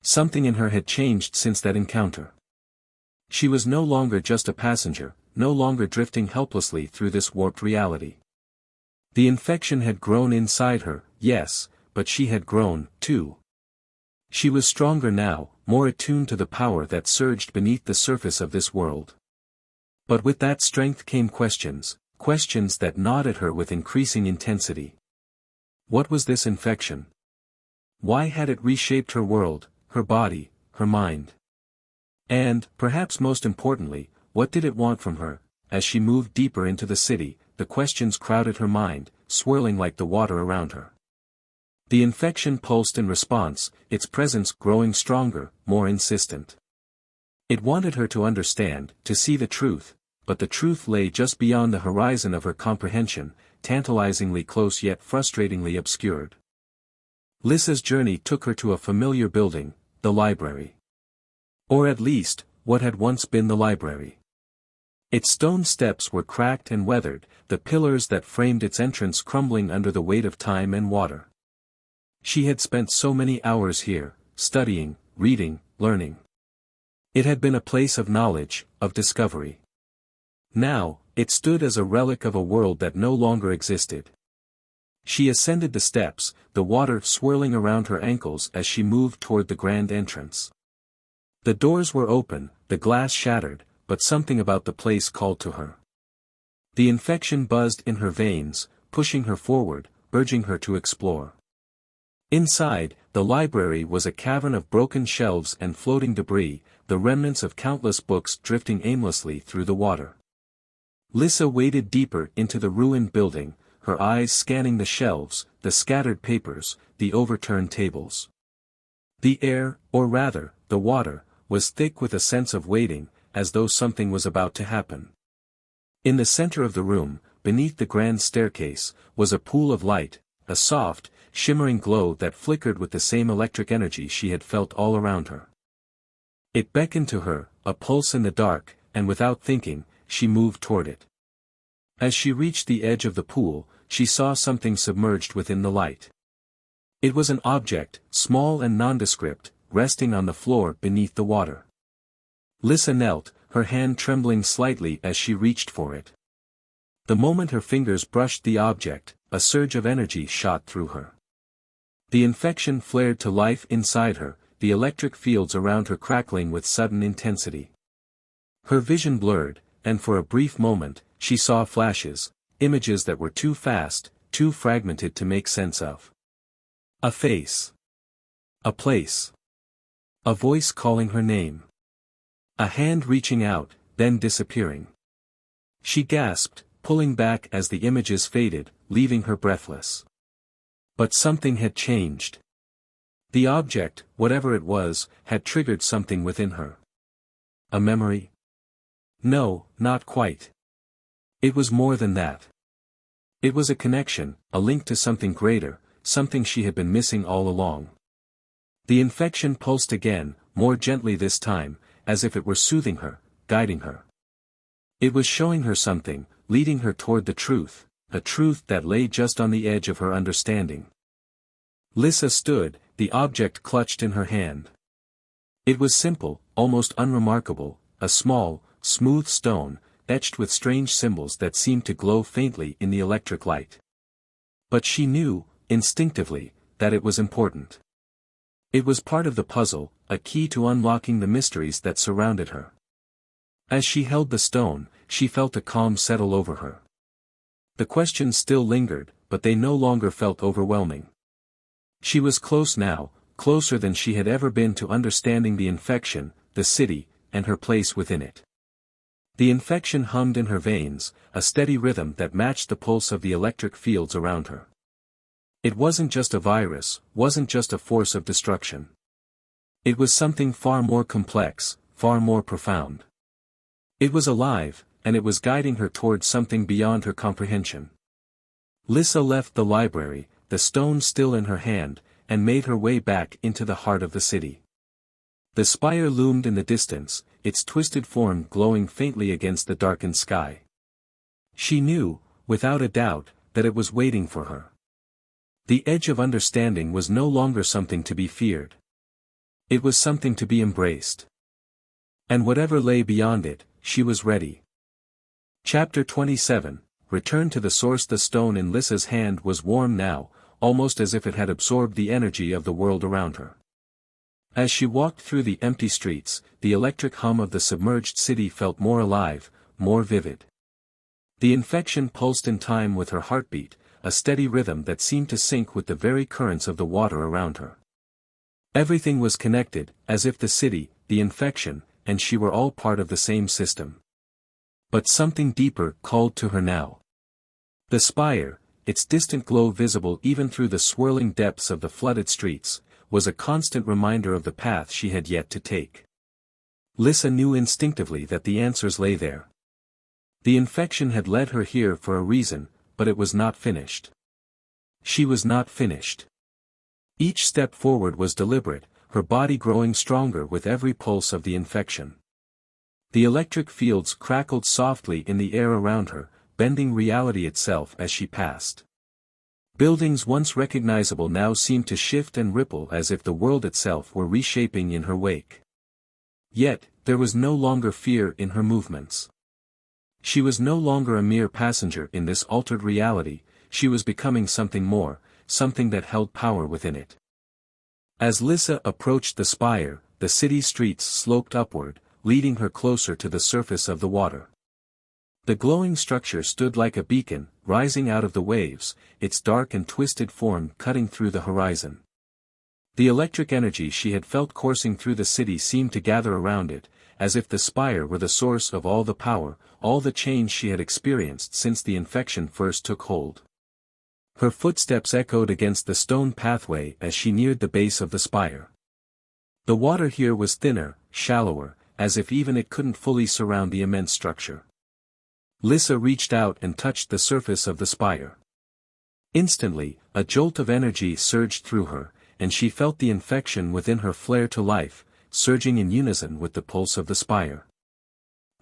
Something in her had changed since that encounter. She was no longer just a passenger, no longer drifting helplessly through this warped reality. The infection had grown inside her, yes, but she had grown, too. She was stronger now, more attuned to the power that surged beneath the surface of this world. But with that strength came questions, questions that gnawed at her with increasing intensity. What was this infection? Why had it reshaped her world, her body, her mind? And, perhaps most importantly, what did it want from her? As she moved deeper into the city, the questions crowded her mind, swirling like the water around her. The infection pulsed in response, its presence growing stronger, more insistent. It wanted her to understand, to see the truth, but the truth lay just beyond the horizon of her comprehension, tantalizingly close yet frustratingly obscured. Lyssa's journey took her to a familiar building, the library. Or at least, what had once been the library. Its stone steps were cracked and weathered, the pillars that framed its entrance crumbling under the weight of time and water. She had spent so many hours here, studying, reading, learning. It had been a place of knowledge, of discovery. Now, it stood as a relic of a world that no longer existed. She ascended the steps, the water swirling around her ankles as she moved toward the grand entrance. The doors were open, the glass shattered, but something about the place called to her. The infection buzzed in her veins, pushing her forward, urging her to explore. Inside, the library was a cavern of broken shelves and floating debris, the remnants of countless books drifting aimlessly through the water. Lyssa waded deeper into the ruined building, her eyes scanning the shelves, the scattered papers, the overturned tables. The air, or rather, the water, was thick with a sense of waiting, as though something was about to happen. In the center of the room, beneath the grand staircase, was a pool of light, a soft, shimmering glow that flickered with the same electric energy she had felt all around her. It beckoned to her, a pulse in the dark, and without thinking, she moved toward it. As she reached the edge of the pool, she saw something submerged within the light. It was an object, small and nondescript, resting on the floor beneath the water. Lyssa knelt, her hand trembling slightly as she reached for it. The moment her fingers brushed the object, a surge of energy shot through her. The infection flared to life inside her, the electric fields around her crackling with sudden intensity. Her vision blurred, and for a brief moment, she saw flashes, images that were too fast, too fragmented to make sense of. A face. A place. A voice calling her name. A hand reaching out, then disappearing. She gasped, pulling back as the images faded, leaving her breathless. But something had changed. The object, whatever it was, had triggered something within her. A memory? No, not quite. It was more than that. It was a connection, a link to something greater, something she had been missing all along. The infection pulsed again, more gently this time, as if it were soothing her, guiding her. It was showing her something, leading her toward the truth, a truth that lay just on the edge of her understanding. Lyssa stood, the object clutched in her hand. It was simple, almost unremarkable, a small, smooth stone, etched with strange symbols that seemed to glow faintly in the electric light. But she knew, instinctively, that it was important. It was part of the puzzle, a key to unlocking the mysteries that surrounded her. As she held the stone, she felt a calm settle over her. The questions still lingered, but they no longer felt overwhelming. She was close now, closer than she had ever been to understanding the infection, the city, and her place within it. The infection hummed in her veins, a steady rhythm that matched the pulse of the electric fields around her. It wasn't just a virus, wasn't just a force of destruction. It was something far more complex, far more profound. It was alive, and it was guiding her towards something beyond her comprehension. Lyssa left the library, the stone still in her hand, and made her way back into the heart of the city. The spire loomed in the distance, its twisted form glowing faintly against the darkened sky. She knew, without a doubt, that it was waiting for her. The edge of understanding was no longer something to be feared. It was something to be embraced. And whatever lay beyond it, she was ready. Chapter 27, Return to the Source. The stone in Lyssa's hand was warm now, almost as if it had absorbed the energy of the world around her. As she walked through the empty streets, the electric hum of the submerged city felt more alive, more vivid. The infection pulsed in time with her heartbeat, a steady rhythm that seemed to sync with the very currents of the water around her. Everything was connected, as if the city, the infection, and she were all part of the same system. But something deeper called to her now. The spire, its distant glow visible even through the swirling depths of the flooded streets, was a constant reminder of the path she had yet to take. Lyssa knew instinctively that the answers lay there. The infection had led her here for a reason, but it was not finished. She was not finished. Each step forward was deliberate, her body growing stronger with every pulse of the infection. The electric fields crackled softly in the air around her, bending reality itself as she passed. Buildings once recognizable now seemed to shift and ripple as if the world itself were reshaping in her wake. Yet, there was no longer fear in her movements. She was no longer a mere passenger in this altered reality, she was becoming something more, something that held power within it. As Lyssa approached the spire, the city streets sloped upward, leading her closer to the surface of the water. The glowing structure stood like a beacon, rising out of the waves, its dark and twisted form cutting through the horizon. The electric energy she had felt coursing through the city seemed to gather around it, as if the spire were the source of all the power, all the change she had experienced since the infection first took hold. Her footsteps echoed against the stone pathway as she neared the base of the spire. The water here was thinner, shallower, as if even it couldn't fully surround the immense structure. Lyssa reached out and touched the surface of the spire. Instantly, a jolt of energy surged through her, and she felt the infection within her flare to life, surging in unison with the pulse of the spire.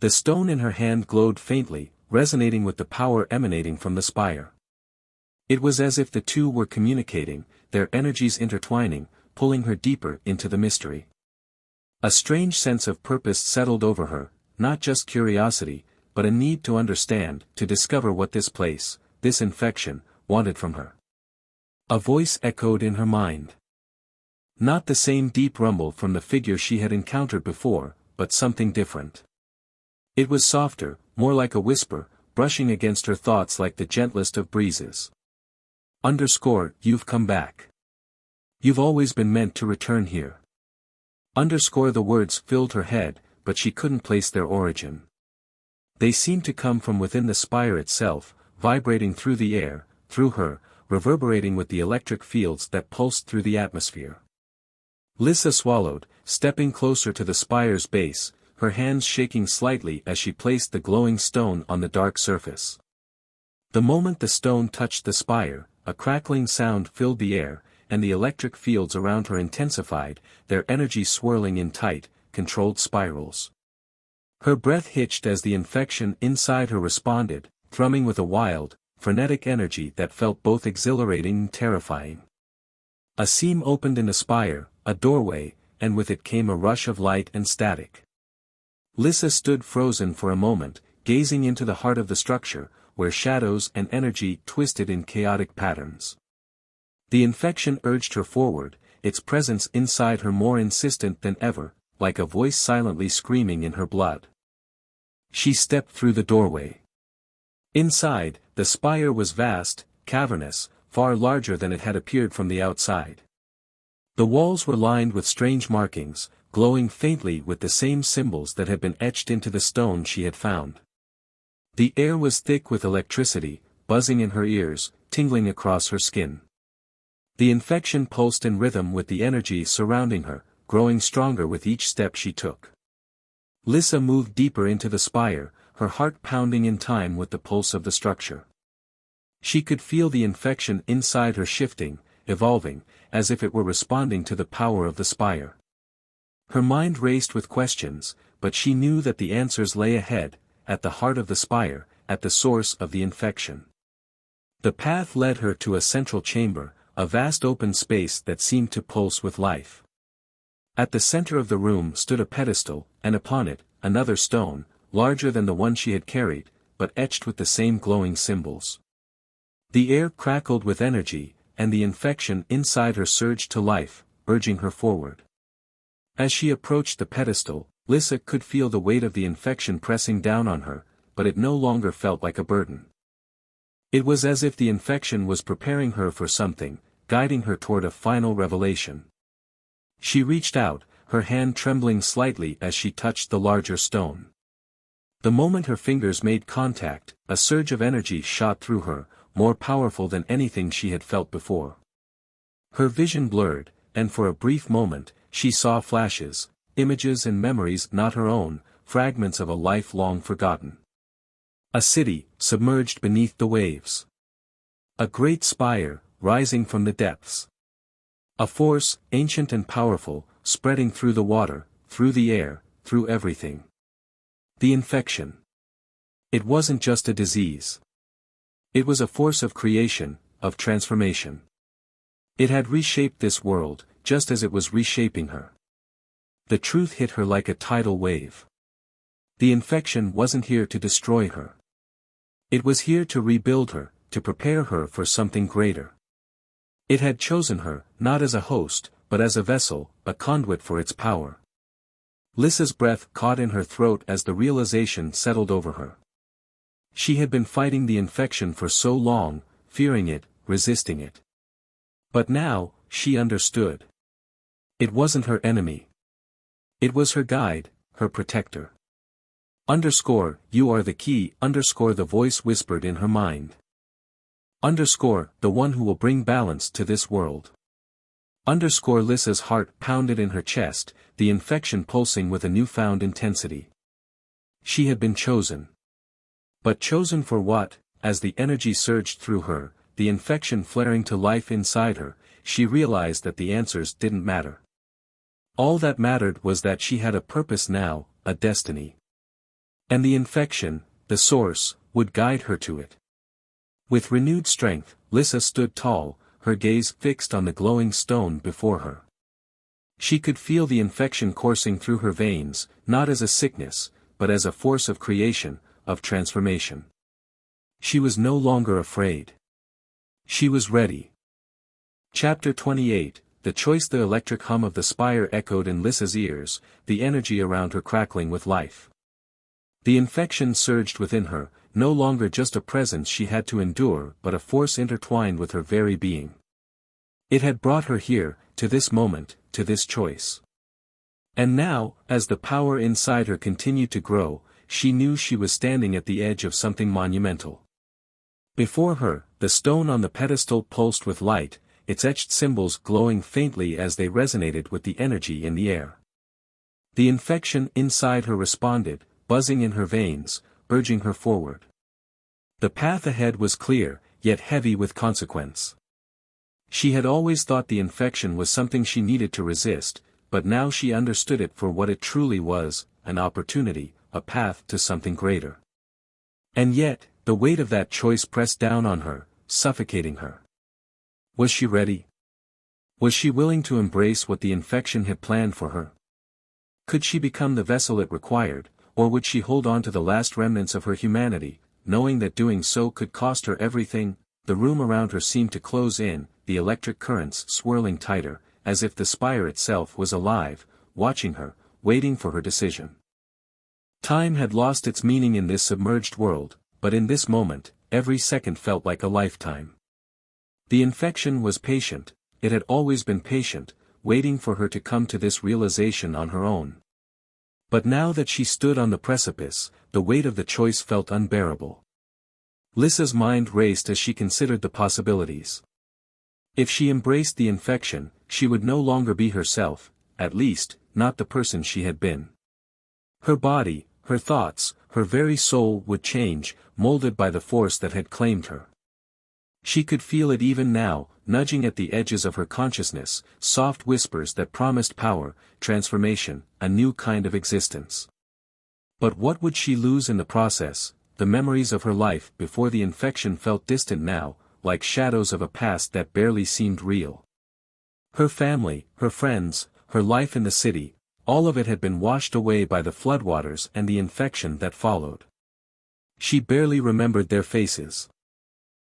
The stone in her hand glowed faintly, resonating with the power emanating from the spire. It was as if the two were communicating, their energies intertwining, pulling her deeper into the mystery. A strange sense of purpose settled over her, not just curiosity, but a need to understand, to discover what this place, this infection, wanted from her. A voice echoed in her mind. Not the same deep rumble from the figure she had encountered before, but something different. It was softer, more like a whisper, brushing against her thoughts like the gentlest of breezes. You've come back. You've always been meant to return here. The words filled her head, but she couldn't place their origin. They seemed to come from within the spire itself, vibrating through the air, through her, reverberating with the electric fields that pulsed through the atmosphere. Lyssa swallowed, stepping closer to the spire's base, her hands shaking slightly as she placed the glowing stone on the dark surface. The moment the stone touched the spire, a crackling sound filled the air, and the electric fields around her intensified, their energy swirling in tight, controlled spirals. Her breath hitched as the infection inside her responded, thrumming with a wild, frenetic energy that felt both exhilarating and terrifying. A seam opened in the spire, a doorway, and with it came a rush of light and static. Lyssa stood frozen for a moment, gazing into the heart of the structure, where shadows and energy twisted in chaotic patterns. The infection urged her forward, its presence inside her more insistent than ever, like a voice silently screaming in her blood. She stepped through the doorway. Inside, the spire was vast, cavernous, far larger than it had appeared from the outside. The walls were lined with strange markings, glowing faintly with the same symbols that had been etched into the stone she had found. The air was thick with electricity, buzzing in her ears, tingling across her skin. The infection pulsed in rhythm with the energy surrounding her, growing stronger with each step she took. Lyssa moved deeper into the spire, her heart pounding in time with the pulse of the structure. She could feel the infection inside her shifting, evolving, as if it were responding to the power of the spire. Her mind raced with questions, but she knew that the answers lay ahead, at the heart of the spire, at the source of the infection. The path led her to a central chamber, a vast open space that seemed to pulse with life. At the center of the room stood a pedestal, and upon it, another stone, larger than the one she had carried, but etched with the same glowing symbols. The air crackled with energy, and the infection inside her surged to life, urging her forward. As she approached the pedestal, Lyssa could feel the weight of the infection pressing down on her, but it no longer felt like a burden. It was as if the infection was preparing her for something, guiding her toward a final revelation. She reached out, her hand trembling slightly as she touched the larger stone. The moment her fingers made contact, a surge of energy shot through her, more powerful than anything she had felt before. Her vision blurred, and for a brief moment, she saw flashes, images and memories not her own, fragments of a life long forgotten. A city, submerged beneath the waves. A great spire, rising from the depths. A force, ancient and powerful, spreading through the water, through the air, through everything. The infection. It wasn't just a disease. It was a force of creation, of transformation. It had reshaped this world, just as it was reshaping her. The truth hit her like a tidal wave. The infection wasn't here to destroy her. It was here to rebuild her, to prepare her for something greater. It had chosen her, not as a host, but as a vessel, a conduit for its power. Lyssa's breath caught in her throat as the realization settled over her. She had been fighting the infection for so long, fearing it, resisting it. But now, she understood. It wasn't her enemy. It was her guide, her protector. You are the key, the voice whispered in her mind. The one who will bring balance to this world. Lyssa's heart pounded in her chest, the infection pulsing with a newfound intensity. She had been chosen. But chosen for what? As the energy surged through her, the infection flaring to life inside her, she realized that the answers didn't matter. All that mattered was that she had a purpose now, a destiny. And the infection, the source, would guide her to it. With renewed strength, Lyssa stood tall, her gaze fixed on the glowing stone before her. She could feel the infection coursing through her veins, not as a sickness, but as a force of creation, of transformation. She was no longer afraid. She was ready. Chapter 28, The Choice. The electric hum of the spire echoed in Lyssa's ears, the energy around her crackling with life. The infection surged within her, no longer just a presence she had to endure but a force intertwined with her very being. It had brought her here, to this moment, to this choice. And now, as the power inside her continued to grow, she knew she was standing at the edge of something monumental. Before her, the stone on the pedestal pulsed with light, its etched symbols glowing faintly as they resonated with the energy in the air. The infection inside her responded, buzzing in her veins, urging her forward. The path ahead was clear, yet heavy with consequence. She had always thought the infection was something she needed to resist, but now she understood it for what it truly was, an opportunity, a path to something greater. And yet, the weight of that choice pressed down on her, suffocating her. Was she ready? Was she willing to embrace what the infection had planned for her? Could she become the vessel it required, or would she hold on to the last remnants of her humanity, knowing that doing so could cost her everything? The room around her seemed to close in, the electric currents swirling tighter, as if the spire itself was alive, watching her, waiting for her decision. Time had lost its meaning in this submerged world, but in this moment, every second felt like a lifetime. The infection was patient, it had always been patient, waiting for her to come to this realization on her own. But now that she stood on the precipice, the weight of the choice felt unbearable. Lyssa's mind raced as she considered the possibilities. If she embraced the infection, she would no longer be herself, at least, not the person she had been. Her body, her thoughts, her very soul would change, molded by the force that had claimed her. She could feel it even now, nudging at the edges of her consciousness, soft whispers that promised power, transformation, a new kind of existence. But what would she lose in the process? The memories of her life before the infection felt distant now, like shadows of a past that barely seemed real. Her family, her friends, her life in the city, all of it had been washed away by the floodwaters and the infection that followed. She barely remembered their faces.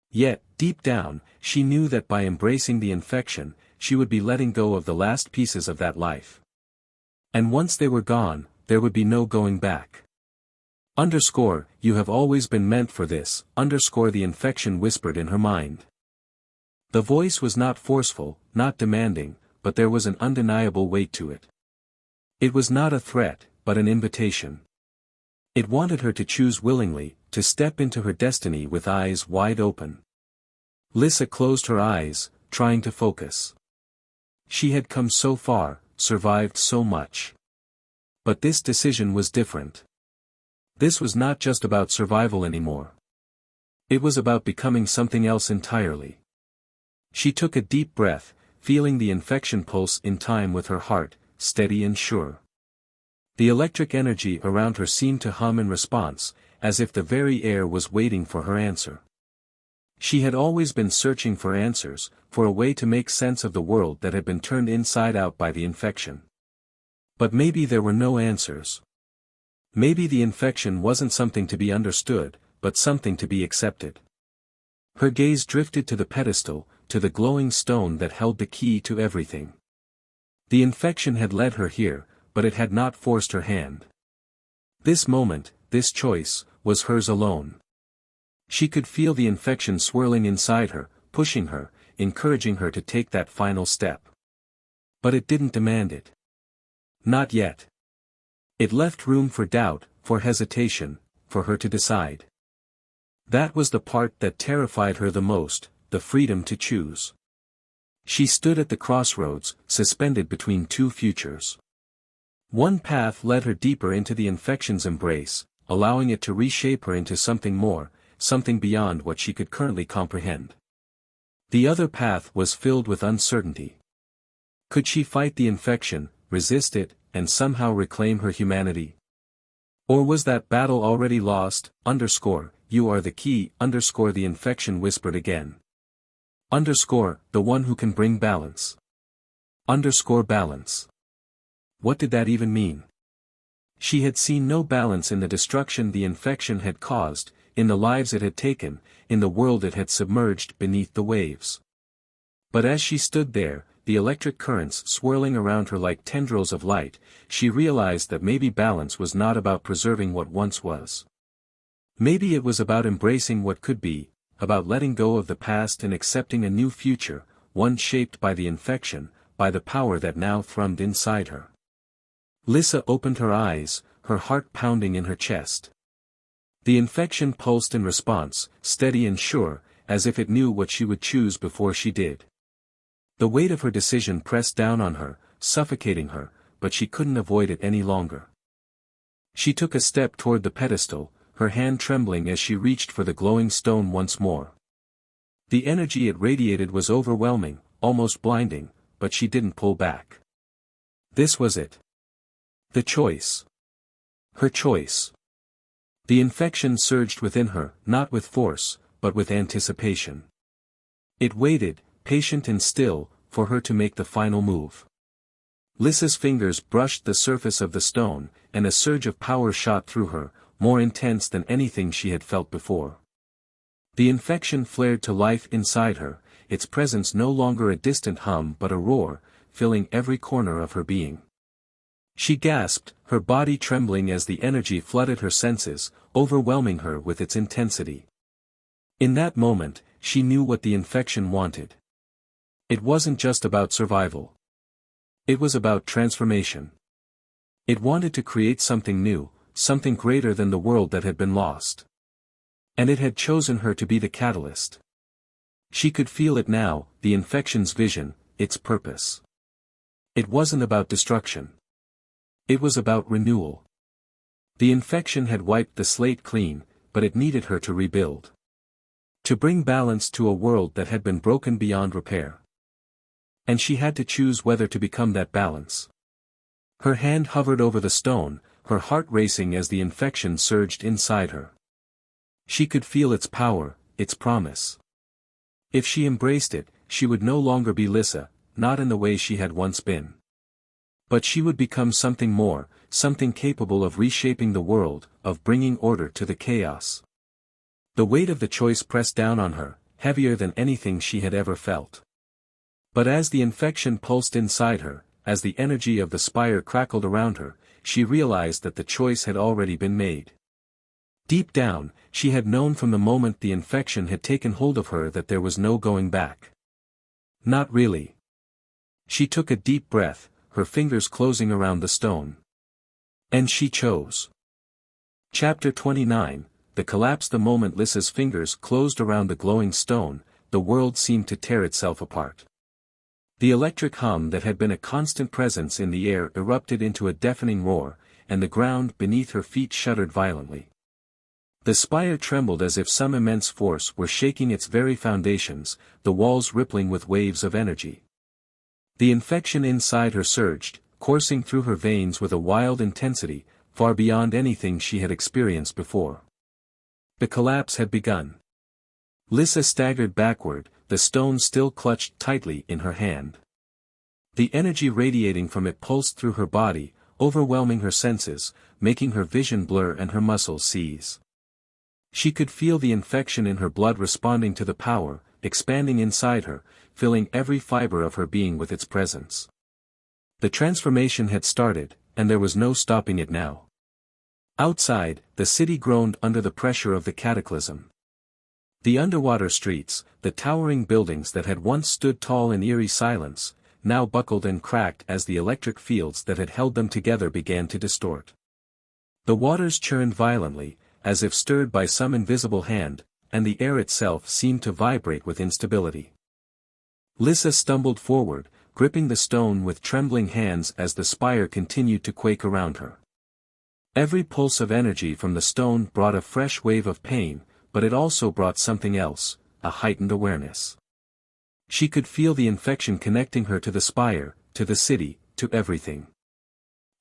Yet, deep down, she knew that by embracing the infection, she would be letting go of the last pieces of that life. And once they were gone, there would be no going back. You have always been meant for this, the infection whispered in her mind. The voice was not forceful, not demanding, but there was an undeniable weight to it. It was not a threat, but an invitation. It wanted her to choose willingly, to step into her destiny with eyes wide open. Lyssa closed her eyes, trying to focus. She had come so far, survived so much. But this decision was different. This was not just about survival anymore. It was about becoming something else entirely. She took a deep breath, feeling the infection pulse in time with her heart, steady and sure. The electric energy around her seemed to hum in response, as if the very air was waiting for her answer. She had always been searching for answers, for a way to make sense of the world that had been turned inside out by the infection. But maybe there were no answers. Maybe the infection wasn't something to be understood, but something to be accepted. Her gaze drifted to the pedestal, to the glowing stone that held the key to everything. The infection had led her here, but it had not forced her hand. This moment, this choice, was hers alone. She could feel the infection swirling inside her, pushing her, encouraging her to take that final step. But it didn't demand it. Not yet. It left room for doubt, for hesitation, for her to decide. That was the part that terrified her the most, the freedom to choose. She stood at the crossroads, suspended between two futures. One path led her deeper into the infection's embrace, allowing it to reshape her into something more, something beyond what she could currently comprehend. The other path was filled with uncertainty. Could she fight the infection, resist it, and somehow reclaim her humanity? Or was that battle already lost? You are the key. The infection whispered again. The one who can bring balance. Balance. What did that even mean? She had seen no balance in the destruction the infection had caused, in the lives it had taken, in the world it had submerged beneath the waves. But as she stood there, the electric currents swirling around her like tendrils of light, she realized that maybe balance was not about preserving what once was. Maybe it was about embracing what could be, about letting go of the past and accepting a new future, one shaped by the infection, by the power that now thrummed inside her. Lyssa opened her eyes, her heart pounding in her chest. The infection pulsed in response, steady and sure, as if it knew what she would choose before she did. The weight of her decision pressed down on her, suffocating her, but she couldn't avoid it any longer. She took a step toward the pedestal, her hand trembling as she reached for the glowing stone once more. The energy it radiated was overwhelming, almost blinding, but she didn't pull back. This was it. The choice. Her choice. The infection surged within her, not with force, but with anticipation. It waited, patient and still, for her to make the final move. Lyssa's fingers brushed the surface of the stone, and a surge of power shot through her, more intense than anything she had felt before. The infection flared to life inside her, its presence no longer a distant hum but a roar, filling every corner of her being. She gasped, her body trembling as the energy flooded her senses, overwhelming her with its intensity. In that moment, she knew what the infection wanted. It wasn't just about survival. It was about transformation. It wanted to create something new, something greater than the world that had been lost. And it had chosen her to be the catalyst. She could feel it now, the infection's vision, its purpose. It wasn't about destruction. It was about renewal. The infection had wiped the slate clean, but it needed her to rebuild. To bring balance to a world that had been broken beyond repair. And she had to choose whether to become that balance. Her hand hovered over the stone, her heart racing as the infection surged inside her. She could feel its power, its promise. If she embraced it, she would no longer be Lyssa, not in the way she had once been. But she would become something more, something capable of reshaping the world, of bringing order to the chaos. The weight of the choice pressed down on her, heavier than anything she had ever felt. But as the infection pulsed inside her, as the energy of the spire crackled around her, she realized that the choice had already been made. Deep down, she had known from the moment the infection had taken hold of her that there was no going back. Not really. She took a deep breath, her fingers closing around the stone. And she chose. Chapter 29, The collapse. The moment Lyssa's fingers closed around the glowing stone, the world seemed to tear itself apart. The electric hum that had been a constant presence in the air erupted into a deafening roar, and the ground beneath her feet shuddered violently. The spire trembled as if some immense force were shaking its very foundations, the walls rippling with waves of energy. The infection inside her surged, coursing through her veins with a wild intensity, far beyond anything she had experienced before. The collapse had begun. Lyssa staggered backward, the stone still clutched tightly in her hand. The energy radiating from it pulsed through her body, overwhelming her senses, making her vision blur and her muscles seize. She could feel the infection in her blood responding to the power, expanding inside her, filling every fiber of her being with its presence. The transformation had started, and there was no stopping it now. Outside, the city groaned under the pressure of the cataclysm. The underwater streets, the towering buildings that had once stood tall in eerie silence, now buckled and cracked as the electric fields that had held them together began to distort. The waters churned violently, as if stirred by some invisible hand, and the air itself seemed to vibrate with instability. Lyssa stumbled forward, gripping the stone with trembling hands as the spire continued to quake around her. Every pulse of energy from the stone brought a fresh wave of pain, but it also brought something else, a heightened awareness. She could feel the infection connecting her to the spire, to the city, to everything.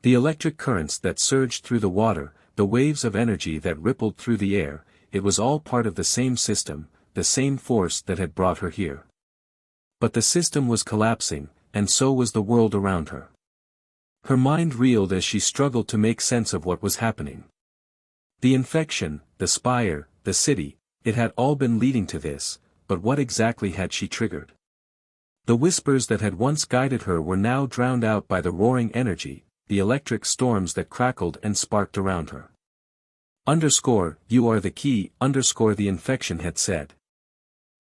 The electric currents that surged through the water, the waves of energy that rippled through the air, it was all part of the same system, the same force that had brought her here. But the system was collapsing, and so was the world around her. Her mind reeled as she struggled to make sense of what was happening. The infection, the spire, the city, it had all been leading to this, but what exactly had she triggered? The whispers that had once guided her were now drowned out by the roaring energy, the electric storms that crackled and sparked around her. You are the key, the infection had said.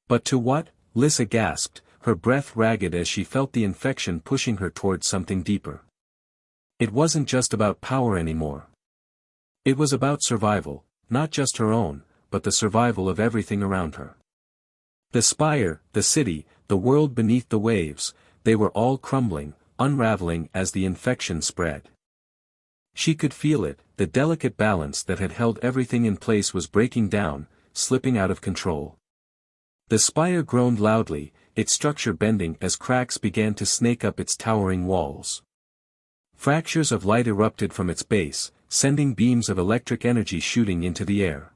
But to what? Lyssa gasped, her breath ragged as she felt the infection pushing her towards something deeper. It wasn't just about power anymore. It was about survival, not just her own, but the survival of everything around her. The spire, the city, the world beneath the waves, they were all crumbling, unraveling as the infection spread. She could feel it, the delicate balance that had held everything in place was breaking down, slipping out of control. The spire groaned loudly, its structure bending as cracks began to snake up its towering walls. Fractures of light erupted from its base, sending beams of electric energy shooting into the air.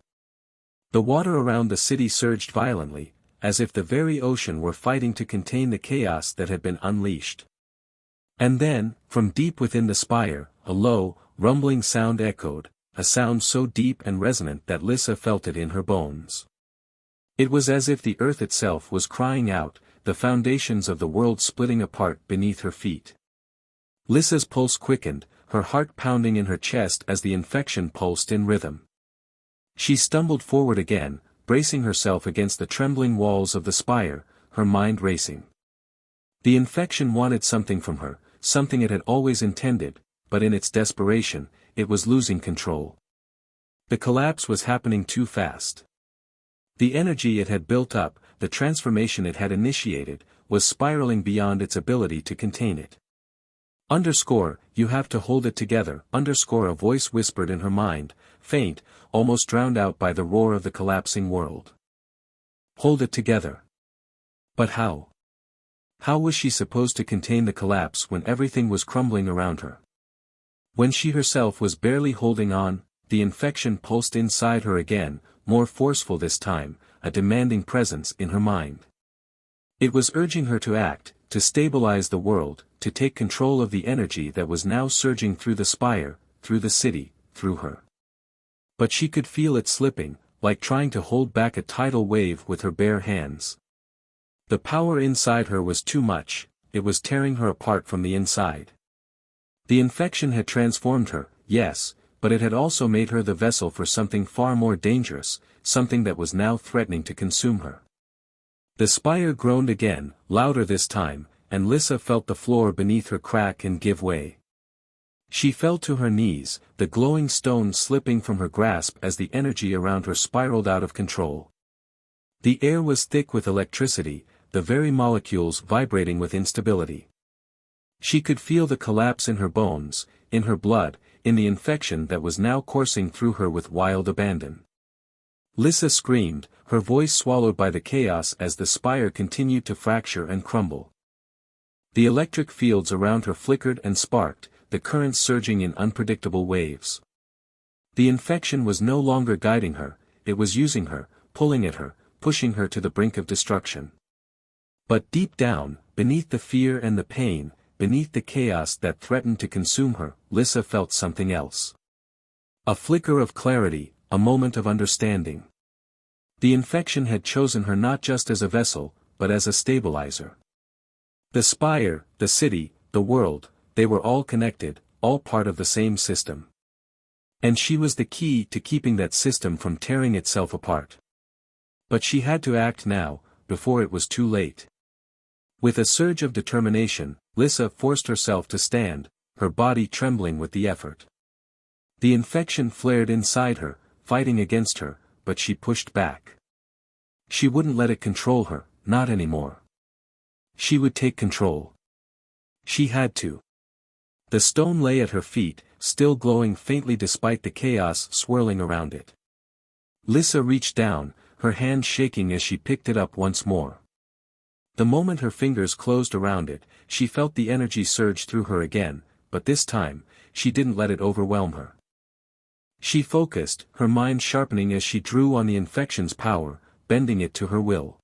The water around the city surged violently, as if the very ocean were fighting to contain the chaos that had been unleashed. And then, from deep within the spire, a low, rumbling sound echoed, a sound so deep and resonant that Lyssa felt it in her bones. It was as if the earth itself was crying out, the foundations of the world splitting apart beneath her feet. Lyssa's pulse quickened, her heart pounding in her chest as the infection pulsed in rhythm. She stumbled forward again, bracing herself against the trembling walls of the spire, her mind racing. The infection wanted something from her, something it had always intended, but in its desperation, it was losing control. The collapse was happening too fast. The energy it had built up, the transformation it had initiated, was spiraling beyond its ability to contain it. You have to hold it together, a voice whispered in her mind, faint, almost drowned out by the roar of the collapsing world. Hold it together. But how? How was she supposed to contain the collapse when everything was crumbling around her? When she herself was barely holding on, the infection pulsed inside her again, more forceful this time, a demanding presence in her mind. It was urging her to act, to stabilize the world, to take control of the energy that was now surging through the spire, through the city, through her. But she could feel it slipping, like trying to hold back a tidal wave with her bare hands. The power inside her was too much, it was tearing her apart from the inside. The infection had transformed her, yes, but it had also made her the vessel for something far more dangerous, something that was now threatening to consume her. The spire groaned again, louder this time, and Lyssa felt the floor beneath her crack and give way. She fell to her knees, the glowing stone slipping from her grasp as the energy around her spiraled out of control. The air was thick with electricity, the very molecules vibrating with instability. She could feel the collapse in her bones, in her blood, in the infection that was now coursing through her with wild abandon. Lyssa screamed, her voice swallowed by the chaos as the spire continued to fracture and crumble. The electric fields around her flickered and sparked, the currents surging in unpredictable waves. The infection was no longer guiding her, it was using her, pulling at her, pushing her to the brink of destruction. But deep down, beneath the fear and the pain, beneath the chaos that threatened to consume her, Lyssa felt something else. A flicker of clarity, a moment of understanding. The infection had chosen her not just as a vessel, but as a stabilizer. The spire, the city, the world, they were all connected, all part of the same system. And she was the key to keeping that system from tearing itself apart. But she had to act now, before it was too late. With a surge of determination, Lyssa forced herself to stand, her body trembling with the effort. The infection flared inside her, fighting against her, but she pushed back. She wouldn't let it control her, not anymore. She would take control. She had to. The stone lay at her feet, still glowing faintly despite the chaos swirling around it. Lyssa reached down, her hand shaking as she picked it up once more. The moment her fingers closed around it, she felt the energy surge through her again, but this time, she didn't let it overwhelm her. She focused, her mind sharpening as she drew on the infection's power, bending it to her will.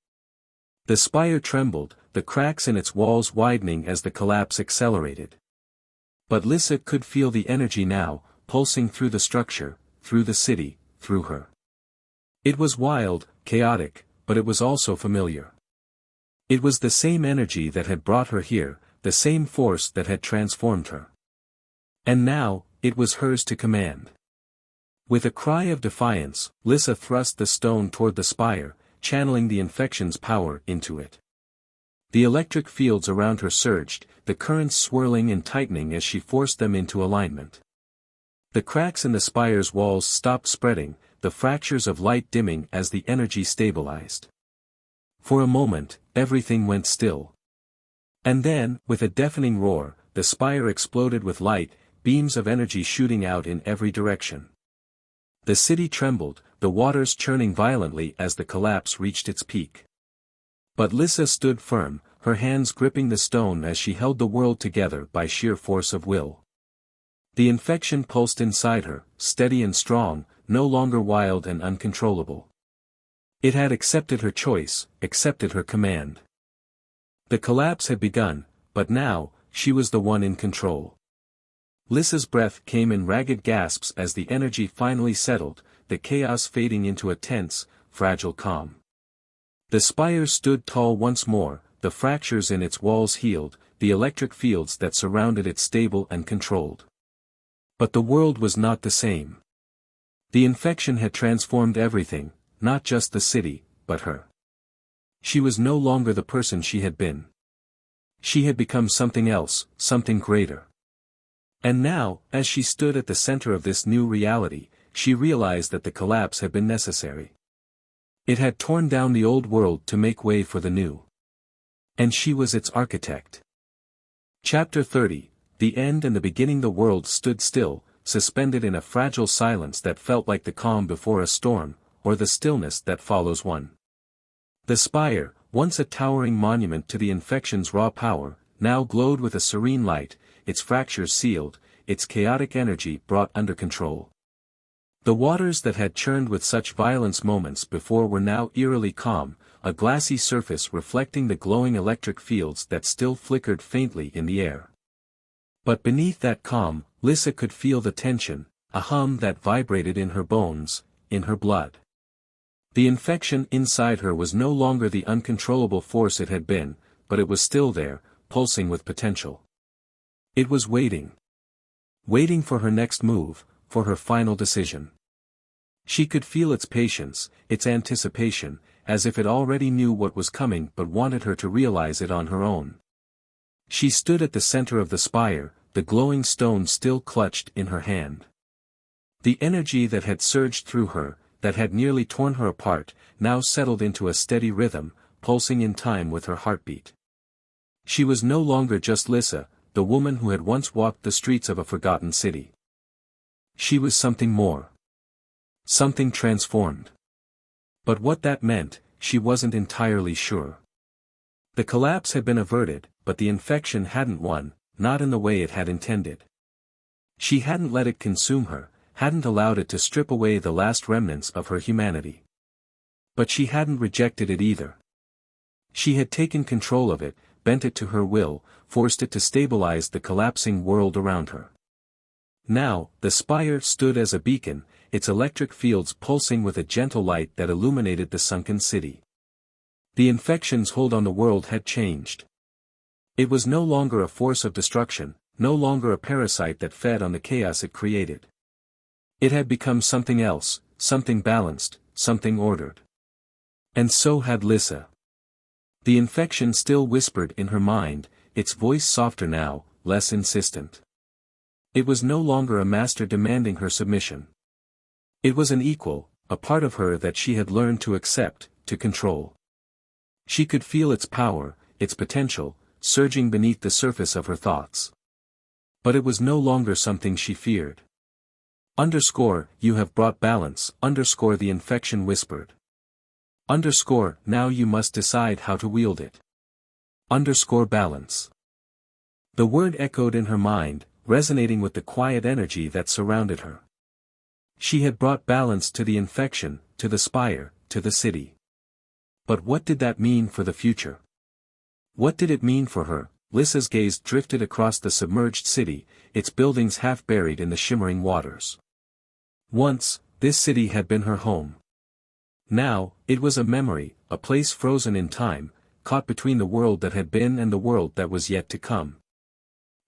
The spire trembled, the cracks in its walls widening as the collapse accelerated. But Lyssa could feel the energy now, pulsing through the structure, through the city, through her. It was wild, chaotic, but it was also familiar. It was the same energy that had brought her here, the same force that had transformed her. And now, it was hers to command. With a cry of defiance, Lyssa thrust the stone toward the spire, channeling the infection's power into it. The electric fields around her surged, the currents swirling and tightening as she forced them into alignment. The cracks in the spire's walls stopped spreading, the fractures of light dimming as the energy stabilized. For a moment, everything went still. And then, with a deafening roar, the spire exploded with light, beams of energy shooting out in every direction. The city trembled, the waters churning violently as the collapse reached its peak. But Lyssa stood firm, her hands gripping the stone as she held the world together by sheer force of will. The infection pulsed inside her, steady and strong, no longer wild and uncontrollable. It had accepted her choice, accepted her command. The collapse had begun, but now, she was the one in control. Lyssa's breath came in ragged gasps as the energy finally settled, the chaos fading into a tense, fragile calm. The spire stood tall once more, the fractures in its walls healed, the electric fields that surrounded it stable and controlled. But the world was not the same. The infection had transformed everything, not just the city, but her. She was no longer the person she had been. She had become something else, something greater. And now, as she stood at the center of this new reality, she realized that the collapse had been necessary. It had torn down the old world to make way for the new. And she was its architect. Chapter 30, The End and the Beginning. The world stood still, suspended in a fragile silence that felt like the calm before a storm, or the stillness that follows one. The spire, once a towering monument to the infection's raw power, now glowed with a serene light, its fractures sealed, its chaotic energy brought under control. The waters that had churned with such violence moments before were now eerily calm, a glassy surface reflecting the glowing electric fields that still flickered faintly in the air. But beneath that calm, Lyssa could feel the tension, a hum that vibrated in her bones, in her blood. The infection inside her was no longer the uncontrollable force it had been, but it was still there, pulsing with potential. It was waiting. Waiting for her next move, for her final decision. She could feel its patience, its anticipation, as if it already knew what was coming but wanted her to realize it on her own. She stood at the center of the spire, the glowing stone still clutched in her hand. The energy that had surged through her, that had nearly torn her apart, now settled into a steady rhythm, pulsing in time with her heartbeat. She was no longer just Lyssa, the woman who had once walked the streets of a forgotten city. She was something more. Something transformed. But what that meant, she wasn't entirely sure. The collapse had been averted, but the infection hadn't won, not in the way it had intended. She hadn't let it consume her, hadn't allowed it to strip away the last remnants of her humanity. But she hadn't rejected it either. She had taken control of it, bent it to her will, forced it to stabilize the collapsing world around her. Now, the spire stood as a beacon, its electric fields pulsing with a gentle light that illuminated the sunken city. The infection's hold on the world had changed. It was no longer a force of destruction, no longer a parasite that fed on the chaos it created. It had become something else, something balanced, something ordered. And so had Lyssa. The infection still whispered in her mind, its voice softer now, less insistent. It was no longer a master demanding her submission. It was an equal, a part of her that she had learned to accept, to control. She could feel its power, its potential, surging beneath the surface of her thoughts. But it was no longer something she feared. You have brought balance, the infection whispered. Now you must decide how to wield it. Balance. The word echoed in her mind, resonating with the quiet energy that surrounded her. She had brought balance to the infection, to the spire, to the city. But what did that mean for the future? What did it mean for her, Lyssa's gaze drifted across the submerged city, its buildings half buried in the shimmering waters. Once, this city had been her home. Now, it was a memory, a place frozen in time, caught between the world that had been and the world that was yet to come.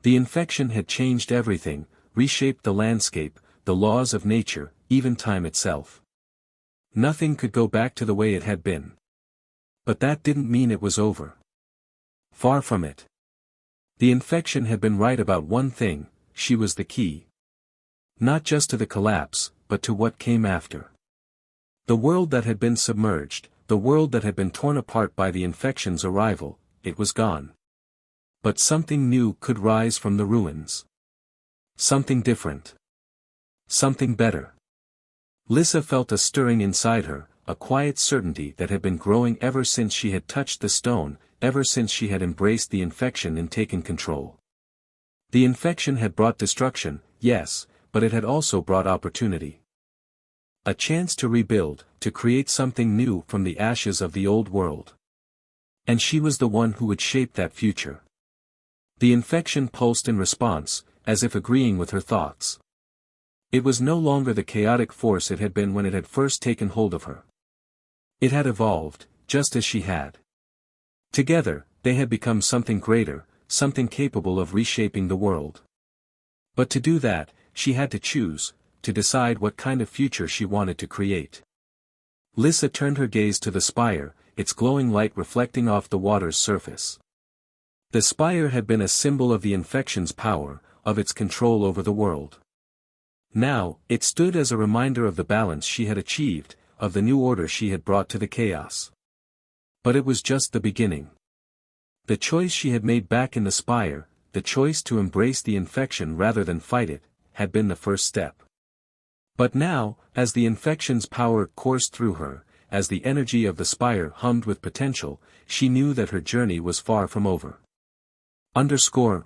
The infection had changed everything, reshaped the landscape, the laws of nature, even time itself. Nothing could go back to the way it had been. But that didn't mean it was over. Far from it. The infection had been right about one thing: she was the key. Not just to the collapse, but to what came after. The world that had been submerged, the world that had been torn apart by the infection's arrival, it was gone. But something new could rise from the ruins. Something different. Something better. Lyssa felt a stirring inside her, a quiet certainty that had been growing ever since she had touched the stone, ever since she had embraced the infection and taken control. The infection had brought destruction, yes, but it had also brought opportunity. A chance to rebuild, to create something new from the ashes of the old world. And she was the one who would shape that future. The infection pulsed in response, as if agreeing with her thoughts. It was no longer the chaotic force it had been when it had first taken hold of her. It had evolved, just as she had. Together, they had become something greater, something capable of reshaping the world. But to do that, she had to choose, to decide what kind of future she wanted to create. Lyssa turned her gaze to the spire, its glowing light reflecting off the water's surface. The spire had been a symbol of the infection's power, of its control over the world. Now, it stood as a reminder of the balance she had achieved, of the new order she had brought to the chaos. But it was just the beginning. The choice she had made back in the spire, the choice to embrace the infection rather than fight it, had been the first step. But now, as the infection's power coursed through her, as the energy of the spire hummed with potential, she knew that her journey was far from over.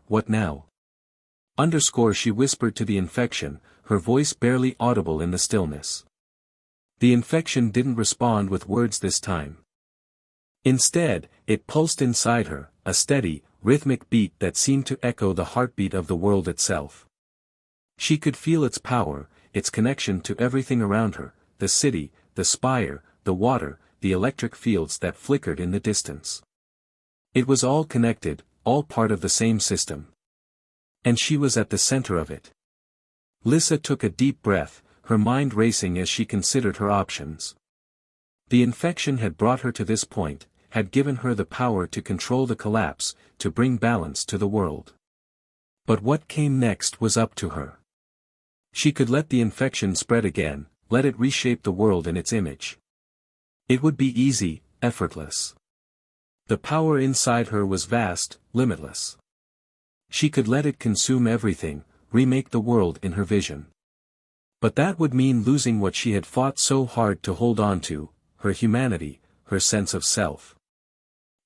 What now? She whispered to the infection, her voice barely audible in the stillness. The infection didn't respond with words this time. Instead, it pulsed inside her, a steady, rhythmic beat that seemed to echo the heartbeat of the world itself. She could feel its power, its connection to everything around her, the city, the spire, the water, the electric fields that flickered in the distance. It was all connected, all part of the same system. And she was at the center of it. Lyssa took a deep breath, her mind racing as she considered her options. The infection had brought her to this point, had given her the power to control the collapse, to bring balance to the world. But what came next was up to her. She could let the infection spread again, let it reshape the world in its image. It would be easy, effortless. The power inside her was vast, limitless. She could let it consume everything, remake the world in her vision. But that would mean losing what she had fought so hard to hold on to, her humanity, her sense of self.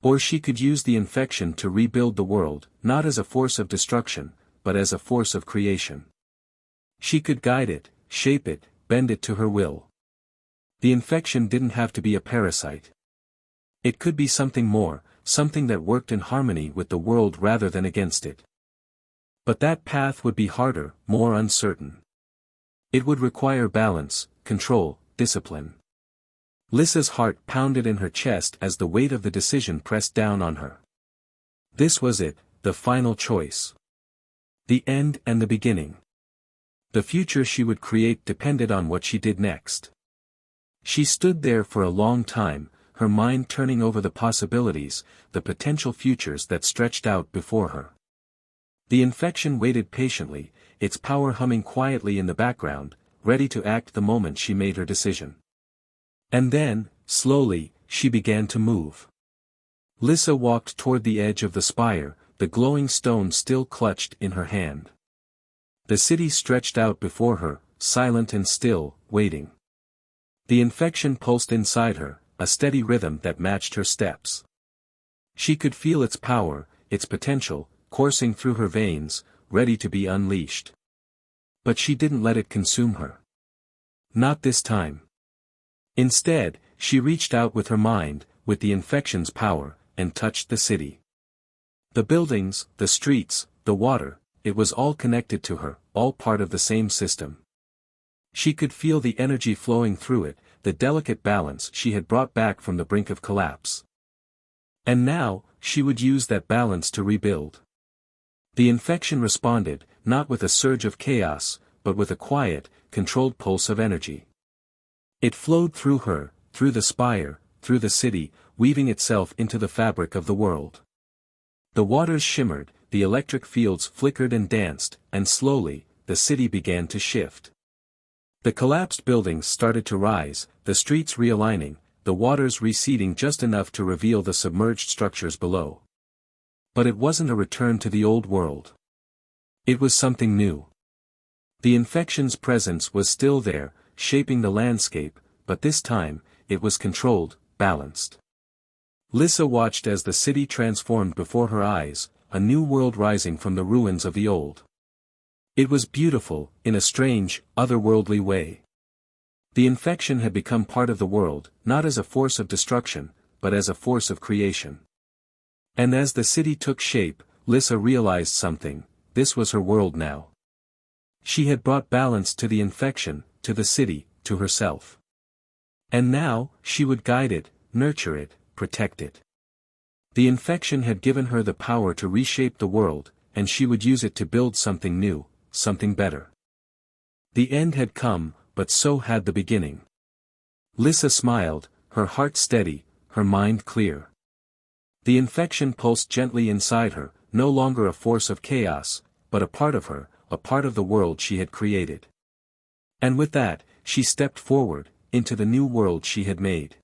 Or she could use the infection to rebuild the world, not as a force of destruction, but as a force of creation. She could guide it, shape it, bend it to her will. The infection didn't have to be a parasite. It could be something more, something that worked in harmony with the world rather than against it. But that path would be harder, more uncertain. It would require balance, control, discipline. Lyssa's heart pounded in her chest as the weight of the decision pressed down on her. This was it, the final choice. The end and the beginning. The future she would create depended on what she did next. She stood there for a long time, her mind turning over the possibilities, the potential futures that stretched out before her. The infection waited patiently, its power humming quietly in the background, ready to act the moment she made her decision. And then, slowly, she began to move. Lyssa walked toward the edge of the spire, the glowing stone still clutched in her hand. The city stretched out before her, silent and still, waiting. The infection pulsed inside her, a steady rhythm that matched her steps. She could feel its power, its potential, coursing through her veins, ready to be unleashed. But she didn't let it consume her. Not this time. Instead, she reached out with her mind, with the infection's power, and touched the city. The buildings, the streets, the water, it was all connected to her, all part of the same system. She could feel the energy flowing through it, the delicate balance she had brought back from the brink of collapse. And now, she would use that balance to rebuild. The infection responded, not with a surge of chaos, but with a quiet, controlled pulse of energy. It flowed through her, through the spire, through the city, weaving itself into the fabric of the world. The waters shimmered, the electric fields flickered and danced, and slowly, the city began to shift. The collapsed buildings started to rise, the streets realigning, the waters receding just enough to reveal the submerged structures below. But it wasn't a return to the old world. It was something new. The infection's presence was still there, shaping the landscape, but this time, it was controlled, balanced. Lyssa watched as the city transformed before her eyes, a new world rising from the ruins of the old. It was beautiful, in a strange, otherworldly way. The infection had become part of the world, not as a force of destruction, but as a force of creation. And as the city took shape, Lyssa realized something: this was her world now. She had brought balance to the infection, to the city, to herself. And now, she would guide it, nurture it, protect it. The infection had given her the power to reshape the world, and she would use it to build something new, something better. The end had come, but so had the beginning. Lyssa smiled, her heart steady, her mind clear. The infection pulsed gently inside her, no longer a force of chaos, but a part of her, a part of the world she had created. And with that, she stepped forward, into the new world she had made.